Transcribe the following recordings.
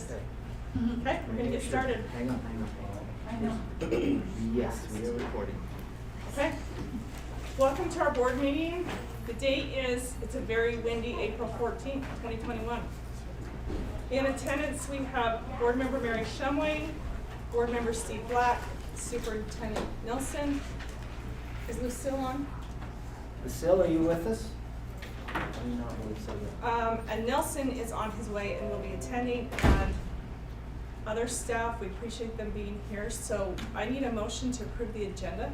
this. Okay. Okay, we're gonna get started. Hang on. I know. Yes, we are recording. Okay. Welcome to our board meeting. The date is, it's a very windy April 14th, 2021. In attendance, we have Board Member Mary Shumway, Board Member Steve Black, Superintendent Nelson. Is Lucille on? Lucille, are you with us? I do not believe so yet. And Nelson is on his way and will be attending, and other staff, we appreciate them being here. So I need a motion to approve the agenda.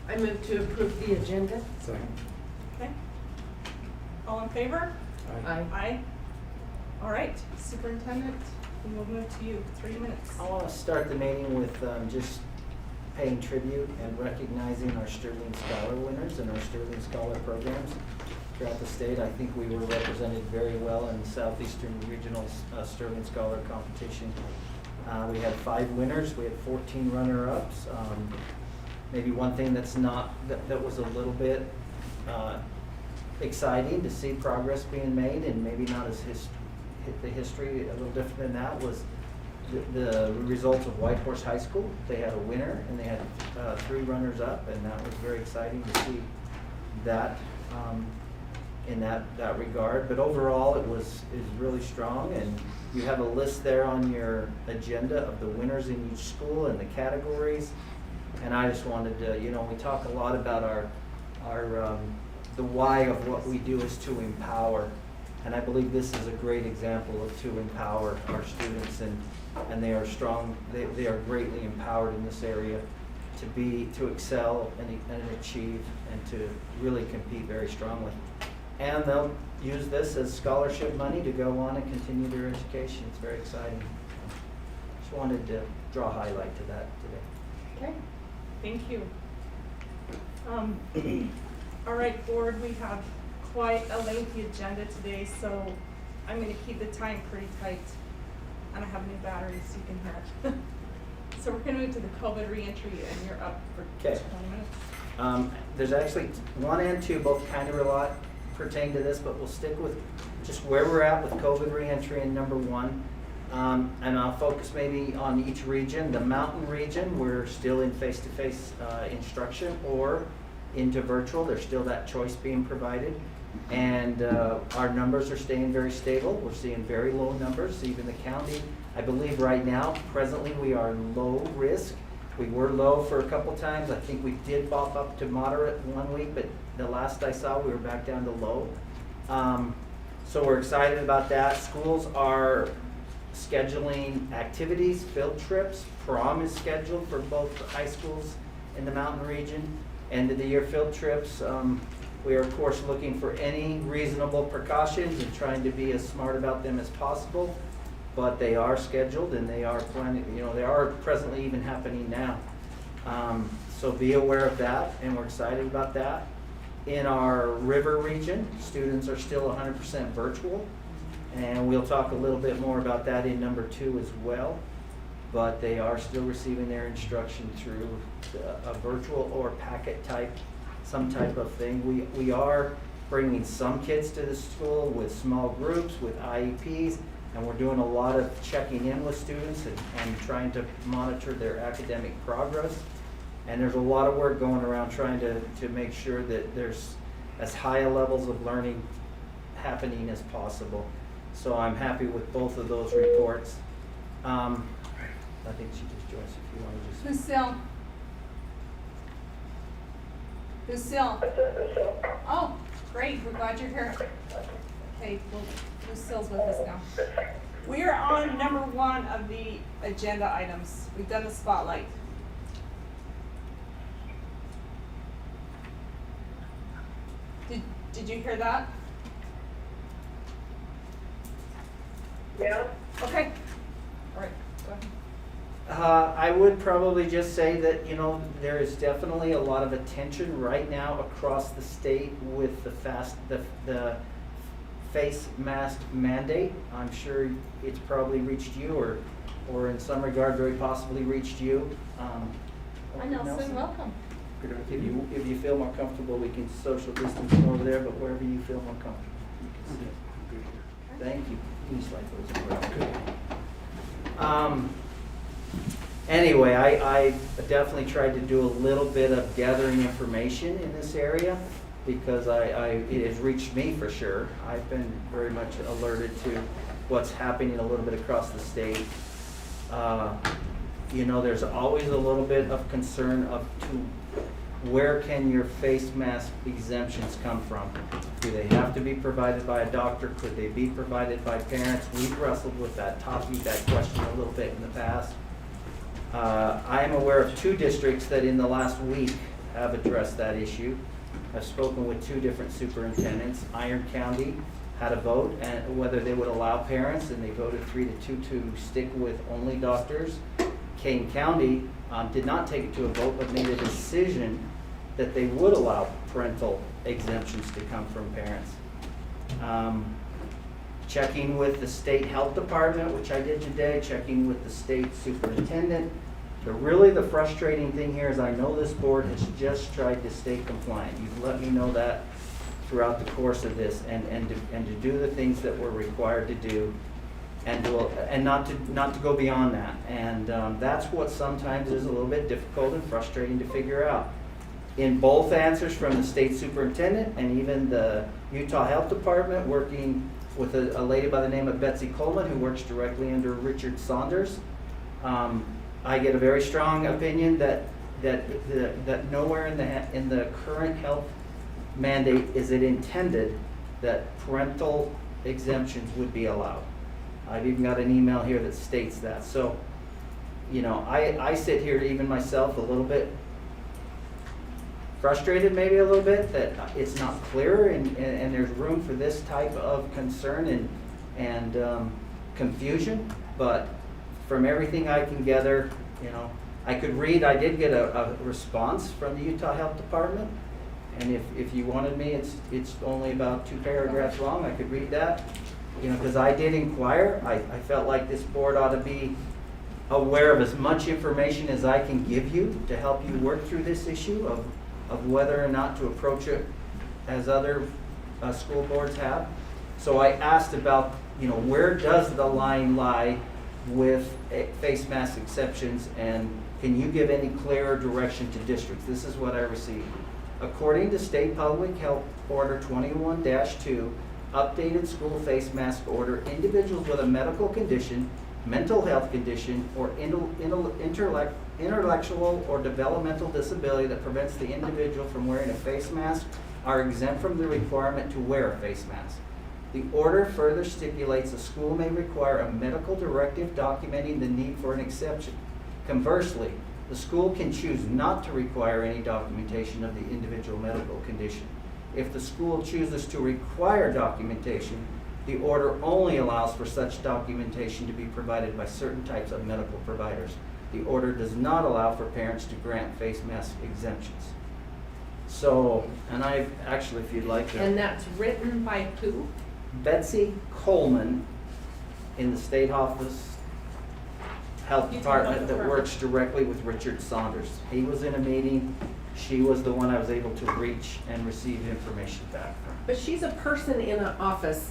I move to approve the agenda. Second. Okay. All in favor? Aye. Aye. All right, Superintendent, we will move to you. 3 minutes. I want to start the meeting with just paying tribute and recognizing our Sterling Scholar winners and our Sterling Scholar programs throughout the state. I think we were represented very well in the Southeastern Regional Sterling Scholar competition. We had 5 winners. We had 14 runner-ups. Maybe one thing that was a little bit exciting to see progress being made, and maybe not as the history a little different than that, was the results of White Horse High School. They had a winner and they had 3 runners up, and that was very exciting to see that in that regard. But overall it is really strong, and you have a list there on your agenda of the winners in each school and the categories. And I just wanted to, we talk a lot about the why of what we do is to empower. And I believe this is a great example of to empower our students, and they are strong, they are greatly empowered in this area to excel and achieve and to really compete very strongly. And they'll use this as scholarship money to go on and continue their education. It's very exciting. Just wanted to draw a highlight to that today. Okay, thank you. All right, board, we have quite a lengthy agenda today, so I'm going to keep the time pretty tight. And I have new batteries, so you can hear it. So we're going to move to the COVID reentry, and you're up for 20 minutes. There's actually 1 and 2, both kind of pertain to this, but we'll stick with just where we're at with COVID reentry in number 1. And I'll focus maybe on each region. The mountain region, we're still in face-to-face instruction or into virtual. There's still that choice being provided. And our numbers are staying very stable. We're seeing very low numbers. Even the county, I believe right now, presently we are low risk. We were low for a couple times. I think we did bump up to moderate 1 week, but the last I saw we were back down to low. So we're excited about that. Schools are scheduling activities, field trips. Prom is scheduled for both the high schools in the mountain region. End of the year field trips. We are, of course, looking for any reasonable precautions and trying to be as smart about them as possible, but they are scheduled and they are planning, they are presently even happening now. So be aware of that, and we're excited about that. In our river region, students are still 100% virtual, and we'll talk a little bit more about that in number 2 as well, but they are still receiving their instruction through a virtual or packet type, some type of thing. We are bringing some kids to the school with small groups, with IEPs, and we're doing a lot of checking in with students and trying to monitor their academic progress. And there's a lot of work going around trying to make sure that there's as high a levels of learning happening as possible. So I'm happy with both of those reports. I think she just joined us if you want to just... Lucille. Lucille. Oh, great. We're glad you're here. Okay, well, Lucille's with us now. We are on number 1 of the agenda items. We've done the spotlight. Did you hear that? Yeah. Okay. All right, go ahead. I would probably just say that, there is definitely a lot of attention right now across the state with the face mask mandate. I'm sure it's probably reached you, or in some regard very possibly reached you. Hi, Nelson. Welcome. If you feel more comfortable, we can social distance from over there, but wherever you feel more comfortable, you can sit. Thank you. These like those are- Anyway, I definitely tried to do a little bit of gathering information in this area because it has reached me for sure. I've been very much alerted to what's happening a little bit across the state. You know, there's always a little bit of concern of where can your face mask exemptions come from? Do they have to be provided by a doctor? Could they be provided by parents? We've wrestled with that topic, that question a little bit in the past. I am aware of 2 districts that in the last week have addressed that issue. I've spoken with 2 different superintendents. Iron County had a vote and whether they would allow parents, and they voted 3-2 to stick with only doctors. Kane County did not take it to a vote, but made a decision that they would allow parental exemptions to come from parents. Checking with the state health department, which I did today, checking with the state superintendent. But really the frustrating thing here is I know this board has just tried to stay compliant. You've let me know that throughout the course of this and to do the things that we're required to do and not to go beyond that. And that's what sometimes is a little bit difficult and frustrating to figure out. In both answers from the state superintendent and even the Utah Health Department, working with a lady by the name of Betsy Coleman, who works directly under Richard Saunders, I get a very strong opinion that nowhere in the current health mandate is it intended that parental exemptions would be allowed. I've even got an email here that states that. So, you know, I sit here even myself a little bit frustrated, maybe a little bit, that it's not clear and there's room for this type of concern and confusion. But from everything I can gather, you know, I did get a response from the Utah Health Department. And if you wanted me, it's only about 2 paragraphs long. I could read that, you know, because I did inquire. I felt like this board ought to be aware of as much information as I can give you to help you work through this issue of whether or not to approach it as other school boards have. So I asked about, you know, where does the line lie with face mask exceptions, and can you give any clearer direction to districts? This is what I received. According to State Public Health Order 21-2, updated school face mask order, individuals with a medical condition, mental health condition, or intellectual or developmental disability that prevents the individual from wearing a face mask are exempt from the requirement to wear a face mask. The order further stipulates a school may require a medical directive documenting the need for an exception. Conversely, the school can choose not to require any documentation of the individual medical condition. If the school chooses to require documentation, the order only allows for such documentation to be provided by certain types of medical providers. The order does not allow for parents to grant face mask exemptions. So, and I actually, if you'd like to. And that's written by who? Betsy Coleman in the state office health department that works directly with Richard Saunders. He was in a meeting. She was the one I was able to reach and receive information back from. But she's a person in an office.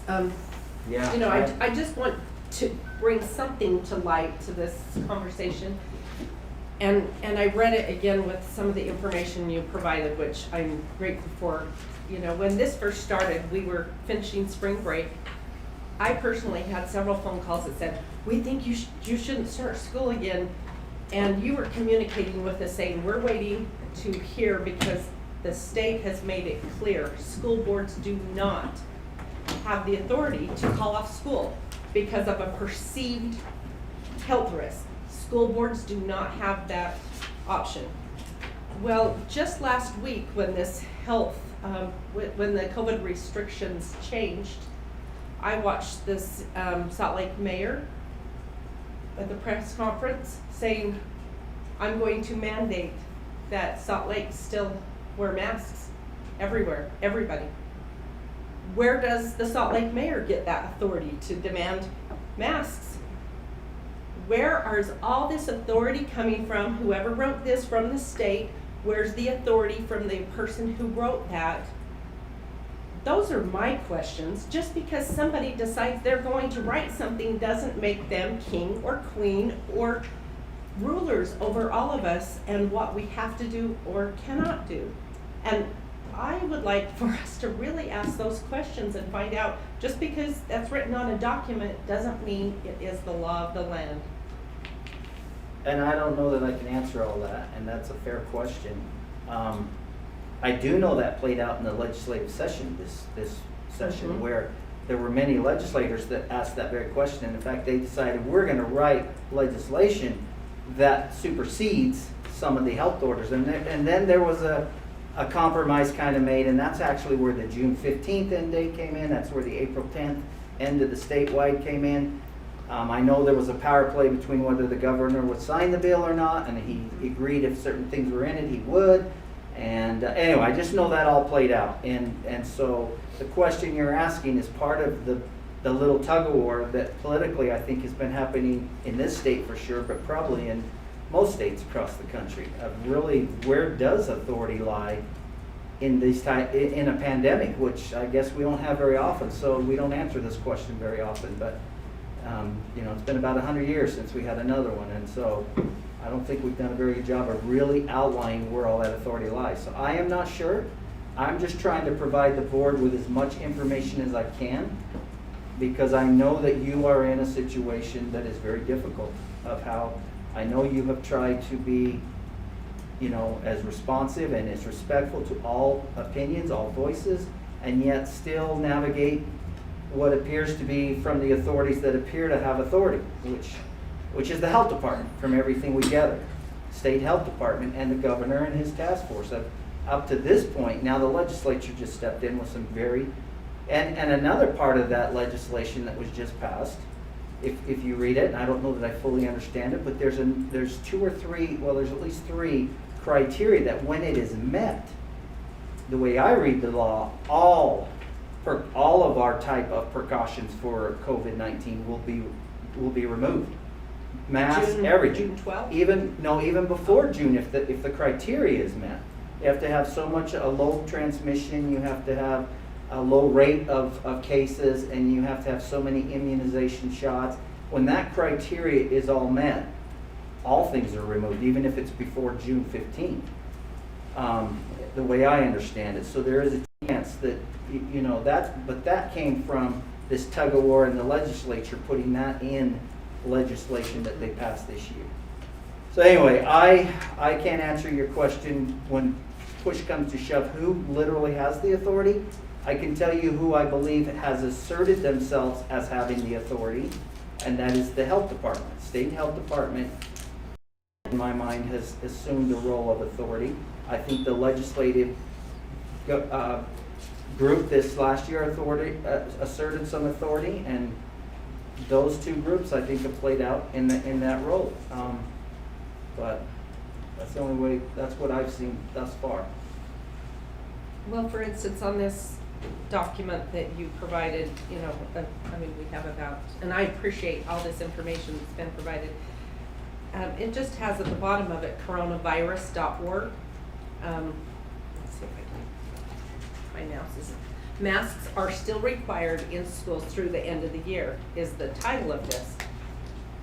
Yeah. You know, I just want to bring something to light to this conversation. And I read it again with some of the information you provided, which I'm grateful for. You know, when this first started, we were finishing spring break. I personally had several phone calls that said, we think you shouldn't start school again. And you were communicating with us saying, we're waiting to hear because the state has made it clear school boards do not have the authority to call off school because of a perceived health risk. School boards do not have that option. Well, just last week when this health, when the COVID restrictions changed, I watched this Salt Lake mayor at the press conference saying, I'm going to mandate that Salt Lake still wear masks everywhere, everybody. Where does the Salt Lake mayor get that authority to demand masks? Where is all this authority coming from? Whoever wrote this from the state, where's the authority from the person who wrote that? those are my questions. Just because somebody decides they're going to write something doesn't make them king or queen or rulers over all of us and what we have to do or cannot do. And I would like for us to really ask those questions and find out, just because that's written on a document doesn't mean it is the law of the land. And I don't know that I can answer all that, and that's a fair question. I do know that played out in the legislative session this session, Mhm. where there were many legislators that asked that very question. In fact, they decided we're going to write legislation that supersedes some of the health orders. And then there was a compromise kind of made, and that's actually where the June 15th end date came in. That's where the April 10th end of the statewide came in. I know there was a power play between whether the governor would sign the bill or not, and he agreed if certain things were in it, he would. And anyway, I just know that all played out. And so the question you're asking is part of the little tug of war that politically I think has been happening in this state for sure, but probably in most states across the country. Really, where does authority lie in in a pandemic, which I guess we don't have very often, so we don't answer this question very often. But it's been about 100 years since we had another one, and so I don't think we've done a very good job of really outlining where all that authority lies. So I am not sure. I'm just trying to provide the board with as much information as I can, because I know that you are in a situation that is very difficult, of how I know you have tried to be, as responsive and as respectful to all opinions, all voices, and yet still navigate what appears to be from the authorities that appear to have authority, which is the health department, from everything we gather. State health department and the governor and his task force have, up to this point, now the legislature just stepped in with some and another part of that legislation that was just passed, if you read it, and I don't know that I fully understand it, but there's at least three criteria that when it is met, the way I read the law, all of our type of precautions for COVID-19 will be removed. Masks, everything. June 12th? Even before June, if the criteria is met. You have to have a low transmission, you have to have a low rate of cases, and you have to have so many immunization shots. When that criteria is all met, all things are removed, even if it's before June 15th. The way I understand it. So there is a chance that, but that came from this tug of war in the legislature, putting that in legislation that they passed this year. So anyway, I can't answer your question when push comes to shove, who literally has the authority. I can tell you who I believe has asserted themselves as having the authority, and that is the health department. State health department, in my mind, has assumed the role of authority. I think the legislative group this last year asserted some authority, and those two groups I think have played out in that role. But that's the only way. That's what I've seen thus far. Well, for instance, on this document that you provided, we have about, and I appreciate all this information that's been provided. It just has at the bottom of it, coronavirus.org. Let's see if I can, my mouse is, masks are still required in schools through the end of the year, is the title of this.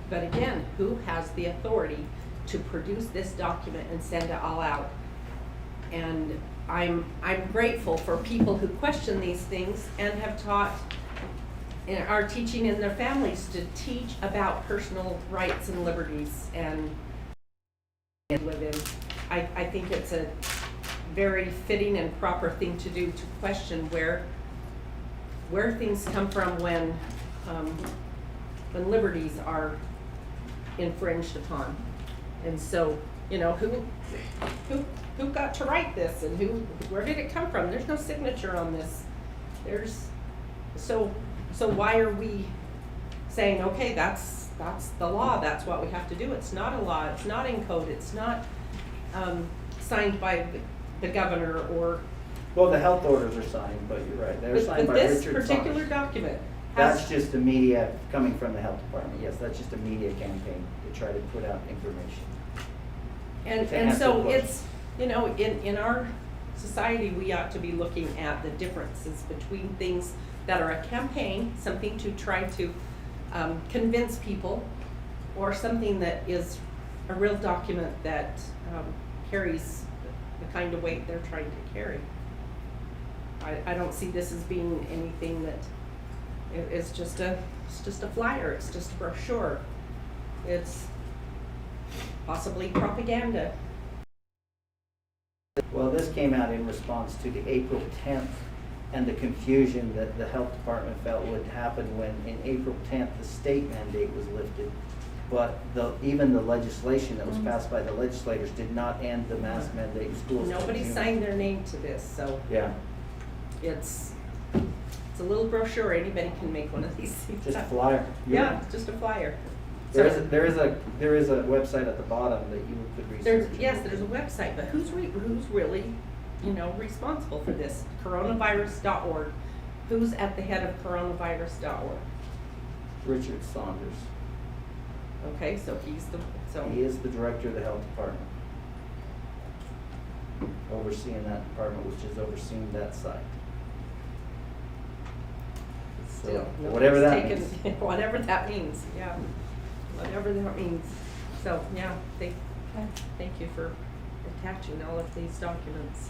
But again, who has the authority to produce this document and send it all out? And I'm grateful for people who question these things and have taught and are teaching in their families to teach about personal rights and liberties and live in. I think it's a very fitting and proper thing to do, to question where things come from when liberties are infringed upon. And so, who got to write this, and where did it come from? There's no signature on this. So why are we saying, okay, that's the law, that's what we have to do? It's not a law, it's not in code, it's not signed by the governor or. Well, the health orders are signed, but you're right, they're signed by Richard But this particular Saunders. document That's just the media coming from the health department. Yes, that's just a media campaign to try to put out information. To and answer so the question. it's, in our society, we ought to be looking at the differences between things that are a campaign, something to try to convince people, or something that is a real document that carries the kind of weight they're trying to carry. I don't see this as being anything that it's just a flyer, it's just a brochure. It's possibly propaganda. Well, this came out in response to the April 10th and the confusion that the health department felt would happen when in April 10th, the state mandate was lifted. But even the legislation that was passed by the legislators did not end the mask mandate in schools. Nobody signed their name to this, so Yeah, it's a little brochure, anybody can make one of these things. just a flyer. Yeah, it's just a flyer. There So- is a website at the bottom that you could research. There's a website, but who's really, responsible for this? Coronavirus.org. Who's at the head of coronavirus.org? Richard Saunders. Okay, so He is the director of the health department. Overseeing that department, which is overseeing that site. So, still, whatever that nobody's means. taken- whatever that means, yeah. Whatever that means. So, yeah, thank you for attaching all of these documents.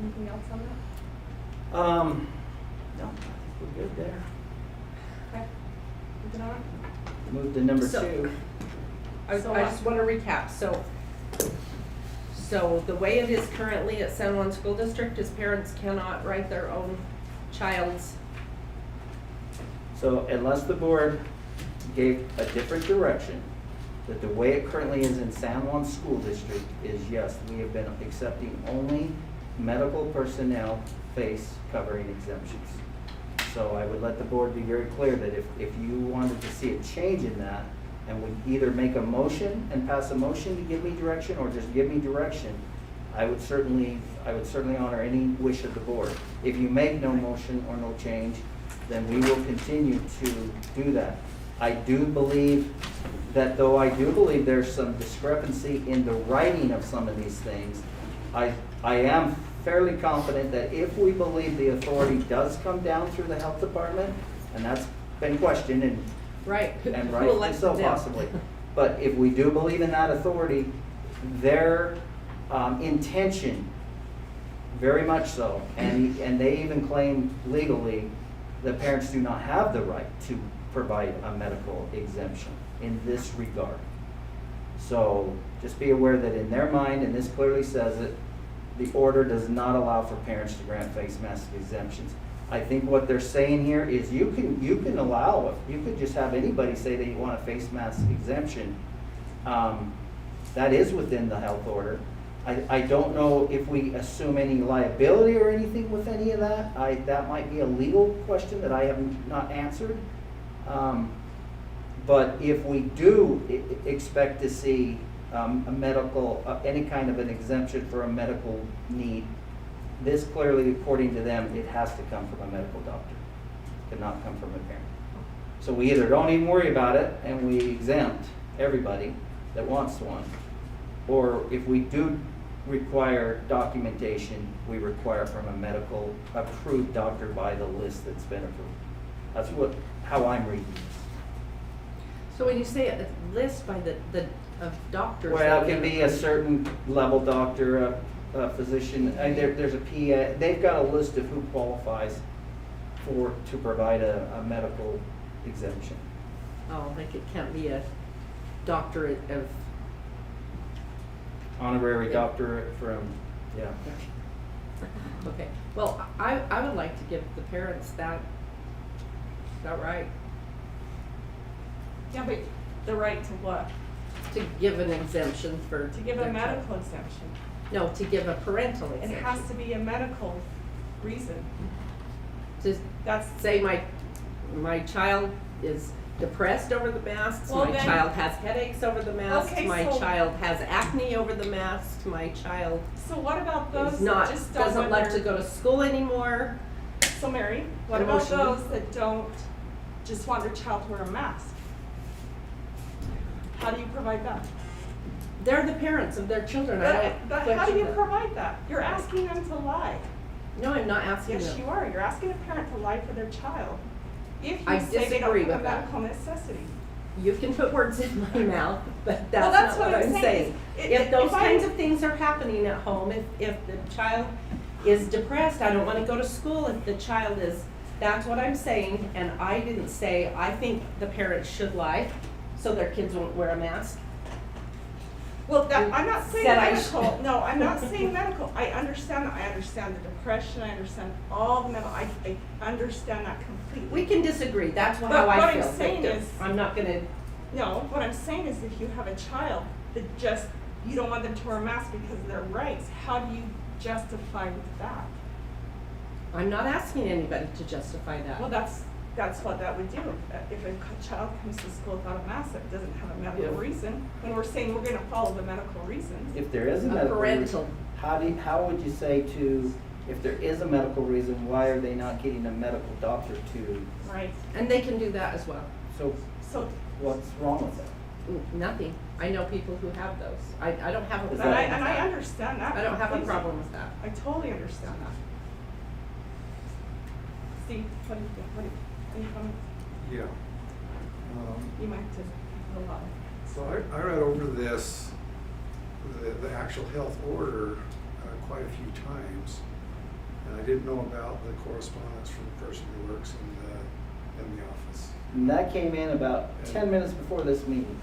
Anything else on that? No, I think we're good there. Okay, moving on. Move to number So- 2. I So just want to recap, so the way it is currently at San Juan School District is parents cannot write their own child's, So unless the board gave a different direction, that the way it currently is in San Juan School District is, yes, we have been accepting only medical personnel face covering exemptions. So I would let the board be very clear that if you wanted to see a change in that, and would either make a motion and pass a motion to give me direction, or just give me direction, I would certainly honor any wish of the board. If you make no motion or no change, then we will continue to do that. I do believe that, though I do believe there's some discrepancy in the writing of some of these things, I am fairly confident that if we believe the authority does come down through the health department, and that's been questioned, and right? Who rightfully elected so them? possibly. But if we do believe in that authority, their intention, very much so, and they even claim legally that parents do not have the right to provide a medical exemption in this regard. So just be aware that in their mind, and this clearly says it, the order does not allow for parents to grant face mask exemptions. I think what they're saying here is you can allow it. You could just have anybody say that you want a face mask exemption. That is within the health order. I don't know if we assume any liability or anything with any of that. That might be a legal question that I have not answered. But if we do expect to see a medical, any kind of an exemption for a medical need, this clearly, according to them, it has to come from a medical doctor. It cannot come from a parent. So we either don't even worry about it and we exempt everybody that wants one, or if we do require documentation, we require from a medical approved doctor by the list that's been approved. That's how I'm reading this. So when you say a list by the of doctors. Well, it can be a certain level doctor, a physician, and there's a PA, they've got a list of who qualifies to provide a medical exemption. Oh, like it can't be a doctorate of. Honorary Yeah. doctorate from, yeah. Okay, well, I would like to give the parents that right, Yeah, but the right to what? to give an exemption for. To give a their child. medical exemption. No, to give a parental It exemption. has to be a medical reason. To That's, say my child is depressed over the masks, Well, my then- child has headaches over the masks, Okay, my so- child has acne over the masks, my child so what about those is that not, just don't doesn't want like to their, go to school anymore. so Mary, what about Emotionally. those that don't just want their child to wear a mask? How do you provide that? They're the parents of their children. I don't But how do question you that. provide that? You're asking them to lie. No, I'm not asking Yes, them. you are. You're asking a parent to lie for their child. If you I say they disagree don't have with a that. medical necessity. You can put words in my mouth, but Well, that's not what I'm saying. If those If I- kinds of things are happening at home, if the child is depressed, I don't wanna go to school, if the child is, that's what I'm saying, and I didn't say, I think the parents should lie, so their kids won't wear a mask. Well, I'm not saying Said I medical, should. no, I'm not saying medical, I understand the depression, I understand all the mental, I understand that completely. We can disagree, that's But how what I I'm feel. saying but is- I'm not gonna, No, what I'm saying is if you have a child that just, you don't want them to wear a mask because of their rights, how do you justify with that? I'm not asking anybody to justify that. Well, that's what that would do. If a child comes to school without a mask that doesn't have a medical Yeah. reason, when we're saying we're gonna follow the medical reasons. If there is a A medical parental. reason, how would you say to, if there is a medical reason, why are they not getting a medical doctor to, Right, And they can do that as well. so so, what's wrong with that? Nothing. I know people who have those. I don't have a Is problem with and I, that. and I understand that. I don't have a completely. problem with that. I totally understand that. Steve, what do you think? Any comments? Yeah. You might have to, a lot. So I read over this, the actual health order quite a few times. And I didn't know about the correspondence from the person who works in the office. And that came in about 10 minutes before this meeting,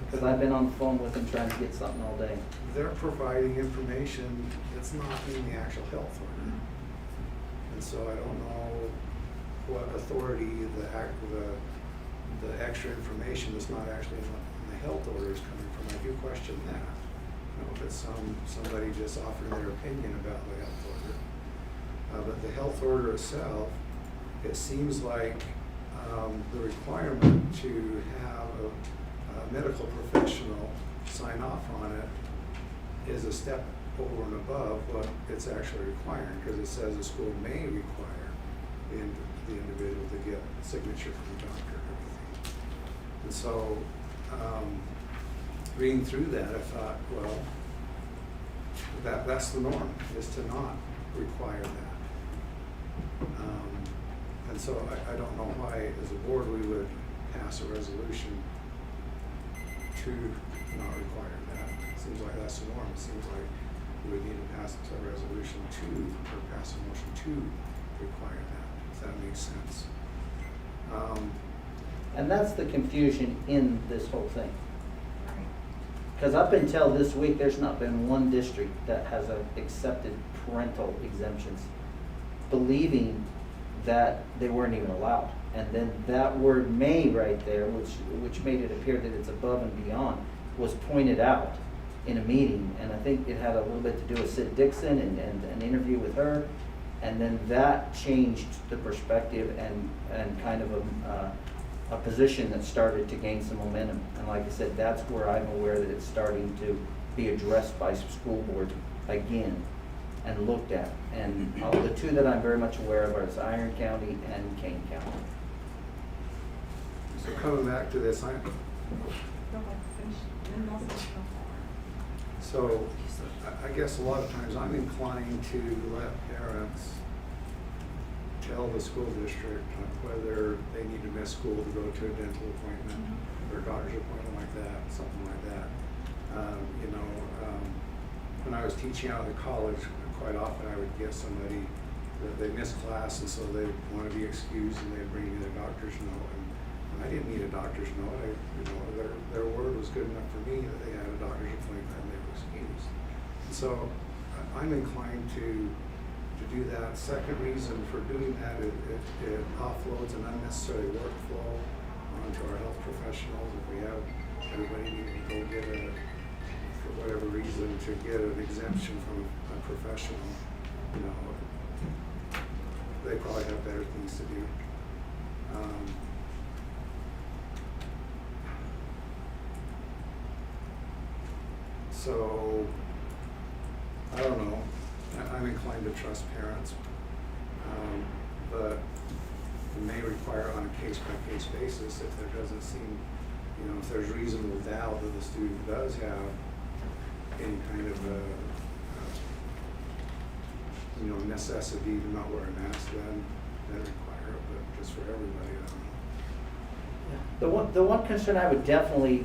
because I've been on the phone with them trying to get something all day. They're providing information that's not in the actual health order. And so I don't know what authority the extra information that's not actually in the health order is coming from. I do question that. You know, if it's somebody just offering their opinion about the health order. But the health order itself, it seems like the requirement to have a medical professional sign off on it is a step over and above what it's actually requiring, because it says the school may require the individual to get a signature from the doctor and everything. And so, reading through that, I thought, well, that's the norm, is to not require that. And so I don't know why, as a board, we would pass a resolution to not require that. It seems like that's the norm. It seems like we would need to pass a resolution or pass a motion to require that, if that makes sense. And that's the confusion in this whole thing. Because up until this week, there's not been one district that has accepted parental exemptions, believing that they weren't even allowed. And then that word "may" right there, which made it appear that it's above and beyond, was pointed out in a meeting. And I think it had a little bit to do with Sid Dixon and an interview with her. And then that changed the perspective and kind of a position that started to gain some momentum. And like I said, that's where I'm aware that it's starting to be addressed by school boards again and looked at. And the two that I'm very much aware of are Iron County and Kane County. So coming back to this, Go ahead, finish. And also- so I guess a lot of times I'm inclined to let parents tell the school district whether they need to miss school to go to a dental appointment or a doctor's appointment like that, something like that. When I was teaching out of the college, quite often I would get somebody that they missed class and so they want to be excused and they'd bring me their doctor's note. And I didn't need a doctor's note. Their word was good enough for me that they had a doctor's appointment and they were excused. And so I'm inclined to do that. Second reason for doing that, it offloads an unnecessary workflow onto our health professionals. If we have everybody needing to go get for whatever reason, to get an exemption from a professional, they probably have better things to do. So, I don't know. I'm inclined to trust parents, but it may require on a case-by-case basis if there doesn't seem, if there's reasonable doubt that the student does have any kind of, necessity to not wear a mask, then require it, but just for everybody, I don't know. The one concern I would definitely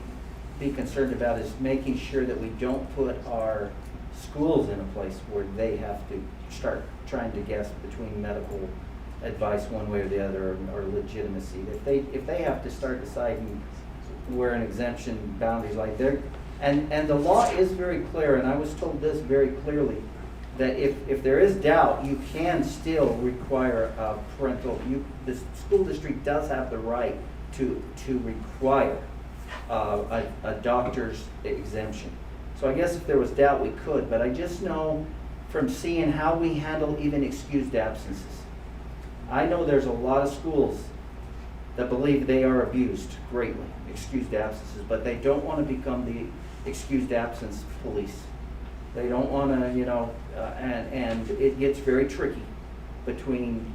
be concerned about is making sure that we don't put our schools in a place where they have to start trying to guess between medical advice one way or the other or legitimacy. If they have to start deciding where an exemption boundaries like there, and the law is very clear, and I was told this very clearly, that if there is doubt, you can still require a parental, the school district does have the right to require a doctor's exemption. So I guess if there was doubt, we could, but I just know from seeing how we handle even excused absences. I know there's a lot of schools that believe they are abused greatly, excused absences, but they don't want to become the excused absence police. They don't want to, and it gets very tricky between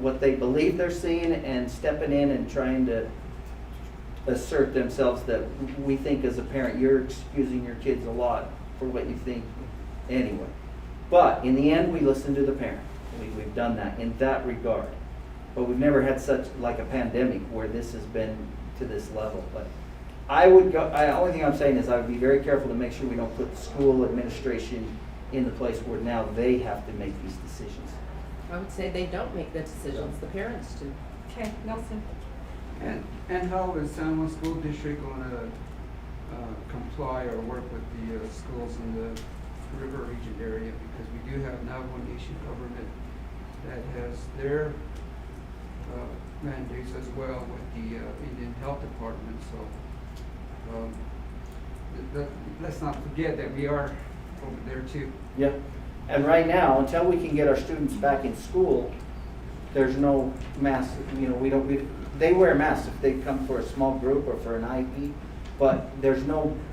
what they believe they're seeing and stepping in and trying to assert themselves that we think as a parent, you're excusing your kids a lot for what you think anyway. But in the end, we listen to the parent. We've done that in that regard. But we've never had such like a pandemic where this has been to this level. But I would go, only thing I'm saying is I would be very careful to make sure we don't put school administration in the place where now they have to make these decisions. I would say they don't make the decisions, the parents do. Okay, Nelson? And how is San Juan School District going to comply or work with the schools in the River Region area? Because we do have now one Nation government that has their mandates as well with the Indian Health Department. So let's not forget that we are over there too. Yeah. And right now, until we can get our students back in school, there's no mask, they wear masks if they come for a small group or for an IEP, but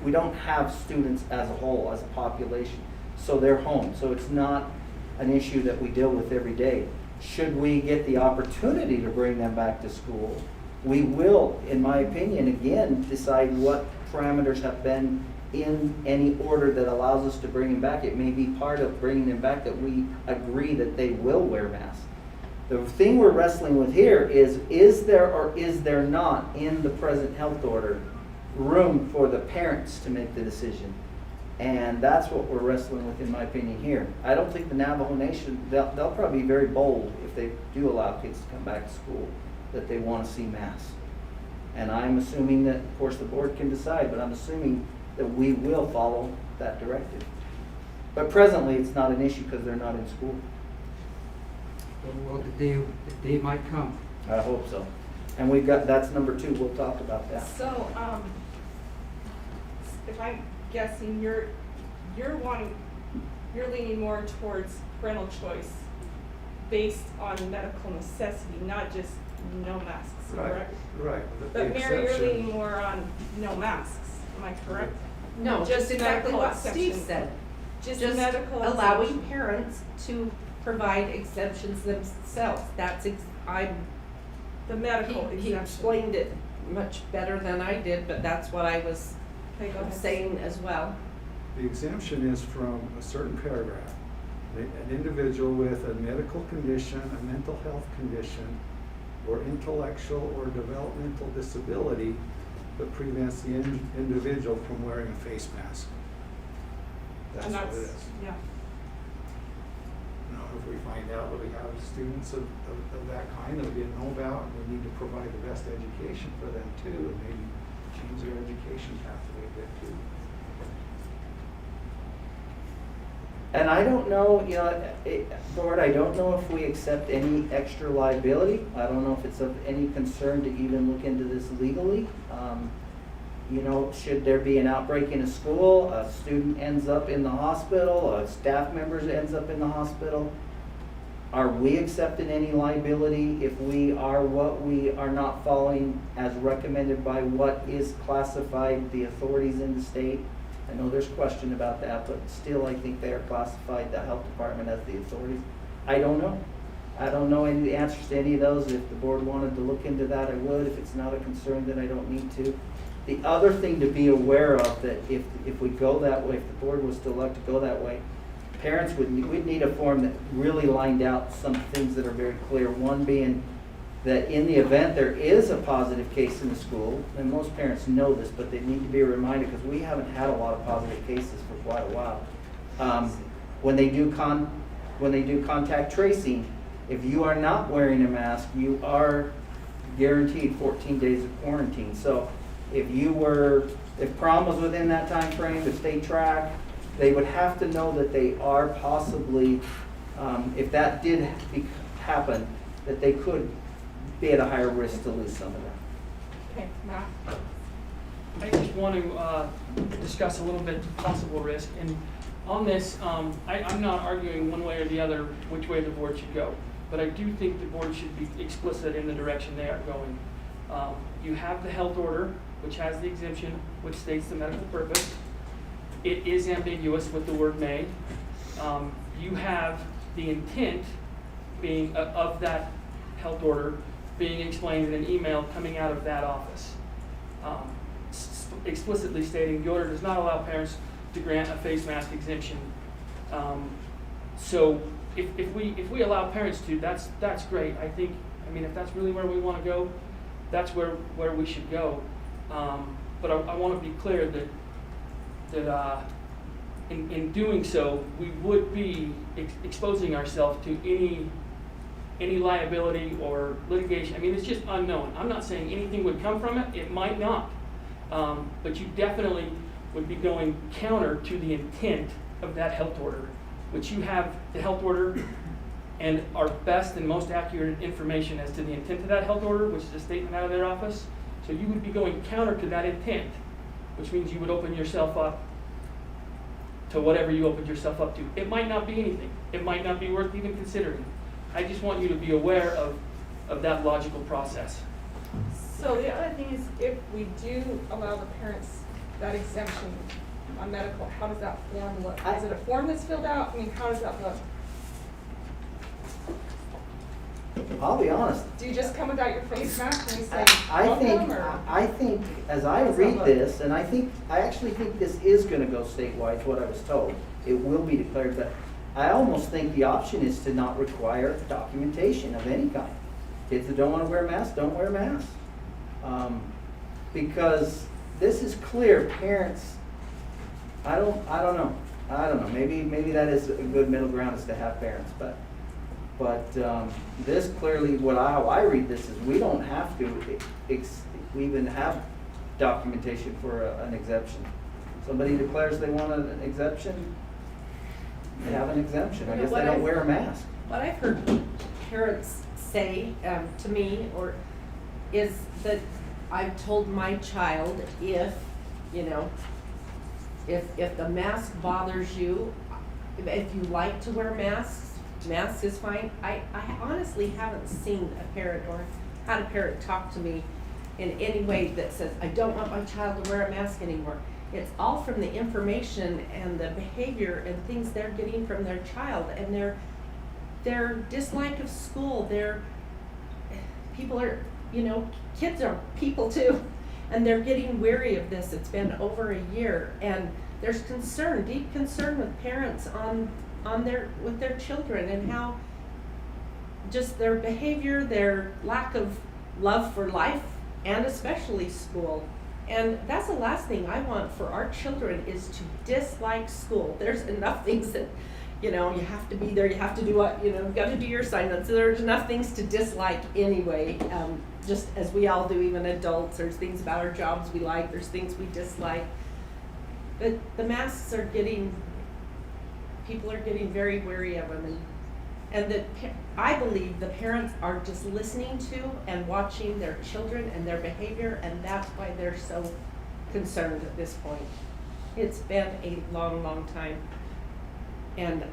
we don't have students as a whole, as a population. So they're home. So it's not an issue that we deal with every day. Should we get the opportunity to bring them back to school, we will, in my opinion, again, decide what parameters have been in any order that allows us to bring them back. It may be part of bringing them back that we agree that they will wear masks. The thing we're wrestling with here is there or is there not in the present health order room for the parents to make the decision? And that's what we're wrestling with, in my opinion, here. I don't think the Navajo Nation, they'll probably be very bold if they do allow kids to come back to school, that they want to see masks. And I'm assuming that, of course, the board can decide, but I'm assuming that we will follow that directive. But presently, it's not an issue because they're not in school. Well, the day might come. I hope so. And that's number 2, we'll talk about that. So, if I'm guessing, you're leaning more towards parental choice based on medical necessity, not just no masks, correct? Right. But Mary, you're leaning more on no masks, am I correct? No, just exactly medical what Steve exception. said. Just Just medical allowing exception. parents to provide exemptions themselves. The medical He exemption. explained it much better than I did, but that's what I was Okay, go ahead. saying as well. The exemption is from a certain paragraph. An individual with a medical condition, a mental health condition, or intellectual or developmental disability that prevents the individual from wearing a face mask. That's And what it is. Yeah. Now, if we find out that we have students of that kind that we didn't know about, we need to provide the best education for them too, and maybe change their education pathway a bit too. And I don't know, Board, I don't know if we accept any extra liability. I don't know if it's of any concern to even look into this legally. Should there be an outbreak in a school, a student ends up in the hospital, a staff member ends up in the hospital, are we accepting any liability if we are not following as recommended by what is classified the authorities in the state? I know there's question about that, but still I think they are classified, the health department, as the authorities. I don't know. I don't know any of the answers to any of those. If the board wanted to look into that, I would. If it's not a concern, then I don't need to. The other thing to be aware of, that if we go that way, if the board was to elect to go that way, parents we'd need a form that really lined out some things that are very clear. One being that in the event there is a positive case in the school, and most parents know this, but they need to be reminded, because we haven't had a lot of positive cases for quite a while. When they do contact tracing, if you are not wearing a mask, you are guaranteed 14 days of quarantine. So if prom was within that time frame, if state track, they would have to know that they are possibly, if that did happen, that they could be at a higher risk to lose some of that. Okay, Matt? I just want to discuss a little bit possible risk. And on this, I'm not arguing one way or the other which way the board should go. But I do think the board should be explicit in the direction they are going. You have the health order, which has the exemption, which states the medical purpose. It is ambiguous with the word may. You have the intent being of that health order being explained in an email coming out of that office, explicitly stating the order does not allow parents to grant a face mask exemption. So if we allow parents to, that's great. I mean, if that's really where we want to go, that's where we should go. But I want to be clear that in doing so, we would be exposing ourselves to any liability or litigation. I mean, it's just unknown. I'm not saying anything would come from it. It might not. But you definitely would be going counter to the intent of that health order, which you have the health order and our best and most accurate information as to the intent of that health order, which is a statement out of their office. So you would be going counter to that intent, which means you would open yourself up to whatever you opened yourself up to. It might not be anything. It might not be worth even considering. I just want you to be aware of that logical process. So the other thing is, if we do allow the parents that exemption on medical, how does that form look? Is it a form that's filled out? I mean, how does that look? I'll be honest. Do you just come without your face mask and you say, I think as I read this, and I actually think this is gonna go statewide, is what I was told. It will be declared, but I almost think the option is to not require documentation of any kind. Kids that don't wanna wear masks, don't wear masks. Because this is clear, parents, I don't know. Maybe that is a good middle ground, is to have parents, but this clearly, how I read this is we don't have to even have documentation for an exemption. Somebody declares they want an exemption, they have an exemption. I guess they don't wear a mask. What I've heard parents say to me is that I've told my child, if the mask bothers you, if you like to wear masks, mask is fine. I honestly haven't seen a parent or had a parent talk to me in any way that says, I don't want my child to wear a mask anymore. It's all from the information and the behavior and things they're getting from their child and their dislike of school. Kids are people too, and they're getting weary of this. It's been over a year, and there's concern, deep concern with parents with their children and how just their behavior, their lack of love for life, and especially school. And that's the last thing I want for our children, is to dislike school. There's enough things that, you have to be there, you have to do what, you've got to do your assignments. There's enough things to dislike anyway, just as we all do, even adults. There's things about our jobs we like, there's things we dislike. But the masks are people are getting very wary of them. And I believe the parents are just listening to and watching their children and their behavior, and that's why they're so concerned at this point. It's been a long, long time. And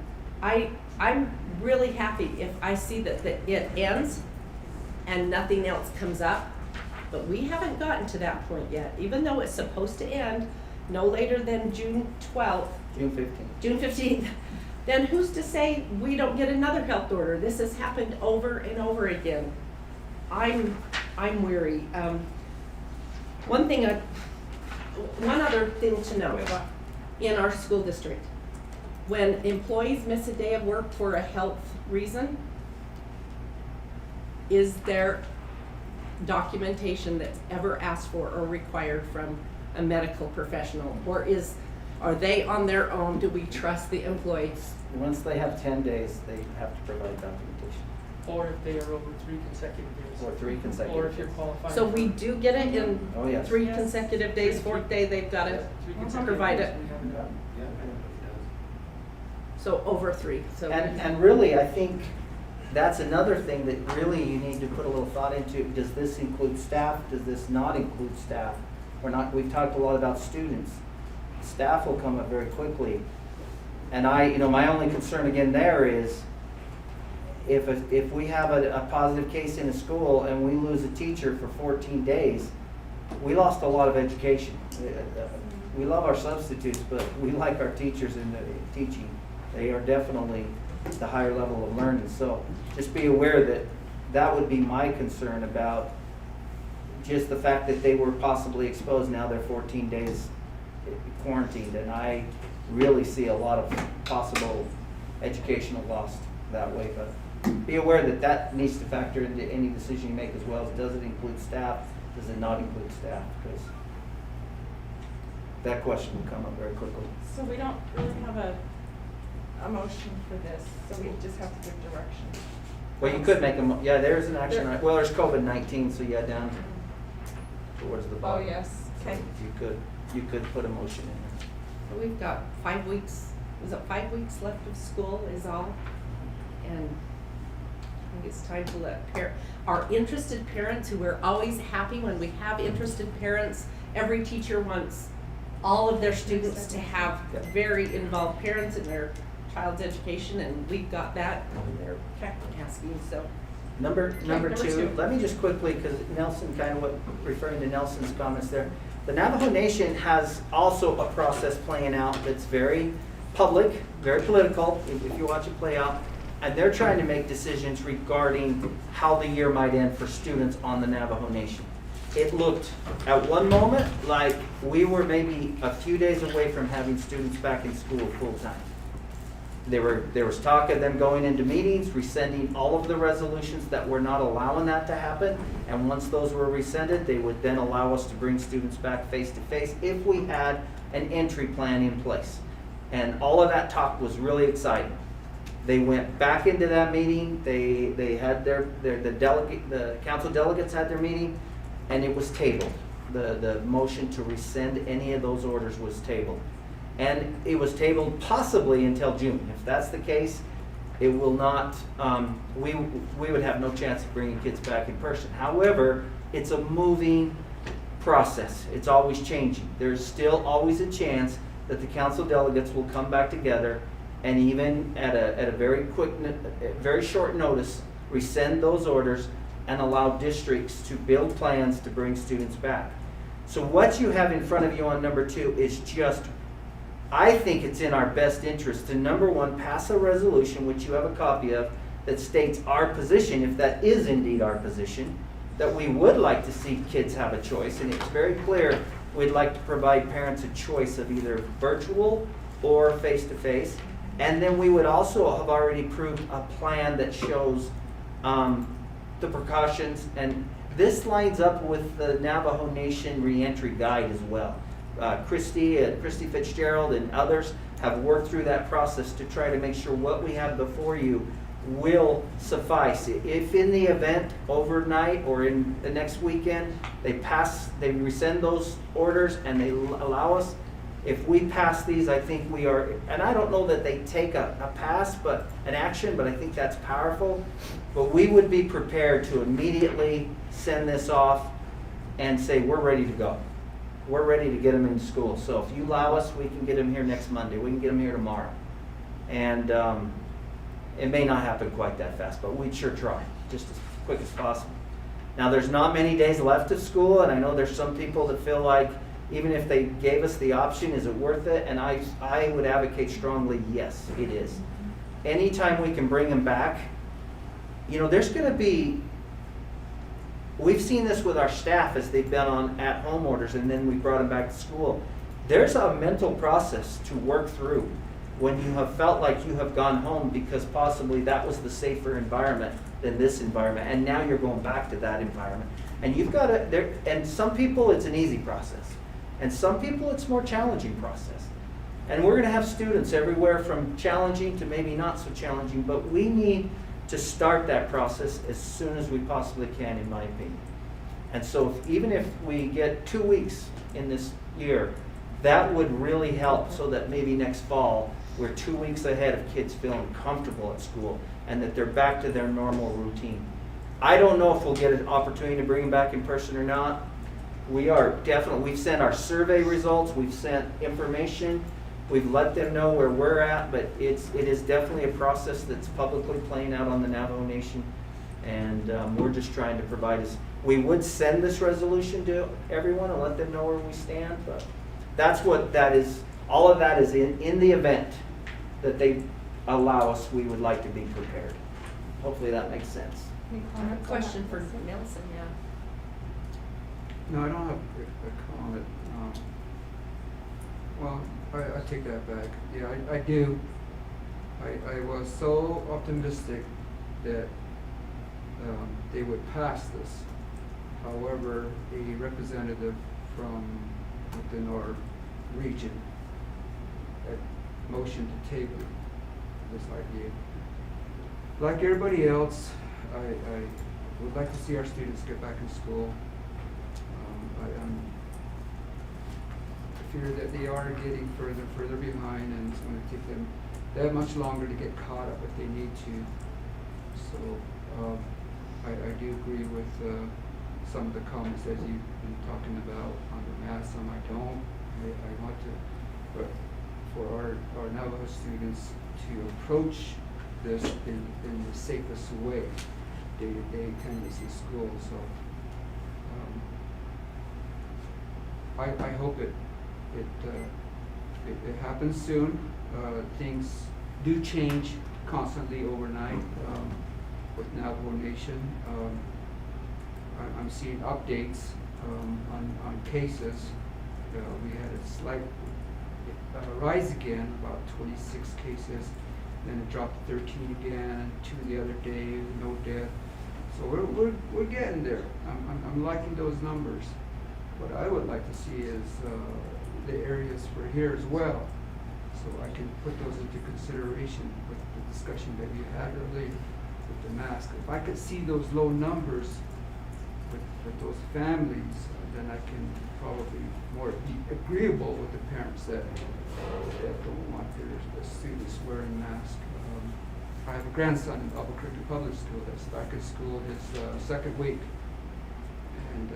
I'm really happy if I see that it ends and nothing else comes up. But we haven't gotten to that point yet, even though it's supposed to end no later than June 12th. June 15th. Then who's to say we don't get another health order? This has happened over and over again. I'm weary. One thing one other thing to note, Wait, what? in our school district, when employees miss a day of work for a health reason, is there documentation that's ever asked for or required from a medical professional? Or are they on their own? Do we trust the employees? Once they have 10 days, they have to provide documentation, Or if they are over 3 consecutive days. or 3 consecutive. Or if you're qualified. So we do get it in Oh, yes. 3 Yes. consecutive days, 4th day, they've got to 3 Mhm. consecutive provide days, it. we have it done. So over 3, so. And really, I think that's another thing that really you need to put a little thought into. Does this include staff? Does this not include staff? We've talked a lot about students. Staff will come up very quickly. And my only concern again there is if we have a positive case in a school and we lose a teacher for 14 days, we lost a lot of education. We love our substitutes, but we like our teachers in the teaching. They are definitely the higher level of learning. So just be aware that that would be my concern about just the fact that they were possibly exposed. Now they're 14 days quarantined, and I really see a lot of possible educational loss that way. But be aware that that needs to factor into any decision you make as well. Does it include staff? Does it not include staff? Because that question will come up very quickly. So we don't really have a motion for this, so we just have to give direction. Well, you could make yeah, there's an action, There- well, there's COVID-19, so yeah, down towards the Oh, bottom. yes, So okay. you could put a motion in there. We've got 5 weeks, is it 5 weeks left of school is all? And I think it's time to let our interested parents, who we're always happy when we have interested parents, every teacher wants all of their students to have Yep. very involved parents in their child's education, and we've got that, and they're asking, so. Number number two, two. let me just quickly, because Nelson referring to Nelson's comments there. The Navajo Nation has also a process playing out that's very public, very political, if you watch it play out. And they're trying to make decisions regarding how the year might end for students on the Navajo Nation. It looked at one moment like we were maybe a few days away from having students back in school full time. There was talk of them going into meetings, rescinding all of the resolutions that were not allowing that to happen. And once those were rescinded, they would then allow us to bring students back face to face if we had an entry plan in place. And all of that talk was really exciting. They went back into that meeting, they had the council delegates had their meeting, and it was tabled. The motion to rescind any of those orders was tabled. And it was tabled possibly until June. If that's the case, it will not, we would have no chance of bringing kids back in person. However, it's a moving process. It's always changing. There's still always a chance that the council delegates will come back together and even at a very very short notice, rescind those orders and allow districts to build plans to bring students back. So what you have in front of you on number 2 is just, I think it's in our best interest to, number 1, pass a resolution, which you have a copy of, that states our position, if that is indeed our position, that we would like to see kids have a choice. And it's very clear we'd like to provide parents a choice of either virtual or face-to-face. And then we would also have already approved a plan that shows the precautions. And this lines up with the Navajo Nation Reentry Guide as well. Christy Fitzgerald and others have worked through that process to try to make sure what we have before you will suffice. If in the event overnight or in the next weekend they rescind those orders and they allow us, if we pass these, I think we are, and I don't know that they take a pass, but an action, but I think that's powerful. But we would be prepared to immediately send this off and say, we're ready to go. We're ready to get them in school. So if you allow us, we can get them here next Monday. We can get them here tomorrow. And it may not happen quite that fast, but we'd sure try, just as quick as possible. Now, there's not many days left of school, and I know there's some people that feel like even if they gave us the option, is it worth it? And I would advocate strongly, yes, it is. Anytime we can bring them back, there's going to be We've seen this with our staff as they've been on at-home orders and then we brought them back to school. There's a mental process to work through when you have felt like you have gone home because possibly that was the safer environment than this environment, and now you're going back to that environment. And you've got to, and some people it's an easy process, and some people it's more challenging process. And we're gonna have students everywhere from challenging to maybe not so challenging, but we need to start that process as soon as we possibly can, in my opinion. And so even if we get 2 weeks in this year, that would really help so that maybe next fall, we're 2 weeks ahead of kids feeling comfortable at school and that they're back to their normal routine. I don't know if we'll get an opportunity to bring them back in person or not. We are definitely, we've sent our survey results, we've sent information, we've let them know where we're at, but it is definitely a process that's publicly playing out on the Navajo Nation. And we're just trying to provide us, we would send this resolution to everyone and let them know where we stand, but that's what that is. All of that is in the event that they allow us, we would like to be prepared. Hopefully that makes sense. I have a question for Nelson, yeah. No, I don't have a comment. Well, I take that back. Yeah, I do. I was so optimistic that they would pass this. However, a representative from within our region had motioned to table this idea. Like everybody else, I would like to see our students get back in school. I fear that they are getting further behind, and it's going to take them that much longer to get caught up if they need to. So I do agree with some of the comments that you've been talking about on the mask. Some I don't. I want to, but for our Navajo students to approach this in the safest way, day-to-day attendance in school. So I hope it happens soon. Things do change constantly overnight with Navajo Nation. I'm seeing updates on cases. We had a slight rise again, about 26 cases. Then it dropped to 13 again, 2 the other day, no death. So we're getting there. I'm liking those numbers. What I would like to see is the areas for here as well, so I can put those into consideration with the discussion that we had earlier with the mask. If I could see those low numbers with those families, then I can probably more be agreeable with the parents that don't want their students wearing masks. I have a grandson in Albuquerque Public School that's back in school his second week, and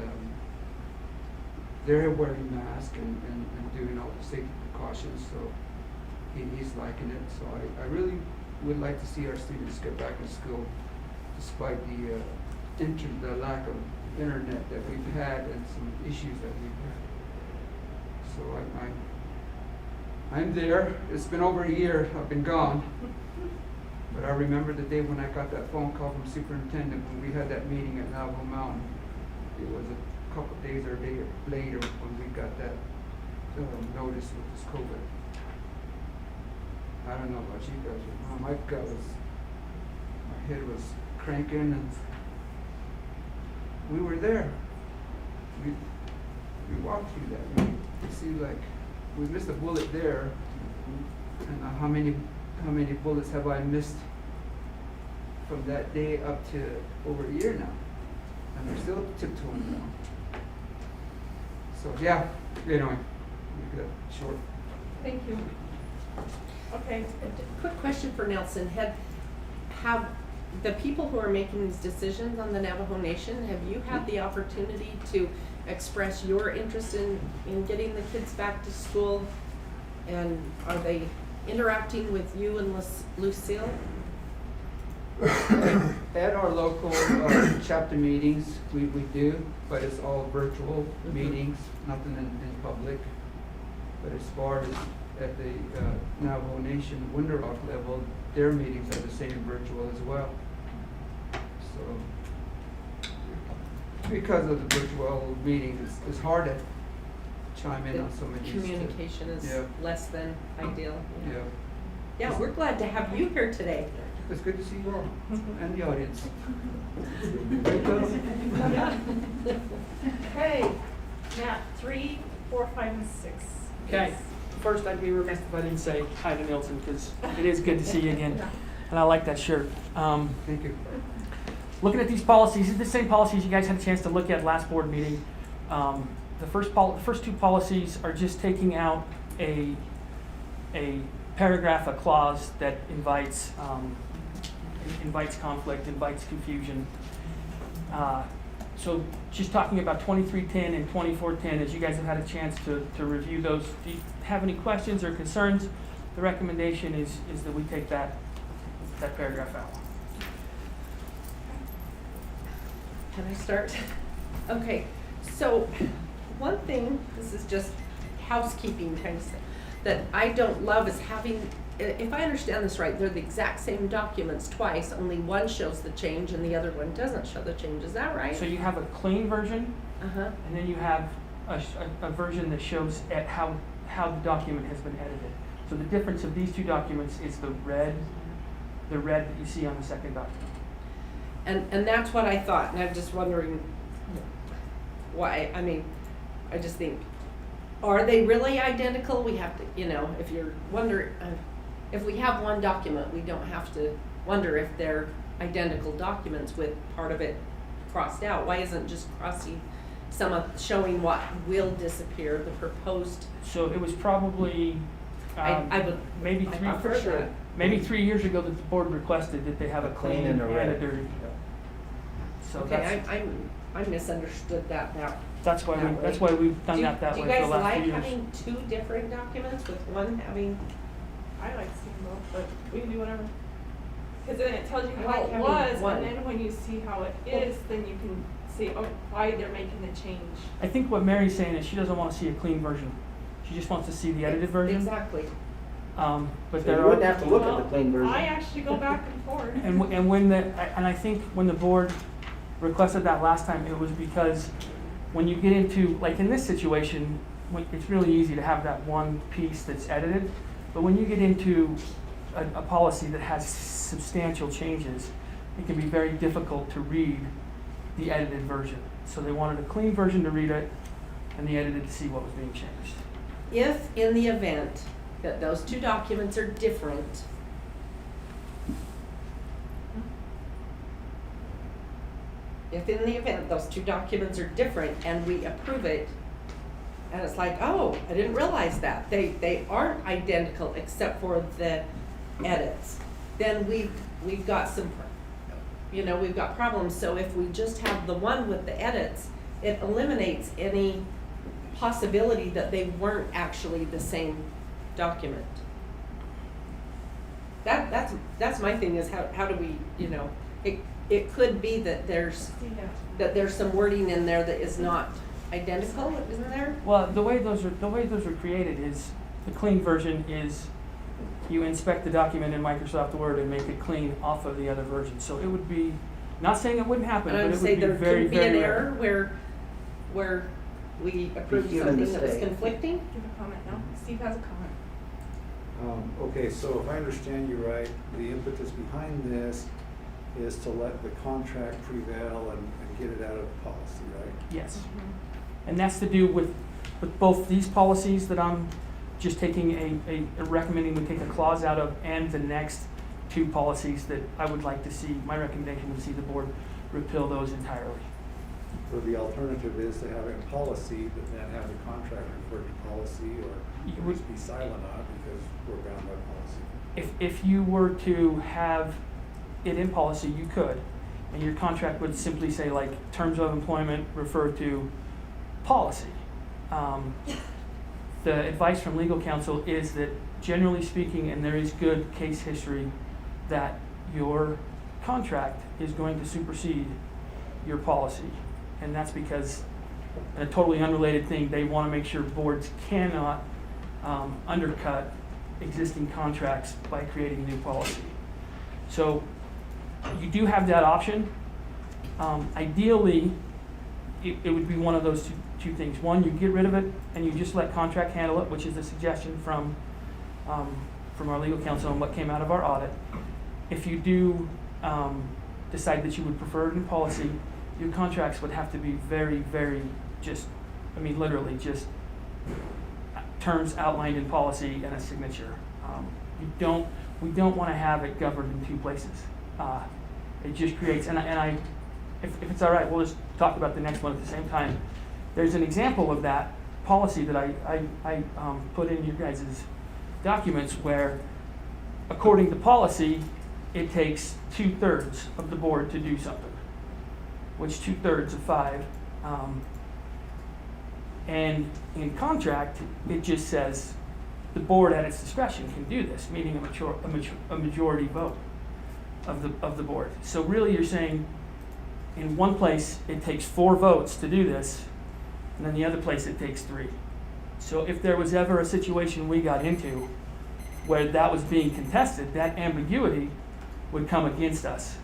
they're wearing masks and doing all the safety precautions, so he's liking it. So I really would like to see our students get back in school despite the lack of internet that we've had and some issues that we've had. So I'm there. It's been over a year I've been gone, but I remember the day when I got that phone call from superintendent when we had that meeting at Navajo Mountain. It was a couple of days or a day later when we got that notice with this COVID. I don't know about you guys, but my head was cranking, and we were there. We walked through that meeting. It seemed like we missed a bullet there, and how many bullets have I missed from that day up to over a year now, and we're still tiptoeing down. So yeah, anyway, make that short. Thank you. Okay. Quick question for Nelson. Have the people who are making these decisions on the Navajo Nation, have you had the opportunity to express your interest in getting the kids back to school? And are they interacting with you and Lucille? At our local chapter meetings, we do, but it's all virtual meetings, nothing in public. But as far as at the Navajo Nation Winter Rock level, their meetings are the same virtual as well. So because of the virtual meetings, it's hard to chime in on so many issues. Communication is Yeah. less than ideal. Yeah, Yeah, we're glad to have you here today. it's good to see you all, and the audience. Okay, Matt, 3, 4, 5, and 6. Okay, first I'd be remiss if I didn't say hi to Nilton, because it is good to see you again, and I like that shirt. Thank you. Looking at these policies, these are the same policies you guys had a chance to look at last board meeting. The first two policies are just taking out a paragraph, a clause that invites conflict, invites confusion. So just talking about 2310 and 2410, as you guys have had a chance to review those, do you have any questions or concerns? The recommendation is that we take that paragraph out. Can I start? Okay, so one thing, this is just housekeeping kind of stuff, that I don't love is having, if I understand this right, they're the exact same documents twice, only one shows the change and the other one doesn't show the change. Is that right? So you have a clean version, Uh-huh. and then you have a version that shows at how the document has been edited. So the difference of these two documents is the red that you see on the second document. And that's what I thought, and I'm just wondering why. I mean, I just think, are they really identical? We have to, if you're if we have one document, we don't have to wonder if they're identical documents with part of it crossed out. Why isn't just crossing showing what will disappear, the proposed? So it was probably I would maybe I three prefer that. maybe 3 years ago that the board requested that they have a clean and a a red. dirty. So Okay, I misunderstood that now. that's why we've done that way Do for you the guys last like few years. having two different documents with one having? I like seeing both, but we can do whatever. Because then it tells you I how like it having was, one. and then when you see how it is, then you can see why they're making the change. I think what Mary's saying is she doesn't want to see a clean version. She just wants to see the edited version. Exactly. But So there you are. wouldn't have to look at the clean version. I actually go back and forth. And I think when the board requested that last time, it was because when you get into, like in this situation, it's really easy to have that one piece that's edited, but when you get into a policy that has substantial changes, it can be very difficult to read the edited version. So they wanted a clean version to read it, and the edited to see what was being changed. If in the event that those two documents are different, if in the event those two documents are different and we approve it, and it's like, oh, I didn't realize that, they aren't identical except for the edits, then we've got we've got problems. So if we just have the one with the edits, it eliminates any possibility that they weren't actually the same document. That's my thing, is how do we, it could be that there's some wording in there that is not identical, isn't there? Well, the way those are created is, the clean version is you inspect the document in Microsoft Word and make it clean off of the other version. So it would be, not saying it wouldn't happen, And I but would it say would be there very, could be very an rare. error where we approved human something that was mistake. conflicting. Give a comment now. Steve has a comment. Okay, so if I understand you right, the impetus behind this is to let the contract prevail and get it out of the policy, right? Yes. And that's to do with both these policies that I'm just taking recommending we take a clause out of, and the next two policies that I would like to see, my recommendation would see the board repeal those entirely. So the alternative is to have it in policy, but then have the contract refer to policy, You or would- just be silent on it because we're bound by policy. If you were to have it in policy, you could, and your contract would simply say, like, terms of employment refer to policy. The advice from legal counsel is that, generally speaking, and there is good case history, that your contract is going to supersede your policy. And that's because, a totally unrelated thing, they want to make sure boards cannot undercut existing contracts by creating new policy. So you do have that option. Ideally, it would be one of those two things. One, you get rid of it and you just let contract handle it, which is a suggestion from our legal counsel and what came out of our audit. If you do decide that you would prefer it in policy, your contracts would have to be very, very literally just terms outlined in policy and a signature. We don't want to have it governed in two places. It just creates, if it's all right, we'll just talk about the next one at the same time. There's an example of that policy that I put in your guys' documents where, according to policy, it takes 2/3 of the board to do something, which 2/3 of 5. And in contract, it just says the board at its discretion can do this, meaning a majority vote of the board. So really you're saying in one place it takes 4 votes to do this, and then the other place it takes 3. So if there was ever a situation we got into where that was being contested, that ambiguity would come against us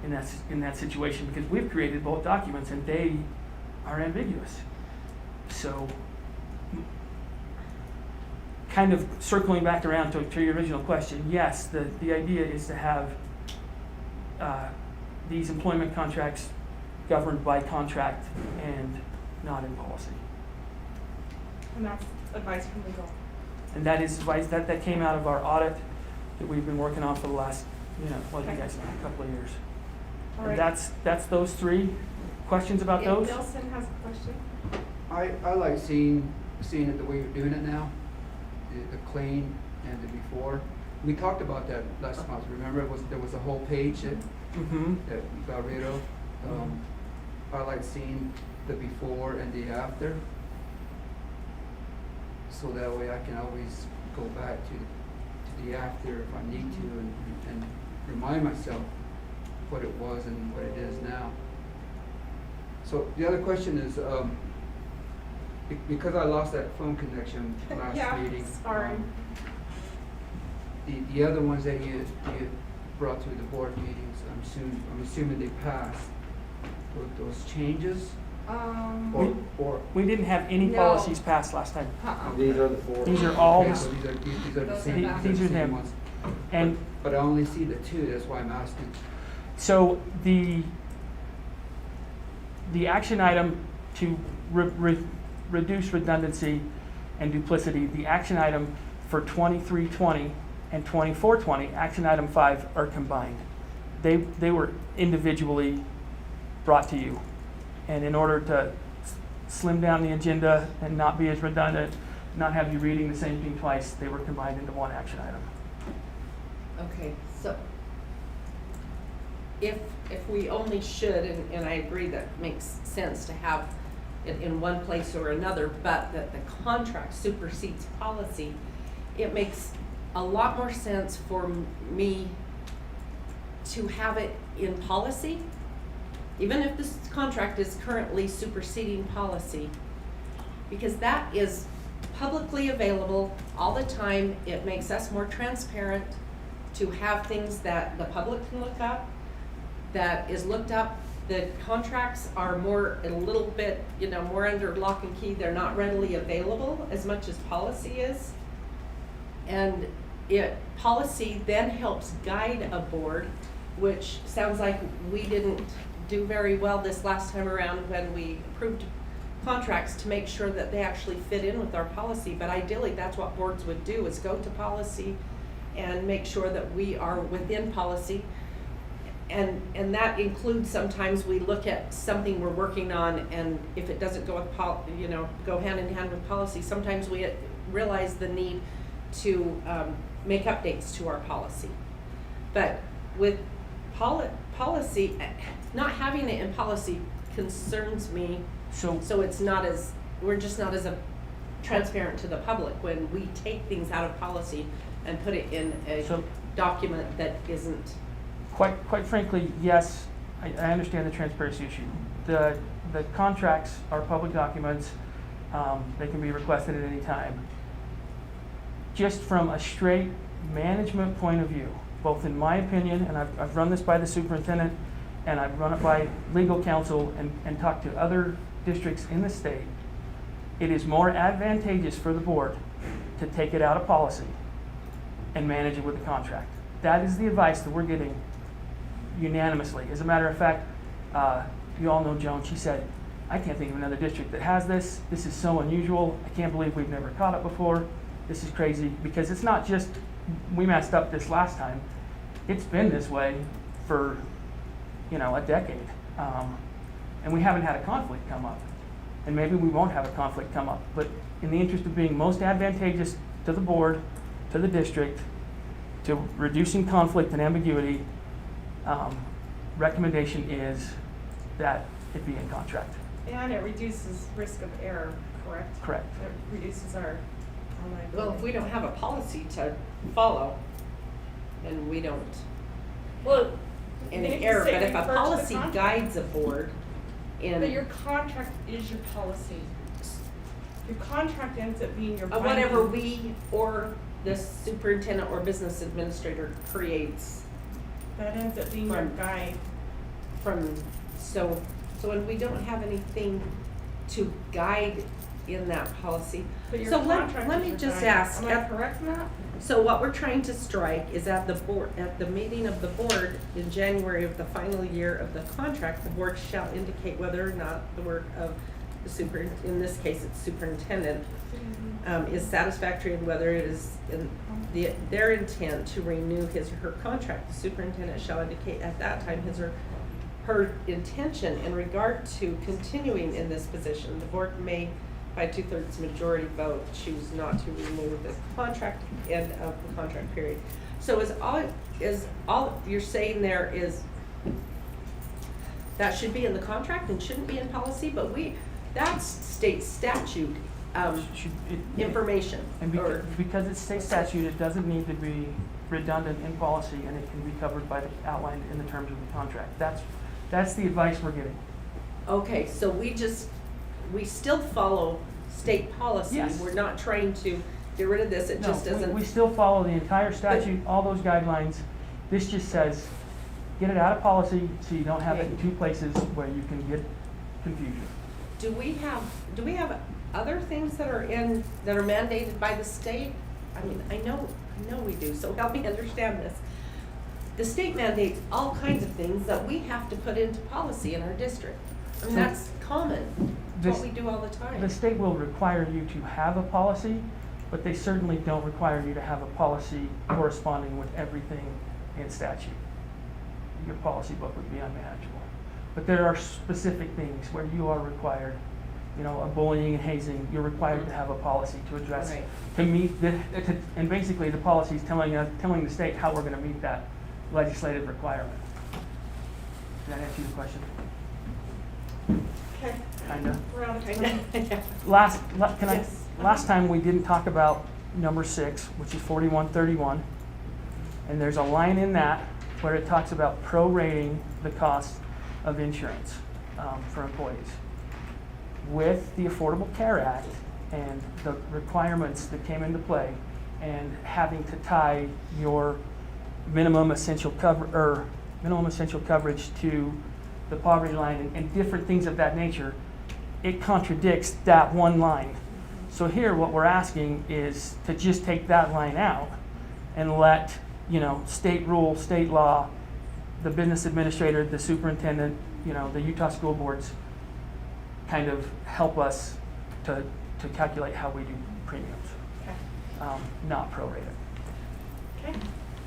in that situation, because we've created both documents and they are ambiguous. So kind of circling back around to your original question, yes, the idea is to have these employment contracts governed by contract and not in policy. And that's advice from legal. And that is advice that came out of our audit that we've been working on for the last, you guys know, a couple of years. All And right. that's those 3. Questions about those? Nelson has a question. I like seeing it the way you're doing it now, the clean and the before. We talked about that last month. Remember, there was a whole page that Mm-hmm. we got rid of. I like seeing the before and the after, so that way I can always go back to the after if I need to, and remind myself what it was and what it is now. So the other question is, because I lost that phone connection last Yeah, meeting. sorry. The other ones that you brought to the board meetings, I'm assuming they passed. Those changes, or We didn't have any No. policies passed last time. These are the 4. These are all, okay, so these are the Those same, are these are same them. ones. and But I only see the 2. That's why I'm asking. so the action item to reduce redundancy and duplicity, the action item for 2320 and 2420, action item 5 are combined. They were individually brought to you. And in order to slim down the agenda and not be as redundant, not have you reading the same thing twice, they were combined into one action item. Okay, so if we only should, and I agree that makes sense to have it in one place or another, but that the contract supersedes policy, it makes a lot more sense for me to have it in policy, even if this contract is currently superseding policy, because that is publicly available all the time. It makes us more transparent to have things that the public can look up, that is looked up. The contracts are a little bit, more under lock and key. They're not readily available as much as policy is. And policy then helps guide a board, which sounds like we didn't do very well this last time around when we approved contracts to make sure that they actually fit in with our policy. But ideally, that's what boards would do, is go to policy and make sure that we are within policy. And that includes sometimes we look at something we're working on, and if it doesn't go with go hand in hand with policy, sometimes we realize the need to make updates to our policy. But with policy, not having it in policy concerns me. So We're just not as transparent to the public when we take things out of policy and put it in a So- document that isn't. quite frankly, yes, I understand the transparency issue. The contracts are public documents. They can be requested at any time. Just from a straight management point of view, both in my opinion, and I've run this by the superintendent and I've run it by legal counsel and talked to other districts in the state, it is more advantageous for the board to take it out of policy and manage it with a contract. That is the advice that we're getting unanimously. As a matter of fact, you all know Joan, she said, I can't think of another district that has this. This is so unusual. I can't believe we've never caught it before. This is crazy, because it's not just, we messed up this last time. It's been this way for, a decade. And we haven't had a conflict come up. And maybe we won't have a conflict come up. But in the interest of being most advantageous to the board, to the district, to reducing conflict and ambiguity, recommendation is that it be in contract. And it reduces risk of error, correct? Correct. It reduces our liability. Well, if we don't have a policy to follow, then we don't Well, any you can error, say but if a refer to the policy contract. guides a board But your in contract is your policy. Your contract ends up being your binding. whatever we or the superintendent or business administrator creates That ends up being your From- guide. from, so when we don't have anything to guide in that policy. But your So contract let is me your just guide. ask, Am I correct in that? so what we're trying to strike is at the board, at the meeting of the board in January of the final year of the contract, the board shall indicate whether or not the work of the in this case, it's superintendent, is satisfactory and whether it is in their intent to renew his or her contract. The superintendent shall indicate at that time his or her intention in regard to continuing in this position. The board may, by 2/3 majority vote, choose not to renew the contract end of the contract period. So is all you're saying there is that should be in the contract and shouldn't be in policy, but that's state statute, information. And because it's state statute, it doesn't need to be redundant in policy, and it can be covered by outlined in the terms of the contract. That's the advice we're giving. Okay, so we still follow state policy. Yes. We're not trying to get rid of this, it just No, doesn't. we still follow the entire statute, all those guidelines. This just says, get it out of policy so you don't have it in two places where you can get confusion. Do we have other things that are mandated by the state? I mean, I know we do, so help me understand this. The state mandates all kinds of things that we have to put into policy in our district. I mean, So that's common, it's what this- we do all the time. The state will require you to have a policy, but they certainly don't require you to have a policy corresponding with everything in statute. Your policy book would be unmanageable. But there are specific things where you are required, a bullying and hazing, you're required to have a policy to address, Right. to meet and basically the policy is telling the state how we're gonna meet that legislative requirement. Does that answer your question? Okay, Kinda. we're out of time. Yes. Last time we didn't talk about number 6, which is 4131. And there's a line in that where it talks about prorating the cost of insurance for employees. With the Affordable Care Act and the requirements that came into play and having to tie your minimum essential coverage to the poverty line and different things of that nature, it contradicts that one line. So here what we're asking is to just take that line out and let, state rule, state law, the business administrator, the superintendent, the Utah school boards kind of help us to calculate how we do premiums, Okay. not prorate it. Okay,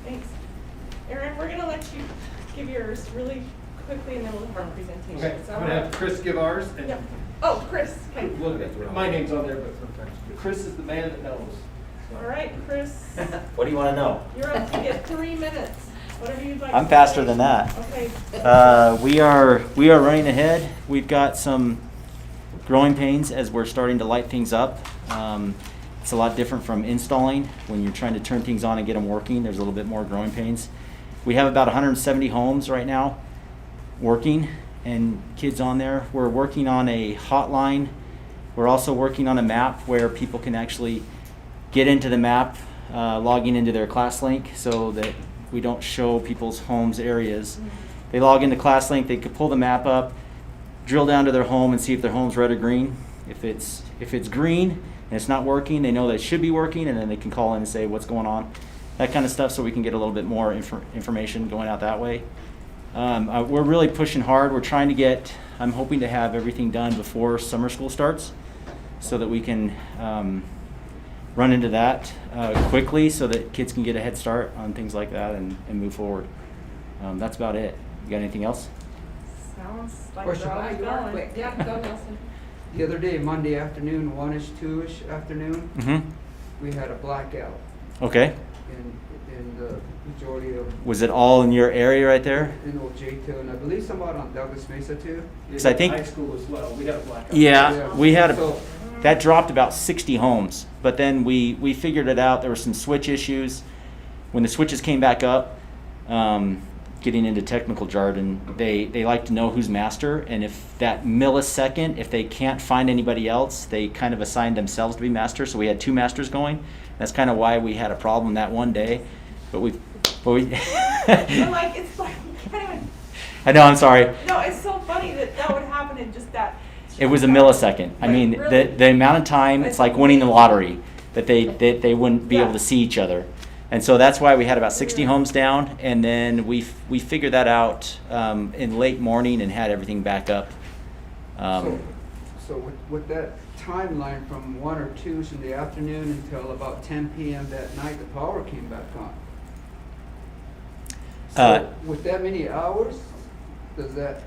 thanks. Aaron, we're gonna let you give yours really quickly and then we'll have our presentation. Okay, Is that I'm all gonna right? have Chris give ours, and Yep. Oh, Chris, okay. look, my name's on there, but Chris is the man that knows. All right, Chris, What do you want to know? you're up to get 3 minutes, whatever you'd like. I'm to faster say. than that. Okay. We are running ahead. We've got some growing pains as we're starting to light things up. It's a lot different from installing. When you're trying to turn things on and get them working, there's a little bit more growing pains. We have about 170 homes right now working and kids on there. We're working on a hotline. We're also working on a map where people can actually get into the map, logging into their ClassLink so that we don't show people's homes areas They log into ClassLink, they could pull the map up, drill down to their home and see if their home's red or green. If it's green and it's not working, they know that it should be working, and then they can call in and say what's going on, that kind of stuff, so we can get a little bit more information going out that way. We're really pushing hard. We're trying to get, I'm hoping to have everything done before summer school starts, so that we can run into that quickly, so that kids can get a head start on things like that and move forward. That's about it. You got anything else? Sounds like Question. we're always going. Yeah, go Nelson. The other day, Monday afternoon, 1-ish, 2-ish afternoon, Mm-hmm. we had a blackout Okay. in the majority of, Was it all in your area right there? in Old J2, and I believe somewhat on Douglas Mesa too. So I think- High school as well, we had a blackout. Yeah, we had So, that dropped about 60 homes, but then we figured it out. There were some switch issues. When the switches came back up, getting into technical jargon, they like to know who's master, and if that millisecond, if they can't find anybody else, they kind of assign themselves to be master. So we had 2 masters going. That's kind of why we had a problem that one day. But we I'm like, it's like, you can't even, I know, I'm sorry. no, it's so funny that would happen in just that. It was a millisecond. I mean, Really? the amount of time, it's like winning the lottery, that they wouldn't be able to see each other. And so that's why we had about 60 homes down, and then we figured that out in late morning and had everything back up. So with that timeline from 1 or 2 in the afternoon until about 10 p.m. that night, the power came back on. So with that many hours, does that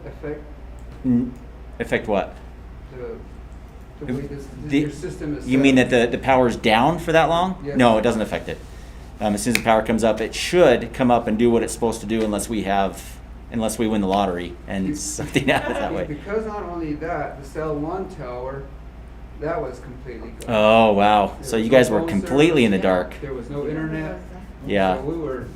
affect Affect what? the way this The- your system is You set? mean that the power's down for that long? Yes. No, it doesn't affect it. As soon as the power comes up, it should come up and do what it's supposed to do, unless we win the lottery and something happens that way. Because not only that, the cell 1 tower, that was completely gone. Oh, wow. So There you was no guys were phone completely in the service, dark. There was no internet. Yeah. So we were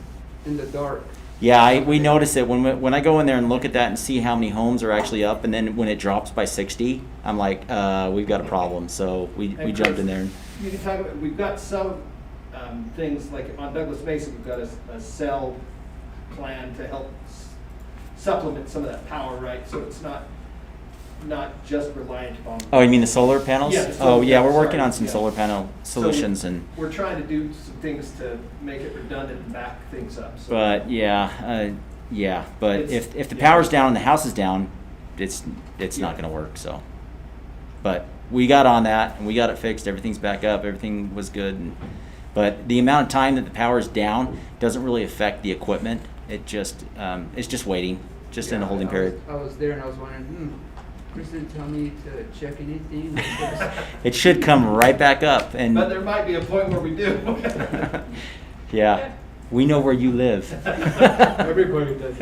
in the dark. Yeah, we noticed it when I go in there and look at that and see how many homes are actually up, and then when it drops by 60, I'm like, we've got a problem. So we And jumped Chris, in there. You can talk about, we've got some things, like on Douglas Mesa, we've got a cell plan to help supplement some of that power, right? So it's not just reliant upon. Oh, you mean the solar panels? Yeah, the solar Oh, yeah, we're panels, working sorry, on some yeah. solar panel So solutions, and we're trying to do some things to make it redundant and back things up. So but yeah. But It's- if the yeah. power's down and the house is down, it's not Yeah. going to work. So, but we got on that and we got it fixed. Everything's back up. Everything was good. But the amount of time that the power's down doesn't really affect the equipment. It just it's just waiting, just in a Yeah, holding I period. was there and I was wondering, Chris didn't tell me to check anything. It should come right back up, and But there might be a point where we do. yeah, we know where you live. Everybody does.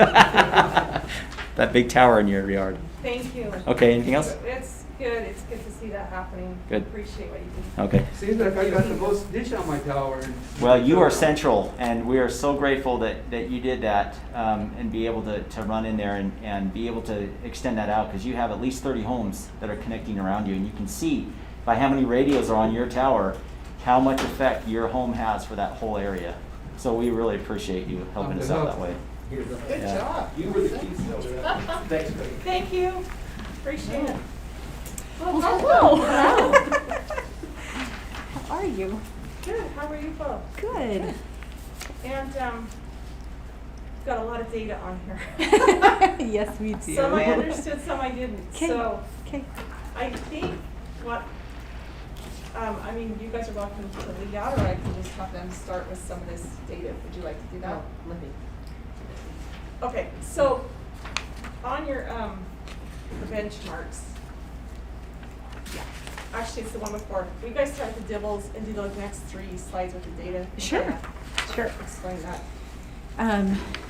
That big tower in your yard. Thank you. Okay, anything else? It's good to see that happening. Good. Appreciate what you do. Okay. Seems like I got the most dish on my tower. Well, you are central, and we are so grateful that you did that, and be able to run in there and be able to extend that out, because you have at least 30 homes that are connecting around you, and you can see by how many radios are on your tower how much effect your home has for that whole area. So we really appreciate you helping us out that way. Good Yeah. job. You were the keystone to that. Thanks, buddy. Thank you. Appreciate it. Hello. How are you? Good. How are you both? Good. And got a lot of data on here. Yes, we do. Some I understood, some I didn't. Okay. So Okay. I think what, I mean, you guys are welcome to lead out, or I can just have them start with some of this data. Would you like to do that? No, let me. Okay, so on your, the benchmarks. Yeah, actually, it's the one before. Will you guys start with the dibbles and do those next 3 slides with the data? Sure. Yeah. Sure. Explain that.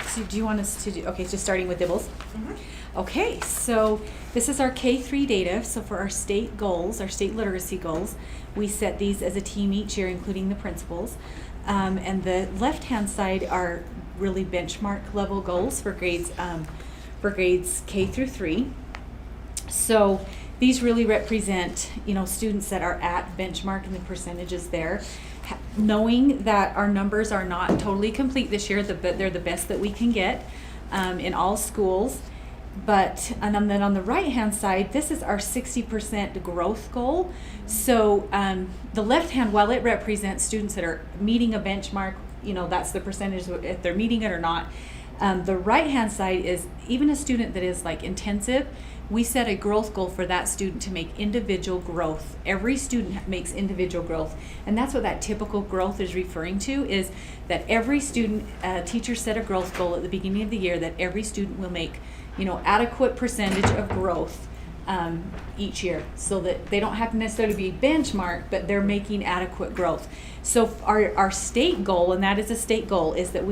So do you want us to do, okay, just starting with dibbles? Mhm. Okay, so this is our K-3 data. So for our state goals, our state literacy goals, we set these as a team each year, including the principals. And the left-hand side are really benchmark level goals for grades K through 3. So these really represent, students that are at benchmark and the percentages there. Knowing that our numbers are not totally complete this year, but they're the best that we can get. in all schools. But, and then on the right-hand side, this is our 60% growth goal. So the left hand, while it represents students that are meeting a benchmark, you know, that's the percentage if they're meeting it or not. The right-hand side is even a student that is like intensive, we set a growth goal for that student to make individual growth. Every student makes individual growth. And that's what that typical growth is referring to, is that every student, teacher set a growth goal at the beginning of the year that every student will make, you know, adequate percentage of growth each year, so that they don't have to necessarily be benchmarked, but they're making adequate growth. So our state goal, and that is a state goal, is that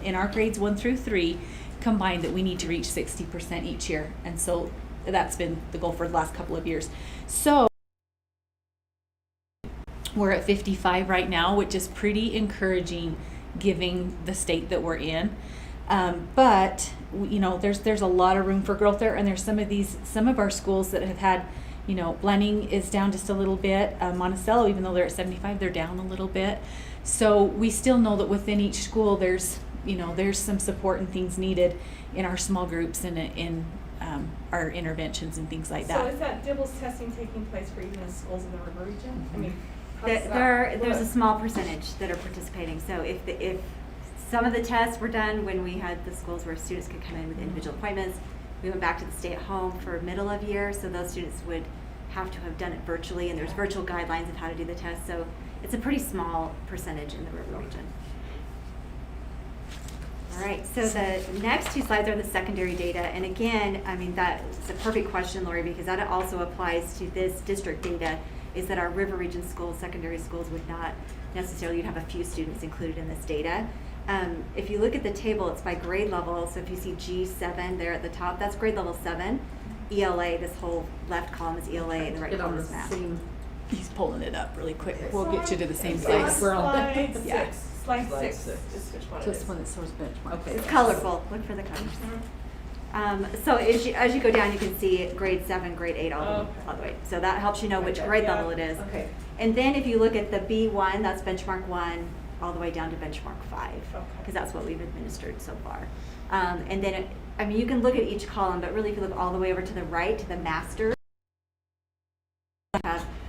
in our grades 1 through 3 combined, that we need to reach 60% each year. And so that's been the goal for the last couple of years. So we're at 55 right now, which is pretty encouraging given the state that we're in. But you know, there's a lot of room for growth there, and there's some of our schools that have had, you know, Blenning is down just a little bit. Monticello, even though they're at 75, they're down a little bit. So we still know that within each school there's some support and things needed in our small groups and in our interventions and things like that. So is that Dibble's testing taking place for even the schools in the river region? I mean, how does that There's a work? small percentage that are participating. So if some of the tests were done when we had the schools where students could come in with individual appointments, we went back to the stay-at-home for middle of year, so those students would have to have done it virtually, and there's virtual guidelines of how to do the test. So it's a pretty small percentage in the river region. All right, so the next two slides are the secondary data. And again, I mean, that's a perfect question, Lori, because that also applies to this district data, is that our river region schools, secondary schools, would not necessarily, you'd have a few students included in this data. If you look at the table, it's by grade level. So if you see G7 there at the top, that's grade level 7. ELA, this whole left column is ELA and the right column is math. He's pulling it up really quick. We'll get you to the same It's place. on slide Yeah. 6. Slide Slide 6 six. is which one it This is. one that shows benchmark. Okay. It's colorful. Look for the colors. So as you go down, you can see grade 7, grade 8, all the way. So that helps you know which grade Yeah. level it is. Okay. And then if you look at the B1, that's benchmark 1, all the way down to benchmark 5, Okay. because that's what we've administered so far. And then, I mean, you can look at each column, but really if you look all the way over to the right, to the master,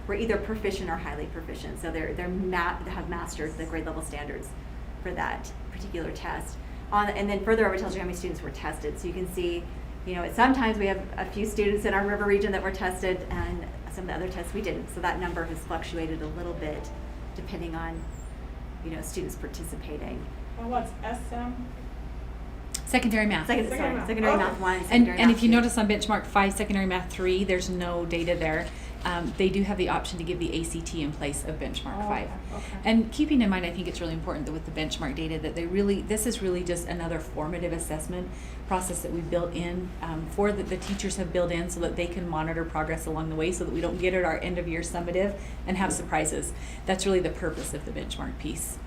we're either proficient or highly proficient. So they have mastered the grade level standards for that particular test. And then further over tells you how many students were tested. So you can see, you know, sometimes we have a few students in our river region that were tested, and some of the other tests we didn't. So that number has fluctuated a little bit depending on, you know, students participating. And what's SM? Secondary math. Secondary Secondary math. math 1, And secondary if math you 2. notice on benchmark 5, secondary math 3, there's no data there. They do have the option to give the ACT in place of benchmark 5. Okay. And keeping in mind, I think it's really important that with the benchmark data that this is really just another formative assessment process that we built in the teachers have built in so that they can monitor progress along the way, so that we don't get at our end of year summative and have surprises. That's really the purpose of the benchmark piece.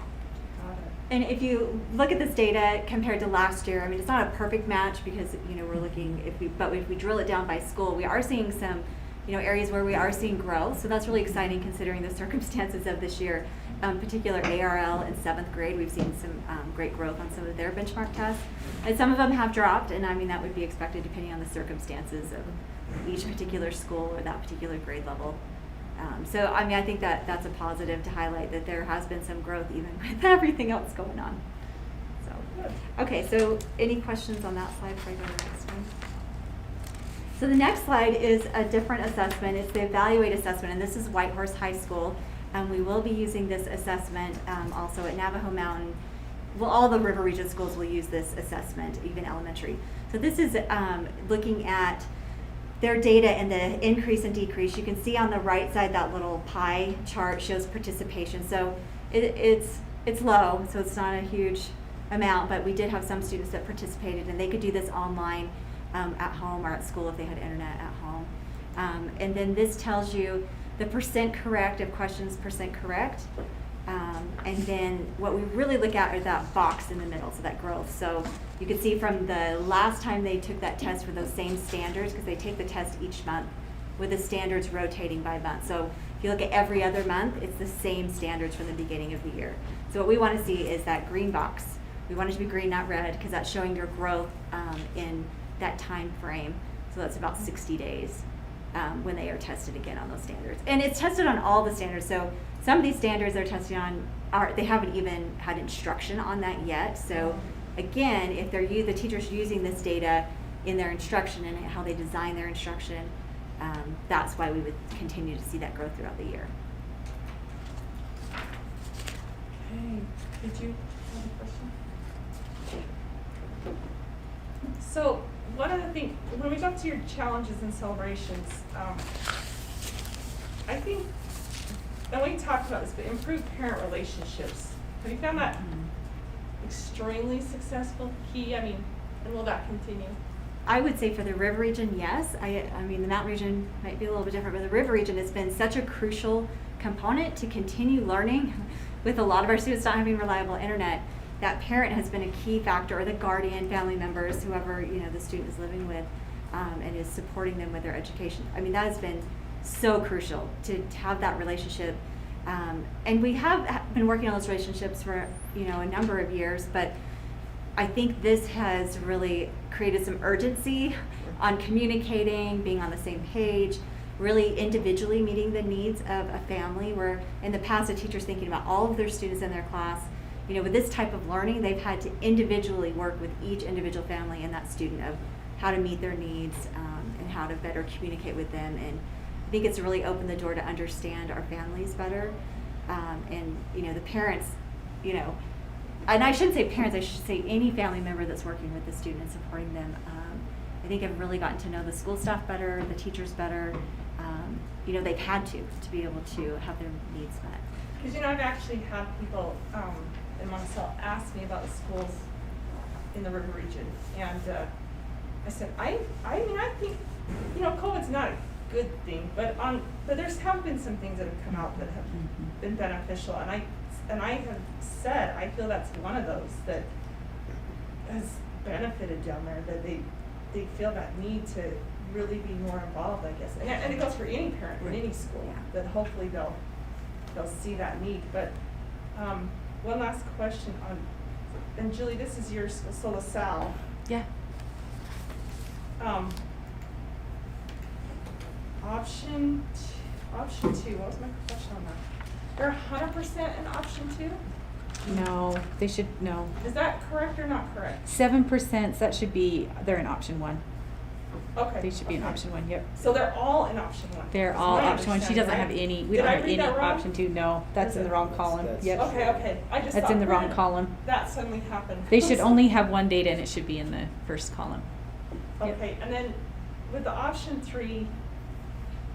Got it. And if you look at this data compared to last year, I mean, it's not a perfect match because, you know, we're looking, but if we drill it down by school, we are seeing some, you know, areas where we are seeing growth. So that's really exciting considering the circumstances of this year. Particular ARL in 7th grade, we've seen some great growth on some of their benchmark tests. And some of them have dropped, and I mean, that would be expected depending on the circumstances of each particular school or that particular grade level. So, I mean, I think that that's a positive to highlight, that there has been some growth even with everything else going on. So, okay, so any questions on that slide before I go to the next one? So the next slide is a different assessment. It's the Evaluate assessment, and this is Whitehorse High School. And we will be using this assessment also at Navajo Mountain. Well, all the river region schools will use this assessment, even elementary. So this is looking at their data and the increase and decrease. You can see on the right side that little pie chart shows participation. So it's low, so it's not a huge amount, but we did have some students that participated, and they could do this online at home or at school if they had internet at home. And then this tells you the percent correct of questions, percent correct. And then what we really look at is that box in the middle, so that growth. So you can see from the last time they took that test for those same standards, because they take the test each month with the standards rotating by month. So if you look at every other month, it's the same standards from the beginning of the year. So what we want to see is that green box We want it to be green, not red, because that's showing your growth in that time frame. So that's about 60 days when they are tested again on those standards. And it's tested on all the standards. So some of these standards they're testing on they haven't even had instruction on that yet. So again, if the teachers using this data in their instruction and how they design their instruction, that's why we would continue to see that growth throughout the year. Okay, did you have a question? So one of the things, when we go to your challenges and celebrations, I think, and we talked about this, but improved parent relationships. Have you found that extremely successful, key? I mean, and will that continue? I would say for the river region, yes. I mean, the mountain region might be a little bit different, but the river region has been such a crucial component to continue learning with a lot of our students not having reliable internet. That parent has been a key factor, or the guardian, family members, whoever the student is living with, and is supporting them with their education. I mean, that has been so crucial to have that relationship. And we have been working on those relationships for a number of years, but I think this has really created some urgency on communicating, being on the same page, really individually meeting the needs of a family, where in the past a teacher's thinking about all of their students in their class. With this type of learning, they've had to individually work with each individual family and that student of how to meet their needs and how to better communicate with them. And I think it's really opened the door to understand our families better. And the parents, and I shouldn't say parents, I should say any family member that's working with the student and supporting them, I think have really gotten to know the school staff better, the teachers better. They've had to be able to have their needs met. Because I've actually had people in Monticello ask me about the schools in the river region, and I said, I think COVID's not a good thing, but there's have been some things that have come out that have been beneficial, and I have said I feel that's one of those that has benefited down there, that they feel that need to really be more involved, I guess, and it goes for any parent in any school, that hopefully they'll see that need. But one last question and Julie, this is your school, so LaSalle. Yeah. Option 2, what was my question on that? They're 100% in option 2? No, they should, no. Is that correct or not correct? 7%, that should be, they're in option 1. Okay. They should be in option 1, yep. So they're all in option 1? They're That's all my option 1. She doesn't have understanding, any, right? we Did don't I have read any that wrong? option 2, no. That's in the wrong column, yep. Okay. I just That's thought in the wrong that- column. That suddenly happened. They should only have one data and it should be in the first column. Yep. Okay, and then with the option 3,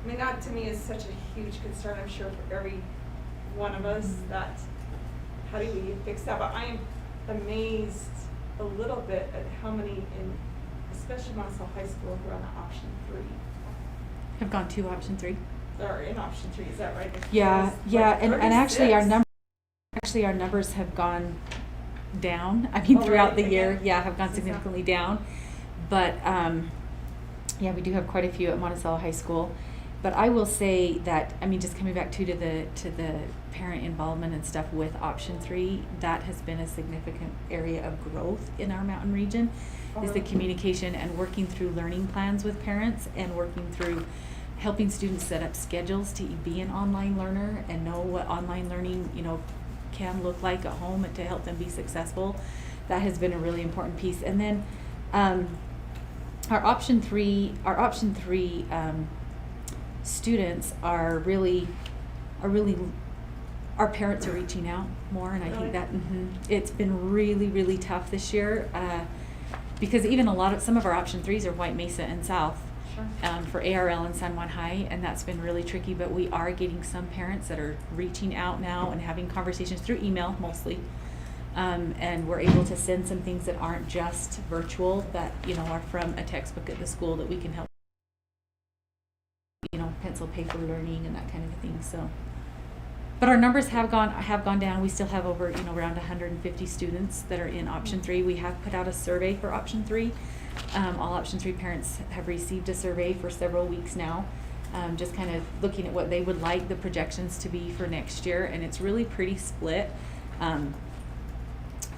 I mean, that to me is such a huge concern, I'm sure for every one of us, that how do we fix that? But I am amazed a little bit at how many especially Monticello High School who are on the option 3. Have gone to option 3. They're in option 3, is that right? Yeah, Because, yeah, like, and actually our 36. numbers have gone down. I mean, Oh, throughout really? the year, Again? yeah, have gone This is significantly down. But yeah, we do have quite a few at Monticello High School. But I will say that, I mean, just coming back to the parent involvement and stuff with option 3, that has been a significant area of growth in our mountain region, is the communication and working through learning plans with parents and working through helping students set up schedules to be an online learner and know what online learning, can look like at home and to help them be successful. That has been a really important piece. And then our option 3 students are really our parents are reaching out more, and I think that it's been really tough this year because even some of our option 3s are White Mesa and South. Sure. For ARL and San Juan High, and that's been really tricky, but we are getting some parents that are reaching out now and having conversations through email mostly, and we're able to send some things that aren't just virtual, that are from a textbook at the school that we can help, pencil paper learning and that kind of a thing. So, but our numbers have gone down. We still have over around 150 students that are in option 3. We have put out a survey for option 3. All option 3 parents have received a survey for several weeks now, just kind of looking at what they would like the projections to be for next year, and it's really pretty split.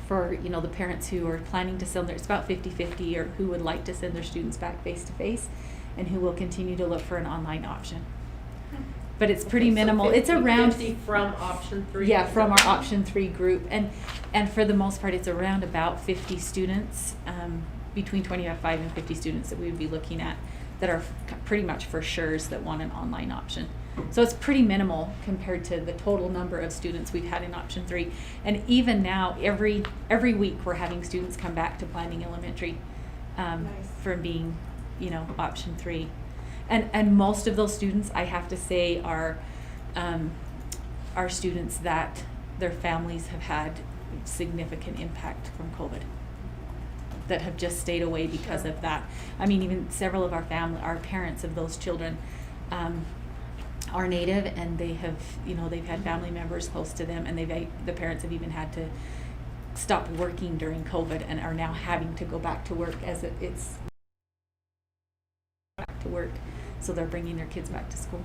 for, you know, the parents who are planning to send their, it's about 50-50, or who would like to send their students back face-to-face, and who will continue to look for an online option. But it's pretty Okay, so minimal. 50, It's around 50 from option 3? Yeah, from our option 3 group, and for the most part, it's around about 50 students, between 25 and 50 students that we would be looking at that are pretty much for sures that want an online option. So it's pretty minimal compared to the total number of students we've had in option 3. And even now, every week we're having students come back to Planning Elementary Nice. from being, you know, option 3. And most of those students, I have to say, are students that their families have had significant impact from COVID, that have just stayed away because of that. I mean, even several of our parents of those children are Native, and they have, you know, they've had family members close to them, and the parents have even had to stop working during COVID and are now having to go back to work as it's back to work. So they're bringing their kids back to school.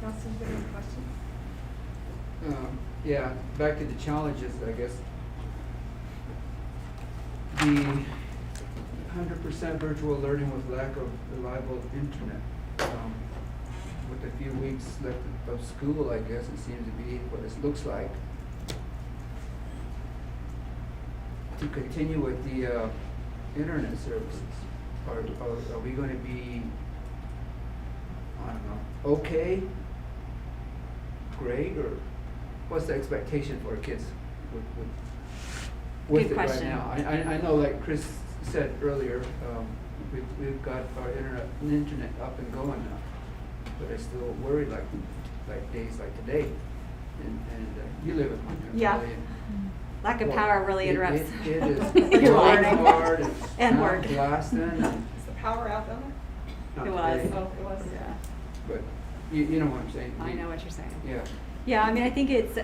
Nelson, do you have a question? Yeah, back to the challenges, I guess. The 100% virtual learning with lack of reliable internet. With a few weeks left of school, I guess it seems to be what it looks like. To continue with the internet services, are we going to be, I don't know, okay, great, or what's the expectation for our kids with Good it question. right now? I know, like Chris said earlier, we've got our internet up and going now, but I still worry like days like today, and you live in Montana. Yeah. Valley, and Lack of boy, power really it interrupts is your blowing life. hard and And not work. blasting, and Is the power out down there? not It was. today, Oh, it was. Yeah, but you know what I'm saying. I know what you're saying. Yeah. Yeah, I mean, I think it's,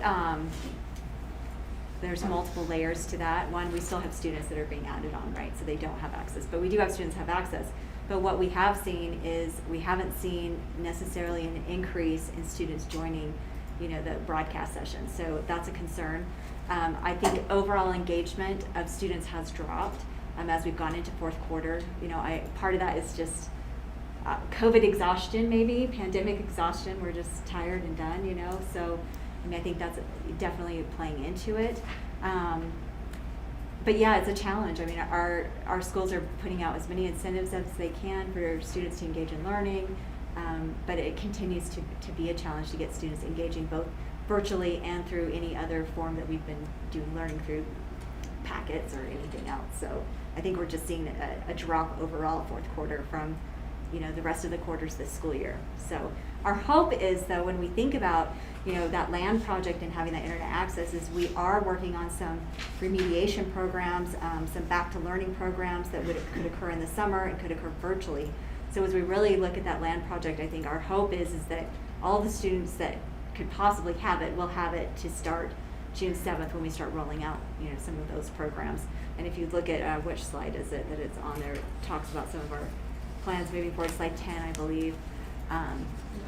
there's multiple layers to that. One, we still have students that are being added on, right? So they don't have access, but we do have students have access. But what we have seen is we haven't seen necessarily an increase in students joining, you know, the broadcast sessions. So that's a concern. I think overall engagement of students has dropped as we've gone into fourth quarter. You know, part of that is just COVID exhaustion, maybe pandemic exhaustion. We're just tired and done, you know. So, I mean, I think that's definitely playing into it. But yeah, it's a challenge. I mean, our schools are putting out as many incentives as they can for students to engage in learning, but it continues to be a challenge to get students engaging both virtually and through any other form that we've been doing learning through packets or anything else. So I think we're just seeing a drop overall fourth quarter from, you know, the rest of the quarters this school year. So our hope is, though, when we think about, you know, that land project and having that internet access, is we are working on some remediation programs, some back to learning programs that could occur in the summer and could occur virtually. So as we really look at that land project, I think our hope is that all the students that could possibly have it will have it to start June 7th when we start rolling out, you know, some of those programs. And if you look at which slide is it that it's on there, it talks about some of our plans moving forward, slide 10, I believe.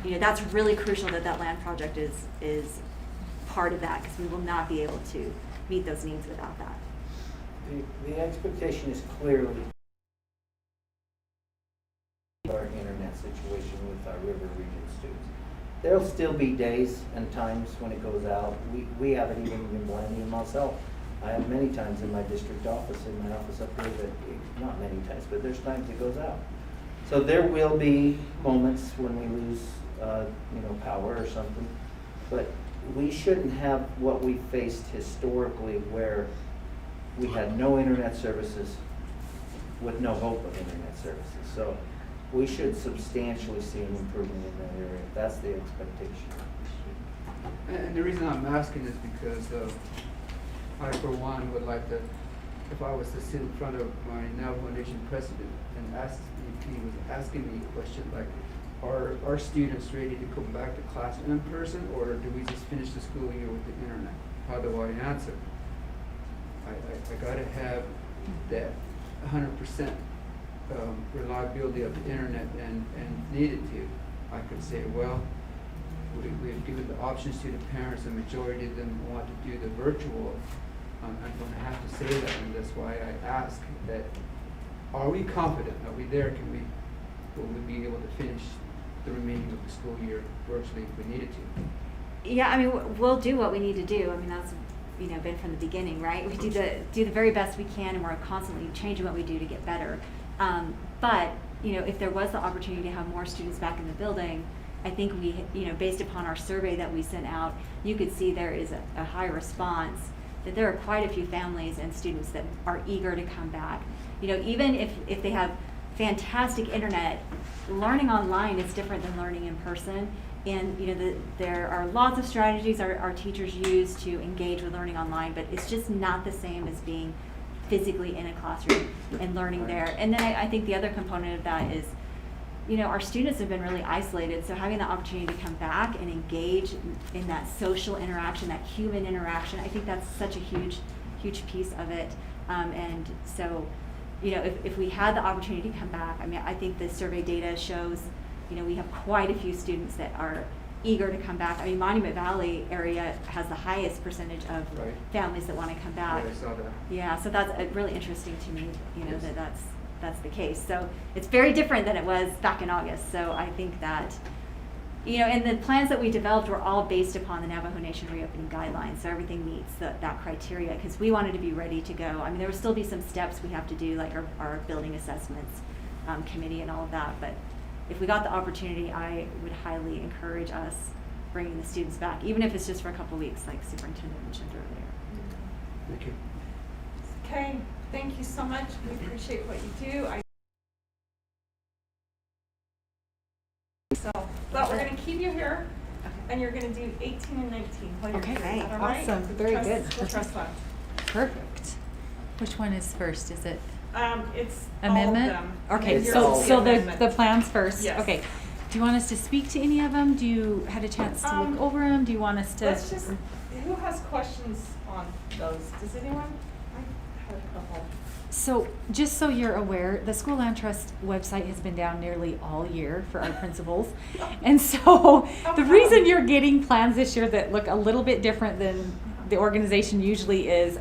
You know, that's really crucial that that land project is part of that, because we will not be able to meet those needs without that. The expectation is clearly our internet situation with our River Region students. There'll still be days and times when it goes out. We haven't even been blaming myself. I have many times in my district office, in my office up here, that, not many times, but there's times it goes out. So there will be moments when we lose, you know, power or something, but we shouldn't have what we faced historically, where we had no internet services with no hope of internet services. So we should substantially see an improvement in that area. That's the expectation. And the reason I'm asking is because I, for one, would like to, if I was to sit in front of my Navajo Nation president and ask, if he was asking me a question like, are students ready to come back to class in person, or do we just finish the school year with the internet? How do I answer? I gotta have that 100% reliability of the internet and needed to. I could say, well, we've given the options to the parents, the majority of them want to do the virtual, I'm gonna have to say that, and that's why I ask that, are we confident, are we there, will we be able to finish the remaining of the school year virtually if we needed to? Yeah, I mean, we'll do what we need to do. I mean, that's, been from the beginning, right? We do the very best we can, and we're constantly changing what we do to get better. But, if there was the opportunity to have more students back in the building, I think we, based upon our survey that we sent out, you could see there is a high response, that there are quite a few families and students that are eager to come back. Even if they have fantastic internet, learning online is different than learning in person. And there are lots of strategies our teachers use to engage with learning online, but it's just not the same as being physically in a classroom and learning there. And then I think the other component of that is, our students have been really isolated, so having the opportunity to come back and engage in that social interaction, that human interaction, I think that's such a huge piece of it. And so, if we had the opportunity to come back, I mean, I think the survey data shows, we have quite a few students that are eager to come back. I mean, Monument Valley area has the highest percentage of Right. families that want to come back. Yeah, I saw that. Yeah, so that's really interesting to me, Yes. that's the case. So it's very different than it was back in August. So I think that, and the plans that we developed were all based upon the Navajo Nation reopening guidelines. So everything meets that criteria, because we wanted to be ready to go. I mean, there will still be some steps we have to do, like our building assessments committee and all of that. But if we got the opportunity, I would highly encourage us bringing the students back, even if it's just for a couple of weeks, like Superintendent mentioned earlier. Thank you. Okay, thank you so much. We appreciate what you do. But we're gonna keep you here, and you're gonna do 18 and 19 while you're Okay. here. Is that all right? Awesome. Very Trust- good. We'll trust that. Perfect. Which one is first? Is it It's amendment? all of them. Okay, It's so all so the amendment. plans first. Yes. Okay. Do you want us to speak to any of them? Do you had a chance to look over them? Do you want us to? Let's just, who has questions on those? Does anyone? I had a couple. So, just so you're aware, the School Land Trust website has been down nearly all year for our principals. And so, the reason you're getting plans this year that look a little bit different than the organization usually is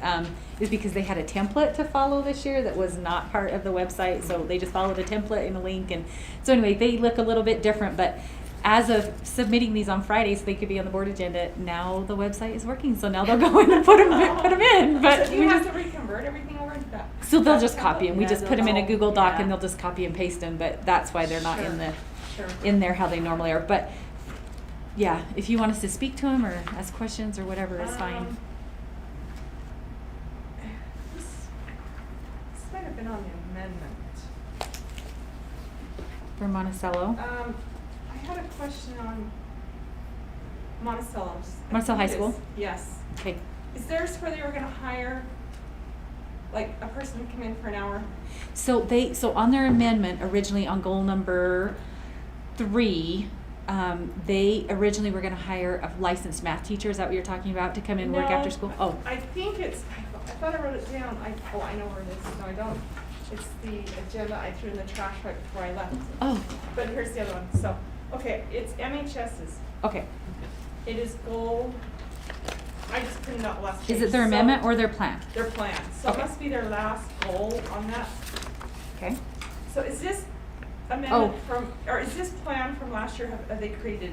because they had a template to follow this year that was not part of the website. So, they just followed a template and a link. And so, anyway, they look a little bit different. But as of submitting these on Friday so they could be on the board agenda, now the website is working. So, now they'll go in and put them in. But So do you have to reconvert everything over to that? so they'll that just copy them. We Yeah, just put them in a they'll- Google Doc yeah. and they'll just copy and paste them. But that's why they're not in Sure. in there how they normally are. But yeah, if you want us to speak to them or ask questions or whatever is fine. This might have been on the amendment. For Monticello. I had a question on Monticello's. Monticello High School? Yes. Okay. Is theirs where they were gonna hire, like, a person to come in for an hour? So on their amendment originally on goal number 3, they originally were going to hire a licensed math teacher. Is that what you're talking about, to come in and work after No, school? Oh, I think it's, I thought I wrote it down. I know where it is. No, I don't. It's the agenda I threw in the trash right before I left. oh, But here's the other one. So, okay, it's MHS's. okay. It is goal, I just printed out the last page. Is it their So- amendment or their plan? Their plan. So it Okay. must be their last goal on that. Okay. So is this amendment from, or is this plan from last year, have they created?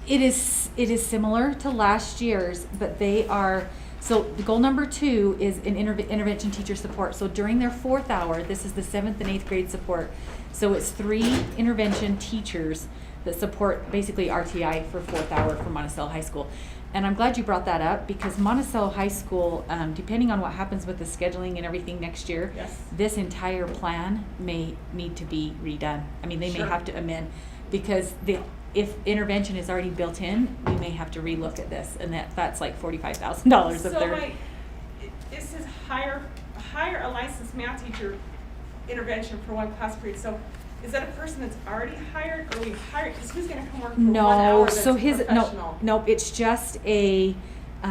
It is similar to last year's, but they are, so the goal number 2 is an intervention teacher support. So during their 4th hour, this is the 7th and 8th grade support. So it's 3 intervention teachers that support basically RTI for 4th hour for Monticello High School. And I'm glad you brought that up, because Monticello High School, depending on what happens with the scheduling and everything next year, Yes. this entire plan may need to be redone. I mean, they may Sure. have to amend, because if intervention is already built in, we may have to relook at this, and that's like $45,000 of So their. it says hire a licensed math teacher intervention for 1 class period. So is that a person that's already hired, or we hired, because who's gonna come work for 1 hour No, that's so his, professional? no, it's just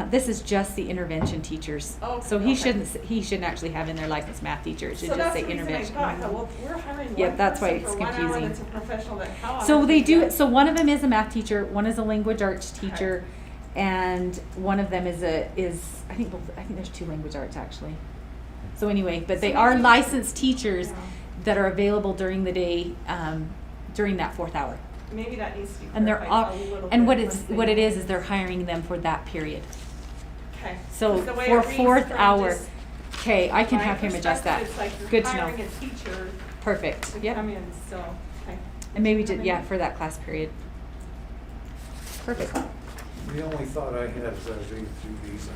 this is just the intervention teachers. Oh, So he okay. shouldn't actually have in their licensed math teacher. It should So just that's say the reason I intervention. thought, well, we're hiring Yep, one that's why person it's for 1 hour confusing. that's a professional that how So often they do do, that? so one of them is a math teacher, one is a language arts teacher, and one of them is I think there's 2 language arts actually. So anyway, but they are licensed teachers that are available during the day, during that 4th hour. Maybe that needs to be And they're clarified all, a little and bit once they- what it is they're hiring them for that period. Okay. So 'Cause the way for it reads 4th from hour, just okay, I can my have him adjust that. perspective, it's like Good you're to know. hiring a teacher Perfect, to yep. come in, so, okay. And maybe Come in. yeah, for that class period. Perfect. The only thought I had as I was reading through these,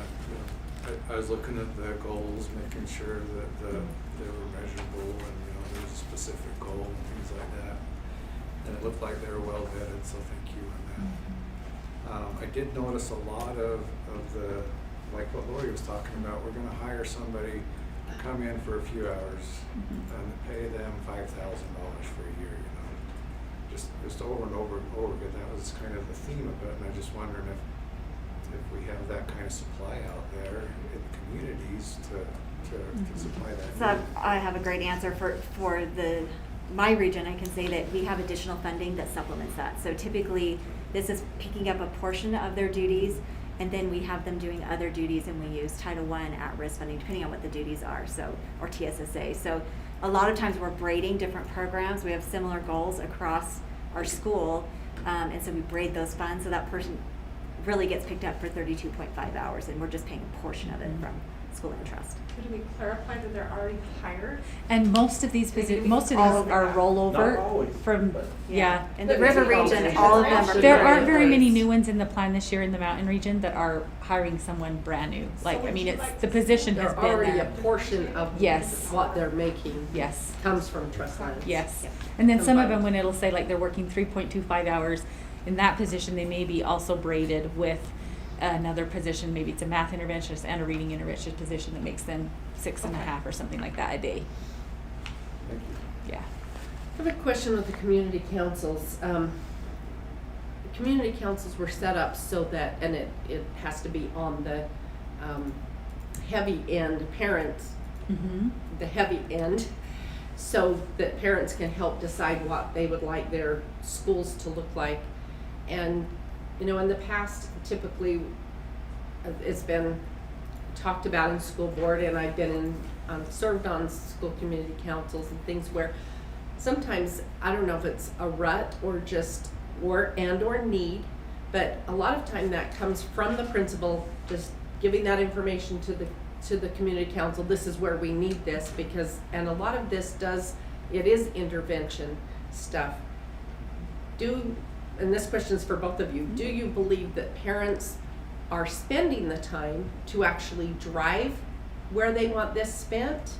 I was looking at the goals, making sure that they were measurable and, there was a specific goal and things like that. And it looked like they were well vetted, so thank you on that. I did notice a lot of the, like what Lori was talking about, we're gonna hire somebody to come in for a few hours and pay them $5,000 for a year, just over and over and over again. That was kind of the theme of it, and I just wondering if we have that kind of supply out there in communities to supply that. So need. I have a great answer for my region. I can say that we have additional funding that supplements that. So typically, this is picking up a portion of their duties, and then we have them doing other duties, and we use Title I at-risk funding, depending on what the duties are, or TSSA. So a lot of times we're braiding different programs. We have similar goals across our school, and so we braid those funds, so that person really gets picked up for 32.5 hours, and we're just paying a portion of it from school interest. Could we clarify that they're already hired? And most of these most of these All of are them. rollover Not always, from but- yeah. In the river region, all of them are. There very aren't very many replaced. new ones in the plan this year in the mountain region that are hiring someone brand new. Like, I would mean, you it's, like the to position They're has been already there. a portion of Yes. what they're making Yes, comes from trust funds. yes. And then some of them, Combined. when it'll say like they're working 3.25 hours, in that position, they may be also braided with another position, maybe it's a math interventionist and a reading interventionist position that makes them 6.5 or something like that a day. Thank you. Yeah. I have a question with the community councils. Community councils were set up so that, and it has to be on the heavy end, parents, Mm-hmm. the heavy end, so that parents can help decide what they would like their schools to look like. And, in the past, typically, it's been talked about in school board, and I've been served on school community councils and things where sometimes, I don't know if it's a rut or just, or need, but a lot of time that comes from the principal, just giving that information to the community council. This is where we need this, because, and a lot of this it is intervention stuff. And this question is for both of you, do you believe that parents are spending the time to actually drive where they want this spent,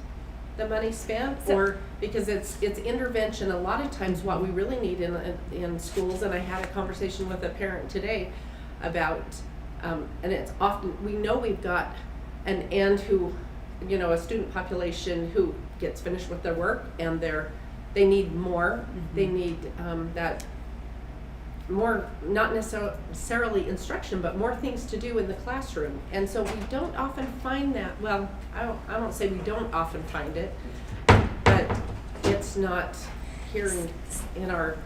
the money spent? Or, because it's intervention, a lot of times what we really need in schools, and I had a conversation with a parent today about, and it's often, we know we've got an end who, a student population who gets finished with their work and they need more, they need that more, not necessarily instruction, but more things to do in the classroom. And so we don't often find that, well, I don't say we don't often find it, but it's not here in our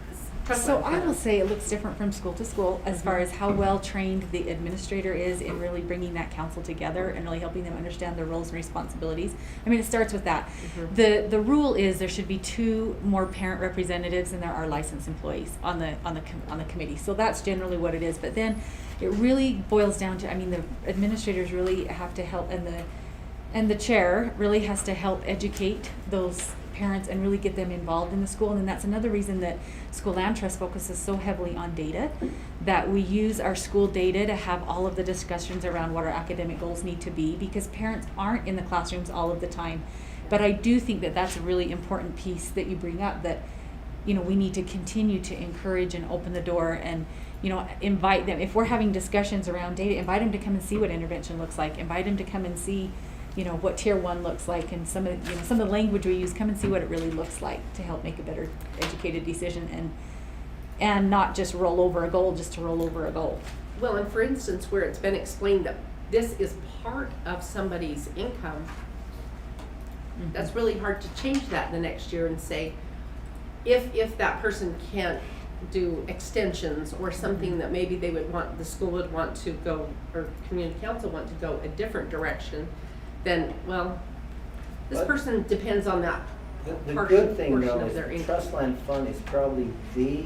So I will say it looks different from school to school as far as how well trained the administrator is in really bringing that council together and really helping them understand their roles and responsibilities. I mean, it starts with that. Mhm. The rule is there should be 2 more parent representatives than there are licensed employees on the committee. So that's generally what it is. But then it really boils down to, I mean, the administrators really have to help, and the chair really has to help educate those parents and really get them involved in the school. And then that's another reason that School Land Trust focuses so heavily on data, that we use our school data to have all of the discussions around what our academic goals need to be, because parents aren't in the classrooms all of the time. But I do think that that's a really important piece that you bring up, that we need to continue to encourage and open the door and invite them. If we're having discussions around data, invite them to come and see what intervention looks like, invite them to come and see what tier 1 looks like, and some of the language we use, come and see what it really looks like to help make a better educated decision, and not just roll over a goal just to roll over a goal. Well, and for instance, where it's been explained that this is part of somebody's income, that's really hard to change that the next year and say, if that person can't do extensions or something that maybe they would want, the school would want to go, or community council want to go a different direction, then, well, this But- person depends on that The portion good thing though of is their the income. trust land fund is probably the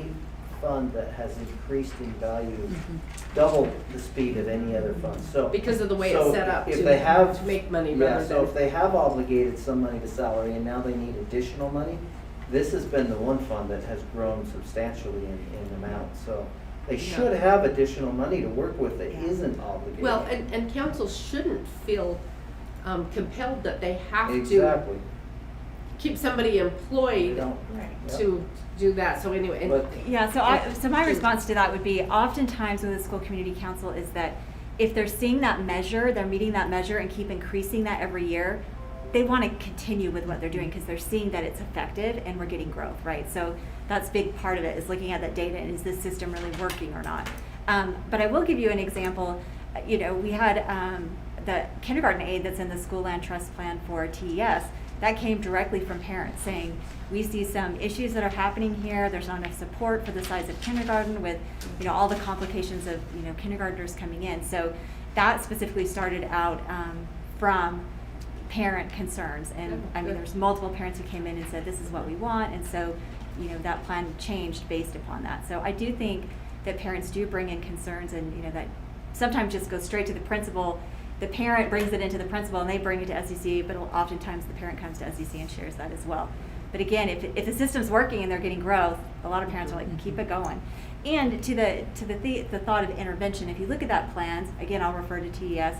fund that has increased in value, double the speed of any other fund, so. Because of the way so it's set up if to they have- to make money Yeah, rather so if than, they have obligated some money to salary and now they need additional money, this has been the one fund that has grown substantially in amount, so they should have additional money to work with that Yeah. isn't obligated. well, and council shouldn't feel compelled that they have to Exactly. keep somebody They employed don't- Yep. to do that, so anyway, and But- Yeah, so my response to that would be, oftentimes with the school community council is that if they're seeing that measure, they're meeting that measure and keep increasing that every year, they want to continue with what they're doing because they're seeing that it's effective and we're getting growth, right? So that's a big part of it, is looking at that data and is this system really working or not? But I will give you an example. You know, we had the kindergarten aid that's in the school land trust plan for TES. That came directly from parents saying, we see some issues that are happening here. There's not enough support for the size of kindergarten with, you know, all the complications of, you know, kindergartners coming in. So that specifically started out from parent concerns. And I mean, there's multiple parents who came in and said, this is what we want. And so, you know, that plan changed based upon that. So I do think that parents do bring in concerns, and, you know, that sometimes just goes straight to the principal. The parent brings it into the principal and they bring it to SEC, but oftentimes the parent comes to SEC and shares that as well. But again, if the system's working and they're getting growth, a lot of parents are like, keep it going. And to the thought of intervention, if you look at that plan, again, I'll refer to TES,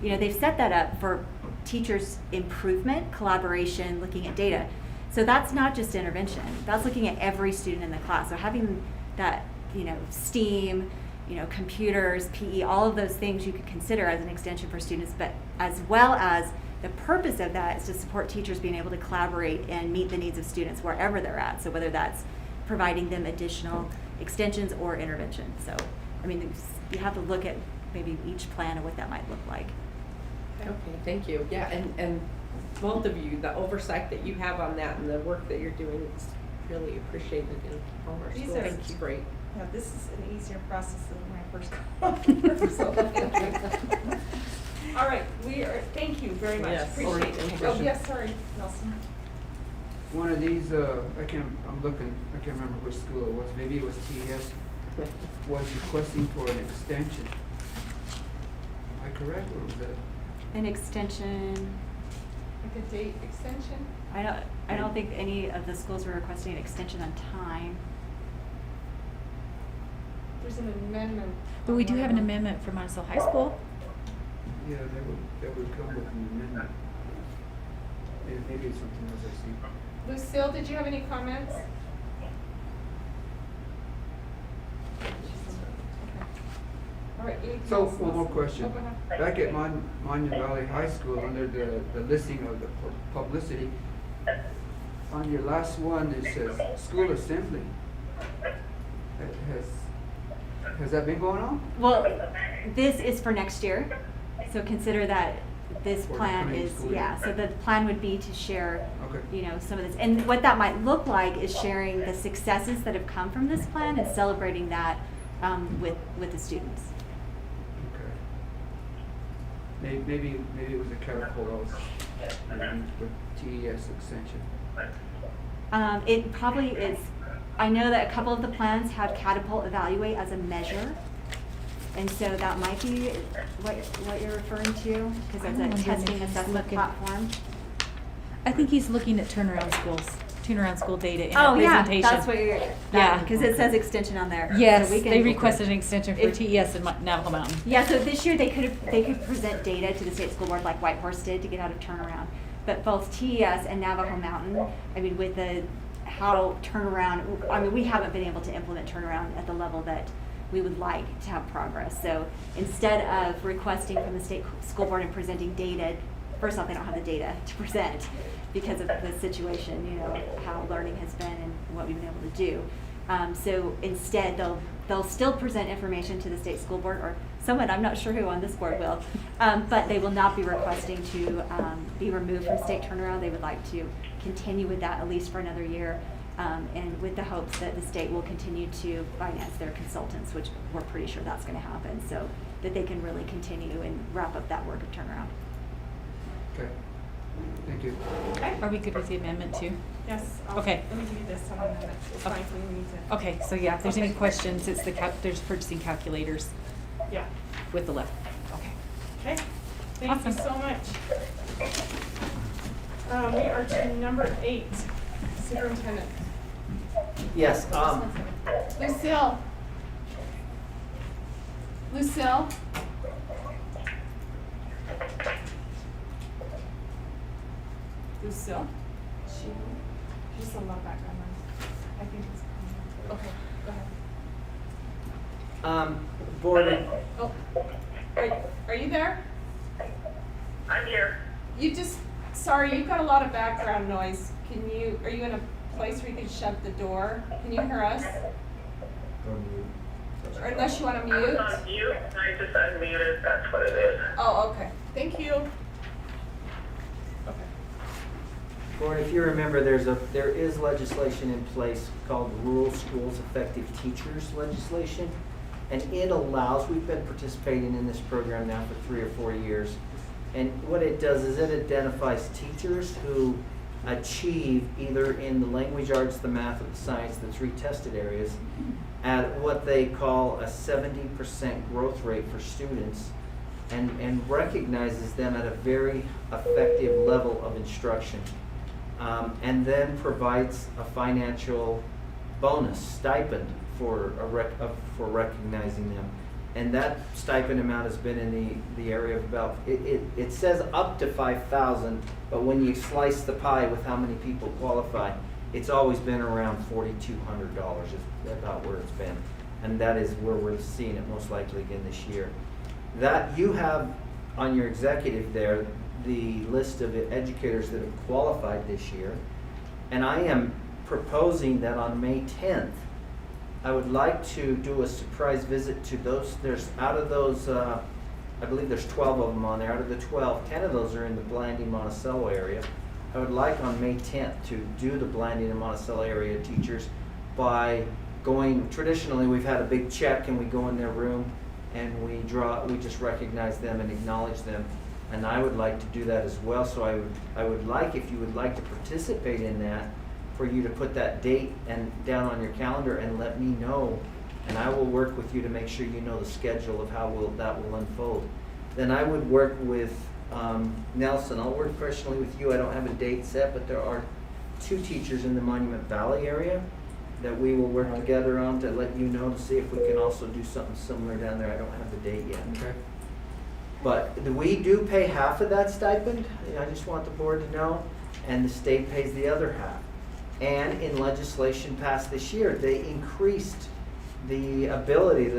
you know, they've set that up for teachers' improvement, collaboration, looking at data. So that's not just intervention, that's looking at every student in the class. So having that, you know, STEAM, you know, computers, PE, all of those things you could consider as an extension for students, but as well as the purpose of that is to support teachers being able to collaborate and meet the needs of students wherever they're at. So whether that's providing them additional extensions or intervention. So, I mean, you have to look at maybe each plan and what that might look like. okay, thank you. Yeah, and both of you, the oversight that you have on that and the work that you're doing is really appreciated in all our These schools. are- It's great. Yeah, this is an easier process than when I first got here, so thank you. All right, thank you very much, Yes. appreciate Any it. Oh, questions? yes, sorry, Nelson. One of these, I can't remember which school it was, maybe it was TES, was requesting for an extension. Am I correct, or was that? An extension, Like a date extension? I don't think any of the schools were requesting an extension on time. There's an amendment. But we do have an amendment for Monticello High School. Yeah, that would come with an amendment. Maybe it's something else I see. Lucille, did you have any comments? All right. anything So, else, one more Nelson? question. Oh, go ahead. Back at Monument Valley High School, under the listing of the publicity, on your last one, it says school assembly. Has that been going on? Well, this is for next year, so consider that this For the plan coming is, school year. yeah, so the plan would be to share, Okay. you know, some of this. And what that might look like is sharing the successes that have come from this plan and celebrating that with the students. Okay. Maybe it was a Caracol with TES extension. It probably is, I know that a couple of the plans have Catapult Evaluate as a measure. And so that might be what you're referring to, because I'm it's a wondering testing if he's assessment looking- platform. I think he's looking at turnaround school data in Oh, our yeah, presentation. that's what you're, Yeah. because it says extension on there. Yes, So we can- they requested an extension for If- TES in Navajo Mountain. Yeah, so this year they could present data to the state school board like Whitehorse did to get out of turnaround. But both TES and Navajo Mountain, I mean, with the how turnaround, I mean, we haven't been able to implement turnaround at the level that we would like to have progress. So instead of requesting from the state school board and presenting data, first off, they don't have the data to present because of the situation, you know, how learning has been and what we've been able to do. So instead, they'll still present information to the state school board, or someone, I'm not sure who on this board will, but they will not be requesting to be removed from state turnaround. They would like to continue with that at least for another year. and with the hopes that the state will continue to finance their consultants, which we're pretty sure that's gonna happen, so that they can really continue and wrap up that work of turnaround. Okay, thank you. Okay? Are we good with the amendment too? Yes. Okay. Let me give you this on a minute. It's fine for me to. Okay, so yeah, if there's any questions, it's there's purchasing calculators Yeah. with the left. Okay. Okay, thank you Awesome. so much. We are to number 8, superintendent. Yes, Lucille. Lucille? Lucille? Just a lot of background noise. I think it's, okay, go ahead. board, Oh, are you there? I'm here. You just, sorry, you've got a lot of background noise. Are you in a place where you can shut the door? Can you hear us? Or unless you want to I was mute? on mute, and I just unmuted, that's what it is. Oh, okay. Thank you. Okay. board, if you remember, there is legislation in place called Rural Schools Effective Teachers legislation. And it allows, we've been participating in this program now for 3 or 4 years. And what it does is it identifies teachers who achieve either in the language arts, the math, or the science, the 3 tested areas, at what they call a 70% growth rate for students, and recognizes them at a very effective level of instruction, and then provides a financial bonus, stipend for recognizing them. And that stipend amount has been in the area of about, it says up to $5,000, but when you slice the pie with how many people qualify, it's always been around $4,200 is about where it's been. And that is where we're seeing it most likely again this year. That you have on your executive there, the list of educators that have qualified this year. And I am proposing that on May 10th, I would like to do a surprise visit to those. There's out of those, I believe there's 12 of them on there. Out of the 12, 10 of those are in the Blanding Monticello area. I would like on May 10th to do the Blanding and Monticello area teachers by going, traditionally we've had a big check and we go in their room and we just recognize them and acknowledge them. And I would like to do that as well. So I would like, if you would like to participate in that, for you to put that date and down on your calendar and let me know, and I will work with you to make sure you know the schedule of how that will unfold. Then I would work with Nelson. I'll work personally with you. I don't have a date set, but there are 2 teachers in the Monument Valley area that we will work together on to let you know, to see if we can also do something similar down there. I don't have the date yet. Okay. But we do pay half of that stipend. I just want the board to know, and the state pays the other half. And in legislation passed this year, they increased the ability,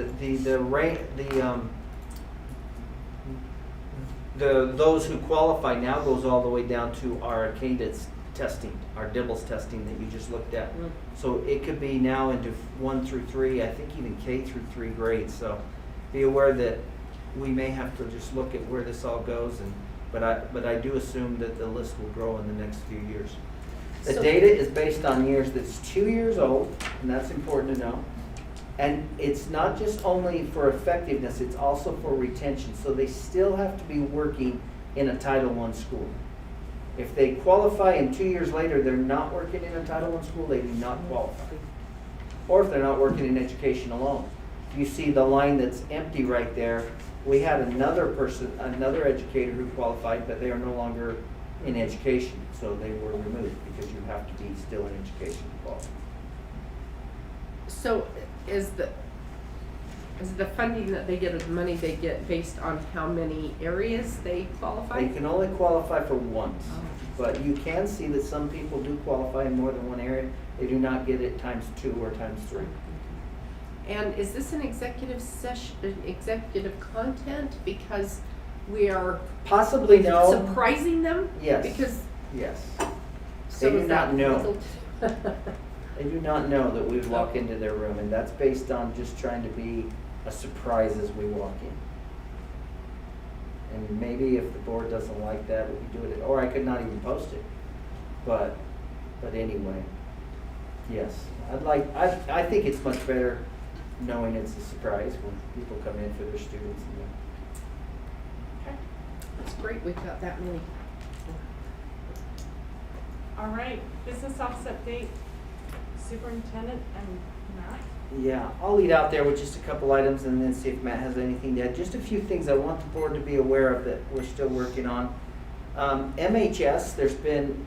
those who qualify now goes all the way down to our cadence testing, our DIBELS testing that you just looked at. So it could be now into 1 through 3, I think even K through 3 grades. So be aware that we may have to just look at where this all goes, but I do assume that the list will grow in the next few years. The data is based on years that's 2 years old, and that's important to know. And it's not just only for effectiveness, it's also for retention. So they still have to be working in a Title I school. If they qualify and 2 years later they're not working in a Title I school, they do not qualify. Or if they're not working in education alone. You see the line that's empty right there. We had another educator who qualified, but they are no longer in education, so they were removed because you have to be still in education to qualify. So is the funding that they get, or the money they get, based on how many areas they qualify? They can only qualify for once, but you can see that some people do qualify in more than one area. They do not get it times 2 or times 3. And is this an executive session, executive content, because we are Possibly no. surprising them? Yes. Because Yes. so They do is not that know. legal? They do not know that we would walk Okay. into their room, and that's based on just trying to be a surprise as we walk in. And maybe if the board doesn't like that, we could do it, or I could not even post it. But anyway. Yes, I think it's much better knowing it's a surprise when people come in for their students. Okay. It's great we've got that many. All right, business office update, superintendent and Matt. Yeah, I'll lead out there with just a couple items and then see if Matt has anything to add. Just a few things I want the board to be aware of that we're still working on. MHS, there's been,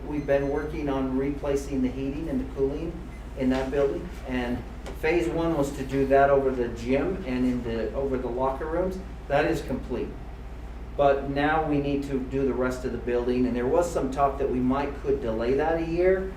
we've been working on replacing the heating and the cooling in that building. And phase one was to do that over the gym and over the locker rooms. That is complete. But now we need to do the rest of the building, and there was some talk that we could delay that a year,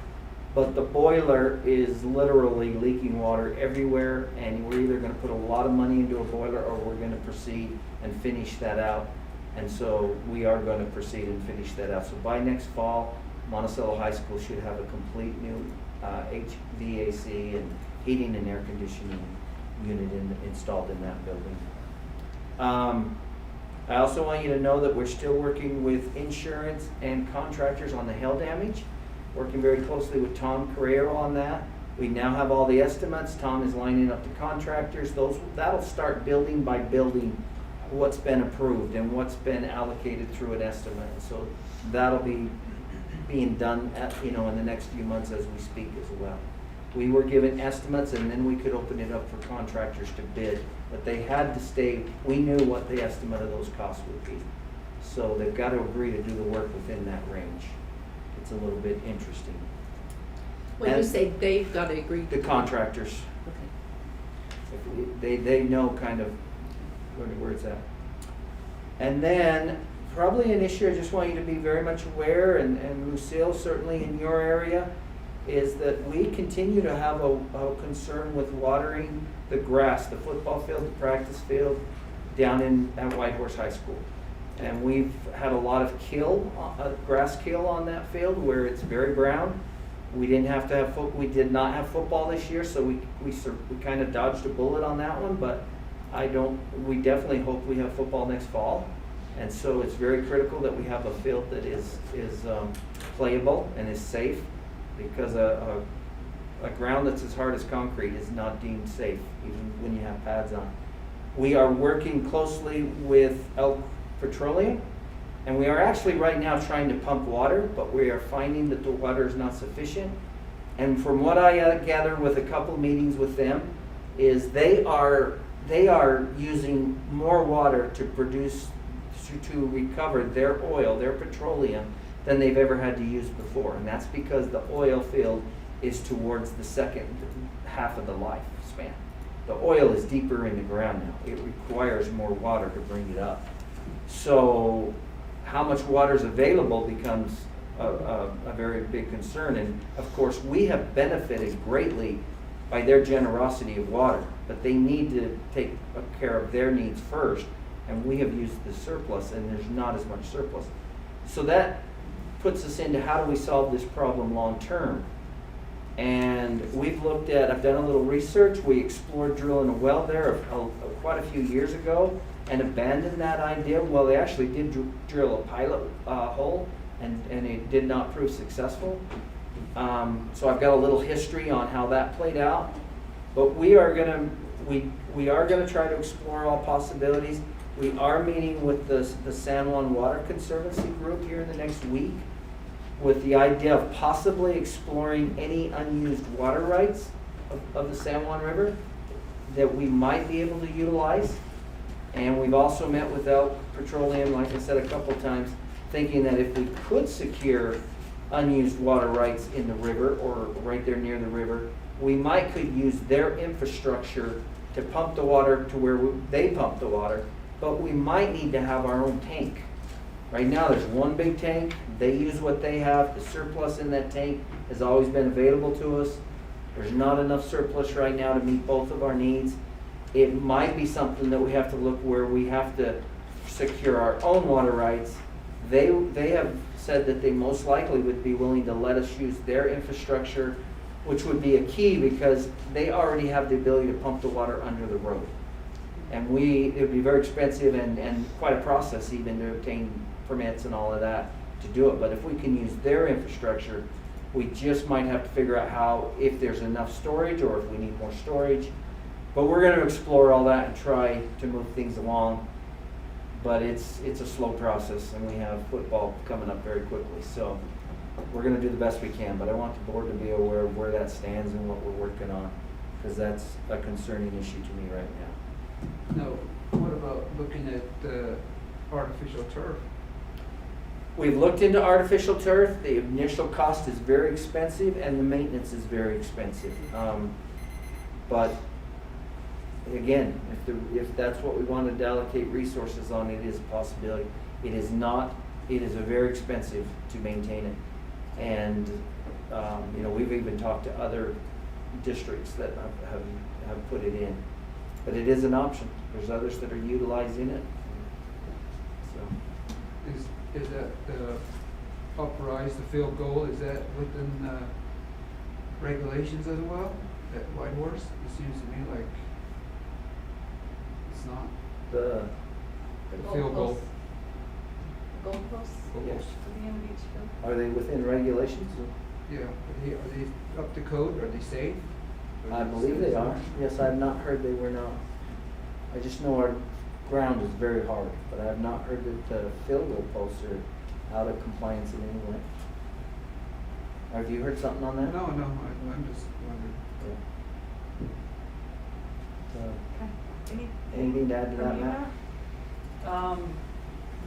but the boiler is literally leaking water everywhere, and we're either gonna put a lot of money into a boiler or we're gonna proceed and finish that out. And so we are gonna proceed and finish that out. So by next fall, Monticello High School should have a complete new HVAC and heating and air conditioning unit installed in that building. I also want you to know that we're still working with insurance and contractors on the hail damage, working very closely with Tom Carrero on that. We now have all the estimates. Tom is lining up the contractors. That'll start building by building what's been approved and what's been allocated through an estimate. So that'll be being done in the next few months as we speak as well. We were given estimates and then we could open it up for contractors to bid, but they had to stay, we knew what the estimate of those costs would be. So they've got to agree to do the work within that range. It's a little bit interesting. When you say they've got to agree. The contractors, Okay. they know kind of where it's at. And then probably an issue I just want you to be very much aware, and Lucille, certainly in your area, is that we continue to have a concern with watering the grass, the football field, the practice field, down at Whitehorse High School. And we've had a lot of grass kill on that field where it's very brown. We didn't have to have we did not have football this year, so we kind of dodged a bullet on that one, but we definitely hope we have football next fall. And so it's very critical that we have a field that is playable and is safe, because a ground that's as hard as concrete is not deemed safe, even when you have pads on. We are working closely with Elk Petroleum, and we are actually right now trying to pump water, but we are finding that the water is not sufficient. And from what I gathered with a couple meetings with them, is they are using more water to recover their oil, their petroleum, than they've ever had to use before. And that's because the oil field is towards the second half of the lifespan. The oil is deeper in the ground now. It requires more water to bring it up. So how much water is available becomes a very big concern. And of course, we have benefited greatly by their generosity of water, but they need to take care of their needs first. And we have used the surplus, and there's not as much surplus. So that puts us into how do we solve this problem long term. And I've done a little research. We explored drilling a well there quite a few years ago and abandoned that idea. Well, they actually did drill a pilot hole, and it did not prove successful. So I've got a little history on how that played out. But we are gonna try to explore all possibilities. We are meeting with the San Juan Water Conservancy group here in the next week, with the idea of possibly exploring any unused water rights of the San Juan River that we might be able to utilize. And we've also met with Elk Petroleum, like I said a couple times, thinking that if we could secure unused water rights in the river or right there near the river, we could use their infrastructure to pump the water to where they pump the water, but we might need to have our own tank. Right now, there's one big tank. They use what they have. The surplus in that tank has always been available to us. There's not enough surplus right now to meet both of our needs. It might be something that we have to look where we have to secure our own water rights. They have said that they most likely would be willing to let us use their infrastructure, which would be a key because they already have the ability to pump the water under the road. And it would be very expensive and quite a process even to obtain permits and all of that to do it. But if we can use their infrastructure, We just might have to figure out how, if there's enough storage or if we need more storage. But we're gonna explore all that and try to move things along. But it's a slow process, and we have football coming up very quickly, so we're gonna do the best we can. But I want the board to be aware of where that stands and what we're working on, because that's a concerning issue to me right now. No, what about looking at artificial turf? We've looked into artificial turf. The initial cost is very expensive and the maintenance is very expensive. But again, if that's what we wanted to allocate resources on, it is a possibility. It is a very expensive to maintain it. And, we've even talked to other districts that have put it in. But it is an option. There's others that are utilizing it. So. Is that uprise the field goal, is that within regulations as well, at White Horse? It seems to me like it's not. The Field goal. Goalposts Yes. at the end of each field. Are they within regulations? Yeah, are they up to code, are they safe? I believe they are. Yes, I have not heard they were not. I just know our ground is very hard, but I have not heard that the field goal posts are out of compliance in any way. Have you heard something on that? No, I'm just wondering. Yeah. Okay. Anything to add to that, From you, Matt?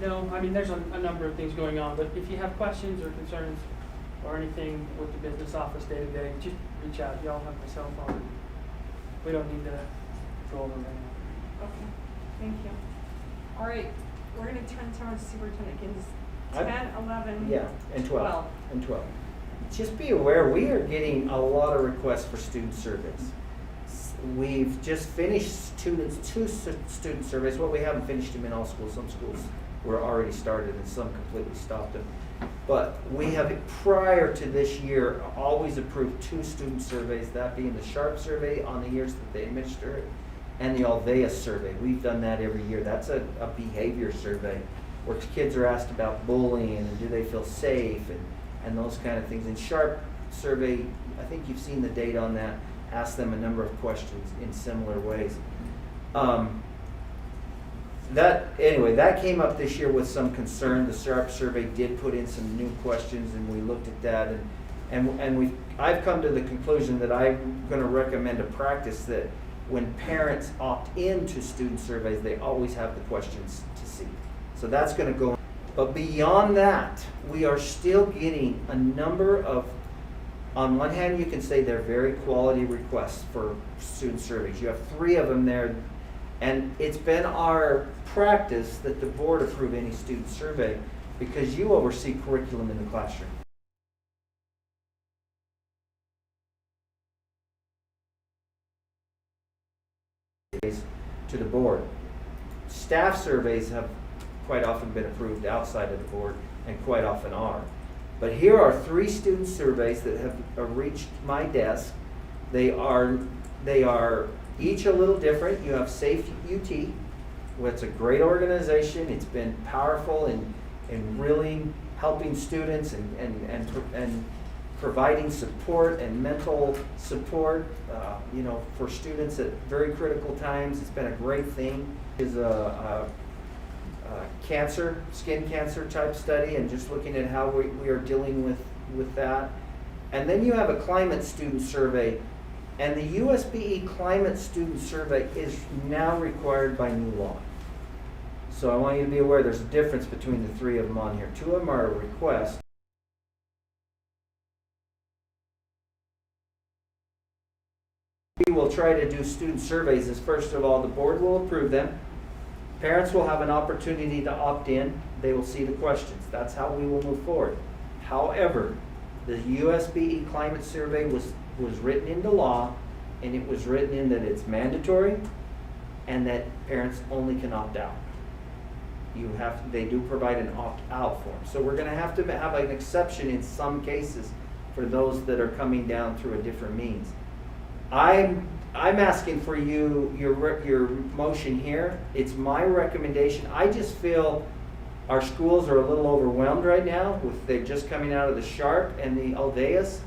No, I mean, there's a number of things going on, but if you have questions or concerns or anything with the business office day to day, just reach out. Y'all have my cell phone. We don't need to go over them. Okay, thank you. All right, we're gonna turn to our superintendent. It's I- 10, 11. Yeah, and 12. 12. And 12. Just be aware, we are getting a lot of requests for student surveys. We've just finished two student surveys. Well, we haven't finished them in all schools. Some schools were already started and some completely stopped them. But we have, prior to this year, always approved 2 student surveys, that being the SHARP survey on the years that they administer it, and the Alvea survey. We've done that every year. That's a behavior survey where kids are asked about bullying and do they feel safe and those kind of things. And SHARP survey, I think you've seen the data on that, ask them a number of questions in similar ways. That came up this year with some concern. The SHARP survey did put in some new questions, and we looked at that, and I've come to the conclusion that I'm going to recommend a practice that when parents opt into student surveys, they always have the questions to see. So that's going to go. But beyond that, we are still getting a number of, on one hand, you can say they're very quality requests for student surveys. You have 3 of them there, and it's been our practice that the board approve any student survey because you oversee curriculum in the classroom. To the board. Staff surveys have quite often been approved outside of the board and quite often are. But here are 3 student surveys that have reached my desk. They are each a little different. You have Safe UT, it's a great organization. It's been powerful in really helping students and providing support and mental support, for students at very critical times. It's been a great thing. It's a skin cancer type study, and just looking at how we are dealing with that. And then you have a climate student survey, and the USBE climate student survey is now required by new law. So I want you to be aware there's a difference between the 3 of them on here. 2 of them are a request. We will try to do student surveys is, first of all, the board will approve them. Parents will have an opportunity to opt in. They will see the questions. That's how we will move forward. However, the USBE climate survey was written into law, and it was written in that it's mandatory and that parents only can opt out. They do provide an opt-out form. So we're going to have an exception in some cases for those that are coming down through a different means. I'm asking for your motion here. It's my recommendation. I just feel Our schools are a little overwhelmed right now with, they're just coming out of the Sharp and the Aldeas.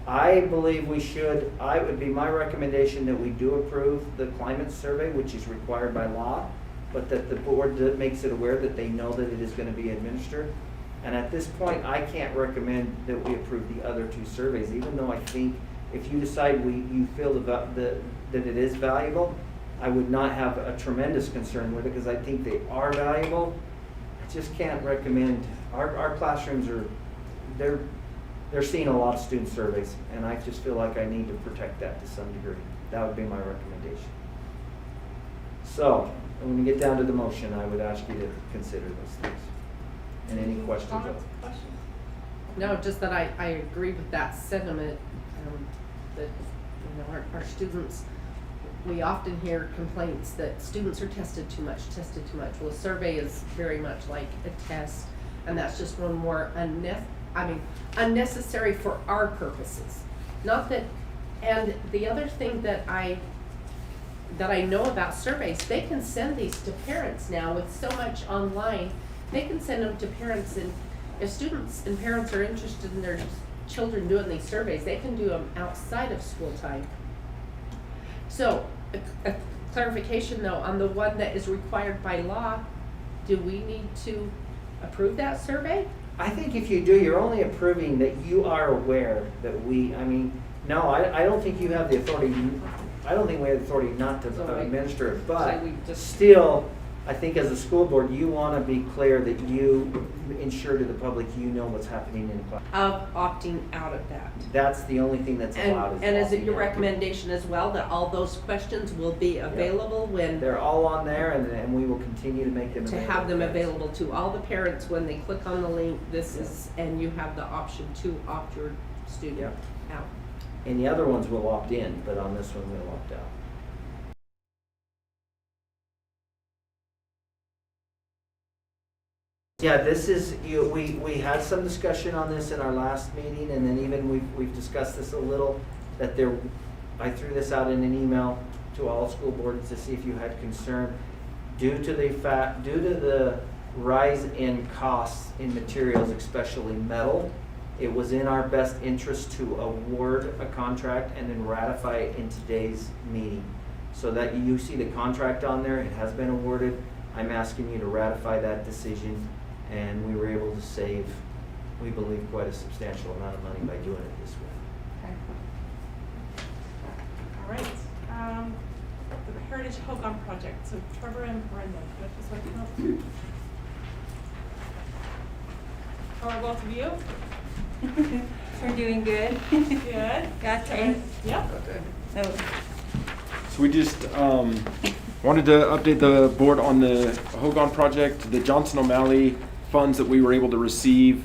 I believe we should, it would be my recommendation that we do approve the climate survey, which is required by law, but that the board makes it aware that they know that it is going to be administered. And at this point, I can't recommend that we approve the other two surveys, even though I think if you decide you feel that it is valuable, I would not have a tremendous concern with it because I think they are valuable. I just can't recommend, our classrooms they're seeing a lot of student surveys, and I just feel like I need to protect that to some degree. That would be my recommendation. So, when we get down to the motion, I would ask you to consider those things. And any questions? Comments, questions? No, just that I agree with that sentiment, that, our students, we often hear complaints that students are tested too much. Well, a survey is very much like a test, and that's just one more unnecessary for our purposes. Not that, and the other thing that I know about surveys, they can send these to parents now with so much online. They can send them to parents, and if students and parents are interested in their children doing these surveys, they can do them outside of school time. So, a clarification though, on the one that is required by law, do we need to approve that survey? I think if you do, you're only approving that you are aware that no, I don't think you have the authority, I don't think we have the authority not to administer it, but still, I think as a school board, you want to be clear that you ensure to the public you know what's happening in the class. Of opting out of that. That's the only thing that's allowed. And is it your opting out. recommendation as well that all those questions will be available when? They're all on there, and we will continue to make them To available. have them available to all the parents when they click on the link, and you have the option to opt your student out. And the other ones will opt in, but on this one we'll opt out. Yeah, this is, we had some discussion on this in our last meeting, and then even we've discussed this a little, that I threw this out in an email to all school boards to see if you had concern. Due to the rise in costs in materials, especially metal, it was in our best interest to award a contract and then ratify it in today's meeting. So that you see the contract on there, it has been awarded. I'm asking you to ratify that decision, and we were able to save, we believe, quite a substantial amount of money by doing it this way. All right. The Heritage Hogan Project. So Trevor and Brenda, this one come up. How are both of you? We're doing good. Good. Got it. Yep. Oh. So we just wanted to update the board on the Hogan project. The Johnson O'Malley funds that we were able to receive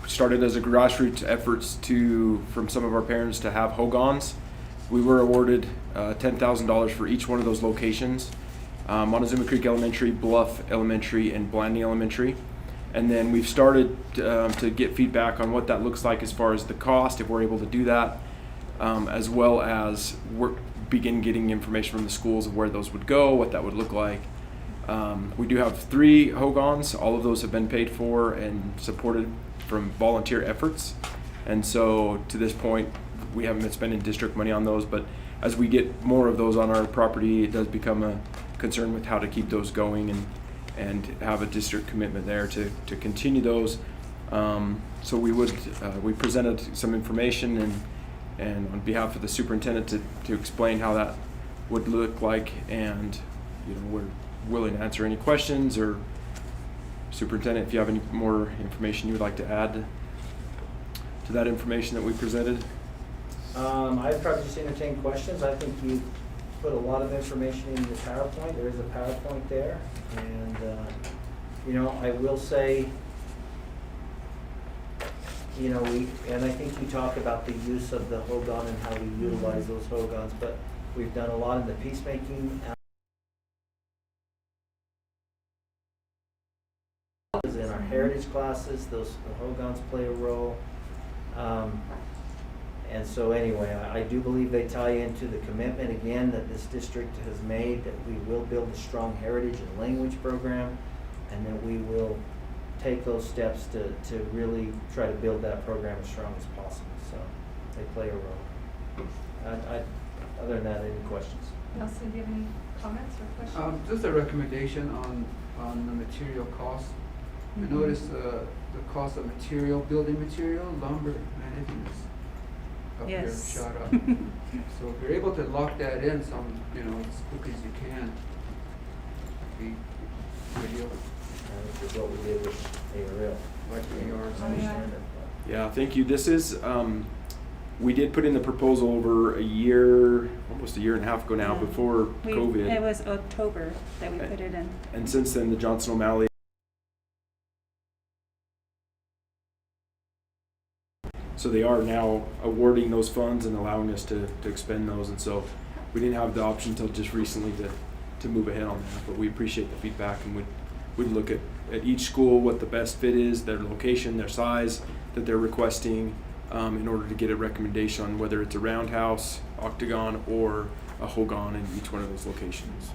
started as a grassroots efforts from some of our parents to have Hogans. We were awarded $10,000 for each one of those locations. Montezuma Creek Elementary, Bluff Elementary, and Blanding Elementary. And then we've started to get feedback on what that looks like as far as the cost, if we're able to do that, as well as begin getting information from the schools of where those would go, what that would look like. We do have 3 Hogans. All of those have been paid for and supported from volunteer efforts. And so to this point, we haven't been spending district money on those, but as we get more of those on our property, it does become a concern with how to keep those going and have a district commitment there to continue those. So we presented some information and on behalf of the superintendent to explain how that would look like, and we're willing to answer any questions, or superintendent, if you have any more information you would like to add to that information that we presented. I'd probably just entertain questions. I think you put a lot of information in the PowerPoint. There is a PowerPoint there, and I will say, and I think you talk about the use of the Hogan and how we utilize those Hogans, but we've done a lot in the peacemaking. In our heritage classes, the Hogans play a role. And so anyway, I do believe they tie into the commitment again that this district has made, that we will build a strong heritage and language program, and that we will take those steps to really try to build that program as strong as possible. So they play a role. Other than that, any questions? Nelson, do you have any comments or questions? Just a recommendation on the material cost. I noticed the cost of material, building material, lumber, man, everything is up here, Yes. shot up. So if you're able to lock that in as quick as you can, be ideal. This is what we did with ARL. Like ARs. Oh, yeah. Yeah, thank you. This is, we did put in the proposal over a year, almost a year and a half ago now, Yeah. before COVID. It was October that we put it in. And since then, the Johnson O'Malley so they are now awarding those funds and allowing us to expend those. And so we didn't have the option until just recently to move ahead on that. But we appreciate the feedback, and we'd look at each school, what the best fit is, their location, their size that they're requesting, in order to get a recommendation on whether it's a roundhouse, octagon, or a hogan in each one of those locations.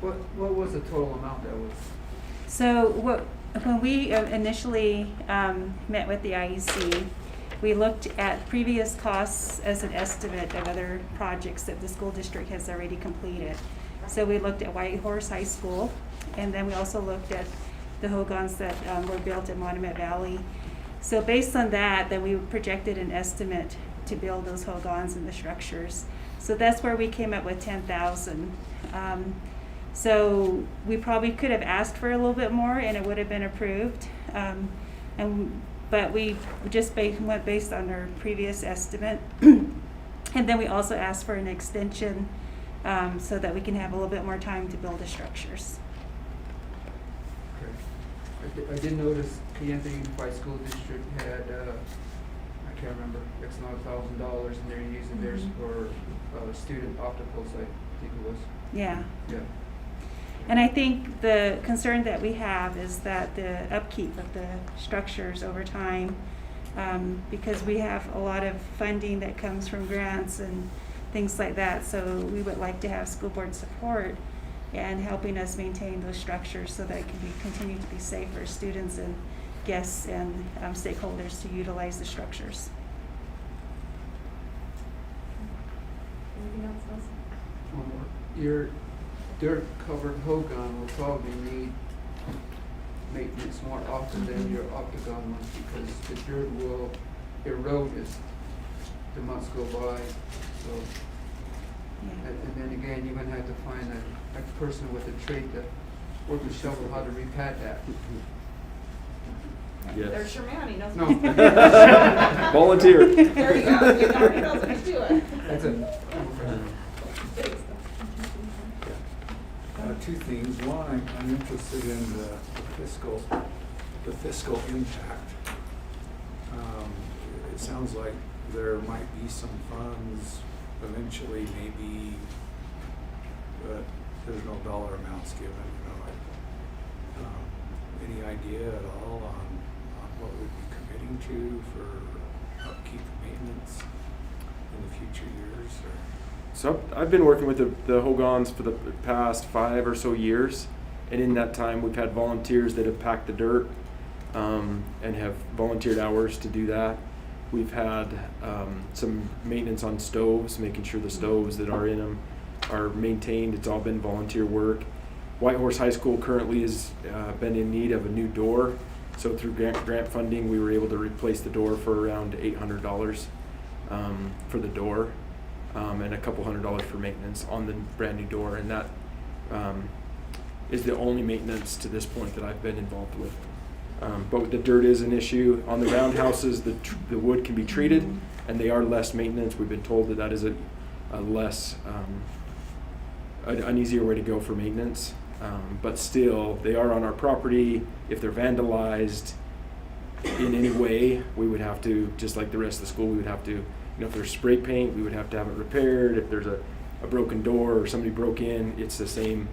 What was the total amount that was? So when we initially met with the IEC, we looked at previous costs as an estimate of other projects that the school district has already completed. So we looked at Whitehorse High School, and then we also looked at the hogans that were built in Monument Valley. So based on that, then we projected an estimate to build those hogans and the structures. So that's where we came up with 10,000. So we probably could have asked for a little bit more, and it would have been approved. But we just went based on our previous estimate. And then we also asked for an extension so that we can have a little bit more time to build the structures. I did notice Kayenta Unified School District had, I can't remember, X amount of $1,000, and they're using theirs for student opticals, I think it was. Yeah. Yeah. And I think the concern that we have is that the upkeep of the structures over time, because we have a lot of funding that comes from grants and things like that, so we would like to have school board support and helping us maintain those structures so that it can continue to be safe for students and guests and stakeholders to utilize the structures. Anything else, Nelson? One more. Your dirt-covered hogan will probably need maintenance more often than your octagon ones, because the dirt will erode as the months go by. So, Yeah. and then again, you're gonna have to find a person with a trade to work with shovel how to repad that. Yes. There's your man, he knows. No. Volunteer. There you go, he already knows what to do it. That's it. Two things. One, I'm interested in the fiscal impact. It sounds like there might be some funds eventually, maybe, but there's no dollar amounts given. Any idea at all on what we'd be committing to for upkeep and maintenance in the future years? Or? So I've been working with the hogans for the past 5 or so years, and in that time we've had volunteers that have packed the dirt and have volunteered hours to do that. We've had some maintenance on stoves, making sure the stoves that are in them are maintained. It's all been volunteer work. Whitehorse High School currently has been in need of a new door, so through grant funding we were able to replace the door for around $800 for the door. And a couple $100 for maintenance on the brand new door, and that is the only maintenance to this point that I've been involved with. But the dirt is an issue. On the roundhouses, the wood can be treated, and they are less maintenance. We've been told that is a less, an easier way to go for maintenance. But still, they are on our property. If they're vandalized in any way, we would have to, just like the rest of the school, we would have to, if there's spray paint, we would have to have it repaired. If there's a broken door or somebody broke in, it's the same.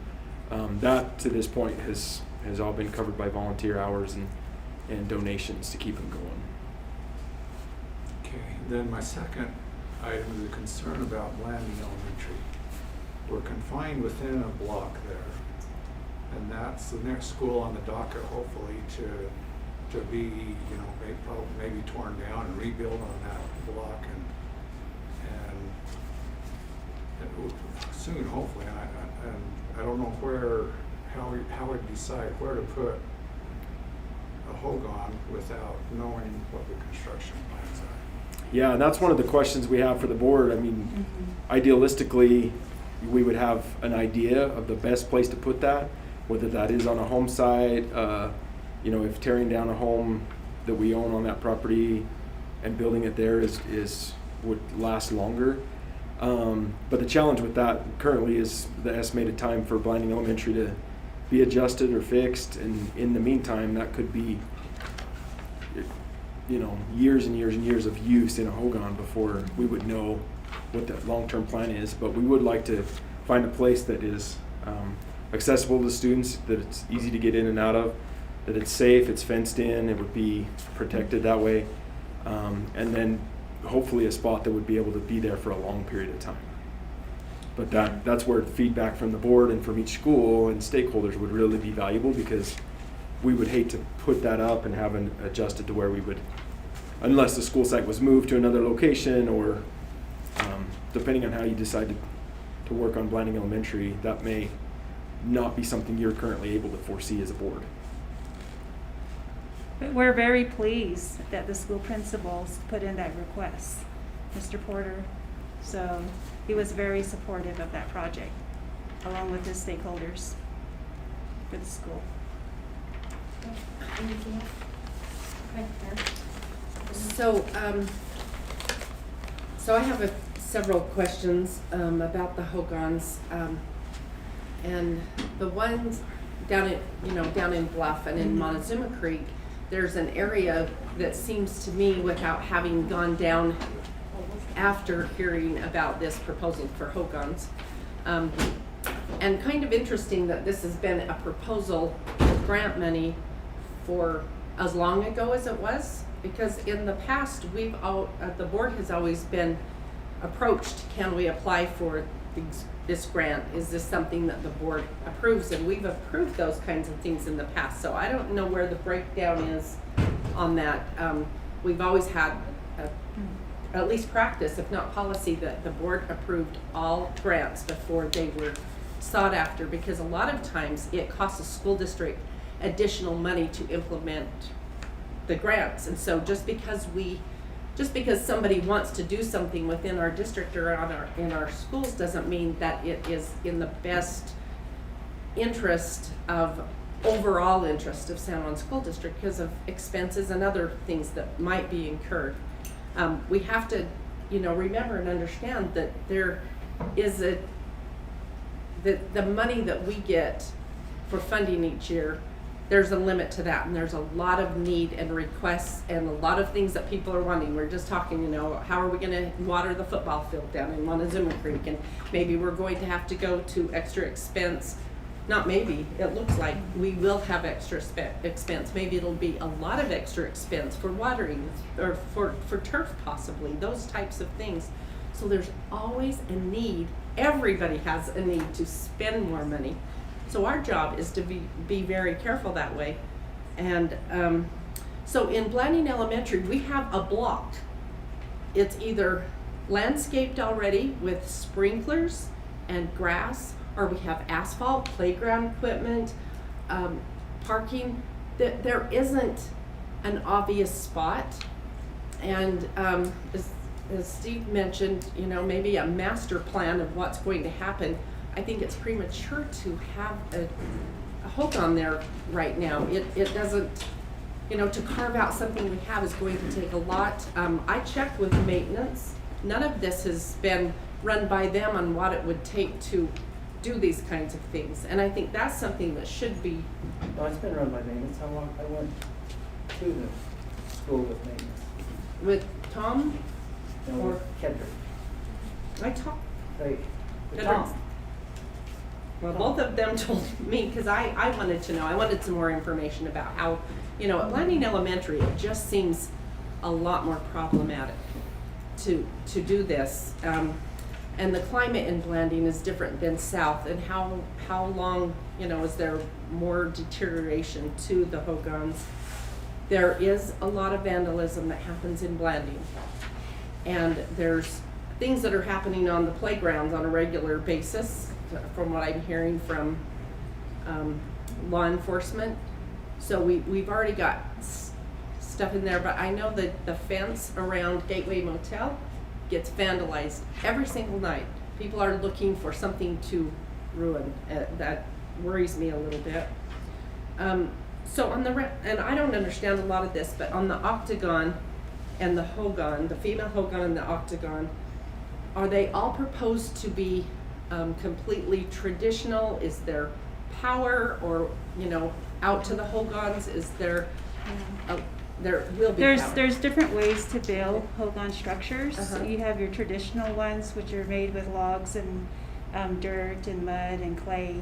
That, to this point, has all been covered by volunteer hours and donations to keep them going. Okay, then my second item is a concern about Landing Elementary. We're confined within a block there, and that's the next school on the docket, hopefully, to to be, you know, maybe torn down and rebuilt on that block and soon, hopefully. And I don't know how we decide where to put a Hogan without knowing what the construction plans are. Yeah, and that's one of the questions we have for the board. I mean, idealistically, we would have an idea of the best place to put that, whether that is on a home site, you know, if tearing down a home that we own on that property and building it there would last longer. But the challenge with that currently is the estimated time for Blanding Elementary to be adjusted or fixed, and in the meantime, that could be, you know, years and years and years of use in a Hogan before we would know what the long-term plan is. But we would like to find a place that is accessible to students, that it's easy to get in and out of, that it's safe, it's fenced in, it would be protected that way, and then hopefully a spot that would be able to be there for a long period of time. But that's where feedback from the board and from each school and stakeholders would really be valuable, because we would hate to put that up and have it adjusted to where we would, unless the school site was moved to another location, or depending on how you decide to work on Blanding Elementary, that may not be something you're currently able to foresee as a board. But we're very pleased that the school principals put in that request, Mr. Porter. So he was very supportive of that project, along with his stakeholders for the school. Anything else? Okay, So I have several questions about the Hogans, and the ones down in Bluff and in Montezuma Creek. There's an area that seems to me, without having gone down after hearing about this proposal for Hogans, and kind of interesting that this has been a proposal with grant money for as long ago as it was, because in the past the board has always been approached, can we apply for this grant? Is this something that the board approves? And we've approved those kinds of things in the past, so I don't know where the breakdown is on that. We've always had at least practice, if not policy, that the board approved all grants before they were sought after, because a lot of times it costs a school district additional money to implement the grants. And so just because somebody wants to do something within our district or in our schools doesn't mean that it is in the best overall interest of San Juan School District, because of expenses and other things that might be incurred. We have to, remember and understand that there is the money that we get for funding each year, there's a limit to that, and there's a lot of need and requests and a lot of things that people are wanting. We're just talking, how are we going to water the football field down in Montezuma Creek, and maybe we're going to have to go to extra expense. Not maybe, it looks like we will have extra expense. Maybe it'll be a lot of extra expense for watering or for turf possibly, those types of things. So there's always a need. Everybody has a need to spend more money. So our job is to be very careful that way. And so in Blanding Elementary, we have a block. It's either landscaped already with sprinklers and grass, or we have asphalt, playground equipment, parking. There isn't an obvious spot. And as Steve mentioned, maybe a master plan of what's going to happen. I think it's premature to have a hook on there right now. It doesn't, to carve out something we have is going to take a lot. I checked with maintenance. None of this has been run by them on what it would take to do these kinds of things. And I think that's something that should be. No, it's been run by maintenance. How long? I went to the school with maintenance. With Tom? No, Or with Kendrick. I talked. Right. With Kendrick's- Tom. Well, both of them told me, because I wanted to know. I wanted some more information about how, at Blanding Elementary, it just seems a lot more problematic to do this. And the climate in Blanding is different than South. And how long, is there more deterioration to the Hogans? there is a lot of vandalism that happens in Blanding. And there's things that are happening on the playgrounds on a regular basis, from what I'm hearing from law enforcement. So we've already got stuff in there, but I know that the fence around Gateway Motel gets vandalized every single night. People are looking for something to ruin. That worries me a little bit. So on and I don't understand a lot of this, but on the Octagon and the Hogan, the female Hogan and the Octagon, are they all proposed to be completely traditional? Is there power, or, you know, out to the Hogans? Is there, there will be power? There's different ways to build Hogan structures. Uh-huh. You have your traditional ones, which are made with logs and dirt and mud and clay.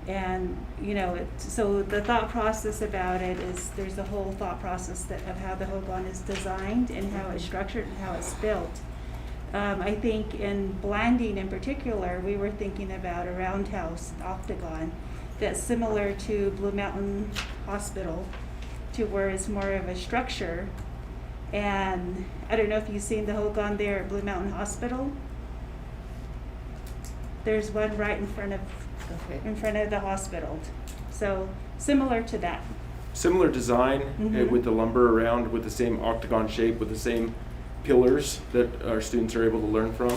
And, you know, so the thought process about it is there's a whole thought process of how the Hogan is designed and how it's structured and how it's built. I think in Blanding in particular, we were thinking about a roundhouse octagon that's similar to Blue Mountain Hospital, to where it's more of a structure. And I don't know if you've seen the Hogan there at Blue Mountain Hospital. There's one right in front of the hospital. So similar to that. Similar design Mhm. with the lumber around, with the same octagon shape, with the same pillars that our students are able to learn from.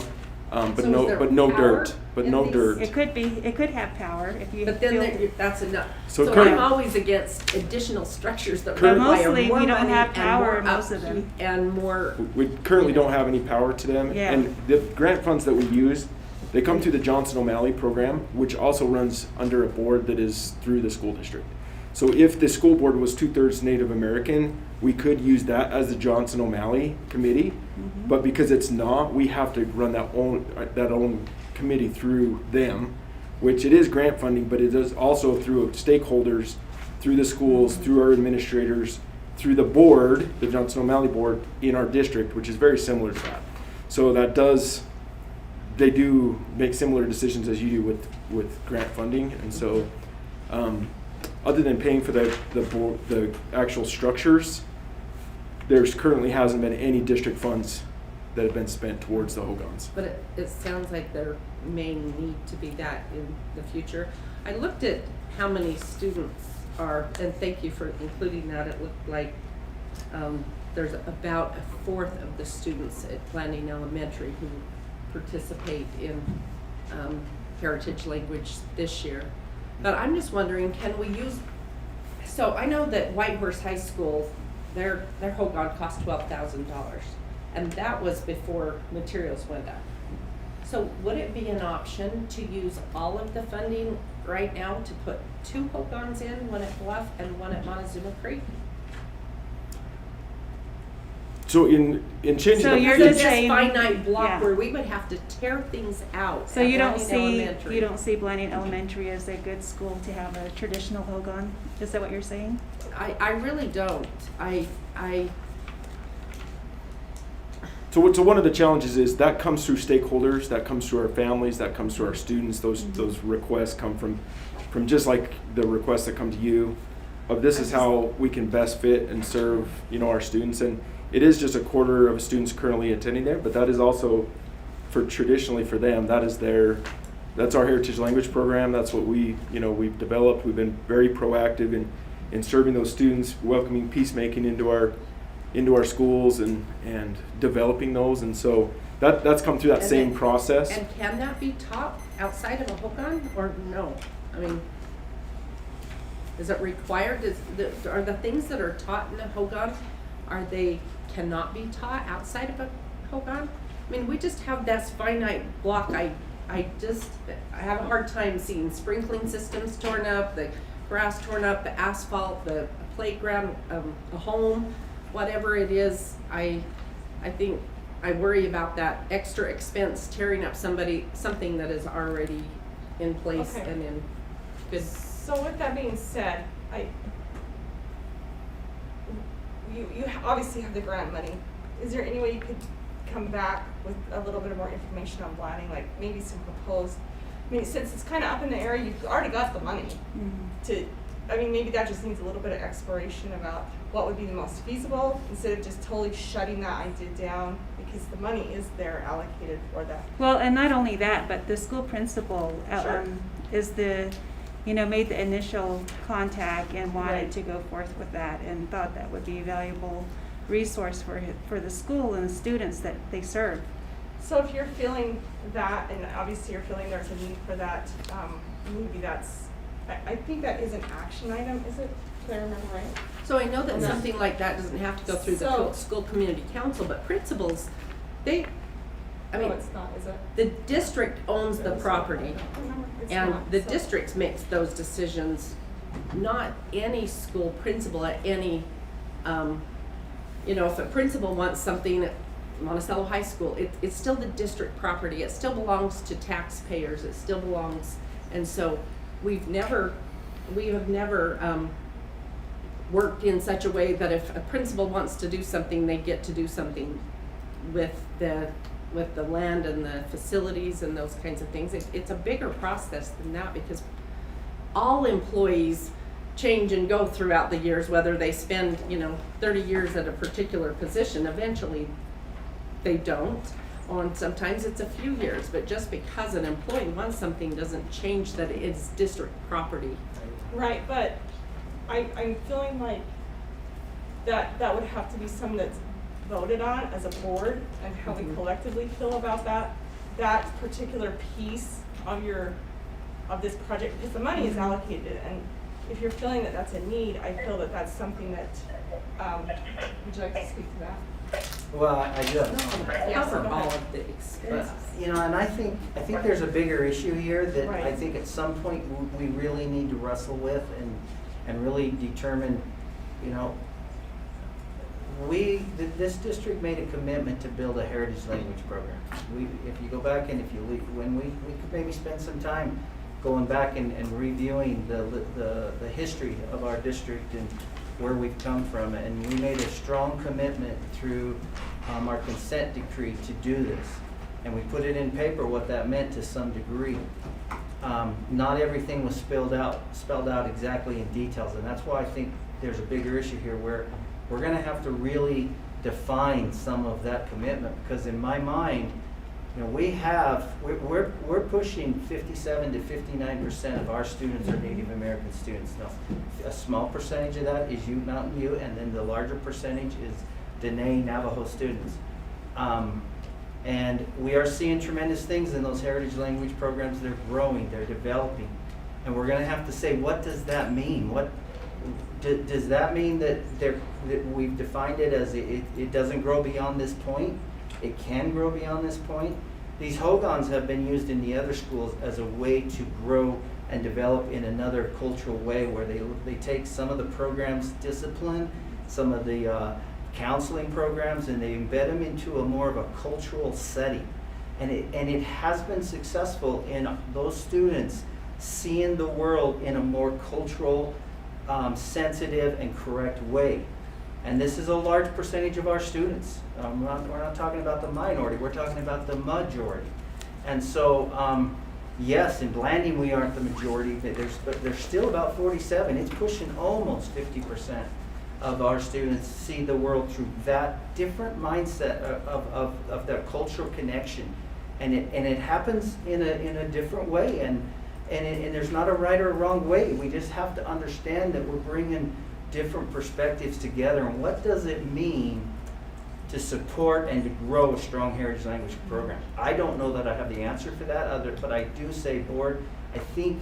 But So no, is there but no power dirt, but in no these? dirt. It could have power if you But then feel. that's enough. So So current- I'm always against additional structures that Current- require Mostly, more we don't money have and power more in most of them. upkeep and more. We currently don't have any power to them. Yeah. And the grant funds that we use, they come through the Johnson O'Malley program, which also runs under a board that is through the school district. So if the school board was 2/3 Native American, we could use that as the Johnson O'Malley committee. Mhm. But because it's not, we have to run that own committee through them, which it is grant funding, but it is also through stakeholders, through the schools, through our administrators, through the board, the Johnson O'Malley board in our district, which is very similar to that. So they do make similar decisions as you do with grant funding. And so other than paying for the actual structures, there's currently hasn't been any district funds that have been spent towards the Hogans. But it sounds like there may need to be that in the future. I looked at how many students are, and thank you for including that. It looked like there's about 1/4 of the students at Blanding Elementary who participate in heritage language this year. But I'm just wondering, can we use, so I know that Whitehorse High School, their Hogan cost $12,000, and that was before materials went up. So would it be an option to use all of the funding right now to put 2 Hogans in, one at Bluff and one at Montezuma Creek? So in changing So the you're Because of just this saying- finite block yeah. where we would have to tear things out. So at you don't Blanding see Elementary. Blanding Elementary as a good school to have a traditional Hogan? Is that what you're saying? I really don't. So one of the challenges is that comes through stakeholders, that comes through our families, that comes through our students. Those requests come from just like the requests that come to you, of this is how we can best fit and serve, our students. And it is just 1/4 of students currently attending there, but that is also traditionally for them, that's our heritage language program. That's what we've developed. We've been very proactive in serving those students, welcoming peacemaking into our schools and developing those. And so that's come through that And same then- process. And can that be taught outside of a Hogan or no? I mean, is it required? Are the things that are taught in a Hogan, cannot be taught outside of a Hogan? I mean, we just have this finite block. I have a hard time seeing sprinkling systems torn up, the grass torn up, the asphalt, the playground, a home, whatever it is. I think I worry about that extra expense tearing up something that is already in place Okay. and in good. So with that being said, you obviously have the grant money. Is there any way you could come back with a little bit more information on Blanding, like maybe some proposed, since it's kind of up in the air, you've already got the money to I mean, maybe that just needs a little bit of exploration about what would be the most feasible, instead of just totally shutting that idea down, because the money is there allocated for that. Well, and not only that, but the school principal Sure. is made the initial contact and wanted Right. to go forth with that and thought that would be a valuable resource for the school and the students that they serve. So if you're feeling that, and obviously you're feeling there's a need for that, maybe that's, I think that is an action item, is it? Did I remember right? So I know that No. something like that doesn't have to go through the So- school community council, but principals, I No, mean, it's not, is it? the district owns the property. I don't remember. It's And not, the so- district makes those decisions, not any school principal at any, if a principal wants something at Monticello High School, it's still the district property. It still belongs to taxpayers. It still belongs, and so we have never worked in such a way that if a principal wants to do something, they get to do something with the land and the facilities and those kinds of things. It's a bigger process than that, because all employees change and go throughout the years, whether they spend 30 years at a particular position. Eventually they don't, or sometimes it's a few years, but just because an employee wants something doesn't change that it's district property. Right, but I'm feeling like that would have to be something that's voted on as a board, and how we collectively feel about that particular piece of this project, because the money is allocated, and if you're feeling that that's a need, I feel that that's something that, would you like to speak to that? Well, I do. Yes, Cover go all ahead. of the expenses. And I think there's a bigger issue here that I Right. think at some point we really need to wrestle with and really determine, this district made a commitment to build a heritage language program. If you go back and we could maybe spend some time going back and reviewing the history of our district and where we've come from, and we made a strong commitment through our consent decree to do this, and we put it in paper what that meant to some degree. Not everything was spelled out exactly in details, and that's why I think there's a bigger issue here where we're going to have to really define some of that commitment, because in my mind, we're pushing 57 to 59% of our students are Native American students. Now, a small percentage of that is Ute Mountain Ute, and then the larger percentage is Dene Navajo students. And we are seeing tremendous things in those heritage language programs. They're growing, they're developing, and we're going to have to say, what does that mean? Does that mean that we've defined it as it doesn't grow beyond this point? It can grow beyond this point. These Hogans have been used in the other schools as a way to grow and develop in another cultural way, where they take some of the programs discipline, some of the counseling programs, and they embed them into a more of a cultural setting. And it has been successful in those students seeing the world in a more cultural, sensitive and correct way. And this is a large percentage of our students. We're not talking about the minority, we're talking about the majority. And so, yes, in Blanding we aren't the majority, but there's still about 47. It's pushing almost 50% of our students see the world through that different mindset of that cultural connection. And it happens in a different way, and there's not a right or a wrong way. We just have to understand that we're bringing different perspectives together, and what does it mean to support and to grow a strong heritage language program. I don't know that I have the answer for that, but I do say, board, I think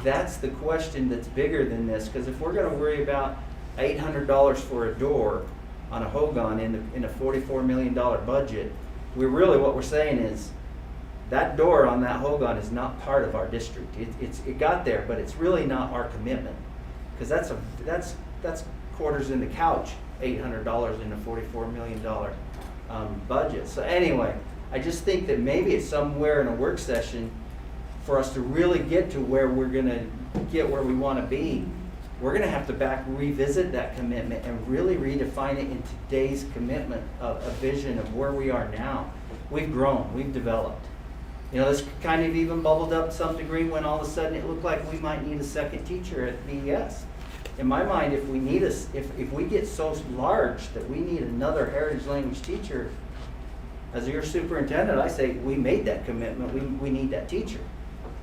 that's the question that's bigger than this, because if we're going to worry about $800 for a door on a Hogan in a $44 million budget, what we're saying is that door on that Hogan is not part of our district. It got there, but it's really not our commitment, because that's quarters in the couch, $800 in a $44 million budget. So anyway, I just think that maybe it's somewhere in a work session for us to really get to where we're going to get where we want to be. We're going to have to revisit that commitment and really redefine it in today's commitment of a vision of where we are now. We've grown, we've developed. This kind of even bubbled up to some degree when all of a sudden it looked like we might need a second teacher at BES. in my mind, if we need if we get so large that we need another heritage language teacher, as your superintendent, I say, we made that commitment, we need that teacher.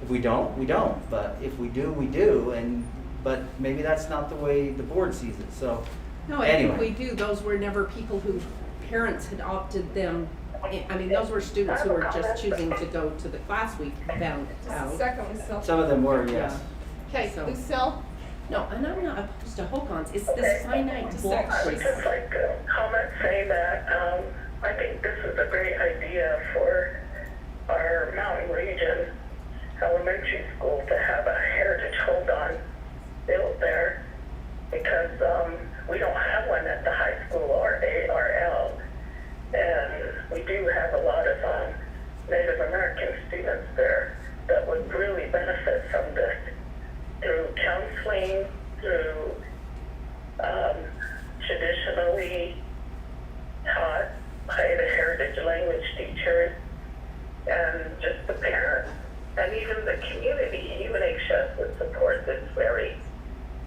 If we don't, we don't, but if we do, we do, but maybe that's not the way the board sees it, so. No, I anyway. think we do. Those were never people who parents had opted them. I mean, those were students who were just choosing to go to the class we found out. Second was self. Some of them were, yes. Okay, So- Lucille? No, and I'm not opposed to Hogons. It's this finite Just bulk. a second. I'd just like to comment, say that I think this is a great idea for our mountain region elementary school to have a heritage hold-on built there, because we don't have one at the high school or ARL, and we do have a lot of Native American students there that would really benefit from this through counseling, through traditionally taught by the heritage language teachers, and just the parents, and even the community. UNHS would support this very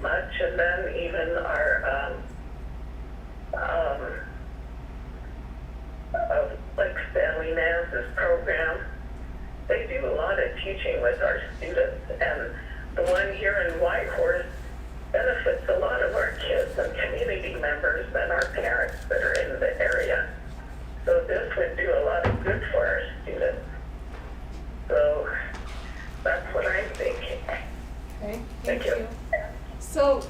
much, and then even our like Stanley Nance's program. They do a lot of teaching with our students, and the one here in Whitehorse benefits a lot of our kids and community members and our parents that are in the area. So this would do a lot of good for our students. So that's what I'm thinking. Okay, Thank thank you. you. So,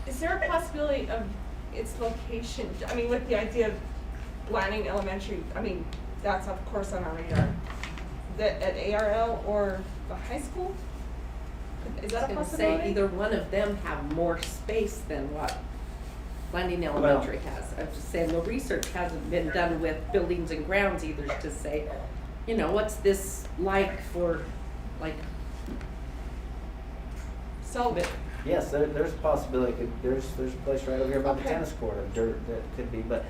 is there a possibility of its location, I mean, with the idea of Lanning Elementary, I mean, that's of course on our radar, that at ARL or the high school? Is that a I was gonna possibility? say either one of them have more space than what Landing Elementary has. I'm just saying the research hasn't been done with buildings and grounds either to say, you know, what's this like for, like, So, Yes, there's a possibility, there's a place right over here by the Okay. tennis court of dirt that could be, but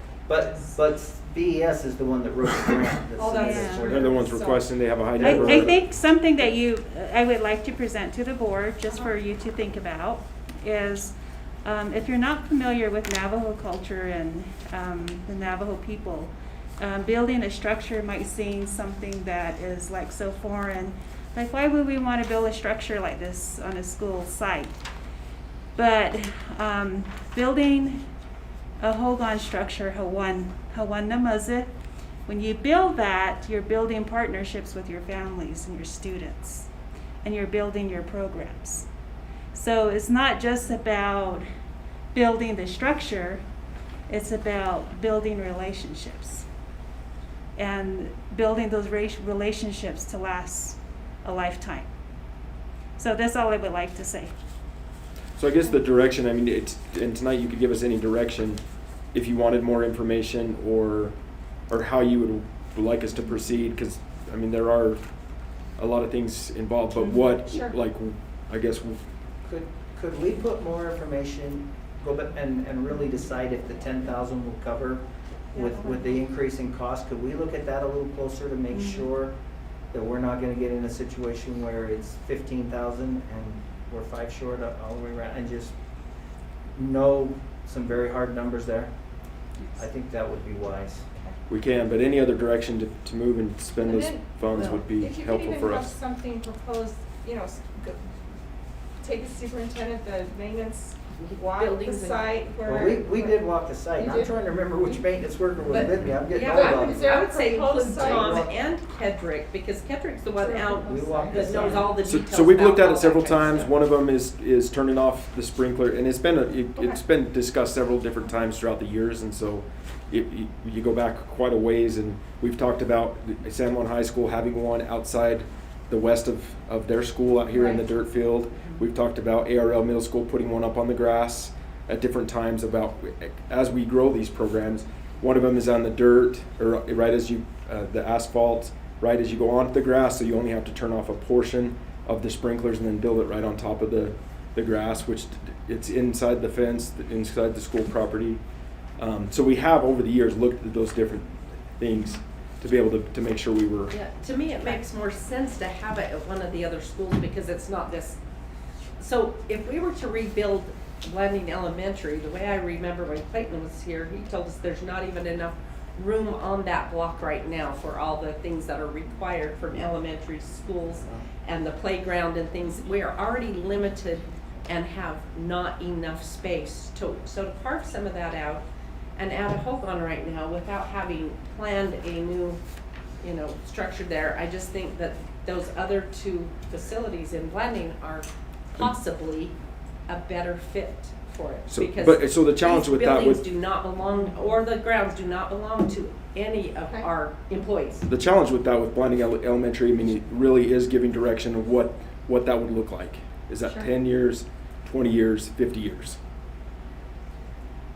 BES is the one that wrote the grant. Oh, that's Yeah. true. They're the ones So- requesting, they have a high I number. think something that I would like to present to the board, just for you to think about, is if you're not familiar with Navajo culture and the Navajo people, building a structure might seem something that is like so foreign. Like, why would we want to build a structure like this on a school site? But building a Hogan structure, Hawan Namaze, when you build that, you're building partnerships with your families and your students, and you're building your programs. So it's not just about building the structure, it's about building relationships and building those relationships to last a lifetime. So that's all I would like to say. So I guess the direction, I mean, and tonight you could give us any direction if you wanted more information or how you would like us to proceed, because, I mean, there are a lot of things involved, but what, Sure. like, I guess, Could we put more information, go back and really decide if the 10,000 will cover with the increase in cost? Could we look at that a little closer to make sure that we're not gonna get in a situation where it's 15,000 and we're 5 short all the way around, and just know some very hard numbers there? I think that would be wise. we can, but any other direction to move and spend And those then, funds would be if you could helpful even for have us. something proposed, you know, take the superintendent, the maintenance, walk the Buildings and- site where. Well, we did walk the site, and You I'm did? trying to remember which maintenance worker was But- with me, I'm getting yeah, old I on would, Is there I a would say include proposed site? Tom and Kedrick, because Kedrick's the one out We walked the that knows site. all the So, details. so we've about looked at all it that several kind of times. stuff. One of them is turning off the sprinkler, and it's been discussed several different times throughout the years, and so you go back quite a ways, and we've talked about San Juan High School having one outside the west of their school out here in the Right. dirt field. We've talked about ARL Middle School putting one up on the grass at different times about as we grow these programs. One of them is on the dirt, or right as you the asphalt, right as you go onto the grass, so you only have to turn off a portion of the sprinklers and then build it right on top of the grass, which it's inside the fence, inside the school property. So we have over the years looked at those different things to be able to make sure we were. Yeah, to me, it makes more sense to have it at one of the other schools because it's not this. So if we were to rebuild Blanding Elementary, the way I remember when Clayton was here, he told us there's not even enough room on that block right now for all the things that are required from elementary schools and the playground and things. We are already limited and have not enough space to carve some of that out and add a Hogan right now without having planned a new, structure there. I just think that those other two facilities in Blanding are possibly a better fit for it. So, because so the challenge these with that buildings would, do not belong, or the grounds do not belong to any of Okay. our employees. the challenge with that with Blinding Elementary, I mean, it really is giving direction of what that would look like. Is that Sure. 10 years, 20 years, 50 years?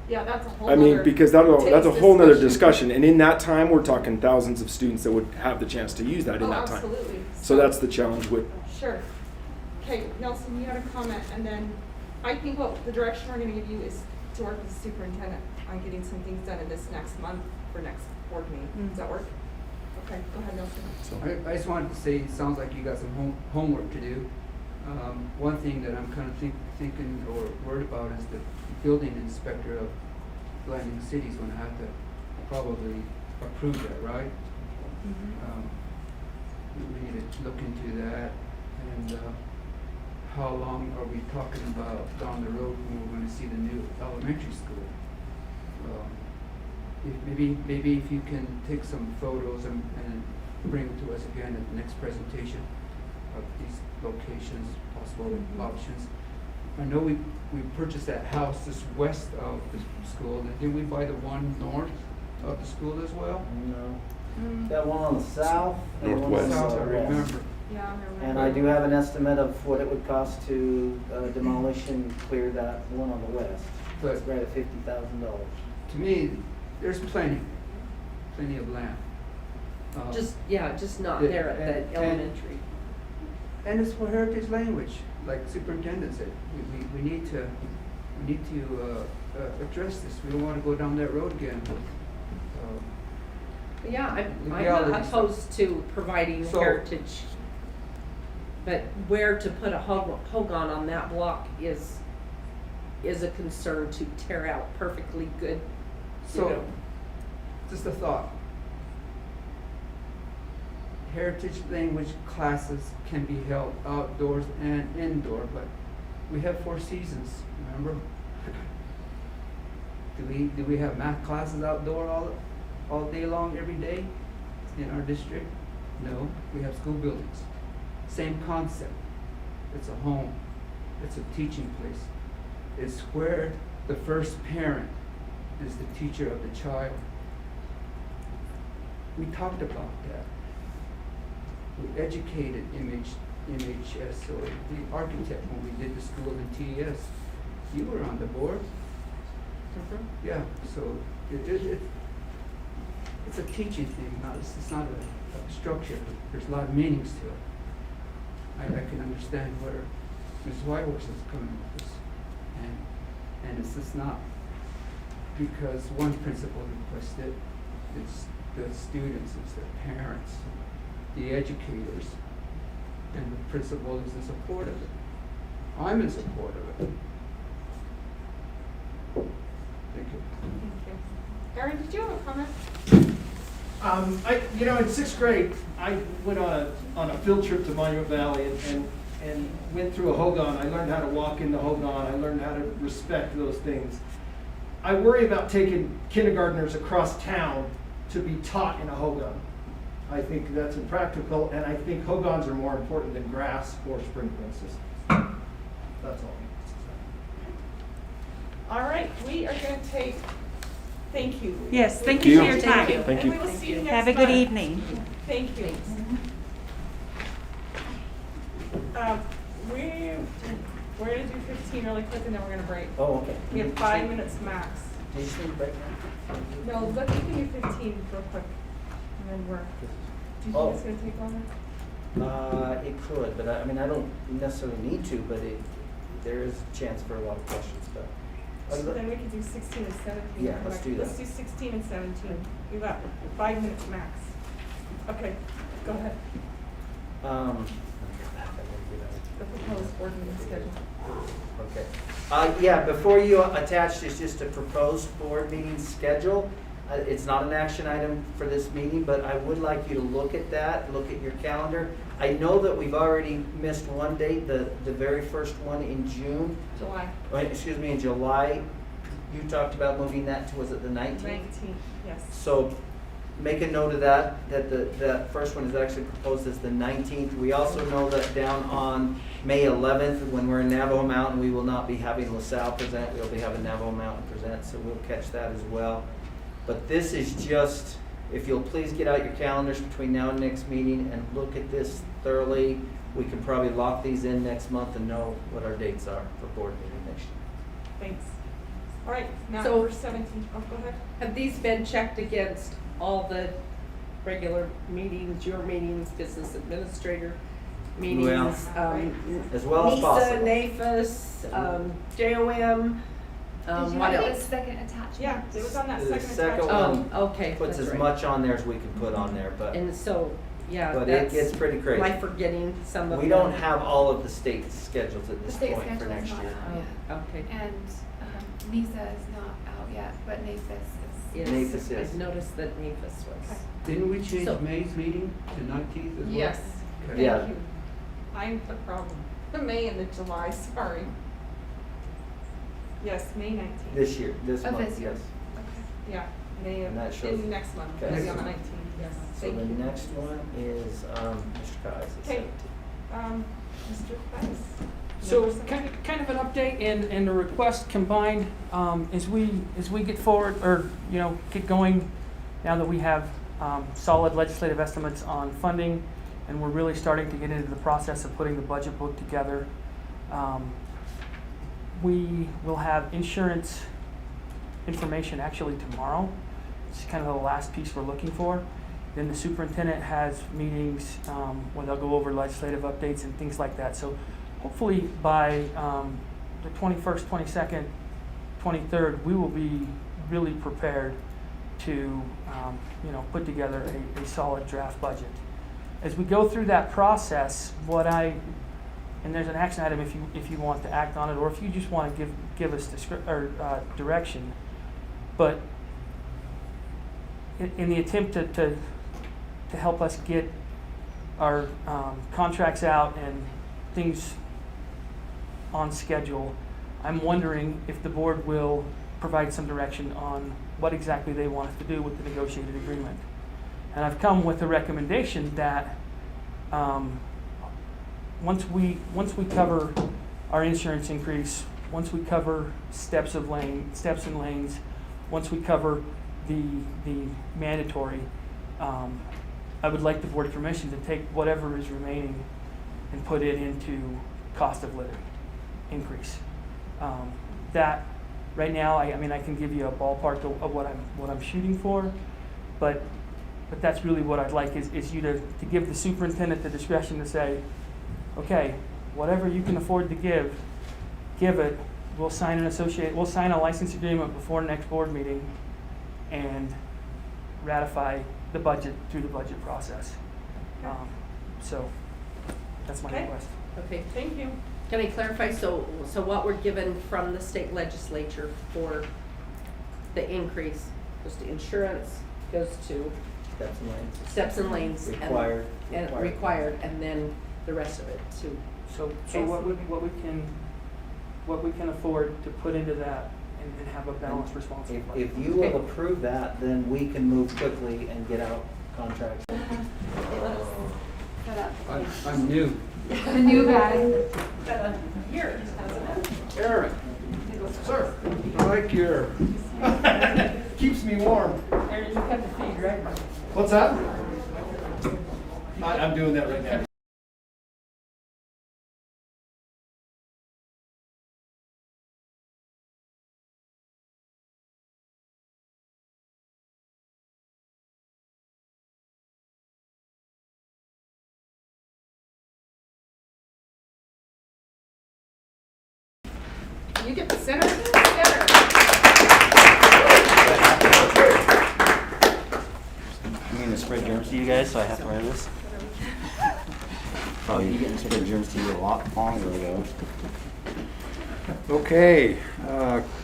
Yeah, that's a whole I mean, nother because that's a day's whole nother discussion. And in that time, we're talking thousands of students that would have the chance to use that in Oh, that time. absolutely. So that's the challenge with, Sure. Okay, Nelson, you had a comment, and then I think what the direction we're gonna give you is to work with the superintendent on getting some things done in this next month for next board meeting. Does that work? Okay, go ahead, Nelson. so. I just wanted to say, it sounds like you got some homework to do. One thing that I'm kind of thinking or worried about is the building inspector of Blanding City is gonna have to probably approve that, right? We need to look into that, and how long are we talking about down the road when we're gonna see the new elementary school? Maybe if you can take some photos and bring it to us again at the next presentation of these locations, possible options. I know we purchased that house just west of the school, and did we buy the one north of the school as well? No. Got one on the south and one on the Northwest. South, I west. remember. Yeah, I remember. And I do have an estimate of what it would cost to demolish and clear that one on the west. But- It's right at $50,000. To me, there's plenty of land. Just not Yeah, there at and- the elementary. And it's for heritage language, like superintendent said. We need to address this. We don't want to go down that road again. Yeah, I'm not Legality stuff. opposed to providing So- heritage, but where to put a Hogan on that block is a concern to tear out perfectly good, So, just a thought. Heritage language classes can be held outdoors and indoor, but we have 4 seasons, remember? Do we have math classes outdoor all day long, every day in our district? No, we have school buildings. Same concept. It's a home. It's a teaching place. It's where the first parent is the teacher of the child. We talked about that. We educated MHS, so the architect, when we did the school in TES. You were on the board. Yeah, so it's a teaching thing, it's not a structure. There's a lot of meanings to it. I can understand where Ms. Whitehorse is coming with this. And it's just not because one principal requested, it's the students, it's their parents, the educators, and the principal is in support of it. I'm in support of it. Thank you. Thank you. Erin, did you have a comment? In 6th grade, I went on a field trip to Monument Valley and went through a Hogan. I learned how to walk in the Hogan. I learned how to respect those things. I worry about taking kindergartners across town to be taught in a Hogan. I think that's impractical, and I think Hogans are more important than grass or sprinkling systems. That's all. All right, we are gonna take, thank you. Yes, thank Thank you for you. your Thank you. time. Thank And you. we will see you next Have a good month. evening. Thank you. We're gonna do 15 really quick and then we're gonna break. Oh, okay. We have 5 minutes max. Do you just need a break now? No, look, you can do 15 real quick. And then we're, do you Oh. think it's gonna take longer? It could, but I mean, I don't necessarily need to, but there is a chance for a lot of questions, but. So then we could do 16 and 17. Yeah, let's do that. Let's do 16 and 17. We've got 5 minutes max. Okay, go ahead. the proposed board meeting schedule. Okay. Yeah, before you attach, there's just a proposed board meeting schedule. It's not an action item for this meeting, but I would like you to look at that, look at your calendar. I know that we've already missed one date, the very first one in June. July In July. You talked about moving that to, was it the 19th? 19th, yes. So make a note of that that first one is actually proposed as the 19th. We also know that down on May 11th, when we're in Navajo Mountain, we will not be having LaSalle present. We'll be having Navajo Mountain present, so we'll catch that as well. But this is just, if you'll please get out your calendars between now and next meeting and look at this thoroughly. We can probably lock these in next month and know what our dates are for board meeting next year. Thanks. All right, now So- number 17. Oh, go ahead. Have these been checked against all the regular meetings, your meetings, business administrator meetings? As well as possible. NISA, NAFIS, JOM, what else? second attachment? Yeah, it was on that The second second attachment. one Okay, puts that's as right. much on there as we can put on there, but And so, yeah, it that's, gets pretty crazy. am I forgetting some of them? We don't have all of the state schedules at The this state point for schedule is next not year. out yet. Oh, okay. And NISA is not out yet, but NAFIS is. Yes, NAFIS is. I've noticed that NAFIS was. Didn't we change So- May's meeting to 19th as well? Yes, Okay. Yeah. thank you. I'm the problem. The May and the July, sorry. Yes, May 19th. This year, this Of month, this year. yes. Okay. Yeah, May And that of, shows- in next month, Okay. it'll be on the 19th, yes. So Thank the you. next one is Mr. Kai's. Okay, Mr. Price. So kind of an update and a request combined, as we get forward, or, get going, now that we have solid legislative estimates on funding, and we're really starting to get into the process of putting the budget book together. We will have insurance information actually tomorrow. It's kind of the last piece we're looking for. Then the superintendent has meetings where they'll go over legislative updates and things like that. So hopefully by the 21st, 22nd, 23rd, we will be really prepared to put together a solid draft budget. As we go through that process, and there's an action item if you want to act on it, or if you just want to give us direction. But in the attempt to help us get our contracts out and things on schedule, I'm wondering if the board will provide some direction on what exactly they want us to do with the negotiated agreement. And I've come with a recommendation that once we cover our insurance increase, once we cover steps and lanes, once we cover the mandatory, I would like the board permission to take whatever is remaining and put it into cost of living increase. That right now, I can give you a ballpark of what I'm shooting for, but that's really what I'd like is you to give the superintendent the discretion to say, okay, whatever you can afford to give it. We'll sign a license agreement before next board meeting and ratify the budget through the budget process. So that's my Okay. request. Okay. Thank you. Can I clarify, so what we're given from the state legislature for the increase goes to insurance, goes to Steps and lanes. steps and lanes. Required. And required, and then the rest of it to, So what we can afford to put into that and have a balanced response. If you will approve that, then we can move quickly and get out contracts. I'm new. The new guy. Aaron, sir, I like your, keeps me warm. Aaron, you cut the feed, right? What's that? I'm doing that right now. You get the center. I'm going to spread germs to you guys, so I have to wear this. Probably getting germs to you a lot longer ago. Okay,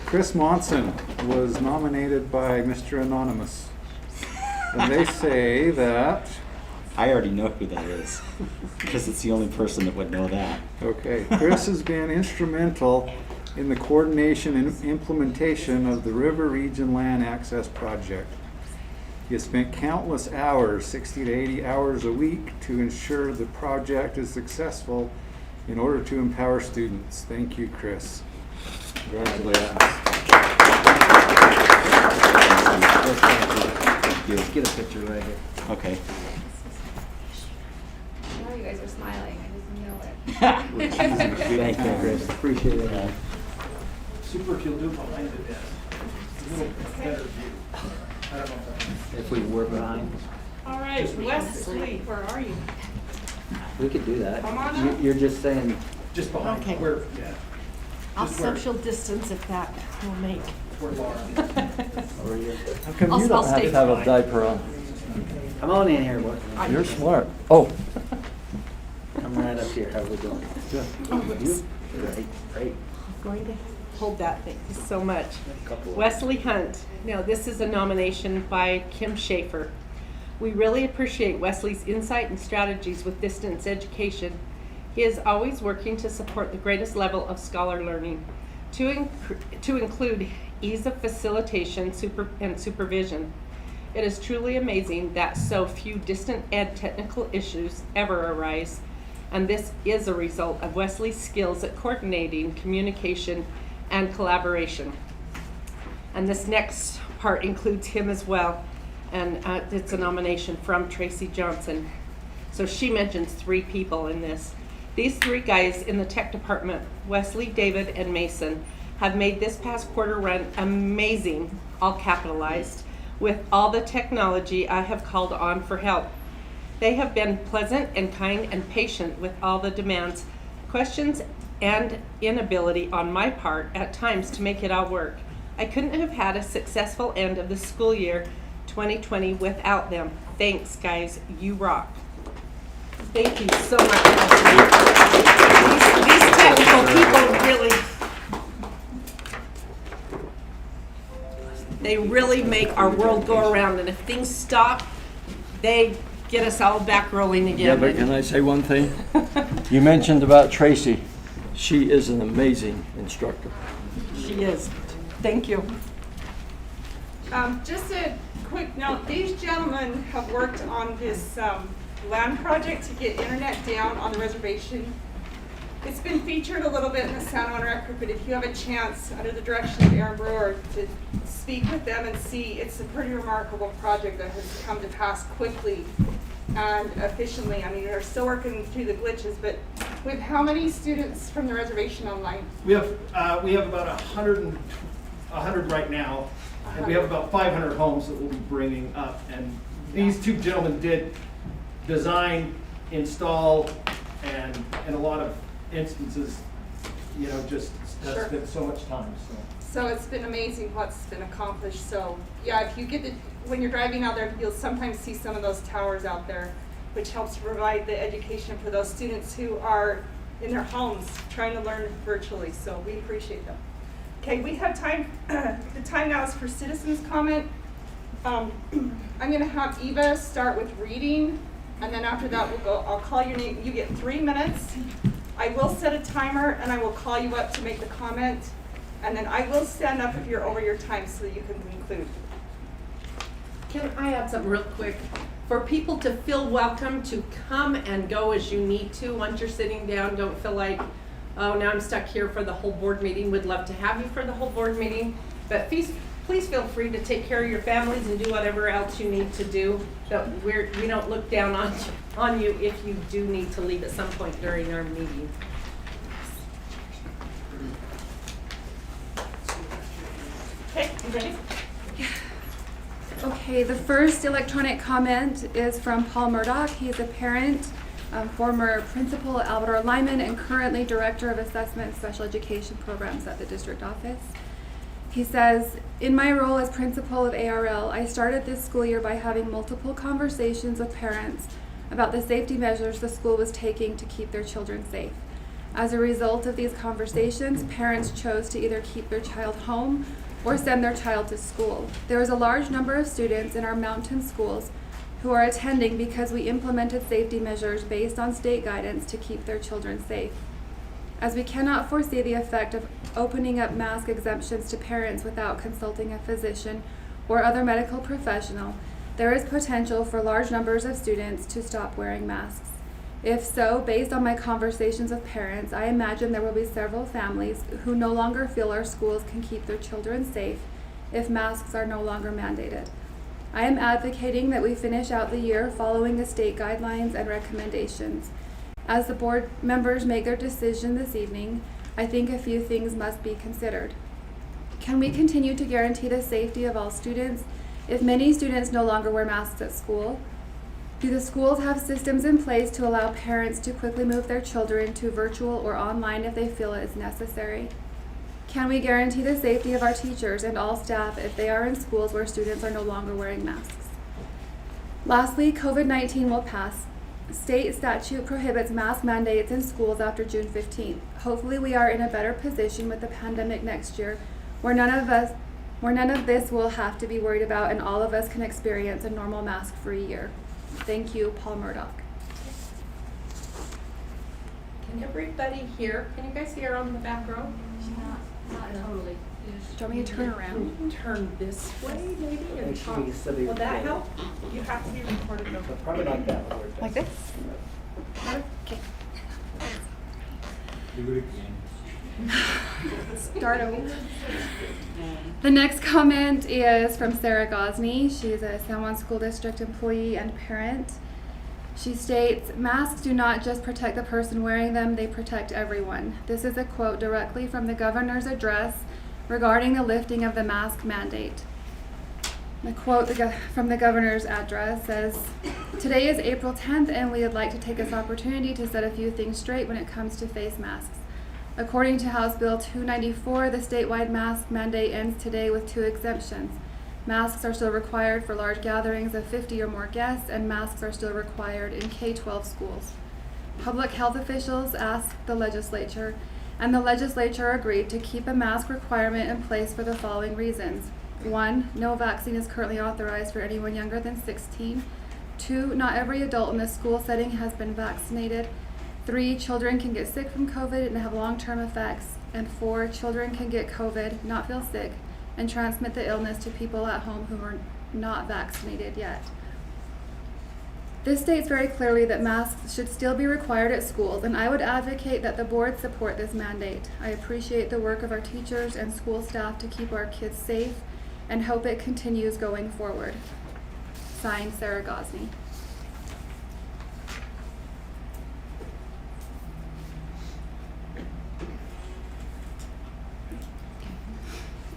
Chris Monson was nominated by Mr. Anonymous. And they say that, I already know who that is, because it's the only person that would know that. okay, Chris has been instrumental in the coordination and implementation of the River Region Land Access Project. He has spent countless hours, 60 to 80 hours a week, to ensure the project is successful in order to empower students. Thank you, Chris. Congratulations. Let's get a picture right here. Okay. I know you guys are smiling, I just know it. Thank you, Chris. Appreciate it. Super if you'll do it behind the desk. A little better view. I don't know if that. If we were behind, All right, Wesley, where are you? we could do that. Come on up. You're just saying, Just behind, Okay. where, yeah, I'll Just where- social distance if that will make. where Laura. over here. How come I'll- you don't I'll have stay to have a diaper on? Come on in here, boy. You're smart. Oh. Come right up here. How we doing? Good. You? Great. Going to hold that, thank you so much. Couple of- Wesley Hunt. Now, this is a nomination by Kim Schaefer. We really appreciate Wesley's insight and strategies with distance education. He is always working to support the greatest level of scholar learning, to include ease of facilitation and supervision. It is truly amazing that so few distant ed technical issues ever arise, and this is a result of Wesley's skills at coordinating communication and collaboration. And this next part includes him as well, and it's a nomination from Tracy Johnson. So she mentions 3 people in this. These 3 guys in the tech department, Wesley, David, and Mason, have made this past quarter run amazing, all capitalized, with all the technology I have called on for help. They have been pleasant and kind and patient with all the demands, questions, and inability on my part at times to make it all work. I couldn't have had a successful end of the school year 2020 without them. Thanks, guys. You rock. Thank you so much. These technical people really make our world go around, and if things stop, they get us all back rolling again. Yeah, but can I say one thing? You mentioned about Tracy. She is an amazing instructor. She is. Thank you. Just a quick note, these gentlemen have worked on this land project to get internet down on the reservation. It's been featured a little bit in the Sound on Record, but if you have a chance, under the direction of Aaron Brewer, to speak with them and see, it's a pretty remarkable project that has come to pass quickly and efficiently. I mean, we're still working through the glitches, but we have how many students from the reservation online? We have about 100 right now, and we have about 500 homes that we'll be bringing up. And these 2 gentlemen did design, install, and in a lot of instances, you know, just Sure. spent so much time. So it's been amazing what's been accomplished. So yeah, if you get to, when you're driving out there, you'll sometimes see some of those towers out there, which helps to provide the education for those students who are in their homes trying to learn virtually. So we appreciate them. Okay, we have time. The time now is for citizens' comment. I'm going to have Eva start with reading, and then after that we'll go. I'll call your name. You get 3 minutes. I will set a timer, and I will call you up to make the comment, and then I will stand up if you're over your time so that you can conclude. Can I add something real quick? For people to feel welcome to come and go as you need to. Once you're sitting down, don't feel like, oh, now I'm stuck here for the whole board meeting. We'd love to have you for the whole board meeting. But please feel free to take care of your families and do whatever else you need to do. But we don't look down on you if you do need to leave at some point during our meeting. Okay, you ready? Okay, the first electronic comment is from Paul Murdoch. He is a parent, former principal at Alberta Lyman, and currently director of assessment and special education programs at the district office. He says, in my role as principal of ARL, I started this school year by having multiple conversations with parents about the safety measures the school was taking to keep their children safe. As a result of these conversations, parents chose to either keep their child home or send their child to school. There is a large number of students in our mountain schools who are attending because we implemented safety measures based on state guidance to keep their children safe. As we cannot foresee the effect of opening up mask exemptions to parents without consulting a physician or other medical professional, there is potential for large numbers of students to stop wearing masks. If so, based on my conversations with parents, I imagine there will be several families who no longer feel our schools can keep their children safe if masks are no longer mandated. I am advocating that we finish out the year following the state guidelines and recommendations. As the board members make their decision this evening, I think a few things must be considered. Can we continue to guarantee the safety of all students if many students no longer wear masks at school? Do the schools have systems in place to allow parents to quickly move their children to virtual or online if they feel it is necessary? Can we guarantee the safety of our teachers and all staff if they are in schools where students are no longer wearing masks? Lastly, COVID-19 will pass. State statute prohibits mask mandates in schools after June 15th. Hopefully we are in a better position with the pandemic next year where none of this will have to be worried about and all of us can experience a normal mask-free year. Thank you, Paul Murdoch. Can everybody hear? Can you guys hear on the back row? Not totally. Do you want me to turn around? Turn this way maybe and Make sure talk. you still be Will that recorded. help? You have to be recorded though. But probably like that one. Like this? Okay. Start over. The next comment is from Sarah Gosney. She's a San Juan School District employee and parent. She states, masks do not just protect the person wearing them, they protect everyone. This is a quote directly from the governor's address regarding the lifting of the mask mandate. The quote from the governor's address says, "Today is April 10th and we would like to take this opportunity to set a few things straight when it comes to face masks. According to House Bill 294, the statewide mask mandate ends today with 2 exemptions. Masks are still required for large gatherings of 50 or more guests, and masks are still required in K-12 schools. Public health officials asked the legislature, and the legislature agreed to keep a mask requirement in place for the following reasons. 1, no vaccine is currently authorized for anyone younger than 16. 2, not every adult in the school setting has been vaccinated. 3, children can get sick from COVID and have long-term effects. And 4, children can get COVID, not feel sick, and transmit the illness to people at home who are not vaccinated yet." This states very clearly that masks should still be required at schools, and I would advocate that the board support this mandate. I appreciate the work of our teachers and school staff to keep our kids safe and hope it continues going forward. Signed, Sarah Gosney.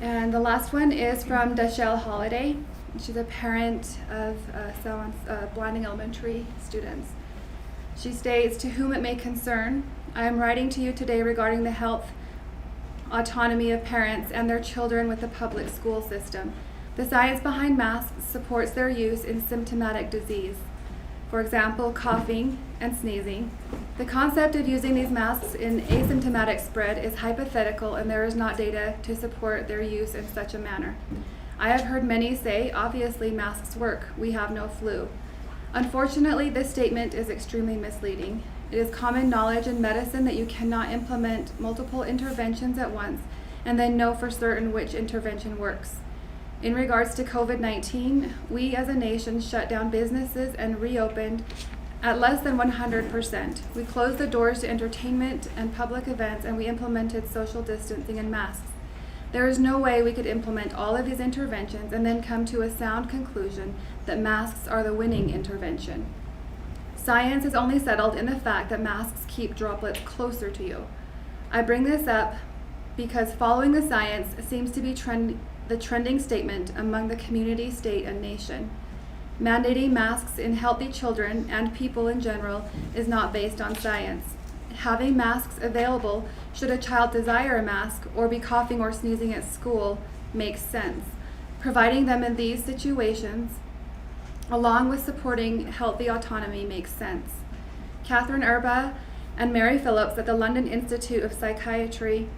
And the last one is from Dashelle Holiday. She's a parent of Blanding Elementary students. She states, "To whom it may concern, I am writing to you today regarding the health autonomy of parents and their children with the public school system. The science behind masks supports their use in symptomatic disease. For example, coughing and sneezing. The concept of using these masks in asymptomatic spread is hypothetical and there is not data to support their use in such a manner. I have heard many say, obviously masks work, we have no flu. Unfortunately, this statement is extremely misleading. It is common knowledge in medicine that you cannot implement multiple interventions at once and then know for certain which intervention works. In regards to COVID-19, we as a nation shut down businesses and reopened at less than 100%. We closed the doors to entertainment and public events and we implemented social distancing and masks. There is no way we could implement all of these interventions and then come to a sound conclusion that masks are the winning intervention. Science is only settled in the fact that masks keep droplets closer to you. I bring this up because following the science seems to be the trending statement among the community, state, and nation. Mandating masks in healthy children and people in general is not based on science. Having masks available should a child desire a mask or be coughing or sneezing at school makes sense. Providing them in these situations along with supporting healthy autonomy, makes sense. Catherine Erba and Mary Phillips at the London Institute of Psychiatry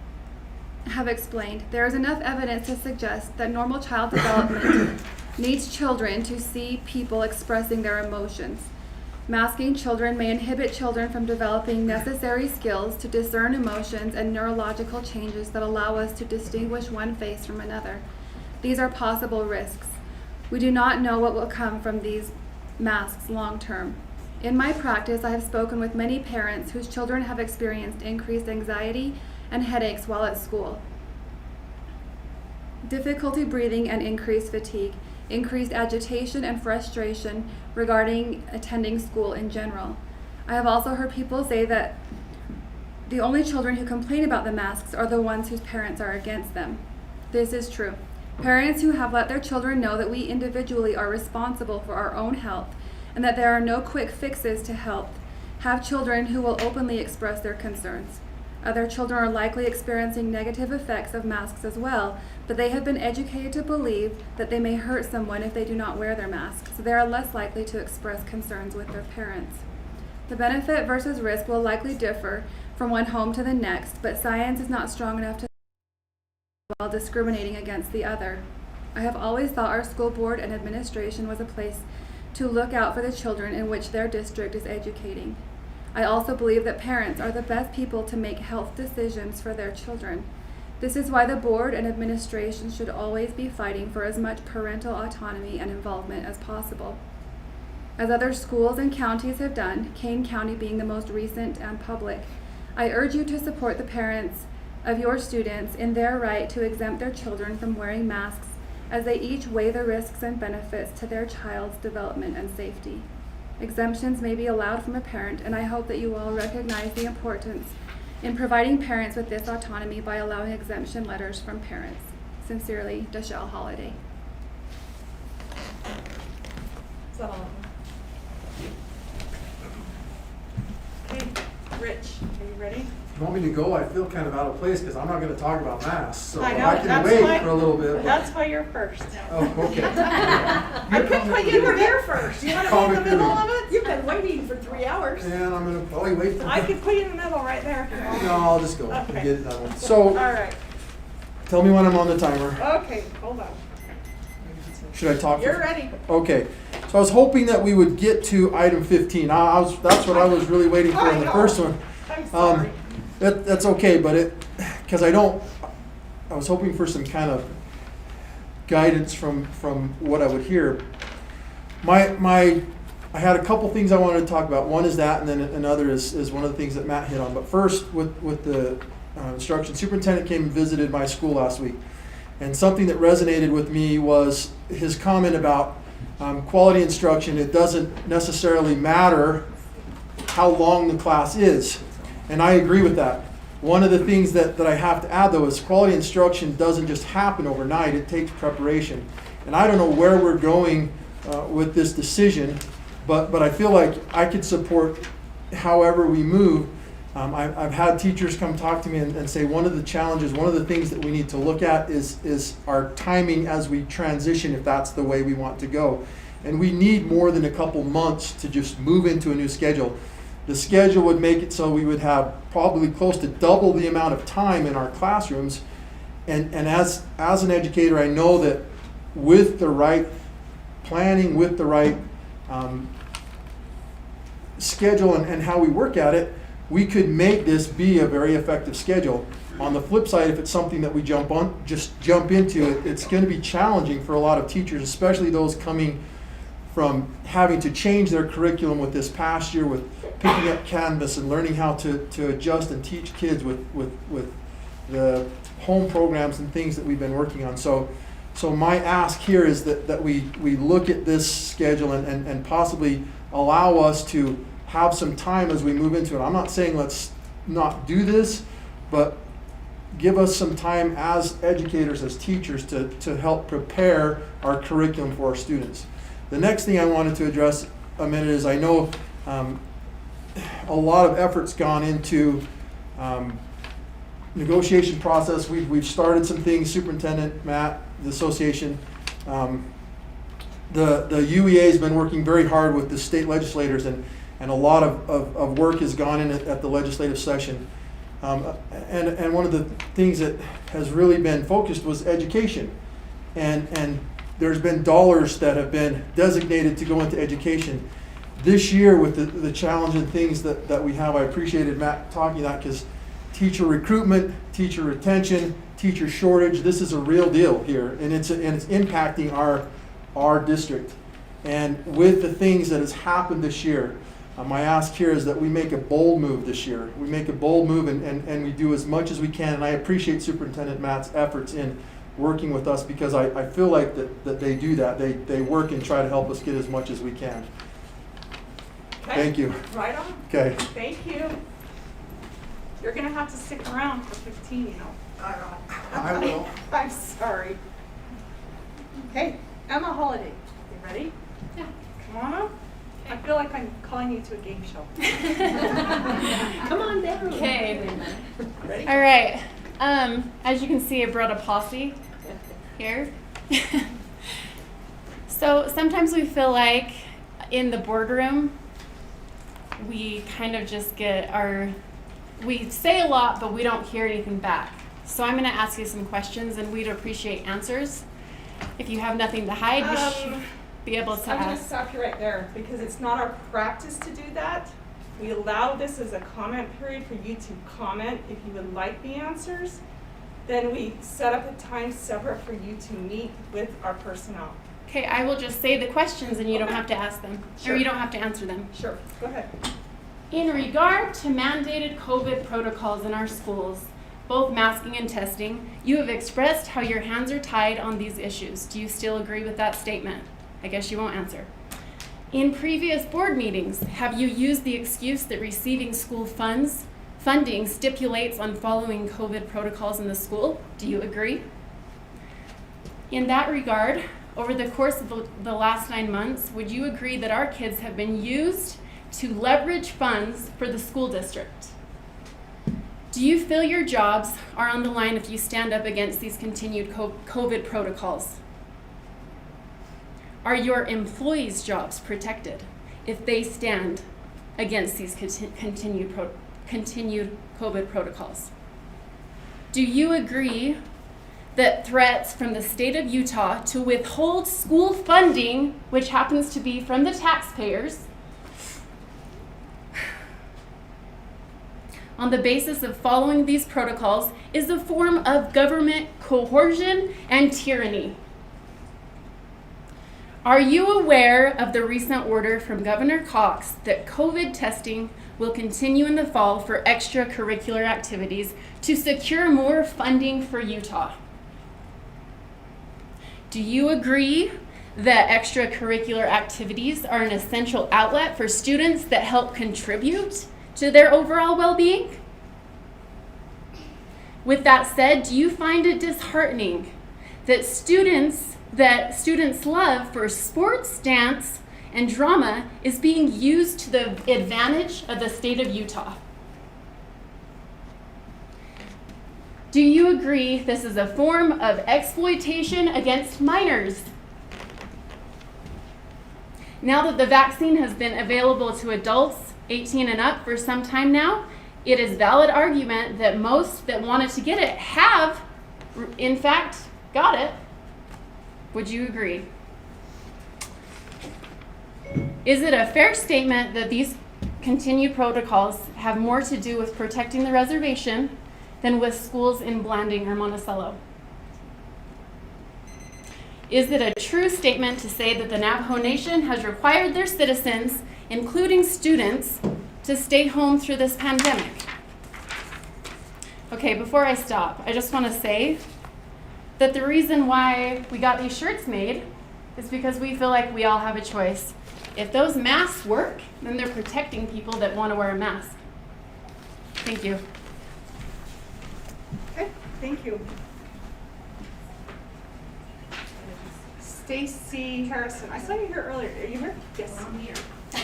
have explained there is enough evidence to suggest that normal child development needs children to see people expressing their emotions. Masking children may inhibit children from developing necessary skills to discern emotions and neurological changes that allow us to distinguish one face from another. These are possible risks. We do not know what will come from these masks long term. In my practice, I have spoken with many parents whose children have experienced increased anxiety and headaches while at school, difficulty breathing and increased fatigue, increased agitation and frustration regarding attending school in general. I have also heard people say that the only children who complain about the masks are the ones whose parents are against them. This is true. Parents who have let their children know that we individually are responsible for our own health and that there are no quick fixes to health have children who will openly express their concerns. Other children are likely experiencing negative effects of masks as well, but they have been educated to believe that they may hurt someone if they do not wear their mask, so they are less likely to express concerns with their parents. The benefit versus risk will likely differ from one home to the next, but science is not strong enough to while discriminating against the other. I have always thought our school board and administration was a place to look out for the children in which their district is educating. I also believe that parents are the best people to make health decisions for their children. This is why the board and administration should always be fighting for as much parental autonomy and involvement as possible. As other schools and counties have done, Kane County being the most recent and public, I urge you to support the parents of your students in their right to exempt their children from wearing masks as they each weigh the risks and benefits to their child's development and safety. Exemptions may be allowed from a parent, and I hope that you all recognize the importance in providing parents with this autonomy by allowing exemption letters from parents. Sincerely, Deshelle Holiday. Is that all? Okay, Rich, are you ready? If you want me to go, I feel kind of out of place because I'm not going to talk about masks. So I know, I can that's wait why- for a little bit. That's why you're first. Oh, okay. I could put you in here first. You want to be in the Comment middle period. of it? You've been waiting for 3 hours. And I'm going to probably wait for I could put you in the middle right there. No, I'll just go and Okay. get it done. All So right. tell me when I'm on the timer. Okay, hold on. Should I talk? You're ready. Okay. So I was hoping that we would get to item 15. That's what I was really waiting for in the first one. I'm sorry. That's okay, but because I was hoping for some kind of guidance from what I would hear. I had a couple things I wanted to talk about. One is that, and then another is one of the things that Matt hit on. But first, with the instruction, superintendent came and visited my school last week, and something that resonated with me was his comment about quality instruction. It doesn't necessarily matter how long the class is. And I agree with that. One of the things that I have to add, though, is quality instruction doesn't just happen overnight. It takes preparation. And I don't know where we're going with this decision, but I feel like I could support however we move. I've had teachers come talk to me and say one of the challenges, one of the things that we need to look at is our timing as we transition, if that's the way we want to go. And we need more than a couple months to just move into a new schedule. The schedule would make it so we would have probably close to double the amount of time in our classrooms. And as an educator, I know that with the right planning, with the right schedule and how we work at it, we could make this be a very effective schedule. On the flip side, if it's something that we jump into, it's going to be challenging for a lot of teachers, especially those coming from having to change their curriculum with this past year, with picking up Canvas and learning how to adjust and teach kids with the home programs and things that we've been working on. So my ask here is that we look at this schedule and possibly allow us to have some time as we move into it. I'm not saying let's not do this, but give us some time as educators, as teachers, to help prepare our curriculum for our students. The next thing I wanted to address a minute is I know a lot of effort's gone into negotiation process. We've started some things, Superintendent, Matt, the association. the UEA has been working very hard with the state legislators, and a lot of work has gone in at the legislative session. And one of the things that has really been focused was education. And there's been dollars that have been designated to go into education. This year, with the challenging things that we have, I appreciated Matt talking that, because teacher recruitment, teacher retention, teacher shortage, this is a real deal here, and it's impacting our district. And with the things that has happened this year, my ask here is that we make a bold move this year. We make a bold move and we do as much as we can. And I appreciate Superintendent Matt's efforts in working with us, because I feel like that they do that. They work and try to help us get as much as we can. Okay. Thank you. Right on. Okay. Thank you. You're gonna have to stick around for 15, you know. I will. I'm sorry. Okay, Emma Holiday, you ready? Yeah. Come on up. I feel like I'm calling you to a game show. Come on down. Okay. Ready? All right. As you can see, I brought a posse here. So sometimes we feel like in the boardroom, we kind of just we say a lot, but we don't hear anything back. So I'm going to ask you some questions, and we'd appreciate answers. If you have nothing to hide, you should be able to I'm going to ask. stop you right there, because it's not our practice to do that. We allow this as a comment period for you to comment if you would like the answers. Then we set up a time separate for you to meet with our personnel. Okay, I will just say the questions, and you don't Okay. have to ask them, Sure. or you don't have to answer them. Sure, go ahead. In regard to mandated COVID protocols in our schools, both masking and testing, you have expressed how your hands are tied on these issues. Do you still agree with that statement? I guess you won't answer. In previous board meetings, have you used the excuse that receiving school funding stipulates on following COVID protocols in the school? Do you agree? In that regard, over the course of the last 9 months, would you agree that our kids have been used to leverage funds for the school district? Do you feel your jobs are on the line if you stand up against these continued COVID protocols? Are your employees' jobs protected if they stand against these continued COVID protocols? Do you agree that threats from the state of Utah to withhold school funding, which happens to be from the taxpayers, on the basis of following these protocols is a form of government coercion and tyranny? Are you aware of the recent order from Governor Cox that COVID testing will continue in the fall for extracurricular activities to secure more funding for Utah? Do you agree that extracurricular activities are an essential outlet for students that help contribute to their overall well-being? With that said, do you find it disheartening that students' love for sports, dance, and drama is being used to the advantage of the state of Utah? Do you agree this is a form of exploitation against minors? Now that the vaccine has been available to adults 18 and up for some time now, it is valid argument that most that wanted to get it have, in fact, got it. Would you agree? Is it a fair statement that these continued protocols have more to do with protecting the reservation than with schools in Blanding or Monticello? Is it a true statement to say that the Navajo Nation has required their citizens, including students, to stay home through this pandemic? Okay, before I stop, I just want to say that the reason why we got these shirts made is because we feel like we all have a choice. If those masks work, then they're protecting people that want to wear a mask. Thank you. Okay, thank you. Stacy Harrison, I saw you here earlier. Are you here? Yes. I'm here.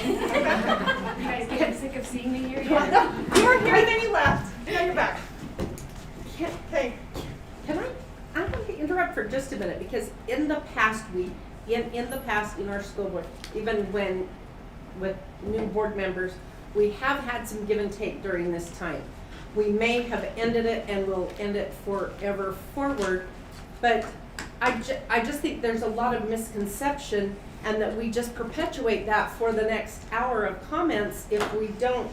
You guys getting sick of seeing me here? You were here and then you left. Now you're back. Okay. Can I want to interrupt for just a minute, because in the past week, in the past, in our school board, even when, with new board members, we have had some give and take during this time. We may have ended it and will end it forever forward, but I just think there's a lot of misconception, and that we just perpetuate that for the next hour of comments if we don't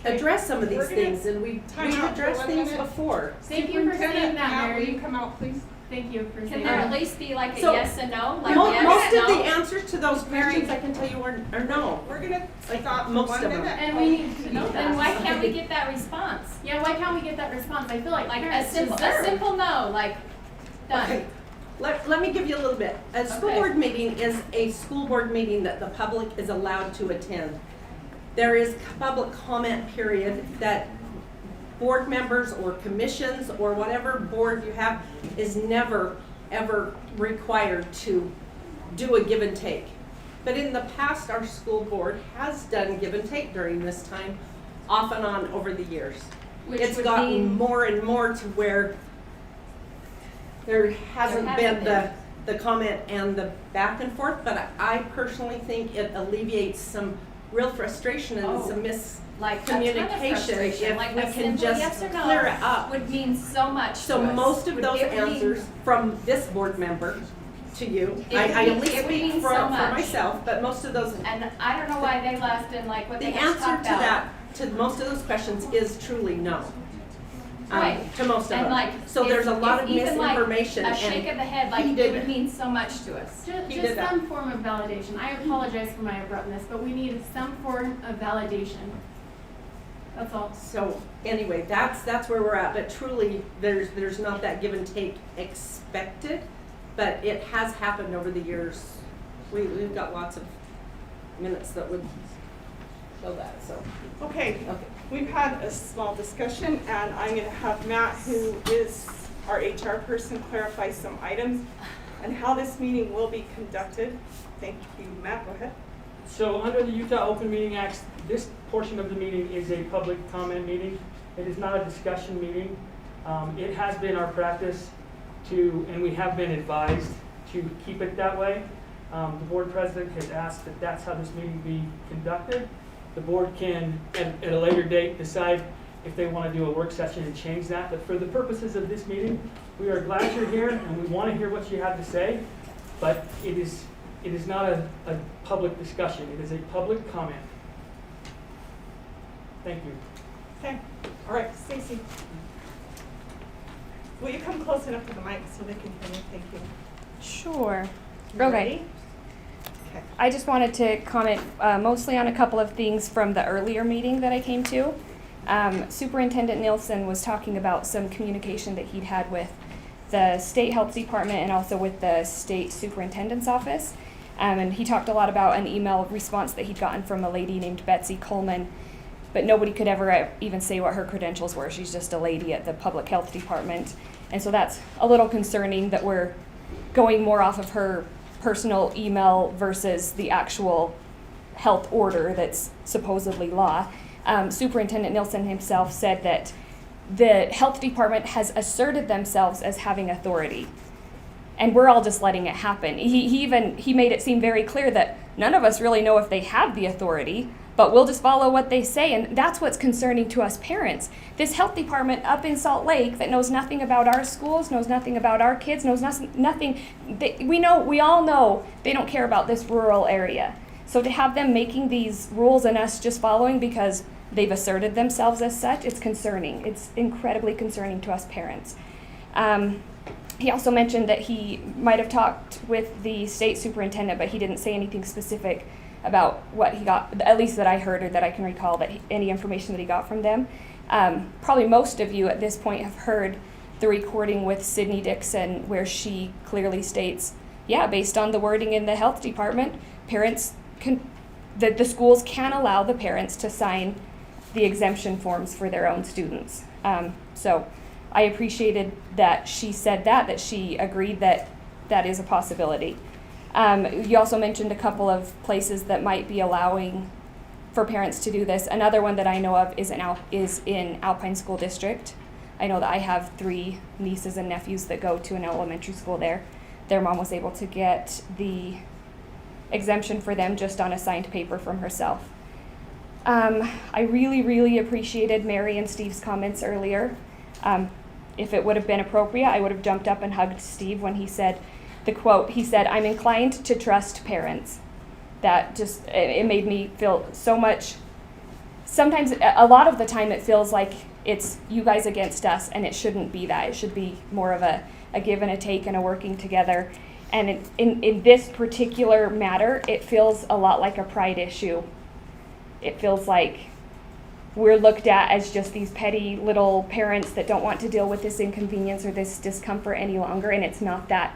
address some of these things, and we've addressed things before. Thank you for saying that, Matt, Mary. will you come out, please? Thank you for Can saying there that. at least be like a So, yes and no? Like Most yes, of the no? answers to those questions, I can tell you, are no. We're gonna stop for most 1 of them. minute. And we need to know that. Then why can't we get that response? Yeah, why can't we get that response? I feel like Like a parents simple deserve. no, like, done. Okay, let me give you a little bit. A school Okay. board meeting is a school board meeting that the public is allowed to attend. There is public comment period that board members or commissions or whatever board you have is never, ever required to do a give and take. But in the past, our school board has done give and take during this time, off and on over the years. Which It's would gotten mean- more and more to where there hasn't been the comment and the back and forth, but I personally think it alleviates some real frustration and some Like a ton of miscommunication frustration. if Like we a can simple just yes or no clear it up. would mean so much So to us. most of Would- those it would mean- answers from this board member to you, It would I mean- only it would speak mean for so much. myself, but most of those, And I don't know why they left and like what the they just answer talked to about. that, to most of those questions is truly no. Right. To most of And them. like, So there's a lot of even like misinformation, a shake of the head, like he it did- would mean so much to us. He Just did that. some form of validation. I apologize for my abruptness, but we need some form of validation. That's all. So anyway, that's where we're at, but truly, there's not that give and take expected, but it has happened over the years. We've got lots of minutes that would show that, so. Okay, Okay. we've had a small discussion, and I'm gonna have Matt, who is our HR person, clarify some items and how this meeting will be conducted. Thank you, Matt, go ahead. So under the Utah Open Meeting Act, this portion of the meeting is a public comment meeting. It is not a discussion meeting. It has been our practice to, and we have been advised to keep it that way. The board president has asked that that's how this meeting be conducted. The board can, at a later date, decide if they want to do a work session and change that. But for the purposes of this meeting, we are glad you're here and we want to hear what you have to say. But it is not a public discussion. It is a public comment. Thank you. Okay, all right, Stacy. Will you come close enough to the mic so they can hear you? Thank you. Sure. You Okay. ready? Okay. I just wanted to comment mostly on a couple of things from the earlier meeting that I came to. Superintendent Nielsen was talking about some communication that he'd had with the state health department and also with the state superintendent's office. And he talked a lot about an email response that he'd gotten from a lady named Betsy Coleman, but nobody could ever even say what her credentials were. She's just a lady at the public health department. And so that's a little concerning that we're going more off of her personal email versus the actual health order that's supposedly law. Superintendent Nielsen himself said that the health department has asserted themselves as having authority, and we're all just letting it happen. He made it seem very clear that none of us really know if they have the authority, but we'll just follow what they say, and that's what's concerning to us parents. This health department up in Salt Lake that knows nothing about our schools, knows nothing about our kids, knows nothing. We all know they don't care about this rural area. So to have them making these rules and us just following because they've asserted themselves as such, it's concerning. It's incredibly concerning to us parents. He also mentioned that he might have talked with the state superintendent, but he didn't say anything specific about what he got, at least that I heard or that I can recall, that any information that he got from them. Probably most of you at this point have heard the recording with Sydney Dixon where she clearly states, yeah, based on the wording in the health department, the schools can allow the parents to sign the exemption forms for their own students. So I appreciated that she said that she agreed that that is a possibility. You also mentioned a couple of places that might be allowing for parents to do this. Another one that I know of is in Alpine School District. I know that I have 3 nieces and nephews that go to an elementary school there. their mom was able to get the exemption for them just on a signed paper from herself. I really, really appreciated Mary and Steve's comments earlier. If it would have been appropriate, I would have jumped up and hugged Steve when he said the quote. He said, "I'm inclined to trust parents." That just, it made me feel so much. Sometimes, a lot of the time, it feels like it's you guys against us, and it shouldn't be that. It should be more of a give and a take and a working together. And in this particular matter, it feels a lot like a pride issue. It feels like we're looked at as just these petty little parents that don't want to deal with this inconvenience or this discomfort any longer, and it's not that.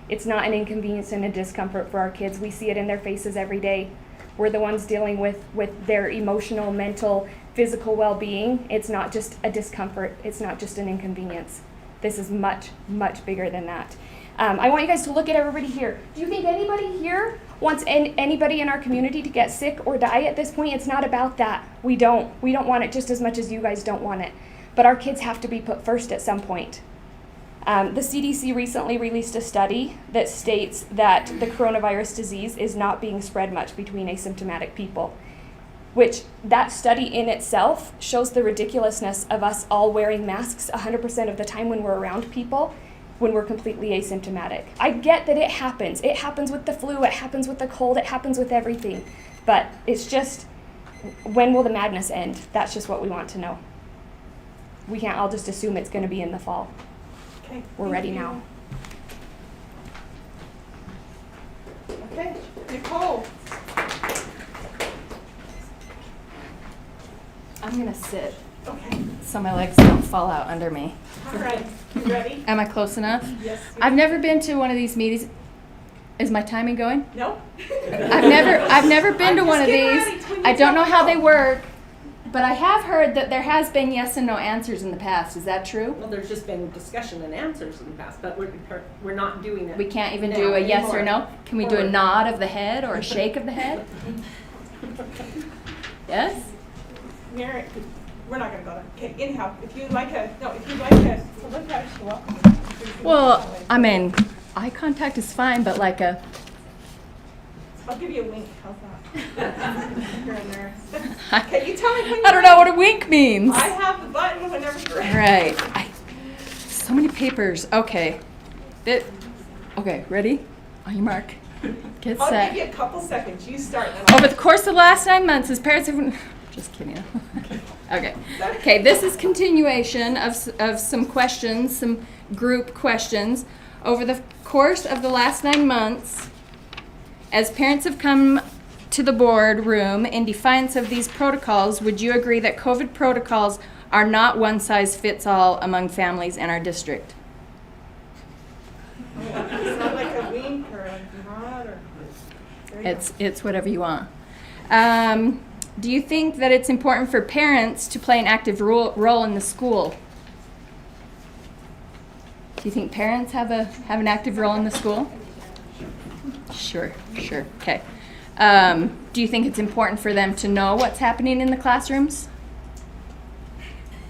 It's not an inconvenience and a discomfort for our kids. We see it in their faces every day. We're the ones dealing with their emotional, mental, physical well-being. It's not just a discomfort. It's not just an inconvenience. This is much, much bigger than that. I want you guys to look at everybody here. Do you think anybody here wants anybody in our community to get sick or die at this point? It's not about that. We don't want it just as much as you guys don't want it. But our kids have to be put first at some point. The CDC recently released a study that states that the coronavirus disease is not being spread much between asymptomatic people, which that study in itself shows the ridiculousness of us all wearing masks 100% of the time when we're around people, when we're completely asymptomatic. I get that it happens. It happens with the flu, it happens with the cold, it happens with everything. But it's just, when will the madness end? That's just what we want to know. We can't all just assume it's going to be in the fall. Okay. We're ready now. Okay, Nicole. I'm gonna sit Okay. so my legs don't fall out under me. All right, you ready? Am I close enough? Yes. I've never been to one of these meetings. Is my timing going? No. I've never been to I'm one just of getting these. ready till you I don't know tell how me they no. work, but I have heard that there has been yes and no answers in the past. Is that true? Well, there's just been discussion and answers in the past, but we're not doing it. We can't even now do a yes or anymore. no? Can we do a nod of the head or a shake of the head? Yes? Mary, we're not gonna go there. Okay, anyhow, if you'd like to look at it, you're welcome. Well, I mean, eye contact is fine, but like a I'll give you a wink, how's that? Here and there. Okay, you tell me when I don't know what a wink means. I have the button whenever you're ready. Right. So many papers. Okay. Okay, ready? On your mark. Get I'll set. give you a couple seconds. You start. And then Over the course of the last 9 months, as parents have... Just kidding. Okay. Okay, this is continuation of some questions, some group questions. Over the course of the last 9 months, as parents have come to the board room in defiance of these protocols, would you agree that COVID protocols are not one size fits all among families in our district? It's not like a wink or a nod or. There you go. It's whatever you want. Do you think that it's important for parents to play an active role in the school? Do you think parents have an active role in the school? Sure. Okay. Do you think it's important for them to know what's happening in the classrooms?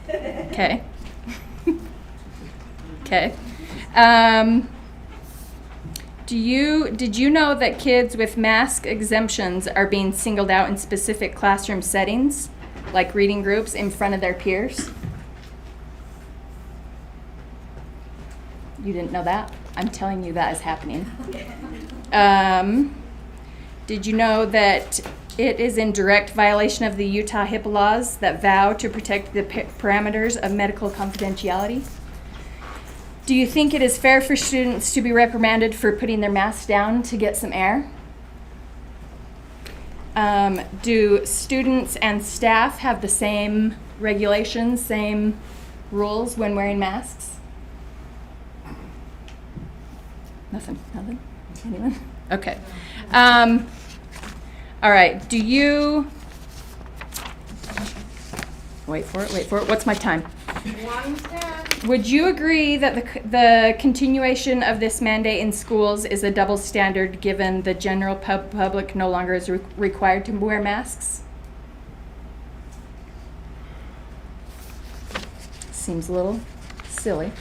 Okay. Okay. Did you know that kids with mask exemptions are being singled out in specific classroom settings, like reading groups in front of their peers? You didn't know that? I'm telling you that is happening. Did you know that it is in direct violation of the Utah HIPAA laws that vow to protect the parameters of medical confidentiality? Do you think it is fair for students to be reprimanded for putting their masks down to get some air? Do students and staff have the same regulations, same rules when wearing masks? Nothing? Anyone? Okay. All right, do you, wait for it, what's my time? 1:10. Would you agree that the continuation of this mandate in schools is a double standard given the general public no longer is required to wear masks? Seems a little silly.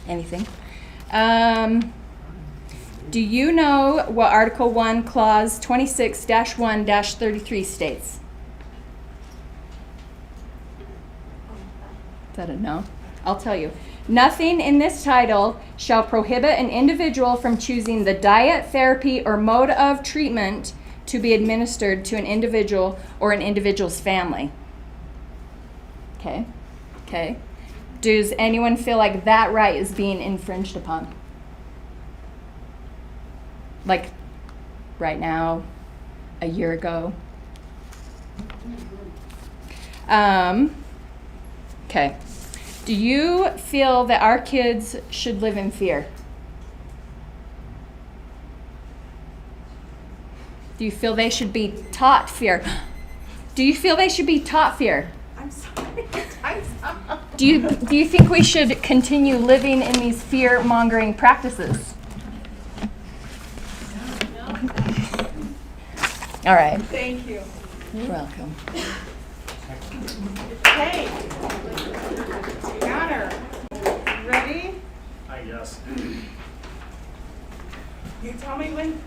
Anything. Do you know what Article 1, Clause 26-1-33 states? Is that a no? I'll tell you. Nothing in this title shall prohibit an individual from choosing the diet, therapy, or mode of treatment to be administered to an individual or an individual's family. Okay. Okay. Does anyone feel like that right is being infringed upon? Like right now, a year ago? Okay. Do you feel that our kids should live in fear? Do you feel they should be taught fear? Do you feel they should be taught fear? I'm sorry. I'm sorry. Do you think we should continue living in these fear-mongering practices? All right. Thank you. You're welcome. Okay. Connor, you ready? I guess. You tell me when.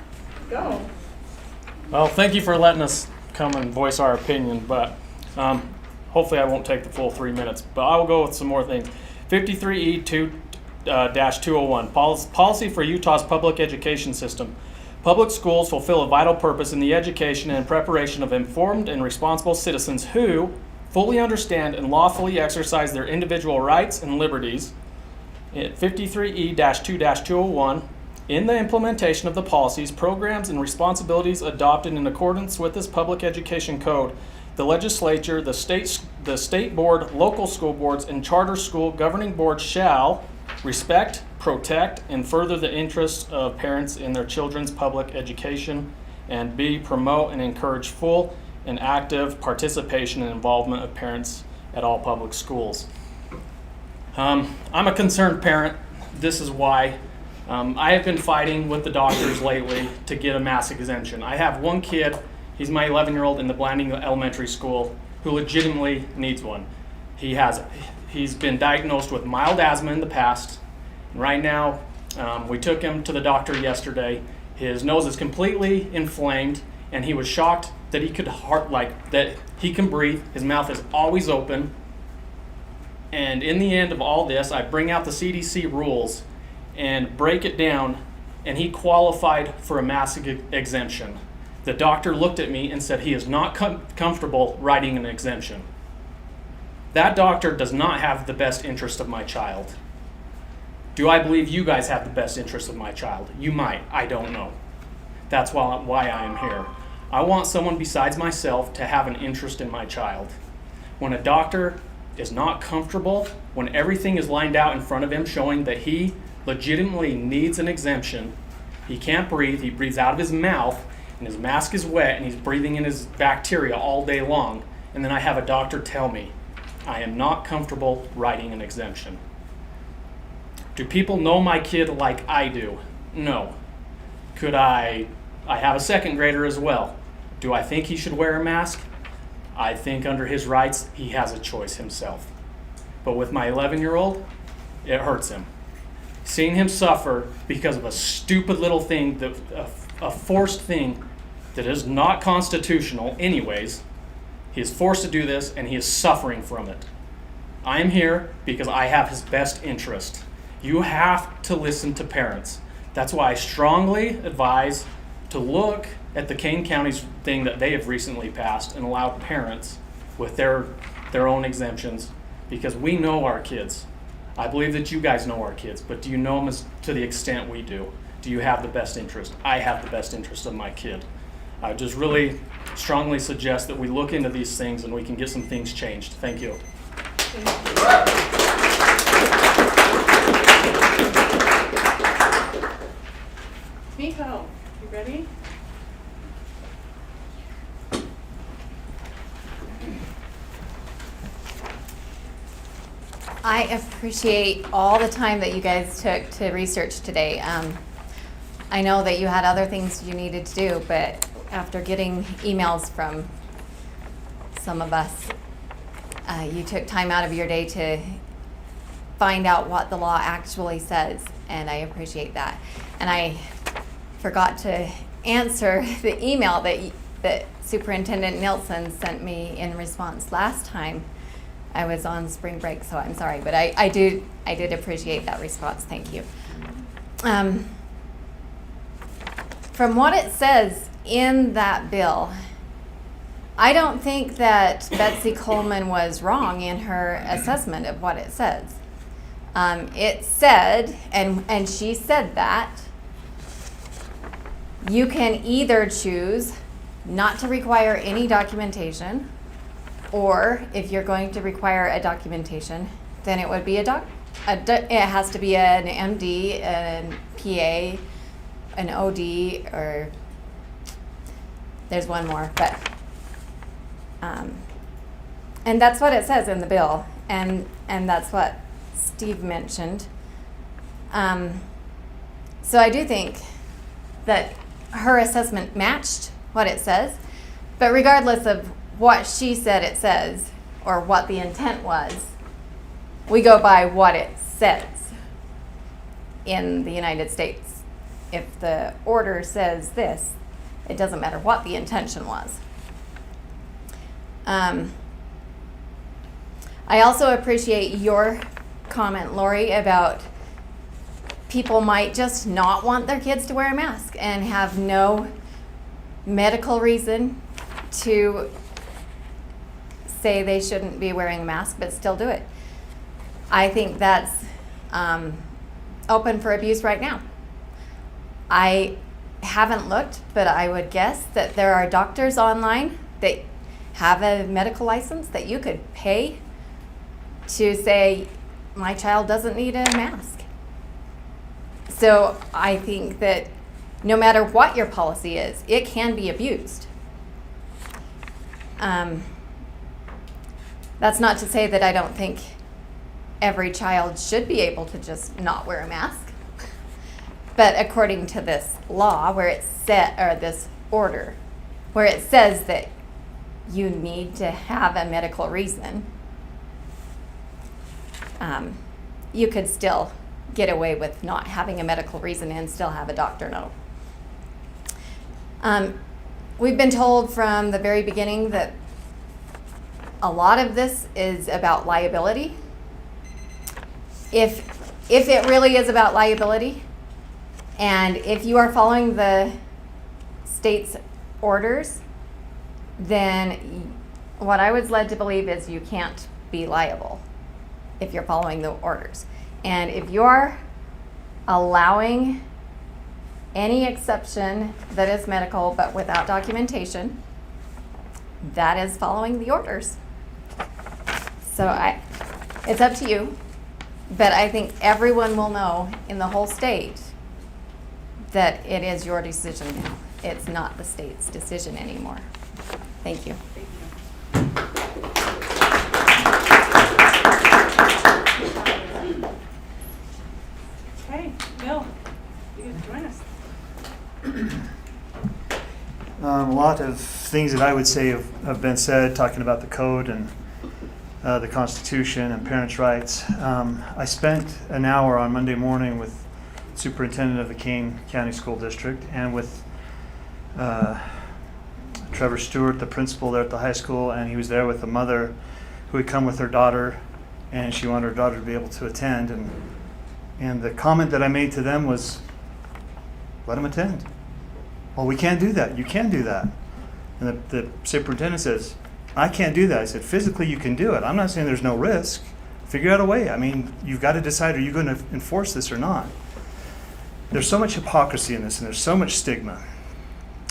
Go. Well, thank you for letting us come and voice our opinion, but hopefully I won't take the full 3 minutes, but I will go with some more things. 53E2-201, policy for Utah's public education system. Public schools fulfill a vital purpose in the education and preparation of informed and responsible citizens who fully understand and lawfully exercise their individual rights and liberties. 53E-2-201, in the implementation of the policies, programs, and responsibilities adopted in accordance with this public education code, the legislature, the state board, local school boards, and charter school governing boards shall respect, protect, and further the interests of parents in their children's public education, and B, promote and encourage full and active participation and involvement of parents at all public schools. I'm a concerned parent. This is why. I have been fighting with the doctors lately to get a mask exemption. I have one kid, he's my 11-year-old in the Blanding Elementary School, who legitimately needs one. He's been diagnosed with mild asthma in the past. And right now, we took him to the doctor yesterday. His nose is completely inflamed, and he was shocked that he could that he can breathe. His mouth is always open. And in the end of all this, I bring out the CDC rules and break it down, and he qualified for a mask exemption. The doctor looked at me and said he is not comfortable writing an exemption. That doctor does not have the best interest of my child. Do I believe you guys have the best interest of my child? You might. I don't know. That's why I am here. I want someone besides myself to have an interest in my child. When a doctor is not comfortable, when everything is lined out in front of him showing that he legitimately needs an exemption, he can't breathe, he breathes out of his mouth, and his mask is wet, and he's breathing in his bacteria all day long, and then I have a doctor tell me I am not comfortable writing an exemption. Do people know my kid like I do? No. Could I have a second grader as well. Do I think he should wear a mask? I think under his rights, he has a choice himself. But with my 11-year-old, it hurts him. Seeing him suffer because of a stupid little thing, a forced thing that is not constitutional anyways. He is forced to do this, and he is suffering from it. I am here because I have his best interest. You have to listen to parents. That's why I strongly advise to look at the Kane County's thing that they have recently passed and allowed parents with their own exemptions, because we know our kids. I believe that you guys know our kids, but do you know them to the extent we do? Do you have the best interest? I have the best interest of my kid. I just really strongly suggest that we look into these things and we can get some things changed. Thank you. Miko, you ready? I appreciate all the time that you guys took to research today. I know that you had other things you needed to do, but after getting emails from some of us, you took time out of your day to find out what the law actually says. and I appreciate that. And I forgot to answer the email that Superintendent Nielsen sent me in response last time I was on spring break, so I'm sorry, but I did appreciate that response. Thank you. From what it says in that bill, I don't think that Betsy Coleman was wrong in her assessment of what it says. It said, and she said that, you can either choose not to require any documentation, or if you're going to require a documentation, then it would be it has to be an MD, an PA, an OD, or there's one more, but and that's what it says in the bill, and that's what Steve mentioned. So I do think that her assessment matched what it says, but regardless of what she said it says, or what the intent was, we go by what it says in the United States. If the order says this, it doesn't matter what the intention was. I also appreciate your comment, Lori, about people might just not want their kids to wear a mask and have no medical reason to say they shouldn't be wearing a mask, but still do it. I think that's open for abuse right now. I haven't looked, but I would guess that there are doctors online that have a medical license that you could pay to say, my child doesn't need a mask. So I think that no matter what your policy is, it can be abused. That's not to say that I don't think every child should be able to just not wear a mask. But according to this law, where it's set, or this order, where it says that you need to have a medical reason, you could still get away with not having a medical reason and still have a doctor note. We've been told from the very beginning that a lot of this is about liability. If it really is about liability, and if you are following the state's orders, then what I was led to believe is you can't be liable if you're following the orders. And if you're allowing any exception that is medical but without documentation, that is following the orders. So it's up to you, but I think everyone will know in the whole state that it is your decision now. It's not the state's decision anymore. Thank you. Okay, Bill, you can join us. A lot of things that I would say have been said, talking about the code and the Constitution and parents' rights. I spent an hour on Monday morning with Superintendent of the Kane County School District and with Trevor Stewart, the principal there at the high school, and he was there with a mother who had come with her daughter, and she wanted her daughter to be able to attend. And the comment that I made to them was, let them attend. Well, we can't do that. You can do that. And the superintendent says, I can't do that. I said, physically you can do it. I'm not saying there's no risk. Figure out a way. I mean, you've got to decide, are you going to enforce this or not? There's so much hypocrisy in this, and there's so much stigma.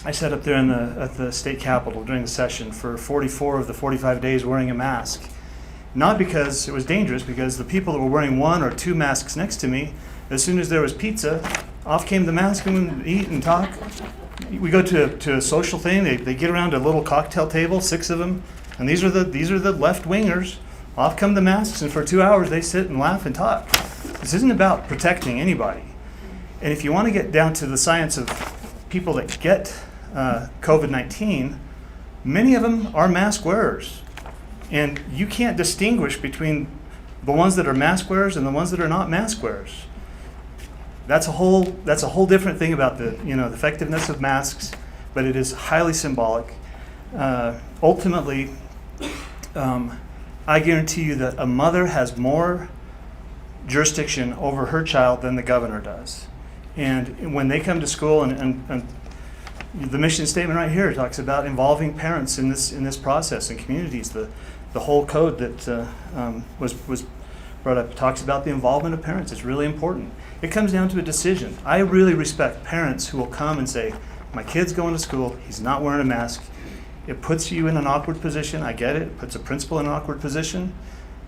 I sat up there at the state capitol during the session for 44 of the 45 days wearing a mask. Not because it was dangerous, because the people that were wearing 1 or 2 masks next to me, as soon as there was pizza, off came the mask and we'd eat and talk. We go to a social thing, they get around a little cocktail table, 6 of them, and these are the left-wingers. Off come the masks, and for 2 hours they sit and laugh and talk. This isn't about protecting anybody. And if you want to get down to the science of people that get COVID-19, many of them are mask wearers. And you can't distinguish between the ones that are mask wearers and the ones that are not mask wearers. That's a whole different thing about the effectiveness of masks, but it is highly symbolic. Ultimately, I guarantee you that a mother has more jurisdiction over her child than the governor does. And when they come to school, and the mission statement right here talks about involving parents in this process and communities. The whole code that was brought up talks about the involvement of parents. It's really important. It comes down to a decision. I really respect parents who will come and say, my kid's going to school, he's not wearing a mask. It puts you in an awkward position. I get it. It puts a principal in an awkward position.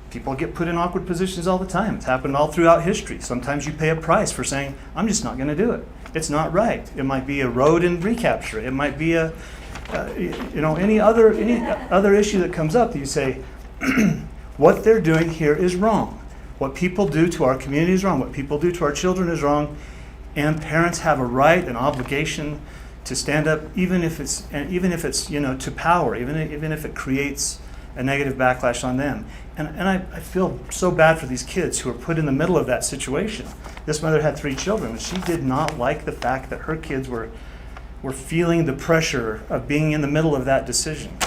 People get put in awkward positions all the time. It's happened all throughout history. Sometimes you pay a price for saying, I'm just not going to do it. It's not right. It might be a road and recapture. It might be any other issue that comes up that you say, what they're doing here is wrong. What people do to our community is wrong. What people do to our children is wrong. And parents have a right and obligation to stand up, even if it's to power, even if it creates a negative backlash on them. And I feel so bad for these kids who are put in the middle of that situation. This mother had 3 children, and she did not like the fact that her kids were feeling the pressure of being in the middle of that decision.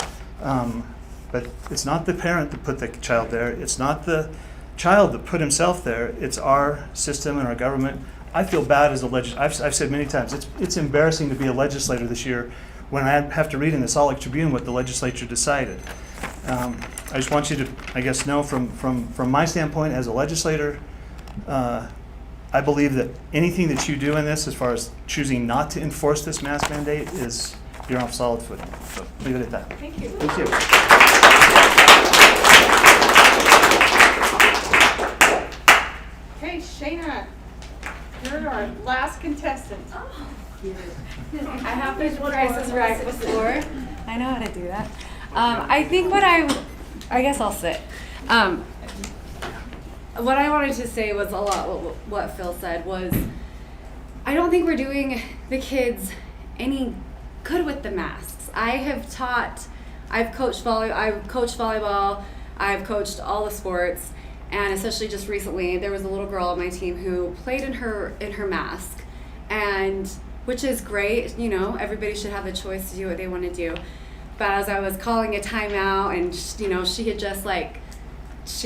But it's not the parent that put the child there. It's not the child that put himself there. It's our system and our government. I feel bad as a legislator. I've said many times, it's embarrassing to be a legislator this year when I have to read in the Salt Lake Tribune what the legislature decided. I just want you to, I guess, know from my standpoint as a legislator, I believe that anything that you do in this, as far as choosing not to enforce this mask mandate, is you're on solid footing. So leave it at that. Thank you. Thank you. Okay, Shayna, you're our last contestant. I have been Price is Right before. I know how to do that. I think I guess I'll sit. What I wanted to say was a lot what Phil said was, I don't think we're doing the kids any good with the masks. I've coached volleyball, I've coached all the sports, and especially just recently, there was a little girl on my team who played in her mask, and which is great, everybody should have the choice to do what they want to do. But as I was calling a timeout, and she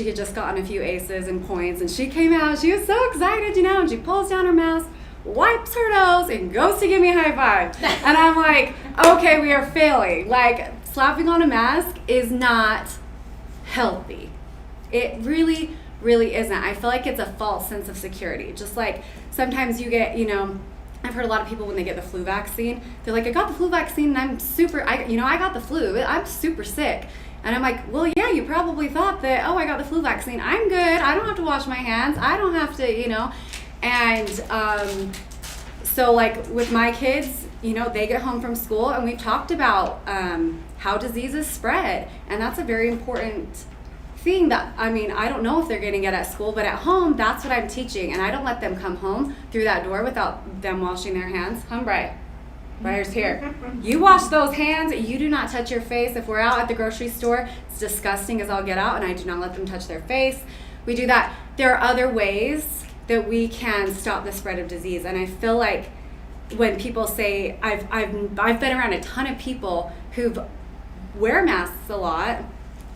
had just gotten a few aces and points, and she came out, she was so excited, and she pulls down her mask, wipes her nose, and goes to give me a high five. And I'm like, okay, we are failing. Like, slapping on a mask is not healthy. It really, really isn't. I feel like it's a false sense of security. Just like sometimes you get, I've heard a lot of people when they get the flu vaccine, they're like, I got the flu vaccine and I got the flu, I'm super sick. And I'm like, well, yeah, you probably thought that, I got the flu vaccine, I'm good, I don't have to wash my hands, I don't have to, And so like with my kids, they get home from school and we've talked about how diseases spread. And that's a very important thing that, I don't know if they're getting it at school, but at home, that's what I'm teaching. And I don't let them come home through that door without them washing their hands. Briar's here. You wash those hands. You do not touch your face. If we're out at the grocery store, it's disgusting as I'll get out, and I do not let them touch their face. We do that. There are other ways that we can stop the spread of disease. And I feel like when people say, I've been around a ton of people who wear masks a lot,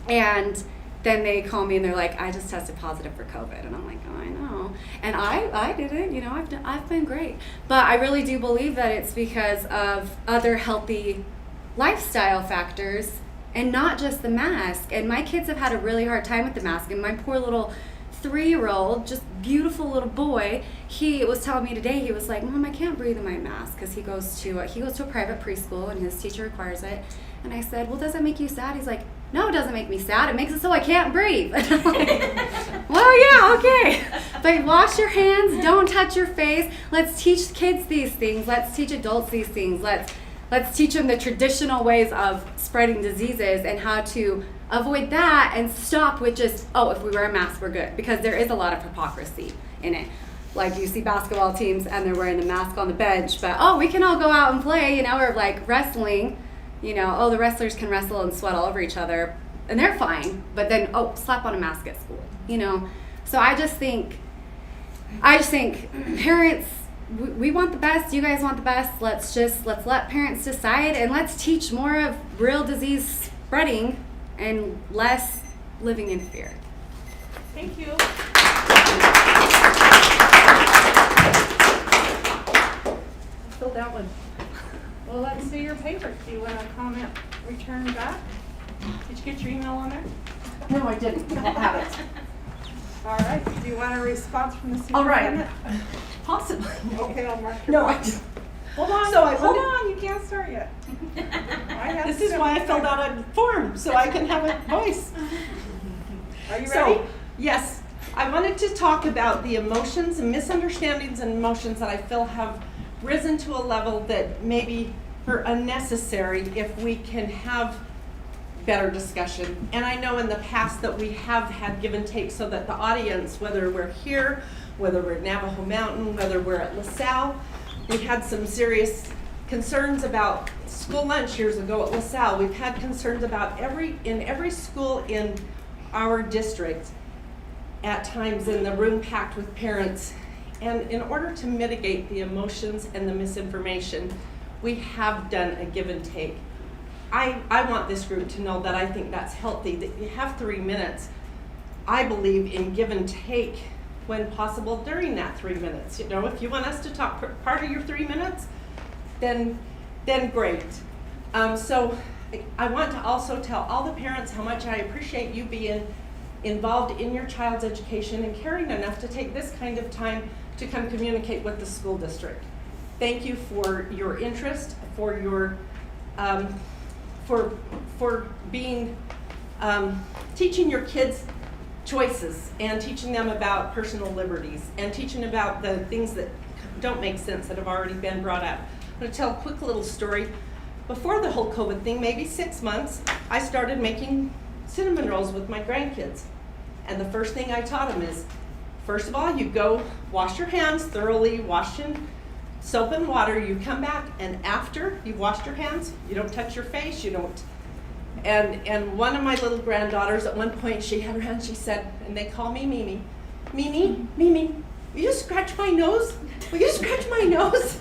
and then they call me and they're like, I just tested positive for COVID. And I'm like, I know. And I didn't, I've been great. But I really do believe that it's because of other healthy lifestyle factors and not just the mask. And my kids have had a really hard time with the mask. And my poor little 3-year-old, just beautiful little boy, he was telling me today, he was like, Mom, I can't breathe in my mask, because he goes to a private preschool and his teacher requires it. And I said, well, does that make you sad? He's like, no, it doesn't make me sad. It makes it so I can't breathe. And I'm like, well, yeah, okay. But wash your hands. Don't touch your face. Let's teach kids these things. Let's teach adults these things. Let's teach them the traditional ways of spreading diseases and how to avoid that and stop with just, if we wear a mask, we're good. Because there is a lot of hypocrisy in it. Like you see basketball teams and they're wearing the mask on the bench, but, we can all go out and play, or like wrestling. The wrestlers can wrestle and sweat all over each other, and they're fine. But then, slap on a mask at school, So I just think I just think parents, we want the best, you guys want the best. Let's let parents decide, and let's teach more of real disease spreading and less living in fear. Thank you. Filled out one. Well, let's see your paper. Do you want a comment returned back? Did you get your email on there? No, I didn't. I'll have it. All right. Do you want a response from the All right. superintendent? Possibly. Okay, I'll mark your No, I box. just. Hold on. So I hold wanted- on. You can't start yet. This is why I filled out a form, so I can have a voice. Are you ready? So, yes, I wanted to talk about the emotions and misunderstandings and emotions that I feel have risen to a level that maybe are unnecessary if we can have better discussion. And I know in the past that we have had give and take so that the audience, whether we're here, whether we're at Navajo Mountain, whether we're at LaSalle, we had some serious concerns about school lunch years ago at LaSalle. We've had concerns about in every school in our district at times in the room packed with parents. And in order to mitigate the emotions and the misinformation, we have done a give and take. I want this group to know that I think that's healthy, that you have 3 minutes. I believe in give and take when possible during that 3 minutes. You know, if you want us to talk part of your 3 minutes, then great. So I want to also tell all the parents how much I appreciate you being involved in your child's education and caring enough to take this kind of time to come communicate with the school district. Thank you for your interest, for your for being teaching your kids choices and teaching them about personal liberties and teaching about the things that don't make sense that have already been brought up. I'm going to tell a quick little story. Before the whole COVID thing, maybe 6 months, I started making cinnamon rolls with my grandkids. And the first thing I taught them is, first of all, you go wash your hands thoroughly, wash in soap and water. You come back, and after you've washed your hands, you don't touch your face, you don't. And one of my little granddaughters, at one point, she had her hand, she said, and they call me Mimi, Mimi, will you scratch my nose? Will you scratch my nose?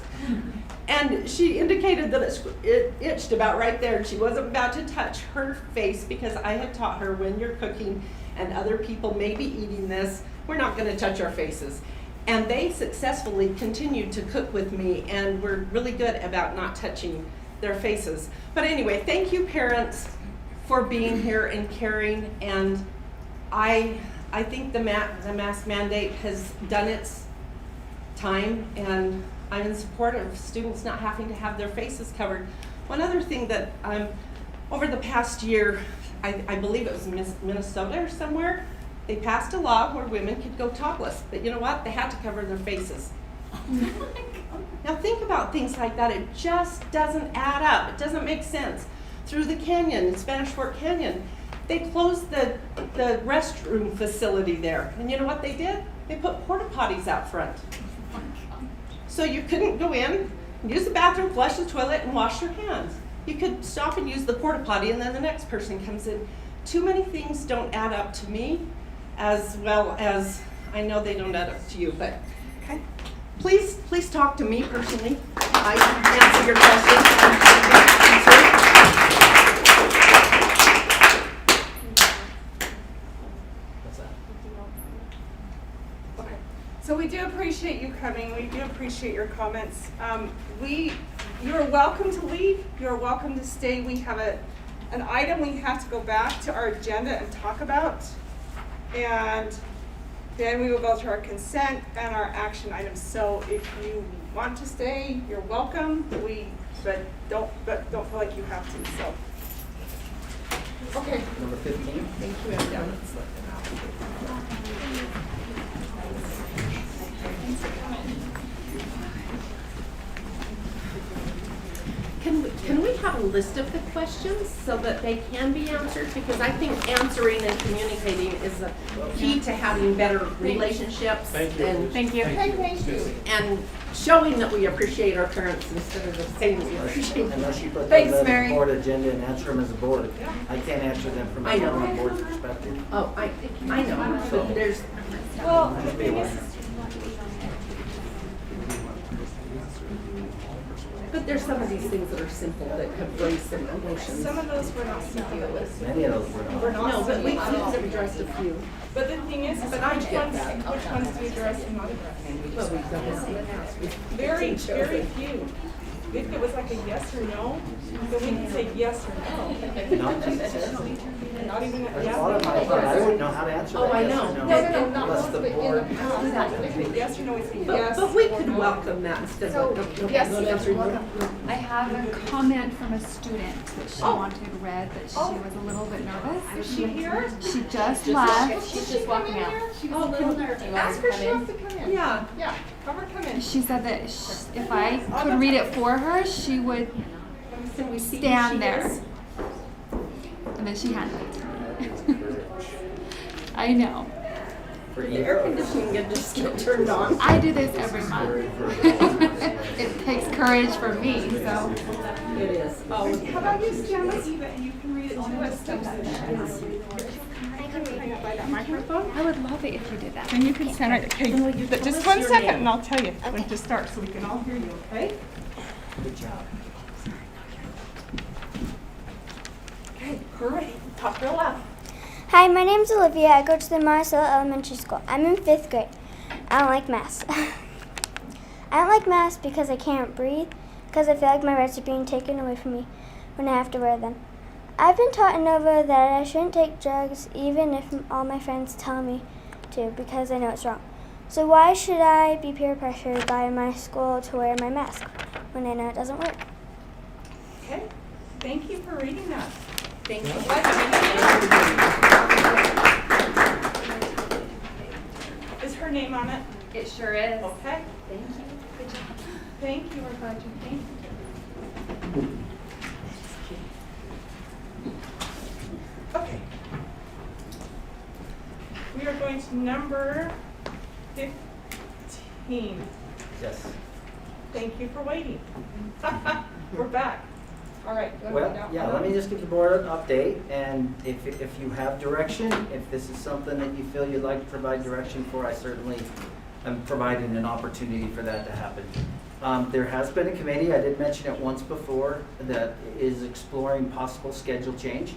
And she indicated that it itched about right there, and she wasn't about to touch her face because I had taught her when you're cooking and other people may be eating this, we're not going to touch our faces. And they successfully continued to cook with me and were really good about not touching their faces. But anyway, thank you parents for being here and caring. And I think the mask mandate has done its time, and I'm in support of students not having to have their faces covered. One other thing that over the past year, I believe it was Minnesota or somewhere, they passed a law where women could go topless, but you know what? They had to cover their faces. Now think about things like that. It just doesn't add up. It doesn't make sense. Through the canyon, in Spanish Fork Canyon, they closed the restroom facility there. And you know what they did? They put porta potties out front. So you couldn't go in, use the bathroom, flush the toilet, and wash your hands. You could stop and use the porta potty, and then the next person comes in. Too many things don't add up to me, as well as I know they don't add up to you. But okay, please talk to me personally. I can answer your questions. What's that? Okay. So we do appreciate you coming. We do appreciate your comments. You are welcome to leave. You are welcome to stay. We have an item we have to go back to our agenda and talk about. And then we will go to our consent and our action items. So if you want to stay, you're welcome. But don't feel like you have to. So okay. Number 15. Thank you, everyone. Can we have a list of the questions so that they can be answered? Because I think answering and communicating is the key to having better relationships. Thank you. And, Thank you. and showing that we appreciate our parents instead of just saying we appreciate them. Unless you put Thanks, them on the Mary. board agenda and answer them as a board. I can't answer them from I know. a board perspective. Oh, I know, but there's, Well, Just be aware. But there's some of these things that are simple that have raised some emotions. Some of those were not simple. Many of those were not. We're not No, but simple we at all. have addressed a few. But the thing is But I which get ones, that. which ones do you address and not address? But we've done this in the past. Very, very few. If it was like a yes or no, then we could say yes or no. Not necessarily. Not even a There's yes. a lot of my, I wouldn't know how to answer Oh, that I yes know. or no. No, Unless the board. Yes or no, it's a But, yes. but we or could no. welcome that instead So, of. yes, I have a comment from a student that she Oh. wanted read, that she was a little bit nervous. Is she here? She just left. She's just walking out. She was a little nervous. Ask her if she wants to come in. Yeah. Yeah, have her come in. She said that if I could read it for her, she would Can we see who she stand there. is? And then she handed it to me. I know. For The you. air conditioning can just get turned on. I do this every month. It takes courage for me, so. It is. Oh, How about you stand with Eva and you can read it to us too? By that microphone? I would love it if you did that. And you can stand right there. Okay, just 1 second and I'll tell you when to start so we can all hear you, okay? Good job. Okay, hurry, talk real loud. Hi, my name's Olivia. I go to the Marcella Elementary School. I'm in 5th grade. I don't like masks. I don't like masks because I can't breathe, because I feel like my rights are being taken away from me when I have to wear them. I've been taught in Nova that I shouldn't take drugs even if all my friends tell me to, because I know it's wrong. So why should I be peer pressured by my school to wear my mask when I know it doesn't work? Okay, thank you for reading that. thank you. Is her name on it? It sure is. Okay. Thank you. Good job. Thank you, we're glad you came. Okay. We are going to number 15. Yes. Thank you for waiting. We're back. All right. you wanna Well, read out yeah, loud? let me just give the board an update, and if you have direction, if this is something that you feel you'd like to provide direction for, I certainly am providing an opportunity for that to happen. There has been a committee, I did mention it once before, that is exploring possible schedule change.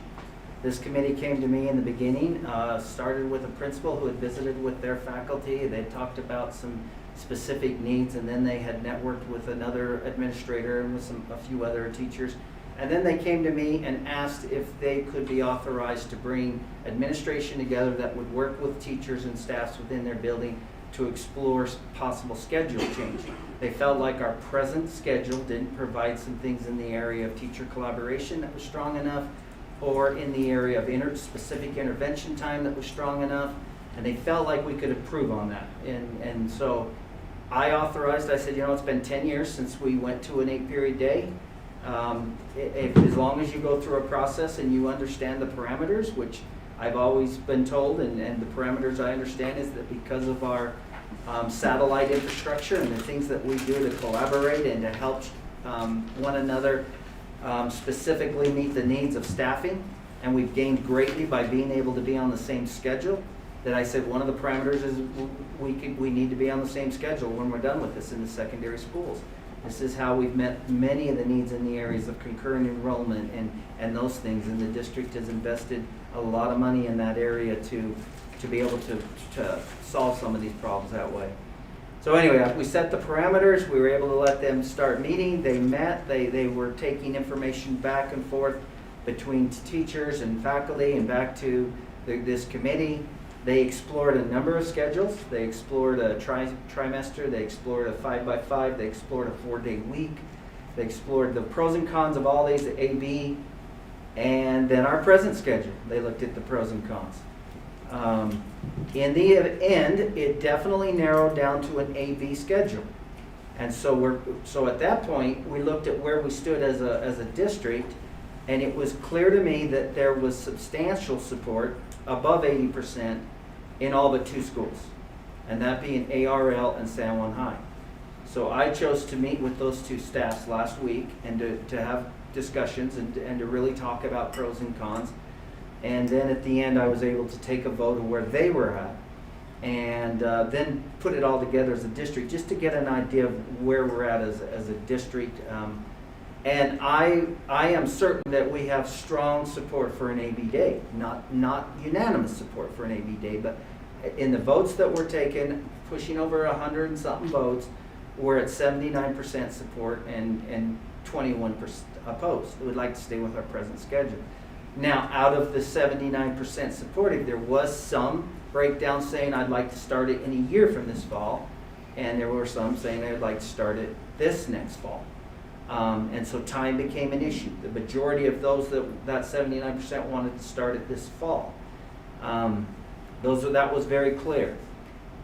This committee came to me in the beginning, started with a principal who had visited with their faculty. They talked about some specific needs, and then they had networked with another administrator and with a few other teachers. And then they came to me and asked if they could be authorized to bring administration together that would work with teachers and staffs within their building to explore possible schedule change. They felt like our present schedule didn't provide some things in the area of teacher collaboration that was strong enough, or in the area of specific intervention time that was strong enough, and they felt like we could improve on that. And so I authorized, I said, you know, it's been 10 years since we went to an 8-period day. As long as you go through a process and you understand the parameters, which I've always been told, and the parameters I understand is that because of our satellite infrastructure and the things that we do to collaborate and to help one another specifically meet the needs of staffing, and we've gained greatly by being able to be on the same schedule, that I said one of the parameters is we need to be on the same schedule when we're done with this in the secondary schools. This is how we've met many of the needs in the areas of concurrent enrollment and those things, and the district has invested a lot of money in that area to be able to solve some of these problems that way. So anyway, we set the parameters, we were able to let them start meeting, they met, they were taking information back and forth between teachers and faculty and back to this committee. They explored a number of schedules. They explored a trimester, they explored a 5x5, they explored a 4-day week. They explored the pros and cons of all these, the AB, and then our present schedule. They looked at the pros and cons. In the end, it definitely narrowed down to an AB schedule. And so at that point, we looked at where we stood as a district, and it was clear to me that there was substantial support, above 80%, in all but 2 schools, and that being ARL and San Juan High. So I chose to meet with those 2 staffs last week and to have discussions and to really talk about pros and cons. And then at the end, I was able to take a vote of where they were at. and then put it all together as a district, just to get an idea of where we're at as a district. And I am certain that we have strong support for an AB day, not unanimous support for an AB day, but in the votes that were taken, pushing over 100 and something votes, we're at 79% support and 21% opposed. We would like to stay with our present schedule. Now, out of the 79% supportive, there was some breakdown saying I'd like to start it in a year from this fall, and there were some saying I'd like to start it this next fall. And so time became an issue. The majority of those that 79% wanted to start it this fall. That was very clear.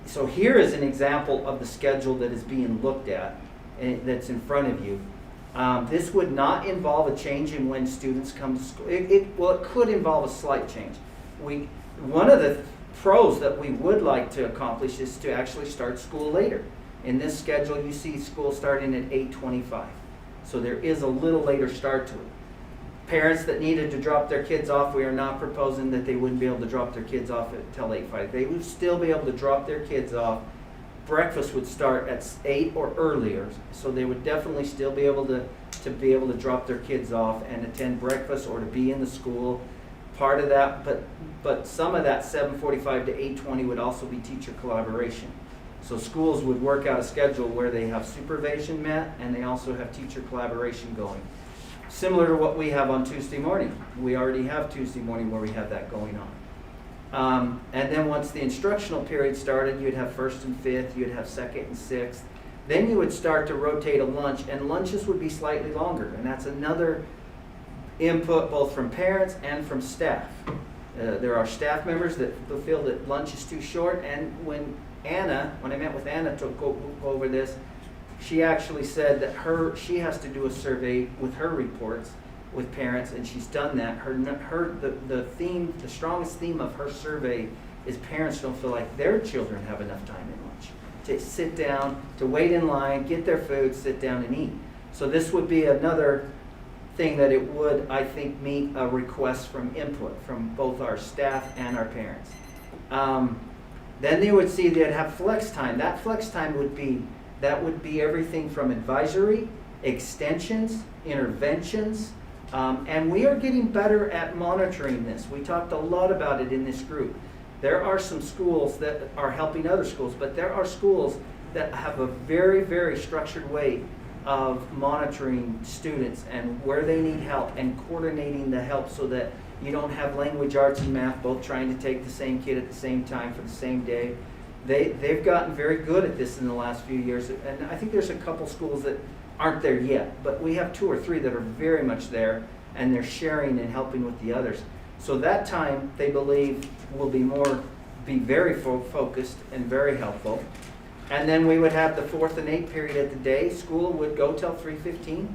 So here is an example of the schedule that is being looked at, and that's in front of you. This would not involve a change in when students come to school. It could involve a slight change. One of the pros that we would like to accomplish is to actually start school later. In this schedule, you see school starting at 8:25. So there is a little later start to it. Parents that needed to drop their kids off, we are not proposing that they wouldn't be able to drop their kids off until 8:05. They would still be able to drop their kids off. Breakfast would start at 8 or earlier, so they would definitely still be able to drop their kids off and attend breakfast or to be in the school. Part of that, but some of that 7:45 to 8:20 would also be teacher collaboration. So schools would work out a schedule where they have supervision met and they also have teacher collaboration going. Similar to what we have on Tuesday morning. We already have Tuesday morning where we have that going on. And then once the instructional period started, you'd have first and fifth, you'd have second and sixth. Then you would start to rotate a lunch, and lunches would be slightly longer. And that's another input both from parents and from staff. There are staff members that feel that lunch is too short, and when I met with Anna to go over this, she actually said that she has to do a survey with her reports with parents, and she's done that. The strongest theme of her survey is parents don't feel like their children have enough time in lunch to sit down, to wait in line, get their food, sit down and eat. So this would be another thing that it would, I think, meet a request from input from both our staff and our parents. Then they would see they'd have flex time. That flex time would be everything from advisory, extensions, interventions, and we are getting better at monitoring this. We talked a lot about it in this group. There are some schools that are helping other schools, but there are schools that have a very, very structured way of monitoring students and where they need help and coordinating the help so that you don't have language arts and math both trying to take the same kid at the same time for the same day. They've gotten very good at this in the last few years, and I think there's a couple schools that aren't there yet, but we have 2 or 3 that are very much there, and they're sharing and helping with the others. So that time, they believe, will be very focused and very helpful. And then we would have the 4th and 8th period of the day. School would go till 3:15,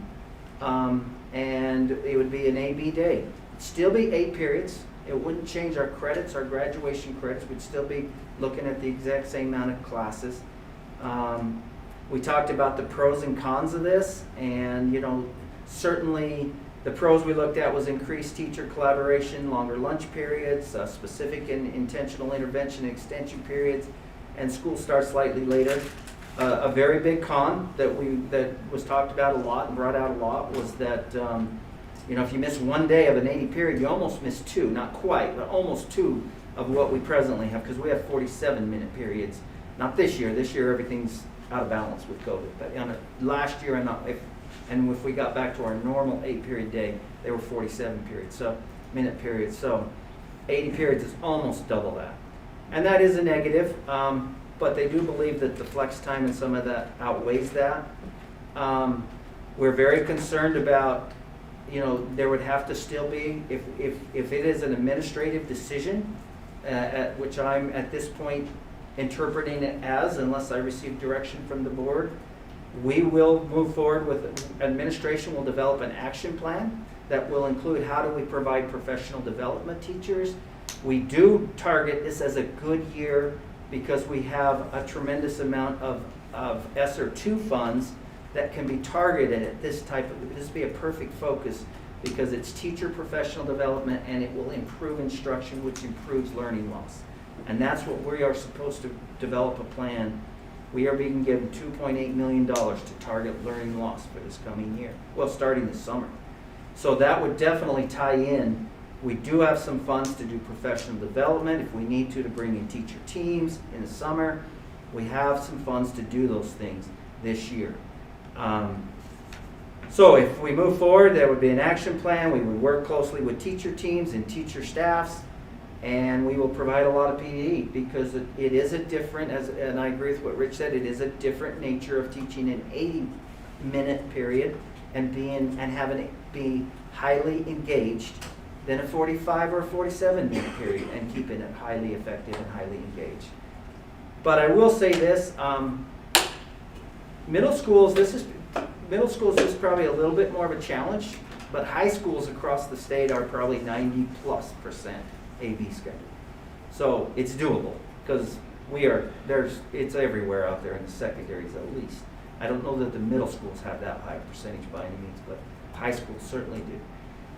and it would be an AB day. Still be 8 periods. It wouldn't change our credits, our graduation credits. We'd still be looking at the exact same amount of classes. We talked about the pros and cons of this, and certainly the pros we looked at was increased teacher collaboration, longer lunch periods, specific and intentional intervention extension periods, and school starts slightly later. A very big con that was talked about a lot and brought out a lot was that if you miss 1 day of an 80 period, you almost miss 2, not quite, but almost 2 of what we presently have, because we have 47-minute periods. Not this year. This year everything's out of balance with COVID. But last year, and if we got back to our normal 8-period day, they were 47-minute periods. So 80 periods is almost double that. And that is a negative, but they do believe that the flex time and some of that outweighs that. We're very concerned about, there would have to still be, if it is an administrative decision, which I'm at this point interpreting it as, unless I receive direction from the board, we will move forward with, administration will develop an action plan that will include how do we provide professional development teachers. We do target this as a good year because we have a tremendous amount of ESSER 2 funds that can be targeted at this would be a perfect focus because it's teacher professional development and it will improve instruction, which improves learning loss. And that's what we are supposed to develop a plan. We are being given $2.8 million to target learning loss for this coming year. Well, starting this summer. So that would definitely tie in. We do have some funds to do professional development if we need to bring in teacher teams in the summer. We have some funds to do those things this year. So if we move forward, there would be an action plan. We would work closely with teacher teams and teacher staffs, and we will provide a lot of PPE because it is a different, and I agree with what Rich said, it is a different nature of teaching an 80-minute period and having it be highly engaged than a 45 or a 47-minute period and keeping it highly effective and highly engaged. But I will say this, middle schools, this is probably a little bit more of a challenge, but high schools across the state are probably 90+% AB schedule. So it's doable because it's everywhere out there in the secondaries at least. I don't know that the middle schools have that high percentage by any means, but high schools certainly do.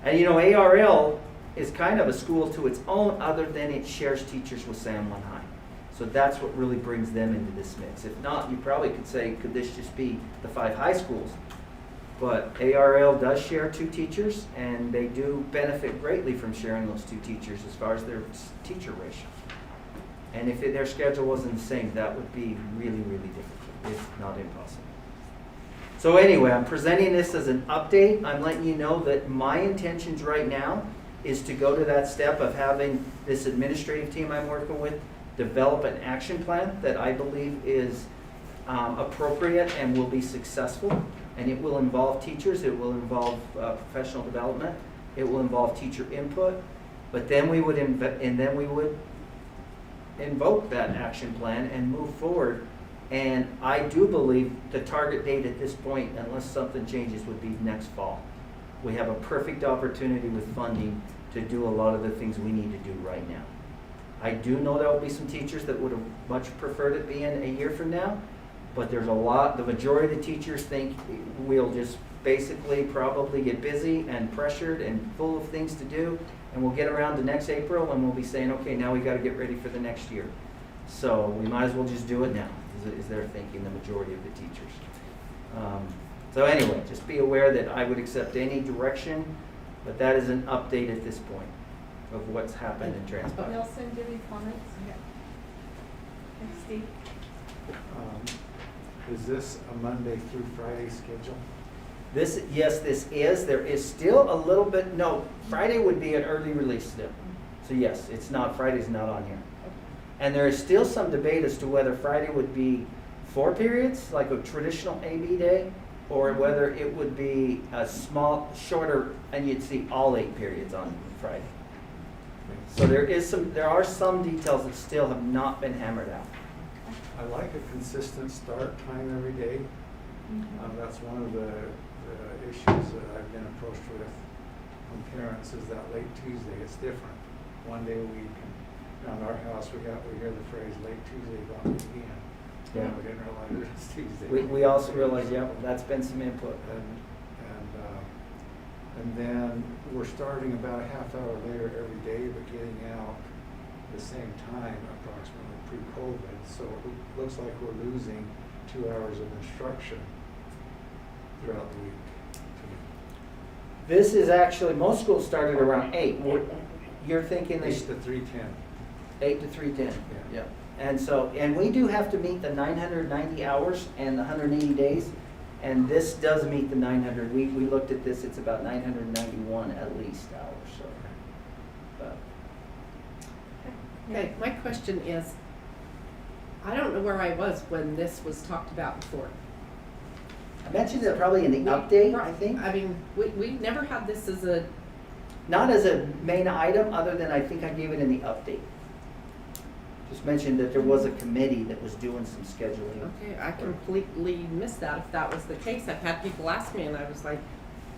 And you know, ARL is kind of a school to its own other than it shares teachers with San Juan High. So that's what really brings them into this mix. If not, you probably could say, could this just be the 5 high schools? But ARL does share 2 teachers, and they do benefit greatly from sharing those 2 teachers as far as their teacher ratio. And if their schedule wasn't the same, that would be really, really difficult, if not impossible. So anyway, I'm presenting this as an update. I'm letting you know that my intentions right now is to go to that step of having this administrative team I'm working with develop an action plan that I believe is appropriate and will be successful. And it will involve teachers, it will involve professional development, it will involve teacher input, but then we would invoke that action plan and move forward. And I do believe the target date at this point, unless something changes, would be next fall. We have a perfect opportunity with funding to do a lot of the things we need to do right now. I do know there will be some teachers that would have much preferred it being a year from now, but there's the majority of the teachers think we'll just basically probably get busy and pressured and full of things to do, and we'll get around to next April and we'll be saying, okay, now we got to get ready for the next year. So we might as well just do it now, is their thinking, the majority of the teachers. So anyway, just be aware that I would accept any direction, but that is an update at this point of what's happened and transpired. Nelson, do you have any comments? Steve? Is this a Monday through Friday schedule? Yes, this is. There is still a little bit, no, Friday would be an early release still. So yes, it's not, Friday's not on here. And there is still some debate as to whether Friday would be 4 periods, like a traditional AB day, or whether it would be a shorter, and you'd see all 8 periods on Friday. So there are some details that still have not been hammered out. I like a consistent start time every day. That's one of the issues that I've been approached with from parents is that late Tuesday. It's different. One day a week. Around our house, we hear the phrase late Tuesday brought me again. Yeah. We didn't realize it was Tuesday. We also realize, yeah, that's been some input. And then we're starting about a half hour later every day, but getting out the same time approximately pre-COVID. So it looks like we're losing 2 hours of instruction throughout the week. This is actually, most schools started around 8. You're thinking 8 to 3:10. 8 to 3:10. Yeah. And we do have to meet the 990 hours and the 180 days. And this does meet the 900. We looked at this, it's about 991 at least hours. So, Okay, my question is, I don't know where I was when this was talked about before. I mentioned it probably in the update, I think. I mean, we never had this as a... Not as a main item, other than I think I gave it in the update. Just mentioned that there was a committee that was doing some scheduling. Okay, I completely missed that if that was the case. I've had people ask me and I was like,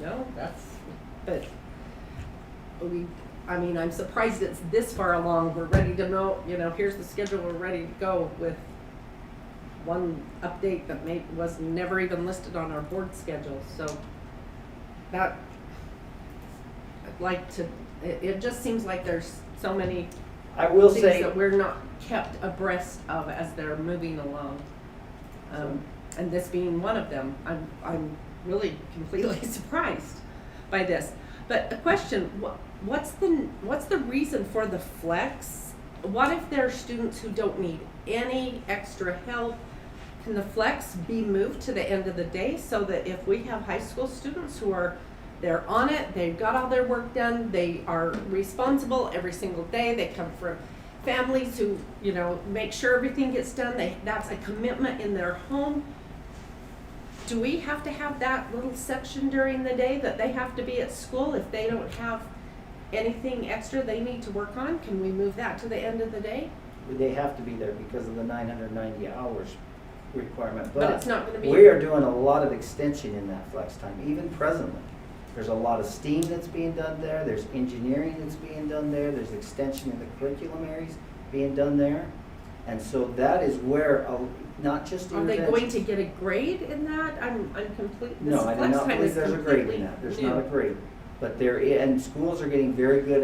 no, but I'm surprised it's this far along. We're ready to know, here's the schedule, we're ready to go with one update that was never even listed on our board schedule. So it just seems like there's so many I will things say, that we're not kept abreast of as they're moving along. And this being one of them, I'm really completely surprised by this. But a question, what's the reason for the flex? What if there are students who don't need any extra help? Can the flex be moved to the end of the day so that if we have high school students who they're on it, they've got all their work done, they are responsible every single day, they come from families who, make sure everything gets done, that's a commitment in their home. Do we have to have that little section during the day that they have to be at school if they don't have anything extra they need to work on? Can we move that to the end of the day? they have to be there because of the 990 hours requirement. But it's not gonna be- We are doing a lot of extension in that flex time, even presently. There's a lot of STEAM that's being done there, there's engineering that's being done there, there's extension in the curriculum areas being done there. And so that is where, not just Are they intervention- going to get a grade in that? I'm complete. No, I do not believe there's a grade in that. There's not a grade. But and schools are getting very good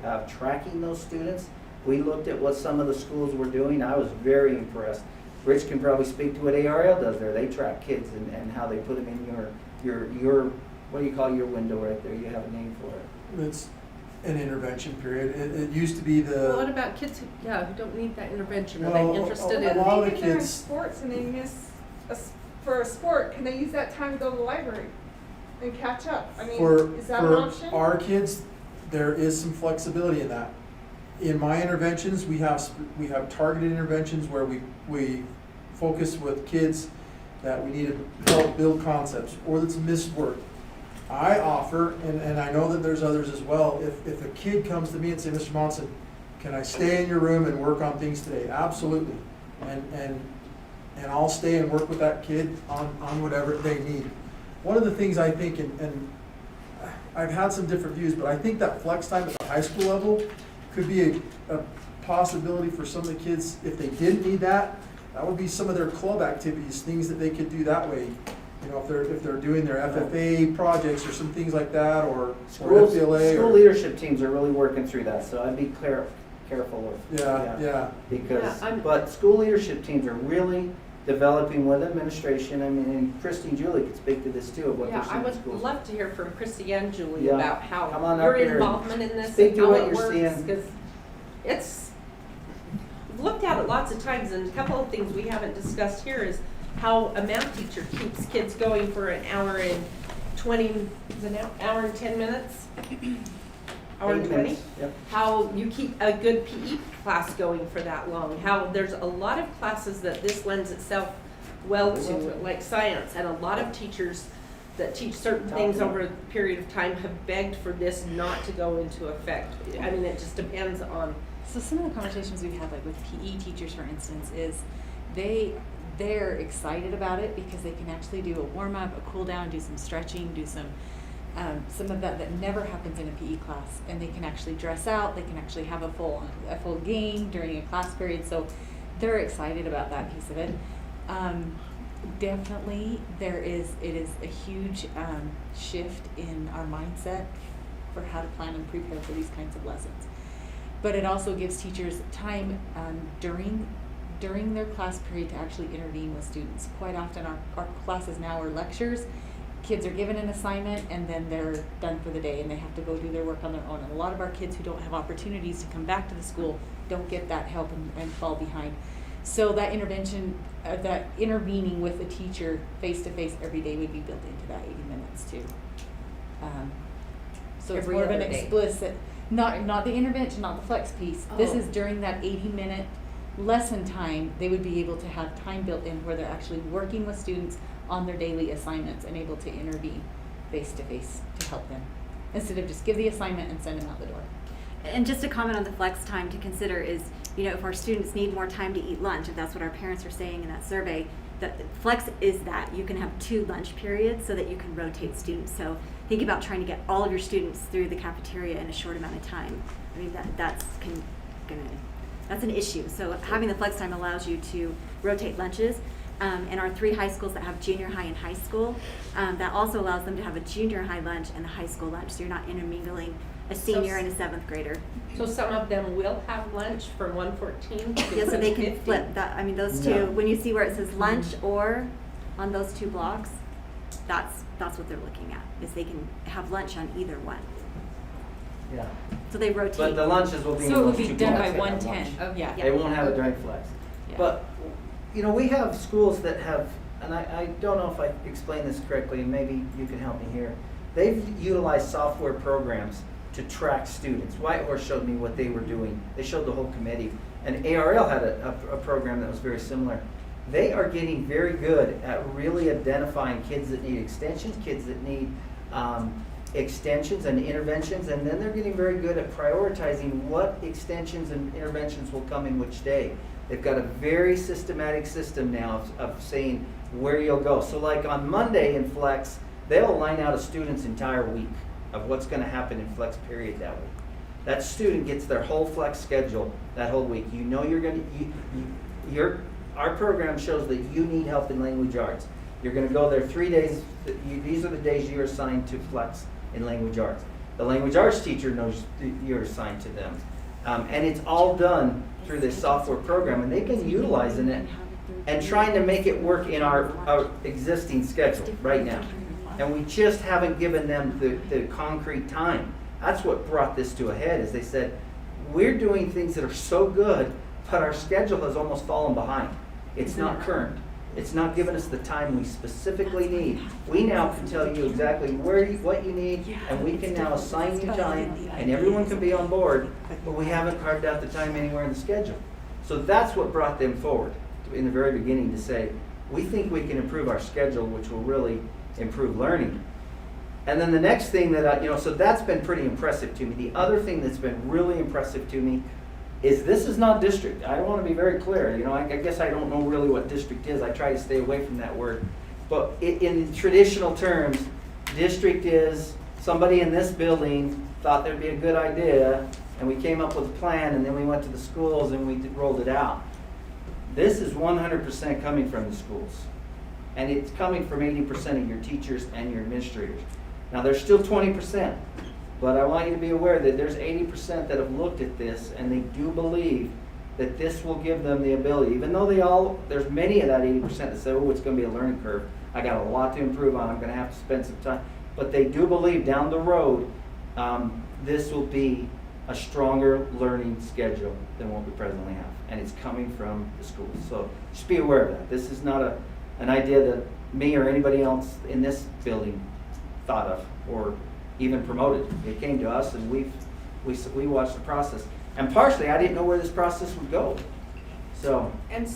at tracking those students. We looked at what some of the schools were doing. I was very impressed. Rich can probably speak to what ARL does there. They track kids and how they put them in your what do you call your window right there? You have a name for it. It's an intervention period. It used to be the. Well, what about kids who don't need that intervention? Are Well, they interested a in? lot of the Maybe if they're in kids- sports and they miss for a sport, can they use that time to go to the library and catch up? I mean, is that an option? For our kids, there is some flexibility in that. In my interventions, we have targeted interventions where we focus with kids that we need to help build concepts or that's missed work. I offer, and I know that there's others as well, if a kid comes to me and say, Mr. Monson, can I stay in your room and work on things today? Absolutely. And I'll stay and work with that kid on whatever they need. One of the things I think, and I've had some different views, but I think that flex time at the high school level could be a possibility for some of the kids. If they didn't need that, that would be some of their club activities, things that they could do that way. You know, if they're doing their FFA projects or some things like that, or FBLA. School leadership teams are really working through that, so I'd be careful of. Yeah. Because, Yeah, but school leadership teams are really developing with administration. I mean, and Christy and Julie could speak to this too, of what they're Yeah, I seeing in would schools. love to hear from Christy and Julie Yeah. about Come on how up your here and involvement in this speak and to how what it you're works, seeing. because it's, we've looked at it lots of times, and a couple of things we haven't discussed here is how a math teacher keeps kids going for an hour and 20, is it an hour and 10 minutes? Hour and 8 20? minutes, yep. How you keep a good PE class going for that long, how there's a lot of classes that this lends itself well to, like science, and a lot of teachers that teach certain things over a period of time have begged for this not to go into effect. I mean, it just depends on. So some of the conversations we've had, like with PE teachers, for instance, is they're excited about it because they can actually do a warm up, a cool down, do some stretching, do some of that never happens in a PE class, and they can actually dress out. They can actually have a full game during a class period. So they're excited about that piece of it. Definitely, it is a huge shift in our mindset for how to plan and prepare for these kinds of lessons. But it also gives teachers time during their class period to actually intervene with students. Quite often our classes now are lectures. Kids are given an assignment and then they're done for the day and they have to go do their work on their own. And a lot of our kids who don't have opportunities to come back to the school don't get that help and fall behind. So that intervention, that intervening with the teacher face to face every day would be built into that 80 minutes too. So it's Every more of an other day. explicit, not the intervention, not the flex piece. This Oh. is during that 80-minute lesson time, they would be able to have time built in where they're actually working with students on their daily assignments and able to intervene face to face to help them, instead of just give the assignment and send them out the door. And just a comment on the flex time to consider is, if our students need more time to eat lunch, if that's what our parents are saying in that survey, that flex is that you can have 2 lunch periods so that you can rotate students. So think about trying to get all of your students through the cafeteria in a short amount of time. I mean, that's an issue. So having the flex time allows you to rotate lunches. in our 3 high schools that have junior high and high school. That also allows them to have a junior high lunch and a high school lunch, so you're not intermingling a senior and a 7th grader. So some of them will have lunch from 114 to Yeah, so they can 150? flip that. I mean, those two, No. when you see where it says lunch or on those 2 blocks, that's what they're looking at, is they can have lunch on either one. Yeah. So they rotate. But the lunches will be in So it would those be 2 done blocks by that have 110. lunch. Yeah. They won't have it during flex. Yeah. But, you know, we have schools that have, and I don't know if I explained this correctly, and maybe you can help me here. They've utilized software programs to track students. Whitehorse showed me what they were doing. They showed the whole committee. And ARL had a program that was very similar. They are getting very good at really identifying kids that need extensions, kids that need extensions and interventions, and then they're getting very good at prioritizing what extensions and interventions will come in which day. They've got a very systematic system now of saying where you'll go. So like on Monday in Flex, they'll line out a student's entire week of what's going to happen in Flex period that week. That student gets their whole Flex schedule that whole week. You know you're going to, our program shows that you need help in language arts. You're going to go there 3 days. These are the days you're assigned to Flex in language arts. The language arts teacher knows you're assigned to them. And it's all done through this software program, and they've been utilizing it and trying to make it work in our existing schedule right now. And we just haven't given them the concrete time. That's what brought this to a head, is they said, we're doing things that are so good, but our schedule has almost fallen behind. It's not current. It's not giving us the time we specifically need. We now can tell you exactly what you need, and we can now assign you time, and everyone can be on board, but we haven't carved out the time anywhere in the schedule. So that's what brought them forward in the very beginning to say, we think we can improve our schedule, which will really improve learning. And then the next thing that so that's been pretty impressive to me. The other thing that's been really impressive to me is this is not district. I want to be very clear. I guess I don't know really what district is. I try to stay away from that word. But in traditional terms, district is somebody in this building thought there'd be a good idea, and we came up with a plan, and then we went to the schools and we rolled it out. This is 100% coming from the schools. And it's coming from 80% of your teachers and your administrators. Now there's still 20%. But I want you to be aware that there's 80% that have looked at this, and they do believe that this will give them the ability, even though there's many of that 80% that say, oh, it's going to be a learning curve. I got a lot to improve on. I'm going to have to spend some time. But they do believe down the road, this will be a stronger learning schedule than what we presently have. And it's coming from the schools. So just be aware of that. This is not an idea that me or anybody else in this building thought of or even promoted. It came to us, and we watched the process. And partially, I didn't know where this process would go. So. And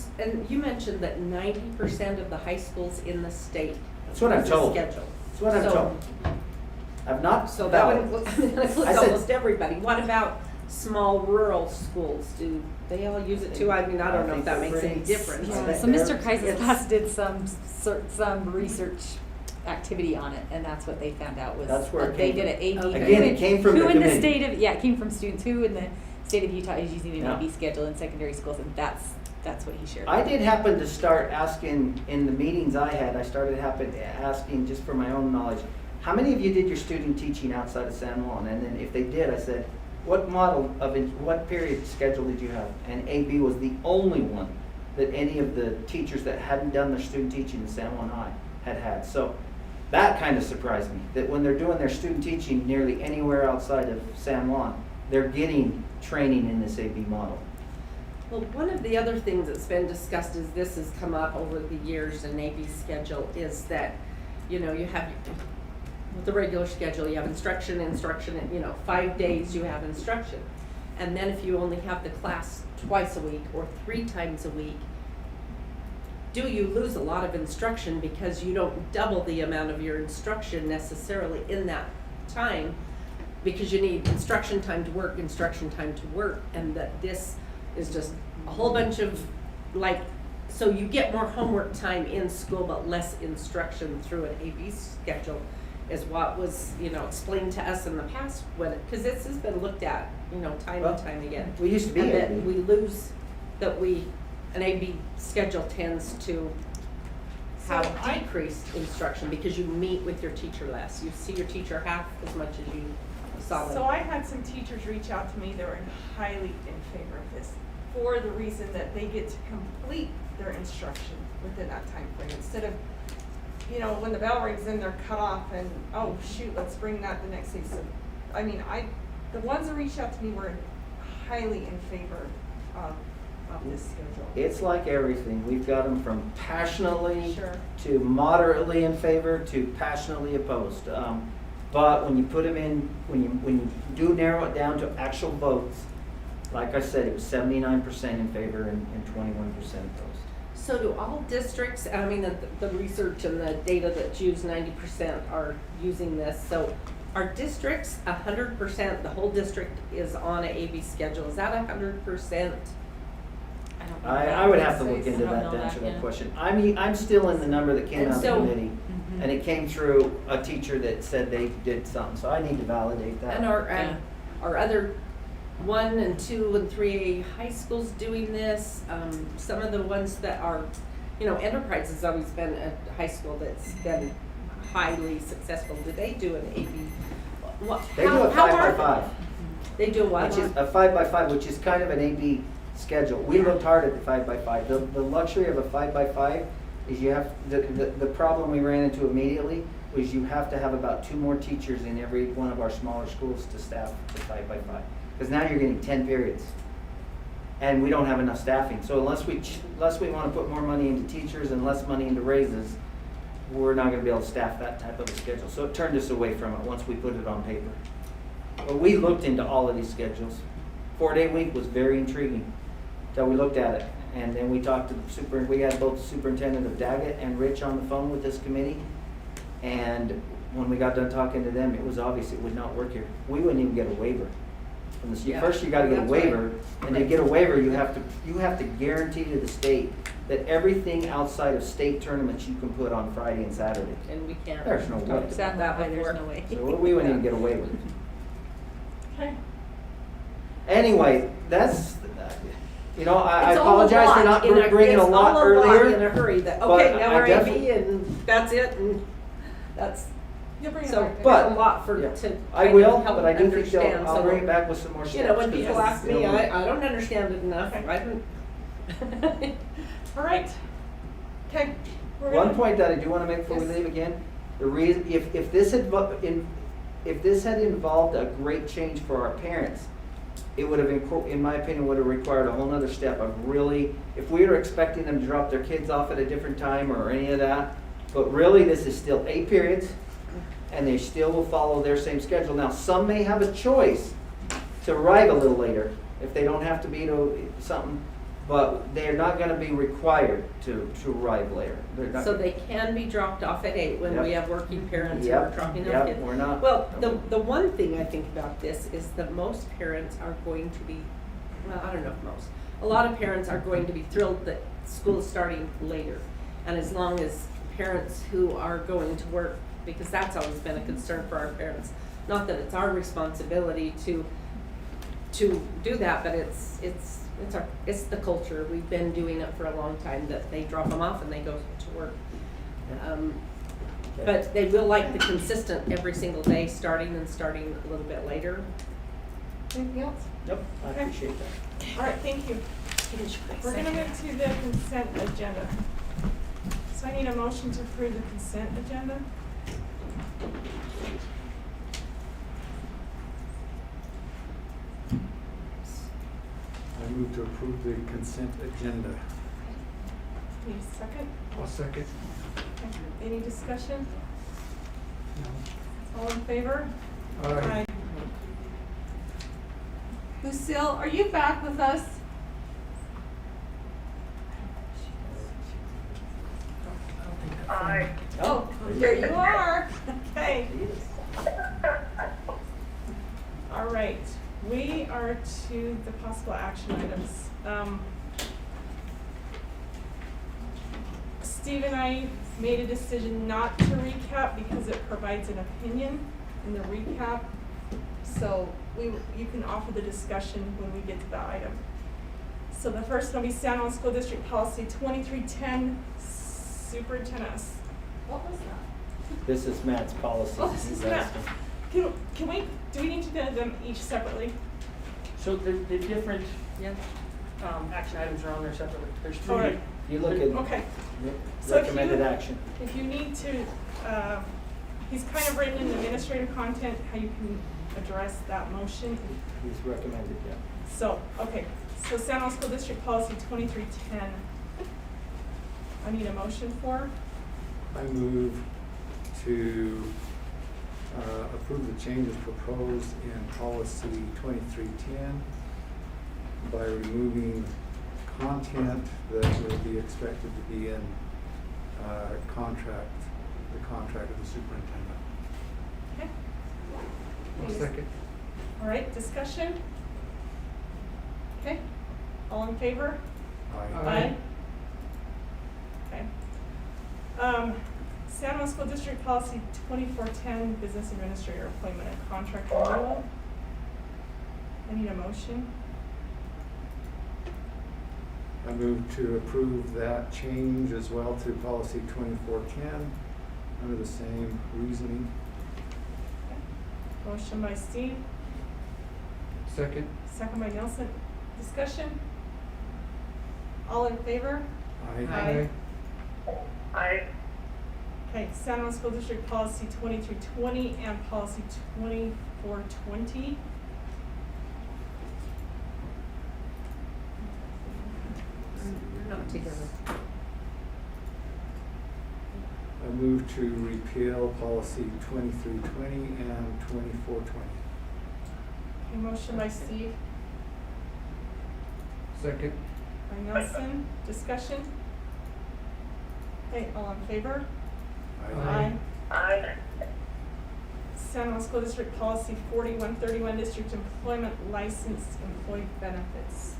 you mentioned that 90% of the high schools in the state. That's what I'm told. Schedule. That's what I'm told. I've not. So that would include I said- almost everybody. What about small rural schools? Do they all use it too? I mean, I don't know if that makes any difference. Yeah, but so Mr. Kaiser's it's- class did some research activity on it, and that's what they found out was That's where it they came did an from. AB. Again, it came from the Who in the committee. state of it came from students who in the state of Utah is using an Yeah. AB schedule in secondary schools, and that's what he shared. I did happen to start asking in the meetings I had. I started asking just for my own knowledge. How many of you did your student teaching outside of San Juan? And then if they did, I said, what period schedule did you have? And AB was the only one that any of the teachers that hadn't done their student teaching in San Juan High had. So that kind of surprised me, that when they're doing their student teaching nearly anywhere outside of San Juan, they're getting training in this AB model. Well, one of the other things that's been discussed is this has come up over the years in AB schedule is that, you have with the regular schedule, you have instruction, and 5 days you have instruction. And then if you only have the class twice a week or 3 times a week, do you lose a lot of instruction because you don't double the amount of your instruction necessarily in that time, because you need instruction time to work, and that this is just a whole bunch of so you get more homework time in school but less instruction through an AB schedule is what was explained to us in the past, because this has been looked at time and time again. We used to be and AB. that we lose an AB schedule tends to have So I- decreased instruction because you meet with your teacher less. You see your teacher half as much as you saw them. So I had some teachers reach out to me that were highly in favor of this for the reason that they get to complete their instruction within that time frame instead of, you know, when the bell rings, then they're cut off and, oh, shoot, let's bring that the next day. So, I mean, the ones that reached out to me were highly in favor of this schedule. It's like everything. We've got them from passionately Sure. to moderately in favor to passionately opposed. But when you put them in, when you do narrow it down to actual votes, like I said, it was 79% in favor and 21% opposed. So do all districts, I mean, the research and the data that's used, 90% are using this. So are districts 100%, the whole district is on a AB schedule? Is that 100%? I would have to look into that to answer that question. I'm still in the number that came And out of the so- committee, and it came through a teacher that said they did something, so I need to validate that. And are other 1 and 2 and 3 high schools doing this? Some of the ones that are, you know, Enterprise has always been a high school that's been highly successful. Do they do an AB? They do a 5x5. They do what? Which is a 5x5, which is kind of an AB schedule. We looked hard at the 5x5. The luxury of a 5x5 is you have, the problem we ran into immediately was you have to have about 2 more teachers in every one of our smaller schools to staff the 5x5. Because now you're getting 10 periods. And we don't have enough staffing. So unless we want to put more money into teachers and less money into raises, we're not going to be able to staff that type of a schedule. So it turned us away from it once we put it on paper. But we looked into all of these schedules. 4-day week was very intriguing until we looked at it. And then we talked to the we had both the superintendent of Daggett and Rich on the phone with this committee. And when we got done talking to them, it was obvious it would not work here. We wouldn't even get a waiver. From the, Yeah, first you gotta get a that's waiver, right. and to get a waiver, you have to guarantee to the state that everything outside of state tournaments you can put on Friday and Saturday. And we can't. There's no way. Talked about that before. There's no way. So we wouldn't even get a waiver. Okay. Anyway, that's, you know, I It's all a apologize for lot not in a- bringing a it's lot all earlier. in a hurry that, but okay, now I we're AB definitely- and that's it and that's, You'll bring it so back. there's But- a lot for, yeah. to I kind will, of help but I do think understand. I'll So, bring it back with some more steps. you know, when people because ask me, it'll- I don't understand it enough. Okay. I don't. All right. Okay. We're One gonna- point that I do want to make before we Yes. leave again, the reason, if this had involved a great change for our parents, it would have, in my opinion, would have required a whole nother step of really, if we were expecting them to drop their kids off at a different time or any of that, but really this is still 8 periods, and they still will follow their same schedule. Now, some may have a choice to arrive a little later if they don't have to be to something, but they're not going to be required to arrive later. They're not- So they can be dropped off at 8 when we Yep. have working parents who Yep. are dropping their Yep. kids. We're not. Well, the one thing I think about this is that most parents are going to be, well, I don't know if most, a lot of parents are going to be thrilled that school is starting later. And as long as parents who are going to work, because that's always been a concern for our parents, not that it's our responsibility to do that, but it's the culture. We've been doing it for a long time, that they drop them off and they go to work. But they will like the consistent every single day, starting a little bit later. Anything else? Nope, I Okay. appreciate that. All right, thank you. We're gonna move to the consent agenda. So I need a motion to approve the consent agenda. I move to approve the consent agenda. Need a second? I'll second. Okay. Any discussion? All in favor? Aye. Lucille, are you back with us? Aye. Oh, here you are. Okay. All right, we are to the possible action items. Steve and I made a decision not to recap because it provides an opinion in the recap. So you can offer the discussion when we get to the item. So the first one will be San Juan School District Policy 2310 Superintendent, what was that? This is Matt's policy. Oh, this is Matt. Can we, do we need to do them each separately? So the different, action items are on there separately. There's three. All right. You look at Okay. re- So recommended action. If you need to, he's kind of written in the administrative content how you can address that motion. He's recommended, yeah. So, okay, so San Juan School District Policy 2310. I need a motion for. I move to approve the changes proposed in policy 2310 by removing content that will be expected to be in the contract of the superintendent. Okay. I'll second. All right, discussion? Okay, all in favor? Aye. Okay. San Juan School District Policy 2410, Business Administrator Appointment and Contract Renewal. I need a motion. I move to approve that change as well to policy 2410 under the same reasoning. Motion by Steve, Second. second by Nelson. Discussion? All in favor? Aye. Okay, San Juan School District Policy 2320 and Policy 2420. Not together. I move to repeal policy 2320 and 2420. Okay, motion by Steve, Second. by Nelson. Discussion? Okay, all in favor? Aye. San Juan School District Policy 4131, District Employment Licensed Employee Benefits.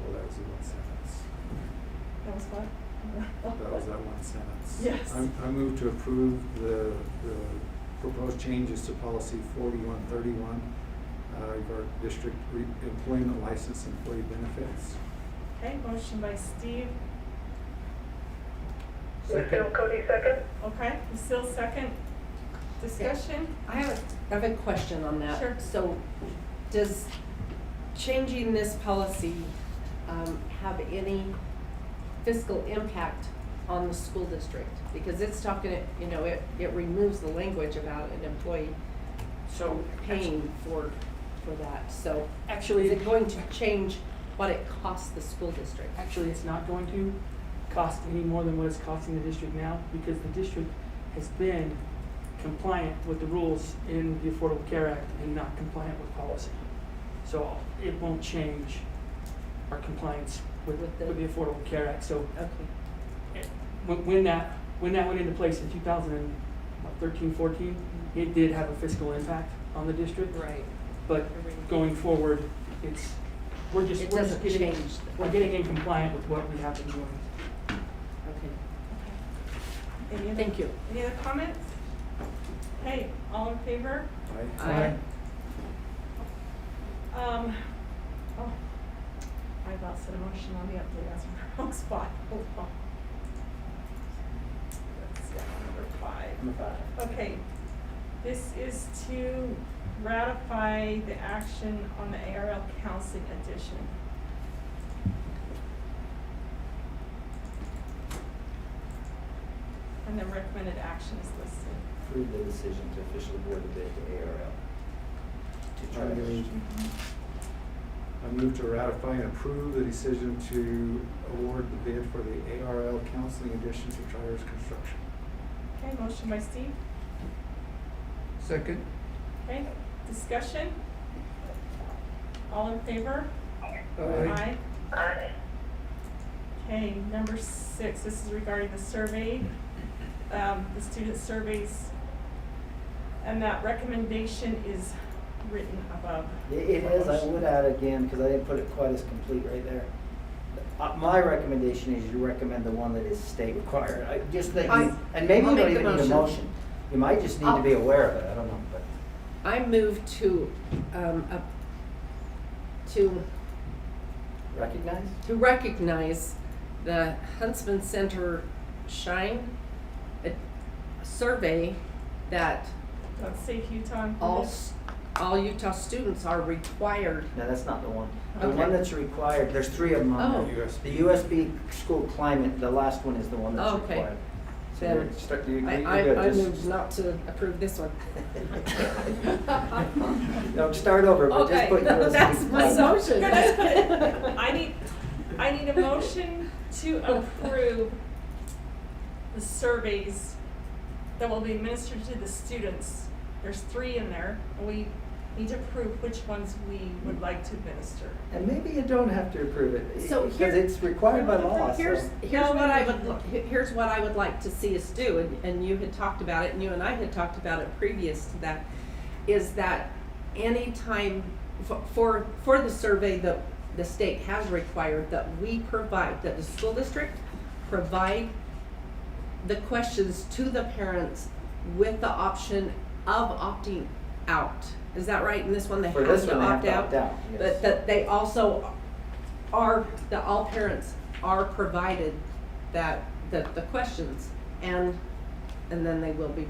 Well, that was the one sentence. That was what? That was that one sentence. Yes. I move to approve the proposed changes to policy 4131, our district employment license employee benefits. Okay, motion by Steve. Second. Cody second. Okay, Lucille second. Discussion? I have a question on that. Sure. So, does changing this policy have any fiscal impact on the school district? Because it's talking, it removes the language about an employee So paying for that. So, actually, is it going to change what it costs the school district? Actually, it's not going to cost any more than what it's costing the district now, because the district has been compliant with the rules in the Affordable Care Act and not compliant with policy. So it won't change our compliance with the Affordable Care Act. So Okay. when that went into place in 2013-14, it did have a fiscal impact on the district. Right. But going forward, we're It doesn't getting, change. we're getting in compliant with what we have been doing. Okay. Thank you. Any other comments? Okay, all in favor? Aye. Oh, I about said emotion on the update, that's the wrong spot. Hold on. Let's see, number 5. Number 5. Okay, this is to ratify the action on the ARL counseling addition. And the recommended action is listed. Approve the decision to officially award the bid to ARL. To charters. I move to ratify and approve the decision to award the bid for the ARL counseling addition to Tryers Construction. Okay, motion by Steve. Second. Okay, discussion? All in favor? Aye. Aye. Okay, number 6, this is regarding the survey, the student surveys. And that recommendation is written above. It is, I would add again, because I didn't put it quite as complete right there. My recommendation is you recommend the one that is state required. I just think, and maybe I'll you don't make the even need a motion. motion. You might just need to be aware of it, I don't know, but. I move to recognize? the Huntsman Center Shine survey that Let's see if Utah. all Utah students are required. No, that's not the one. The Okay. one that's required, there's 3 of them on there. The USB school climate, the last one is the one that's Okay. required. So Then you're good. I Just- moved not to approve this one. No, start over, but just put USB. That's my climate. motion. I need a motion to approve the surveys that will be administered to the students. There's 3 in there, and we need to approve which ones we would like to administer. And maybe you don't have to approve it, So because it's required by law, so. Here's what I would like to see us do, and you had talked about it, and you and I had talked about it previous to that, is that any time for the survey that the state has required, that we provide, that the school district provide the questions to the parents with the option of opting out. Is that right? In this one, they For have this to one, they have opt to out? opt out, yes. But that they also are, that all parents are provided that, the questions, and then they will be,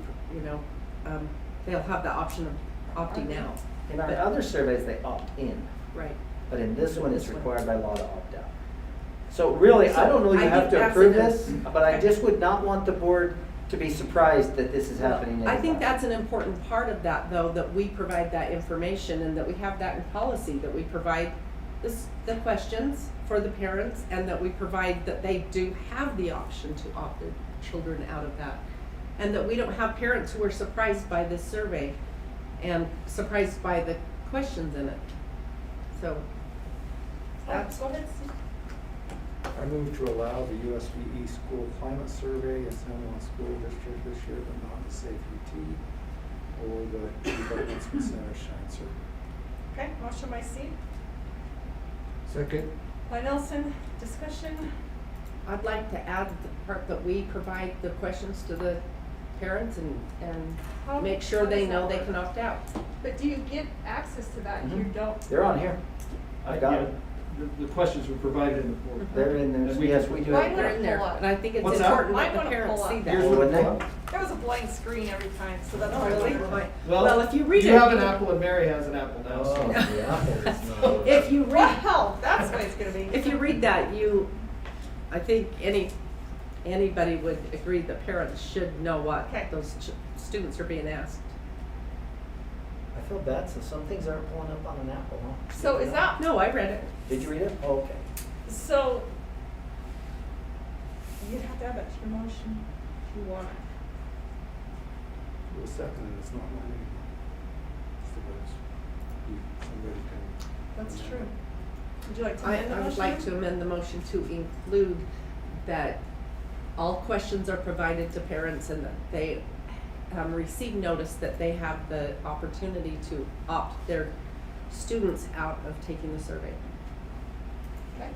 they'll have the option of opting out. In our But- other surveys, they opt in, Right. but in this one, it's This one. required by law to opt out. So really, I don't know you I have think to that's approve an- this, but I just would not want the board to be surprised that this is happening. I think anytime. that's an important part of that, though, that we provide that information and that we have that in policy, that we provide the questions for the parents, and that we provide that they do have the option to opt their children out of that. And that we don't have parents who are surprised by this survey and surprised by the questions in it. So, that's. Go ahead, Steve. I move to allow the USBE school climate survey in San Juan School District this year, but not the Safe UT or the Huntsman Center Shine survey. Okay, motion by Steve. Second. By Nelson, discussion. I'd like to add the part that we provide the questions to the parents and How- make sure how they does know that they work? can opt out. But do you get access to that if you Mhm. don't? They're on here. I got Yeah, it. The questions were provided in the board. They're in there, And we- yes, we do Why have. would They're it in there, pull up? and I think it's What's that? important Might that the wanna parents pull see up. that. Here's what they. There was a blank screen every time, so that's Oh, why I really? was Well, if you read you it, have an you- apple and Mary has an apple now, so. Oh, yeah, it's not. If you read, Wow, that's what it's gonna be. if you read that, I think anybody would agree that parents should know what Okay. those students are being asked. I feel bad, so some things aren't pulling up on an Apple, huh? So is that, No, I read it. Did you read it? Oh, okay. so you'd have to have that to your motion if you want it. It was seconded, it's not mine anymore. It's the votes. Somebody can. That's true. Would you like to I amend the motion? would like to amend the motion to include that all questions are provided to parents and that they receive notice that they have the opportunity to opt their students out of taking the survey. Okay.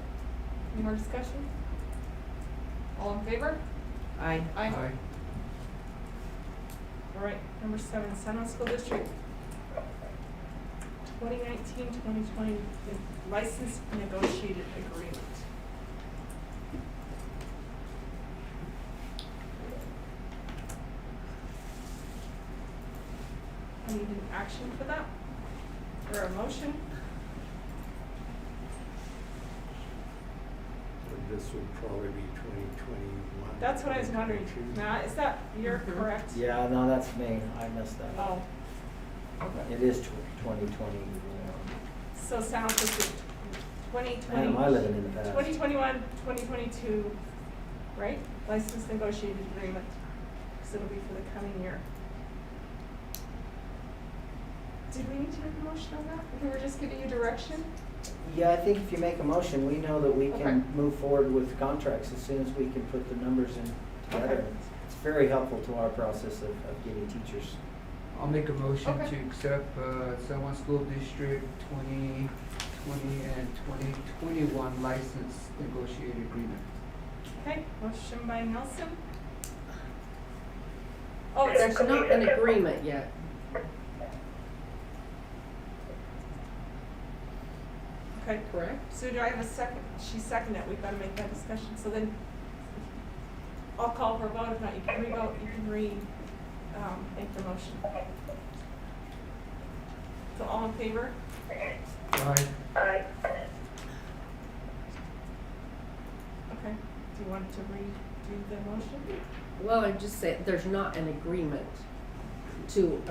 Any more discussion? All in favor? Aye. Aye. All right, number 7, San Juan School District. 2019-2020 license negotiated agreement. I need an action for that, or a motion. This would probably be 2021. That's what I was wondering. 2022. Now, is that, you're Mhm. correct? Yeah, no, that's me. I messed that up. Oh, It is 2020. so sounds like 2020. Man, am I living in the past. 2021, 2022, right? License negotiated agreement, because it'll be for the coming year. Did we need to make a motion on that? If we were just giving you direction? Yeah, I think if you make a motion, we know that we Okay. can move forward with contracts as soon as we can put the numbers in together. Okay. It's very helpful to our process of getting teachers. I'll make a motion Okay. to accept San Juan School District 2020 and 2021 license negotiated agreement. Okay, motion by Nelson. Oh, it's There's not an agreement yet. Okay. Okay. Correct? So do I have a second? She seconded it. We've got to make that discussion. So then I'll call for a vote. If not, you can re-vote. You can make the motion. So all in favor? Aye. Okay. Do you want to redo the motion? Well, I just said, there's not an agreement to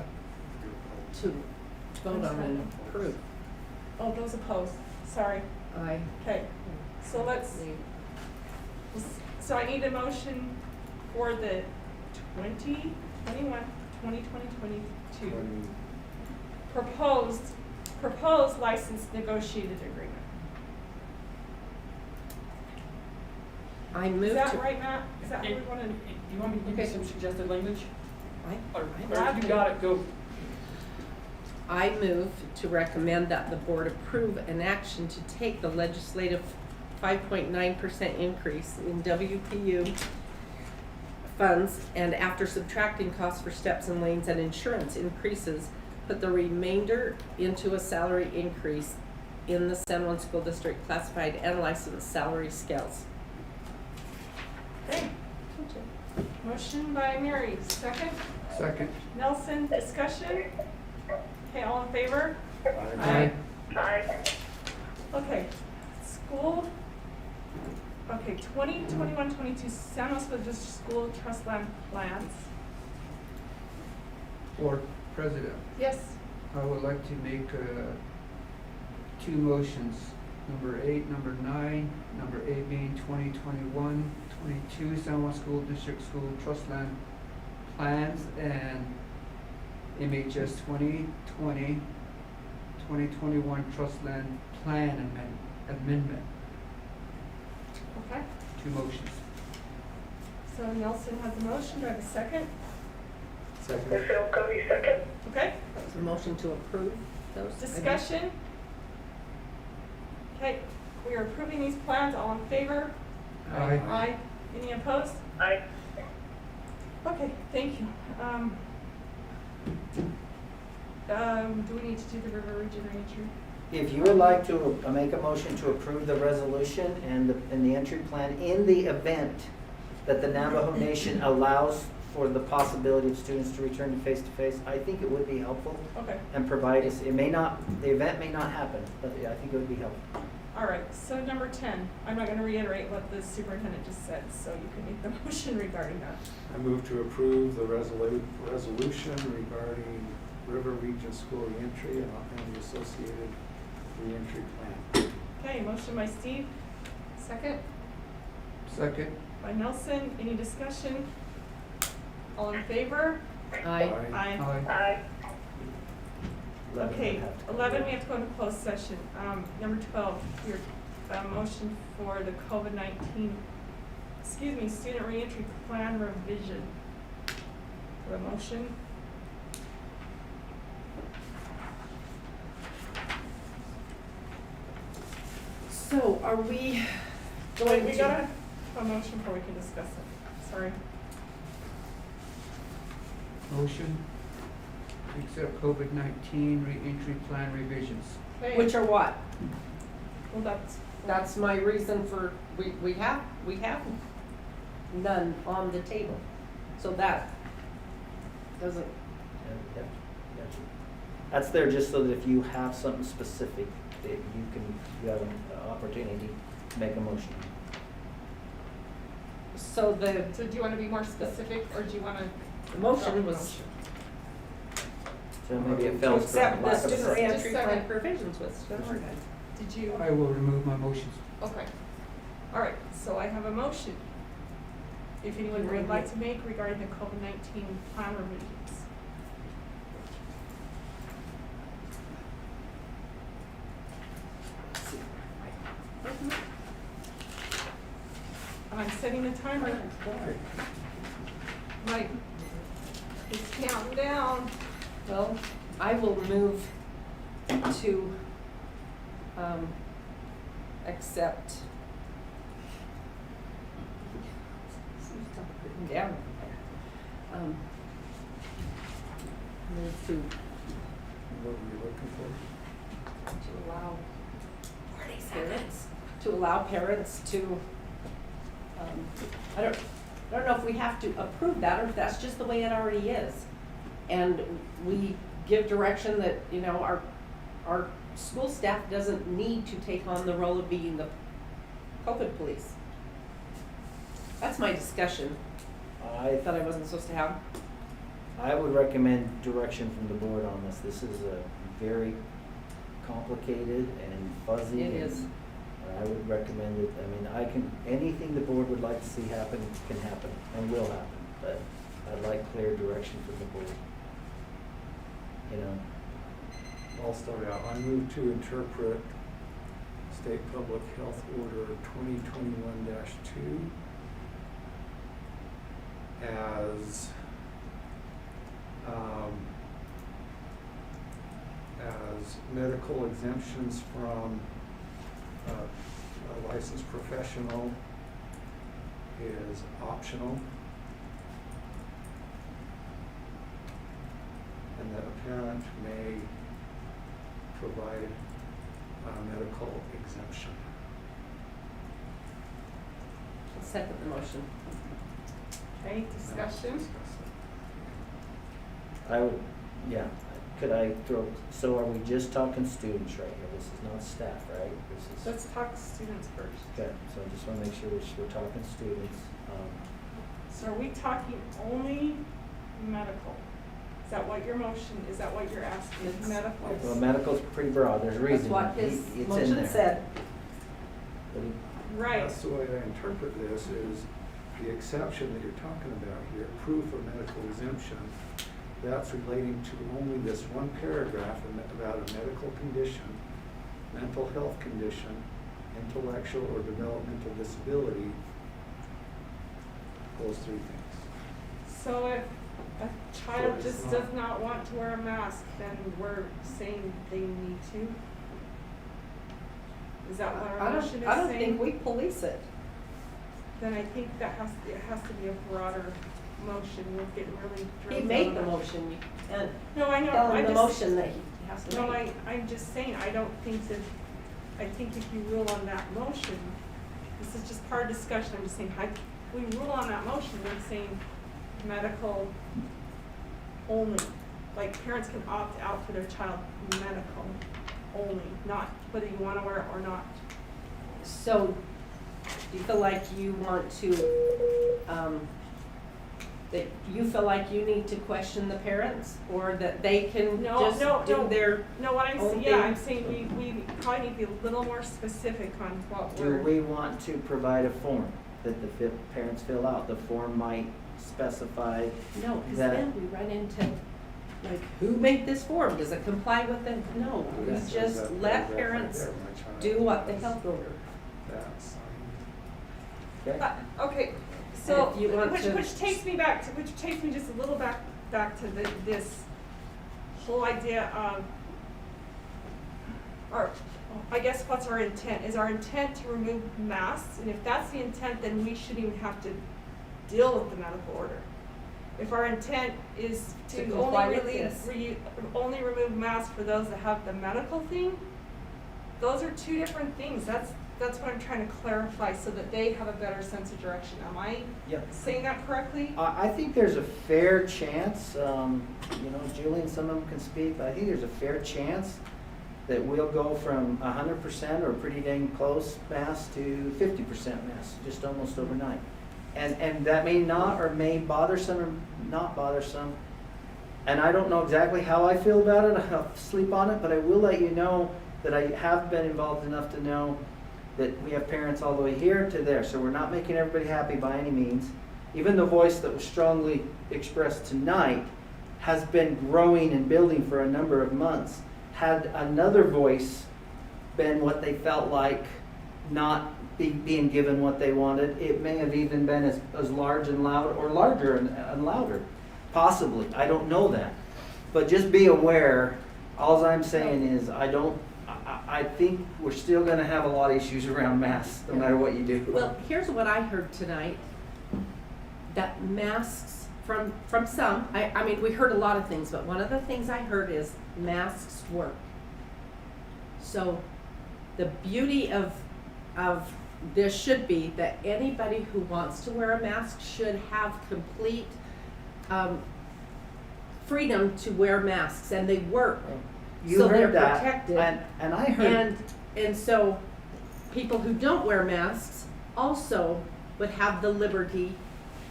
vote on and approve. Oh, those opposed. Sorry. Aye. Okay. So so I need a motion for the 2021, 2022 proposed license negotiated agreement. I moved Is that to. right, Matt? Is that what we want to? Do you want me to give you some suggested language? Or I'm if you got it, go. I move to recommend that the board approve an action to take the legislative 5.9% increase in WPU funds and after subtracting costs for steps and lanes and insurance increases, put the remainder into a salary increase in the San Juan School District classified and licensed salary scales. Okay. Motion by Mary. Second? Second. Nelson, discussion? Okay, all in favor? Aye. Okay, school, okay, 2021-22 San Luis Obispo School Trust Land plans. Board President, Yes. I would like to make two motions. Number 8, number 9, number 8 being 2021-22 San Juan School District School Trust Land plans and MHS 2020-2021 Trust Land Plan Amendment. Okay, 2 motions. so Nelson has a motion. Do I have a second? Second. Okay, Is there a motion to approve those? discussion? Okay, we are approving these plans. All in favor? Aye. Aye. Any opposed? Aye. Okay, thank you. Do we need to do the river region reentry? If you would like to make a motion to approve the resolution and the entry plan in the event that the Navajo Nation allows for the possibility of students to return to face-to-face, I think it would be helpful Okay, and provide us, the event may not happen, but I think it would be helpful. all right, so number 10, I'm not gonna reiterate what the superintendent just said, so you can make the motion regarding that. I move to approve the resolution regarding River Region School reentry and the associated reentry plan. Okay, motion by Steve, second Second. by Nelson, any discussion? All in favor? Aye. Aye. Okay, 11, we have to go into closed session. Number 12, your motion for the COVID-19, student reentry plan revision. For a motion? So are we Wait, going we to? gotta have a motion before we can discuss it. Sorry. Motion to accept COVID-19 re-entry plan revisions. Okay. Which are what? Well, That's my reason for, we have none on the table. So that doesn't, That's there just so that if you have something specific, that you have an opportunity to make a motion. so the So do you wanna be more specific, or do you wanna? motion was So maybe it to fails for accept the lack of a student second. reentry Just plan second. provisions was. Did you? I will remove my motions. Okay. All right, so I have a motion. If anyone would like to make regarding the COVID-19 plan revisions. I'm setting the timer. Right. It's counting down. Well, I will move to accept. Down. Move to What were you looking for? allow. parents, to allow parents to, I don't know if we have to approve that or if that's just the way it already is. And we give direction that, you know, our school staff doesn't need to take on the role of being the COVID police. That's my discussion that I wasn't supposed to have. I would recommend direction from the board on this. This is a very complicated and fuzzy. It and is. I would recommend it. I mean, anything the board would like to see happen can happen and will happen, but I'd like clear direction from the board. You know, I'll start out. I move to interpret State Public Health Order 2021-2 as medical exemptions from a licensed professional is optional, and that a parent may provide a medical exemption. I'll second the motion. Okay, discussion? I would, yeah. Could I throw, so are we just talking students right here? This is not staff, right? This is. Let's talk students first. Okay, so I just want to make sure we're talking students. So are we talking only medical? Is that what your motion, is that what you're asking, is medical? Well, medical's pretty broad, there's a reason. That's what his It's in motion there. said. But Right. That's the way I interpret this, is the exception that you're talking about here, proof of medical exemption, that's relating to only this one paragraph about a medical condition, mental health condition, intellectual or developmental disability, those three things. So if a child it's just not- does not want to wear a mask, then we're saying they need to? Is that what our motion is saying? I don't think we police it. Then I think it has to be a broader motion, we're getting really drilled He made down the on- motion, and No, I know, tell I him the just. motion that he has to No, make. I'm just saying, I don't think that, I think if you rule on that motion, this is just part of discussion, I'm just saying, we rule on that motion, we're saying medical only. Like, parents can opt out for their child medical only, not whether you wanna wear it or not. So, do you feel like you want to, that you feel like you need to question the parents, or that they can just do their No, what I'm own saying, yeah, thing? I'm saying we probably need to be a little more specific on what do we're. we want to provide a form that the parents fill out? The form might specify No, because that. then we run into, like, who made this form? Does it comply with the, no, we That says just that let paragraph right parents there, my child do what the has health order. that signed. Okay. Okay, so, And if you want to- which takes me just a little back to this whole idea of, I guess what's our intent? Is our intent to remove masks? And if that's the intent, then we shouldn't even have to deal with the medical order. If our intent is To to comply only with release, this. only remove masks for those that have the medical thing, those are two different things. That's what I'm trying to clarify so that they have a better sense of direction. Am I Yep. saying that correctly? I think there's a fair chance, Julie and some of them can speak, but I think there's a fair chance that we'll go from 100% or pretty dang close mask to 50% mask, just almost overnight. And that may not, or may bother some or not bother some. And I don't know exactly how I feel about it, I'll sleep on it, but I will let you know that I have been involved enough to know that we have parents all the way here to there, so we're not making everybody happy by any means. Even the voice that was strongly expressed tonight has been growing and building for a number of months. Had another voice been what they felt like not being given what they wanted, it may have even been as large and loud, or larger and louder, possibly. I don't know that. But just be aware, all I'm saying is I think we're still gonna have a lot of issues around masks, no matter what you do. Well, here's what I heard tonight, that masks, from some, I mean, we heard a lot of things, but one of the things I heard is masks work. So the beauty of this should be that anybody who wants to wear a mask should have complete freedom to wear masks, and they work. You So heard they're that, protected. and I heard. And so people who don't wear masks also would have the liberty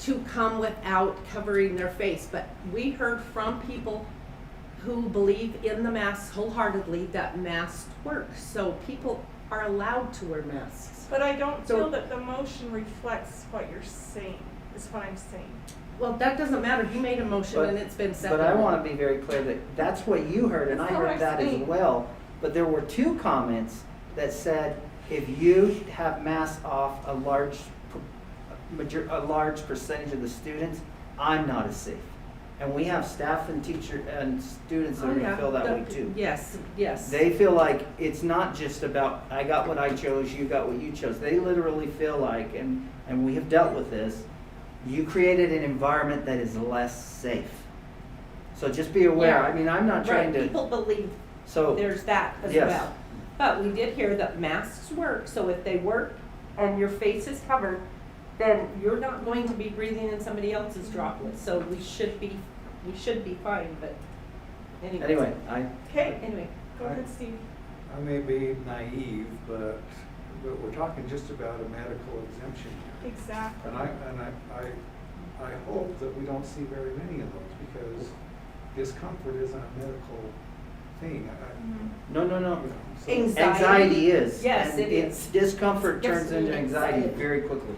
to come without covering their face. But we heard from people who believe in the masks wholeheartedly that masks work. So people are allowed to wear masks. But I don't So- feel that the motion reflects what you're saying, is what I'm saying. Well, that doesn't matter. You made a motion and it's been seconded. But I want to be very clear that that's what you heard, and I That's what heard I'm that as saying. well. But there were two comments that said, if you have masks off a large percentage of the students, I'm not as safe. And we have staff and teacher and students that are gonna feel that way too. Yes, yes. They feel like it's not just about, I got what I chose, you got what you chose. They literally feel like, and we have dealt with this, you created an environment that is less safe. So just be aware. Yeah. I mean, I'm not trying Right, to. people believe So there's that as yes. well. But we did hear that masks work, so if they work and your face is covered, then you're not going to be breathing in somebody else's droplets. So we should be fine, but Anyway, Anyway. Go ahead, Steve. I may be naive, but we're talking just about a medical exemption here. Exactly. And I hope that we don't see very many of those, because discomfort isn't a medical thing. No. So- Anxiety is. Yes, and it is. Discomfort Yes, turns into anxiety anxiety. very quickly.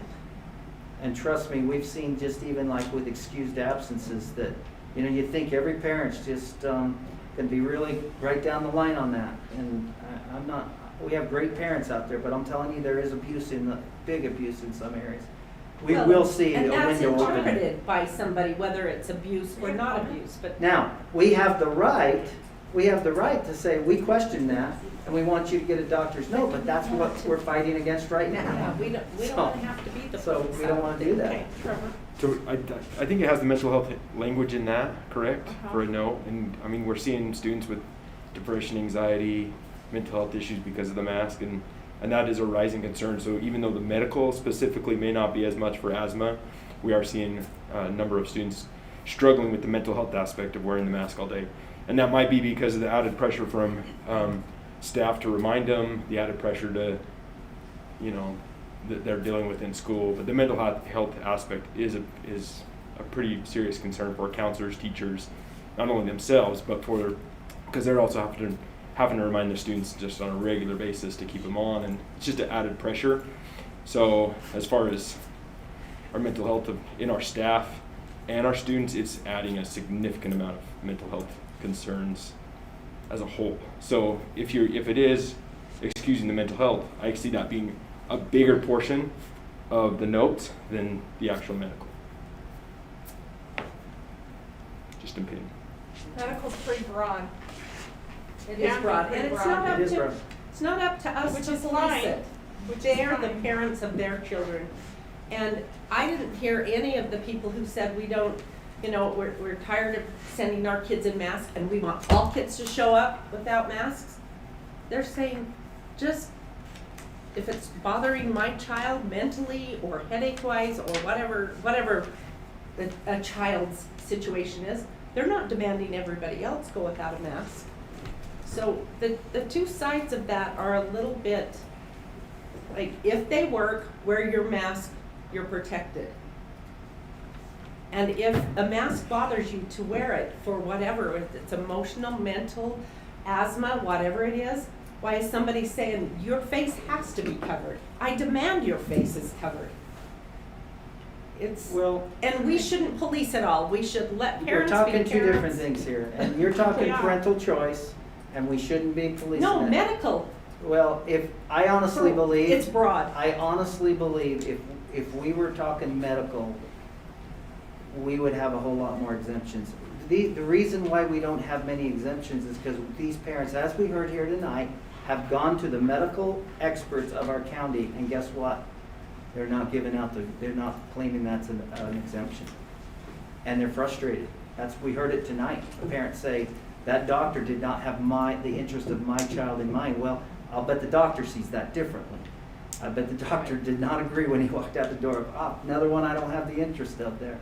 And trust me, we've seen just even like with excused absences that, you know, you think every parent's just can be really right down the line on that. And I'm not, we have great parents out there, but I'm telling you, there is big abuse in some areas. We will see a And window that's opening. interpreted by somebody, whether it's abuse or not abuse, but. Now, we have the right to say, we question that, and we want you to get a doctor's note, but that's what we're fighting against right now. Yeah, we don't want to have to be the. So we don't want to do that. Okay, Trevor. So I think it has the mental health language in that, correct, Uh-huh. for a note? And I mean, we're seeing students with depression, anxiety, mental health issues because of the mask, and that is a rising concern. So even though the medical specifically may not be as much for asthma, we are seeing a number of students struggling with the mental health aspect of wearing the mask all day. And that might be because of the added pressure from staff to remind them, the added pressure to, that they're dealing with in school. But the mental health aspect is a pretty serious concern for counselors, teachers, not only themselves, but because they're also having to remind the students just on a regular basis to keep them on, and it's just an added pressure. So as far as our mental health in our staff and our students, it's adding a significant amount of mental health concerns as a whole. So if it is excusing the mental health, I see that being a bigger portion of the notes than the actual medical. Just an opinion. Medical's pretty broad. It Yeah, is broad, pretty and it's broad. not up It is to, broad. it's not up to us Which to is police fine. it. Which is They are the fine. parents of their children. And I didn't hear any of the people who said we don't, we're tired of sending our kids in masks and we want all kids to show up without masks. They're saying, just, if it's bothering my child mentally or headache-wise or whatever a child's situation is, they're not demanding everybody else go without a mask. So the two sides of that are a little bit, like, if they work, wear your mask, you're protected. And if a mask bothers you to wear it for whatever, if it's emotional, mental, asthma, whatever it is, why is somebody saying your face has to be covered? I demand your face is covered. And we shouldn't police it all. We should let We're parents be talking parents. two different things here, and you're talking Yeah. parental choice, and we shouldn't be policing No, it. medical. Well, I honestly believe. It's broad. I honestly believe if we were talking medical, we would have a whole lot more exemptions. The reason why we don't have many exemptions is because these parents, as we heard here tonight, have gone to the medical experts of our county, and guess what? They're not they're not claiming that's an exemption. And they're frustrated. We heard it tonight. The parents say, that doctor did not have the interest of my child in mind. Well, I'll bet the doctor sees that differently. I bet the doctor did not agree when he walked out the door. Another one I don't have the interest of there.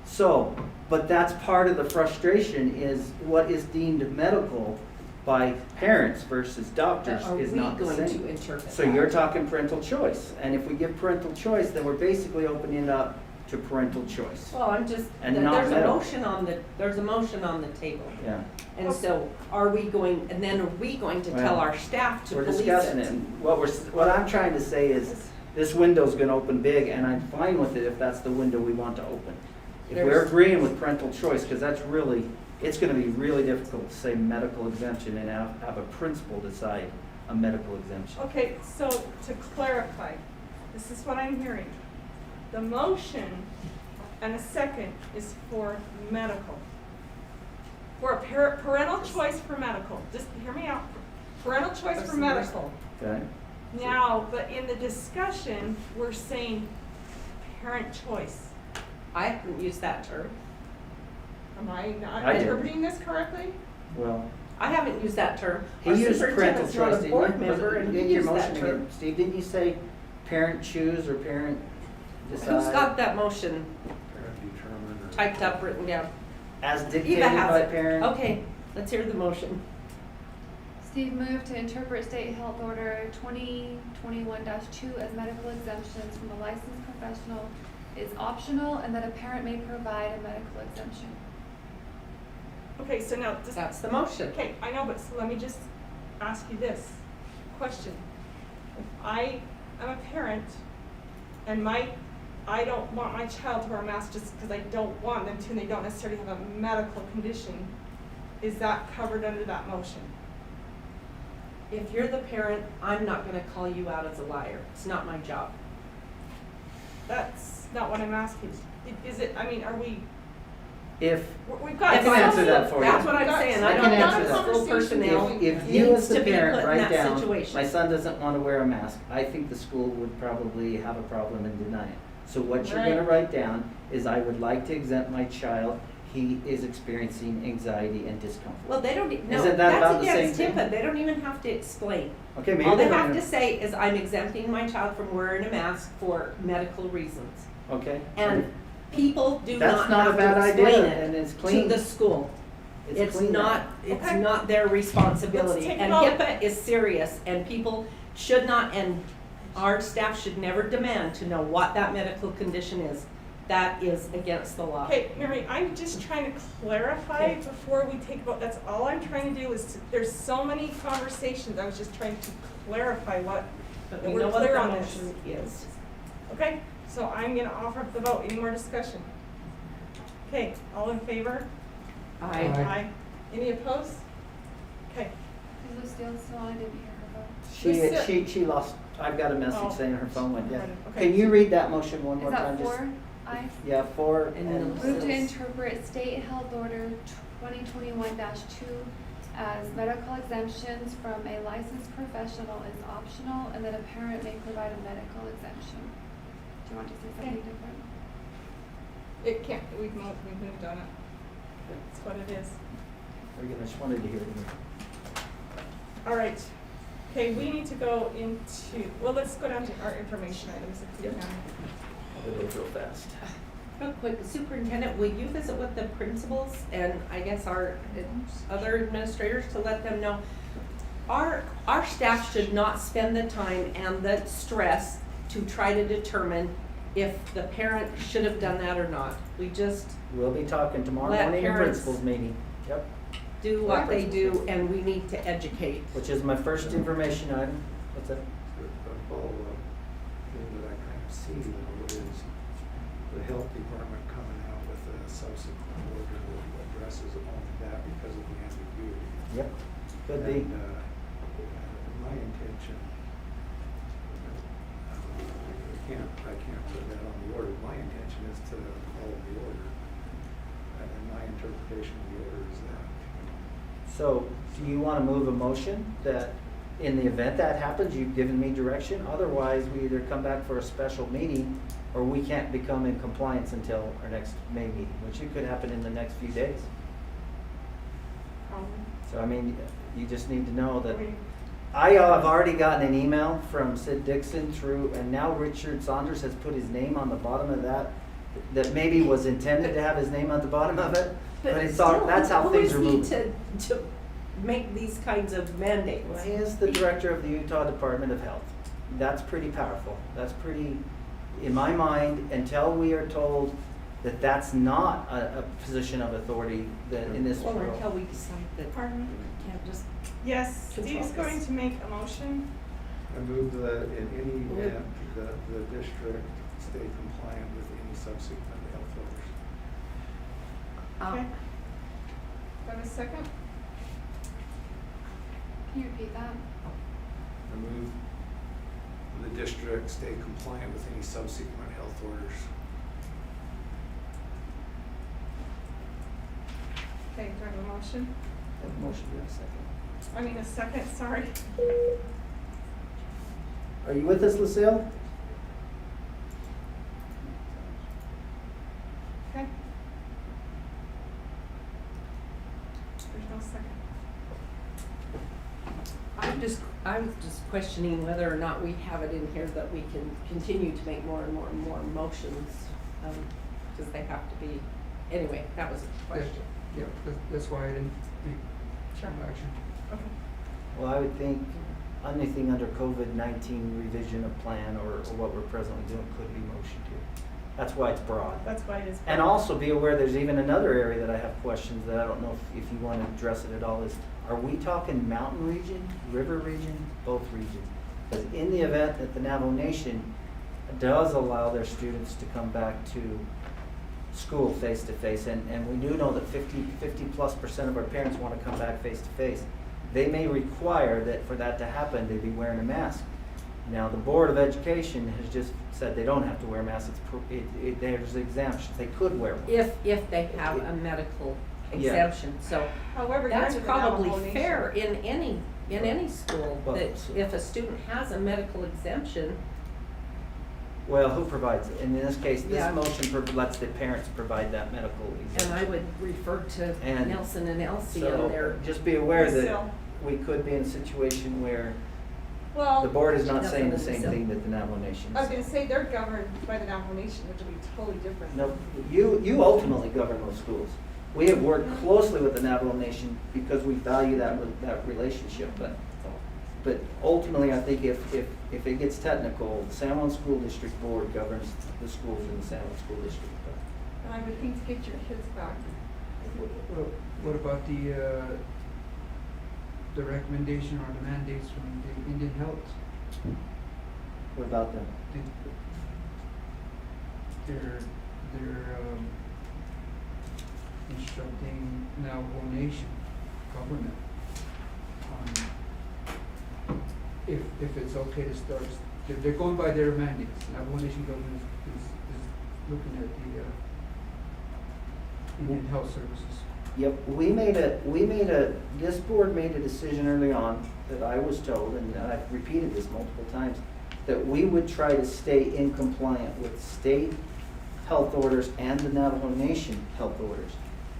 So, but that's part of the frustration is what is deemed medical by parents versus doctors Are is we not the going same. to interpret So that? you're talking parental choice, and if we give parental choice, then we're basically opening it up to parental choice. Well, I'm just, And not there's a medical. motion on the, there's a motion on the table. Yeah. And so are we going, and then are we going to tell Well, our staff to We're police discussing it, it? and what I'm trying to say is, this window's gonna open big, and I'm fine with it if that's the window we want to open. If we're There's- agreeing with parental choice, because that's really, it's gonna be really difficult to say medical exemption and have a principal decide a medical exemption. Okay, so to clarify, this is what I'm hearing. The motion and a second is for medical. For a parental choice for medical, just hear me out. Parental choice for medical. Okay? Now, but in the discussion, we're saying parent choice. I haven't used that term. Am I not I did. interpreting this correctly? Well, I haven't used that term. he Our used parental superintendent's not a choice, didn't board you? member, and he In your used that motion term. again, Steve, didn't you say parent choose or parent decide? Who's got that motion Parent determined or- typed up, written down? As dictated Eva has by it. parent? Okay, let's hear the motion. Steve moved to interpret State Health Order 2021-2 as medical exemptions from a licensed professional is optional and that a parent may provide a medical exemption. Okay, so now, That's the motion. okay, I know, but so let me just ask you this question. If I am a parent and I don't want my child to wear a mask just because I don't want them to and they don't necessarily have a medical condition, is that covered under that motion? If you're the parent, I'm not gonna call you out as a liar. It's not my job. That's not what I'm asking. Is it, I mean, are we, If, we've got. I can answer that for you. That's what I'm saying. I I don't can know answer if that. school personnel If you needs as the to be parent put in write that down, situation. my son doesn't want to wear a mask, I think the school would probably have a problem and deny it. So what you're gonna Right. write down is I would like to exempt my child, he is experiencing anxiety and discomfort. Well, they don't, no, Isn't that about that's the against same thing? HIPAA. They don't even have to explain. Okay, maybe All they don't have to know. say is I'm exempting my child from wearing a mask for medical reasons. Okay. And people do That's not not a have bad to idea, explain and it it's to clean. the school. It's clean not, now. it's Okay. not their responsibility. Let's take And a vote. HIPAA is serious and people should not, and our staff should never demand to know what that medical condition is. That is against the law. Okay, Mary, I'm just trying to clarify before we take a vote. That's all I'm trying to do is, there's so many conversations. I was just trying to clarify But that we we're know what clear the on this. motion is. Okay, so I'm gonna offer up the vote. Any more discussion? Okay, all in favor? I, Aye. Any opposed? Okay, Is Lucille still on? I didn't hear her vote. She lost, I've got a Oh. message saying her phone went dead. Okay. Can you read that motion one Is more time? that Just- 4? Aye. Yeah, 4 And and. then Move to interpret State Health Order 2021-2 as medical exemptions from a licensed professional is optional and that a parent may provide a medical exemption. Do you want to say something Okay. different? it can't, we've moved on it. That's what it is. Very good, I just wanted to hear it. All right. Okay, we need to go into, well, let's go down to our information items if we Yep. can. I'll go real fast. real quick, Superintendent, will you visit with the principals and I guess our other administrators to let them know? Our staff should not spend the time and the stress to try to determine if the parent should have done that or not. We just We'll be talking tomorrow Let morning in parents- principals meeting. Yep. do what they do and we need to educate. Which is my first information item. What's that? The follow-up thing that I kind of see though is the health department coming out with a subsequent order that addresses only that because of the ambiguity. Yep, could be. And, my intention, I can't put that on the order. My intention is to follow the order. And my interpretation of the order is that, So, do you want to move a motion that in the event that happens, you've given me direction? Otherwise, we either come back for a special meeting or we can't become in compliance until our next May meeting, which could happen in the next few days. So, I mean, you just need to know that I have already gotten an email from Sid Dixon through, and now Richard Saunders has put his name on the bottom of that maybe was intended to have his name on the bottom of it, but it's all, that's how things are moving. Who is he to make these kinds of mandates? Well, he is the director of the Utah Department of Health. That's pretty powerful. That's pretty, in my mind, until we are told that that's not a position of authority that in this Or world. until we decide that Pardon me? we can't just Yes, Control Steve's this. going to make a motion. I move that in any event, the district stay compliant with any subsequent health orders. Okay. Do I have a second? Can you repeat that? I move the district stay compliant with any subsequent health orders. Okay, do I have a motion? That motion, do I have a second? I mean, a second, sorry. Are you with us, Lucille? Okay. There's no second. I was just questioning whether or not we have it in here that we can continue to make more and more and more motions, because they have to be, anyway, that was a question. Yeah, that's why I didn't take Sure. some action. Okay. Well, I would think anything under COVID-19 revision of plan or what we're presently doing could be motion to. That's why it's broad. That's why it is. And also be aware there's even another area that I have questions that I don't know if you want to address it at all is, are we talking mountain region, river region, both regions? Because in the event that the Navajo Nation does allow their students to come back to school face to face, and we do know that 50+% of our parents want to come back face to face, they may require that for that to happen, they be wearing a mask. Now, the Board of Education has just said they don't have to wear masks. There's exemptions. They could wear one. If they have a medical exemption, so However, that's you're under the probably Navajo fair Nation. in any school, Well, that so- if a student has a medical exemption, Well, who provides it? And in this case, this Yeah. motion lets the parents provide that medical exemption. and I would refer to And Nelson and Elsie So, and their. just be aware that Lucille. we could be in a situation where Well, the board is not Nothing saying the is same Lucille. thing that the Navajo Nation I was is. gonna say they're governed by the Navajo Nation, which will be totally different. No, you ultimately govern those schools. We have worked closely with the Navajo Nation because we value that relationship, but ultimately, I think if it gets technical, the San Juan School District Board governs the schools in the San Juan School District. And I would think to get your kids back. What about the recommendation or the mandates from the Indian Health? What about them? They're instructing Navajo Nation government on if it's okay to start, they're going by their mandates. Navajo Nation government is looking at the Indian Health Services. Yep, this board made a decision early on that I was told, and I've repeated this multiple times, that we would try to stay in compliant with state health orders and the Navajo Nation health orders.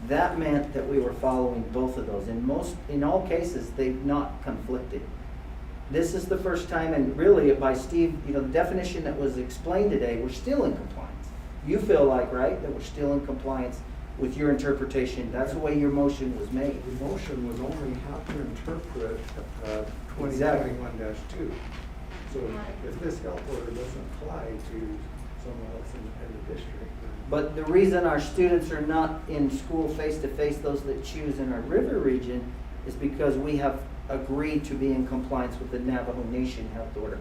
That meant that we were following both of those. In all cases, they've not conflicted. This is the first time, and really by Steve, the definition that was explained today, we're still in compliance. You feel like, right, that we're still in compliance with your interpretation. That's the way your motion was made. The motion was only how to interpret 2021-2. So if this health order doesn't apply to someone else in the district, then. But the reason our students are not in school face-to-face, those that choose in our river region, is because we have agreed to be in compliance with the Navajo Nation health order.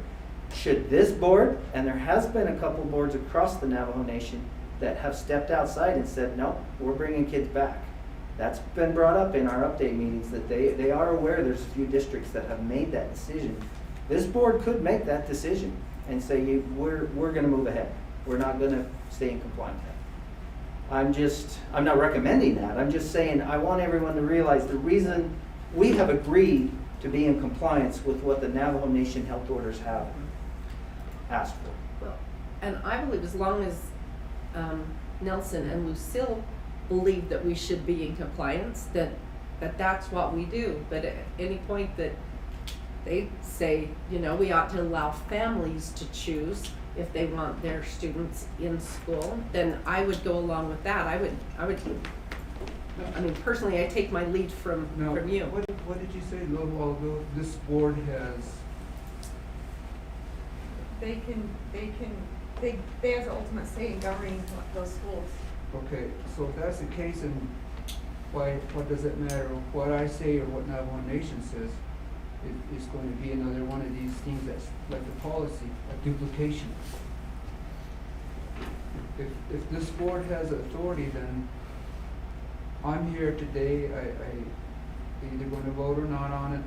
Should this board, and there has been a couple boards across the Navajo Nation that have stepped outside and said, no, we're bringing kids back. That's been brought up in our update meetings, that they are aware there's a few districts that have made that decision. This board could make that decision and say, we're gonna move ahead. We're not gonna stay in compliance. I'm not recommending that. I'm just saying, I want everyone to realize the reason we have agreed to be in compliance with what the Navajo Nation health orders have asked for. Well, and I believe as long as Nelson and Lucille believe that we should be in compliance, that's what we do. But at any point that they say, you know, we ought to allow families to choose if they want their students in school, then I would go along with that. I mean, personally, I take my lead from Now, you. what did you say a little while ago? This board has, They have the ultimate say in governing those schools. okay, so if that's the case, then what does it matter what I say or what Navajo Nation says? It's going to be another one of these things that's like the policy, a duplication. If this board has authority, then I'm here today, I either going to vote or not on it.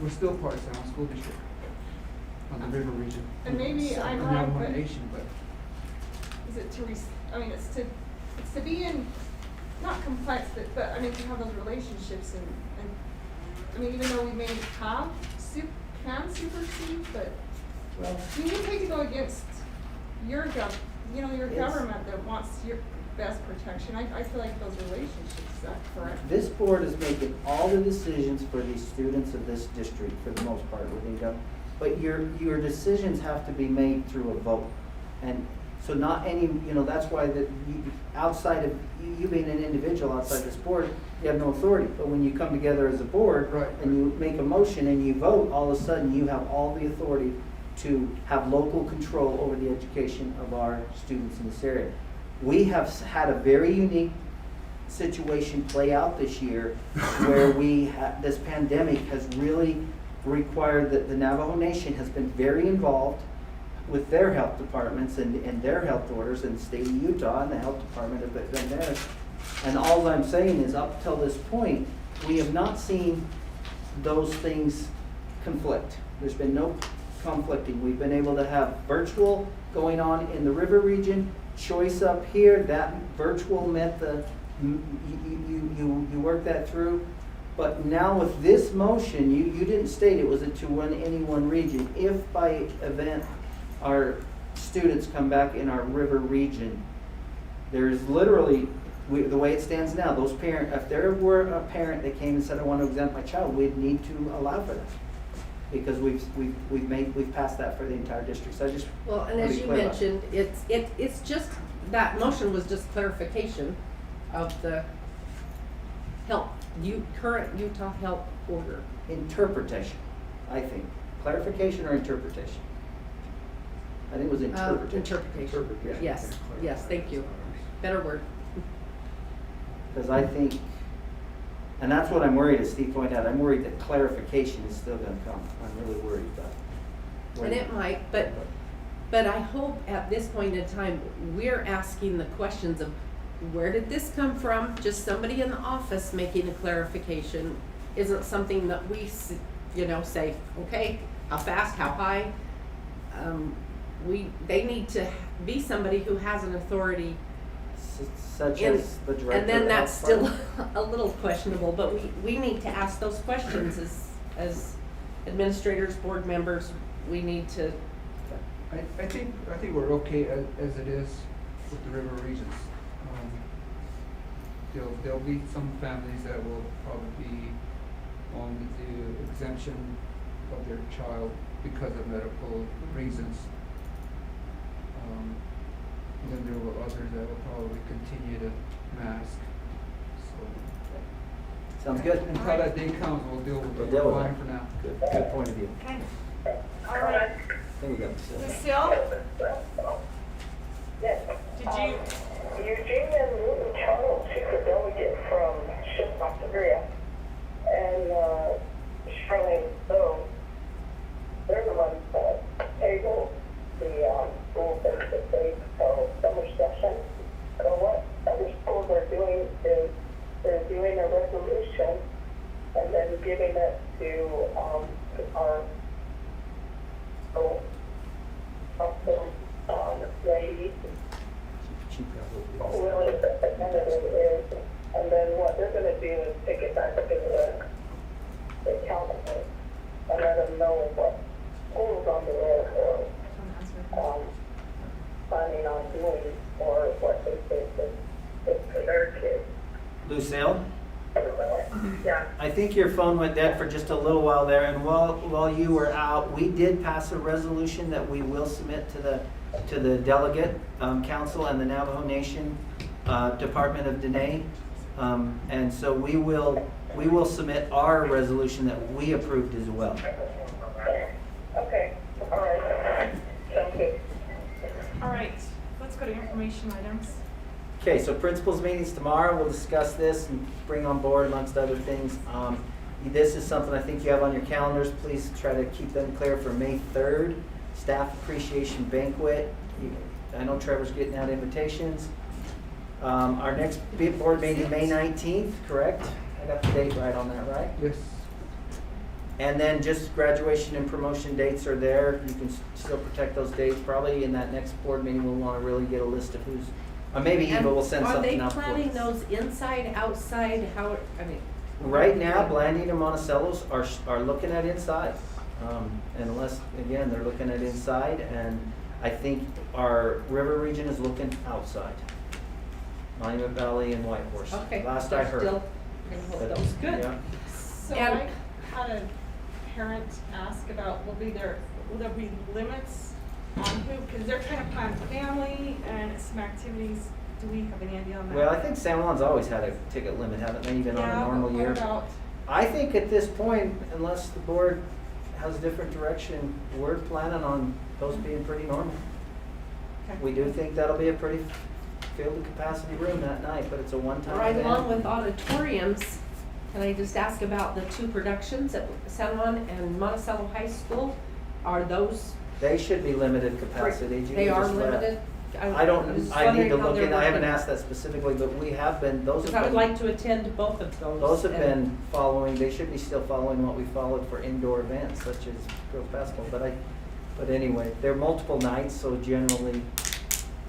We're still part of Salmon School District on the river region. And maybe I'm on wrong, Navajo but Nation, but is it it's to be in, not complex, but I mean, to have those relationships and I mean, even though we may have, can supersede, but, Well, I mean, you hate to go against your It's- government that wants your best protection. I feel like those relationships, is that correct? this board is making all the decisions for the students of this district for the most part within government. But your decisions have to be made through a vote. And so not any, that's why outside of you being an individual outside this board, you have no authority. But when you come together as a board Right. and you make a motion and you vote, all of a sudden you have all the authority to have local control over the education of our students in this area. We have had a very unique situation play out this year where this pandemic has really required that the Navajo Nation has been very involved with their health departments and their health orders, and the state of Utah and the health department have been there. And all I'm saying is up till this point, we have not seen those things conflict. There's been no conflicting. We've been able to have virtual going on in the river region, choice up here, that virtual met you work that through. But now with this motion, you didn't state it was to run any one region. If by event our students come back in our river region, there's literally, the way it stands now, those parents, if there were a parent that came and said, I want to exempt my child, we'd need to allow for that. Because we've passed that for the entire district. So I just Well, and wanna as be you clear about mentioned, it's just, that motion was just clarification of the current Utah health order. interpretation, I think. Clarification or interpretation? I think it was interpretation. Interpretation, yes, thank you. Better word. Because I think, and that's what I'm worried, as Steve pointed out, I'm worried that clarification is still gonna come. I'm really worried about it. And it might, but I hope at this point in time, we're asking the questions of, where did this come from? Just somebody in the office making a clarification isn't something that we, say, okay, how fast, how high? They need to be somebody who has an authority. Such as the director. And then of the that's health still department. a little questionable, but we need to ask those questions as administrators, board members, we need to. I think we're okay as it is with the river regions. There'll be some families that will probably be on the exemption of their child because of medical reasons. Then there were others that will probably continue to mask. So Sounds good. until that day comes, we'll deal with We'll it. deal with Fine it. for now. Good point of view. Okay. All right. There we go. Lucille? Did you? Eugenia Newton Charles, she's a delegate from Shipbox, and Charlene So, they're the ones that table the school that they call summer session. So what other schools are doing is they're doing a resolution and then giving it to our lady. Whoever the representative is, and then what they're gonna do is take it back to the council and let them know what schools on the road are planning on doing or what they think is for their kids. Lucille? Yeah. I think your phone went dead for just a little while there, and while you were out, we did pass a resolution that we will submit to the delegate council and the Navajo Nation Department of Dene, and so we will submit our resolution that we approved as well. Okay, all right. Sounds good. All right, let's go to information items. Okay, so principals meetings tomorrow, we'll discuss this and bring on board amongst other things. This is something I think you have on your calendars. Please try to keep them clear for May 3rd, Staff Appreciation Banquet. I know Trevor's getting out invitations. Our next board meeting, May 19th, correct? I got the date right on that, right? Yes. And then just graduation and promotion dates are there. You can still protect those dates. Probably in that next board meeting, we'll want to really get a list of who's, or maybe Eva will send something out. Are they planning those inside, outside, how, I mean? Right now, Blanding and Monticello's are looking at inside. Unless, again, they're looking at inside, and I think our river region is looking outside. Monument Valley and Whitehorse. Okay. Last I heard. Still, that was good. Yeah. So And- I had a parent ask about, will there be limits on who, because they're trying to plan a family and some activities. Do we have any idea on that? Well, I think San Juan's always had a ticket limit, haven't they, even on a normal year? What about, I think at this point, unless the board has a different direction, we're planning on those being pretty normal. Okay. We do think that'll be a pretty filled capacity room that night, but it's a one-time Right event. along with auditoriums, can I just ask about the two productions at San Juan and Monticello High School? Are those? They should be limited capacity. You They can are just let- limited? I was don't, just I need wondering to how look they're in, I haven't working. asked that specifically, but we have been, those Because have I would been, like to attend both of those. those have and- been following, they should be still following what we followed for indoor events such as girls basketball, but anyway, they're multiple nights, so generally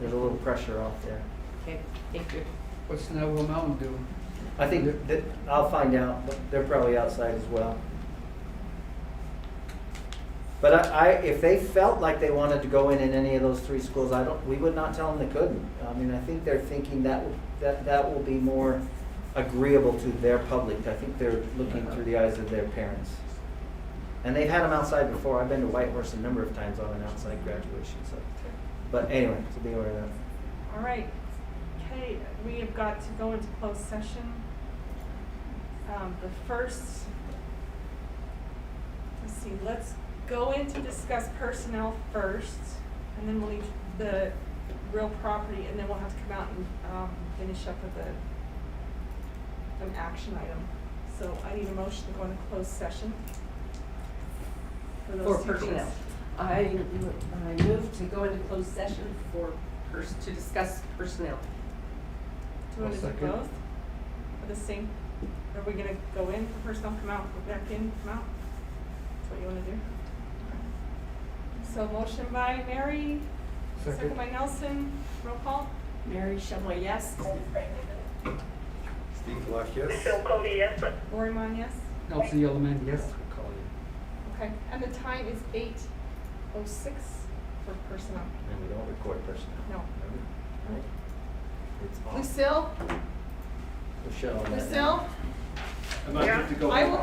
there's a little pressure off there. Okay, thank you. What's Navajo Mountain doing? I think that, I'll find out, but they're probably outside as well. But if they felt like they wanted to go in any of those three schools, we would not tell them they couldn't. I mean, I think they're thinking that will be more agreeable to their public. I think they're looking through the eyes of their parents. And they've had them outside before. I've been to Whitehorse a number of times on an outside graduation, so. But anyway, to be aware of that. All right, okay, we have got to go into closed session. The first, let's go in to discuss personnel first, and then we'll leave the real property, and then we'll have to come out and finish up with an action item. So I need a motion to go into closed session for those For two personnel. things. I move to go into closed session to discuss personnel. Do you want to do Second. both? Or the same? Are we gonna go in for personnel, come out, go back in, come out? That's what you wanna do? So motion by Mary, second by Nelson, roll call. Mary Shumway, yes. Steve Black, yes. Phil Cody, yes. Lori Mon, yes? Elsie Yellowman, yes. Okay, and the time is 8:06 for personnel. And we don't record personnel. No. It's off. Lucille? We're showing that now. Lucille? I might have to go. I will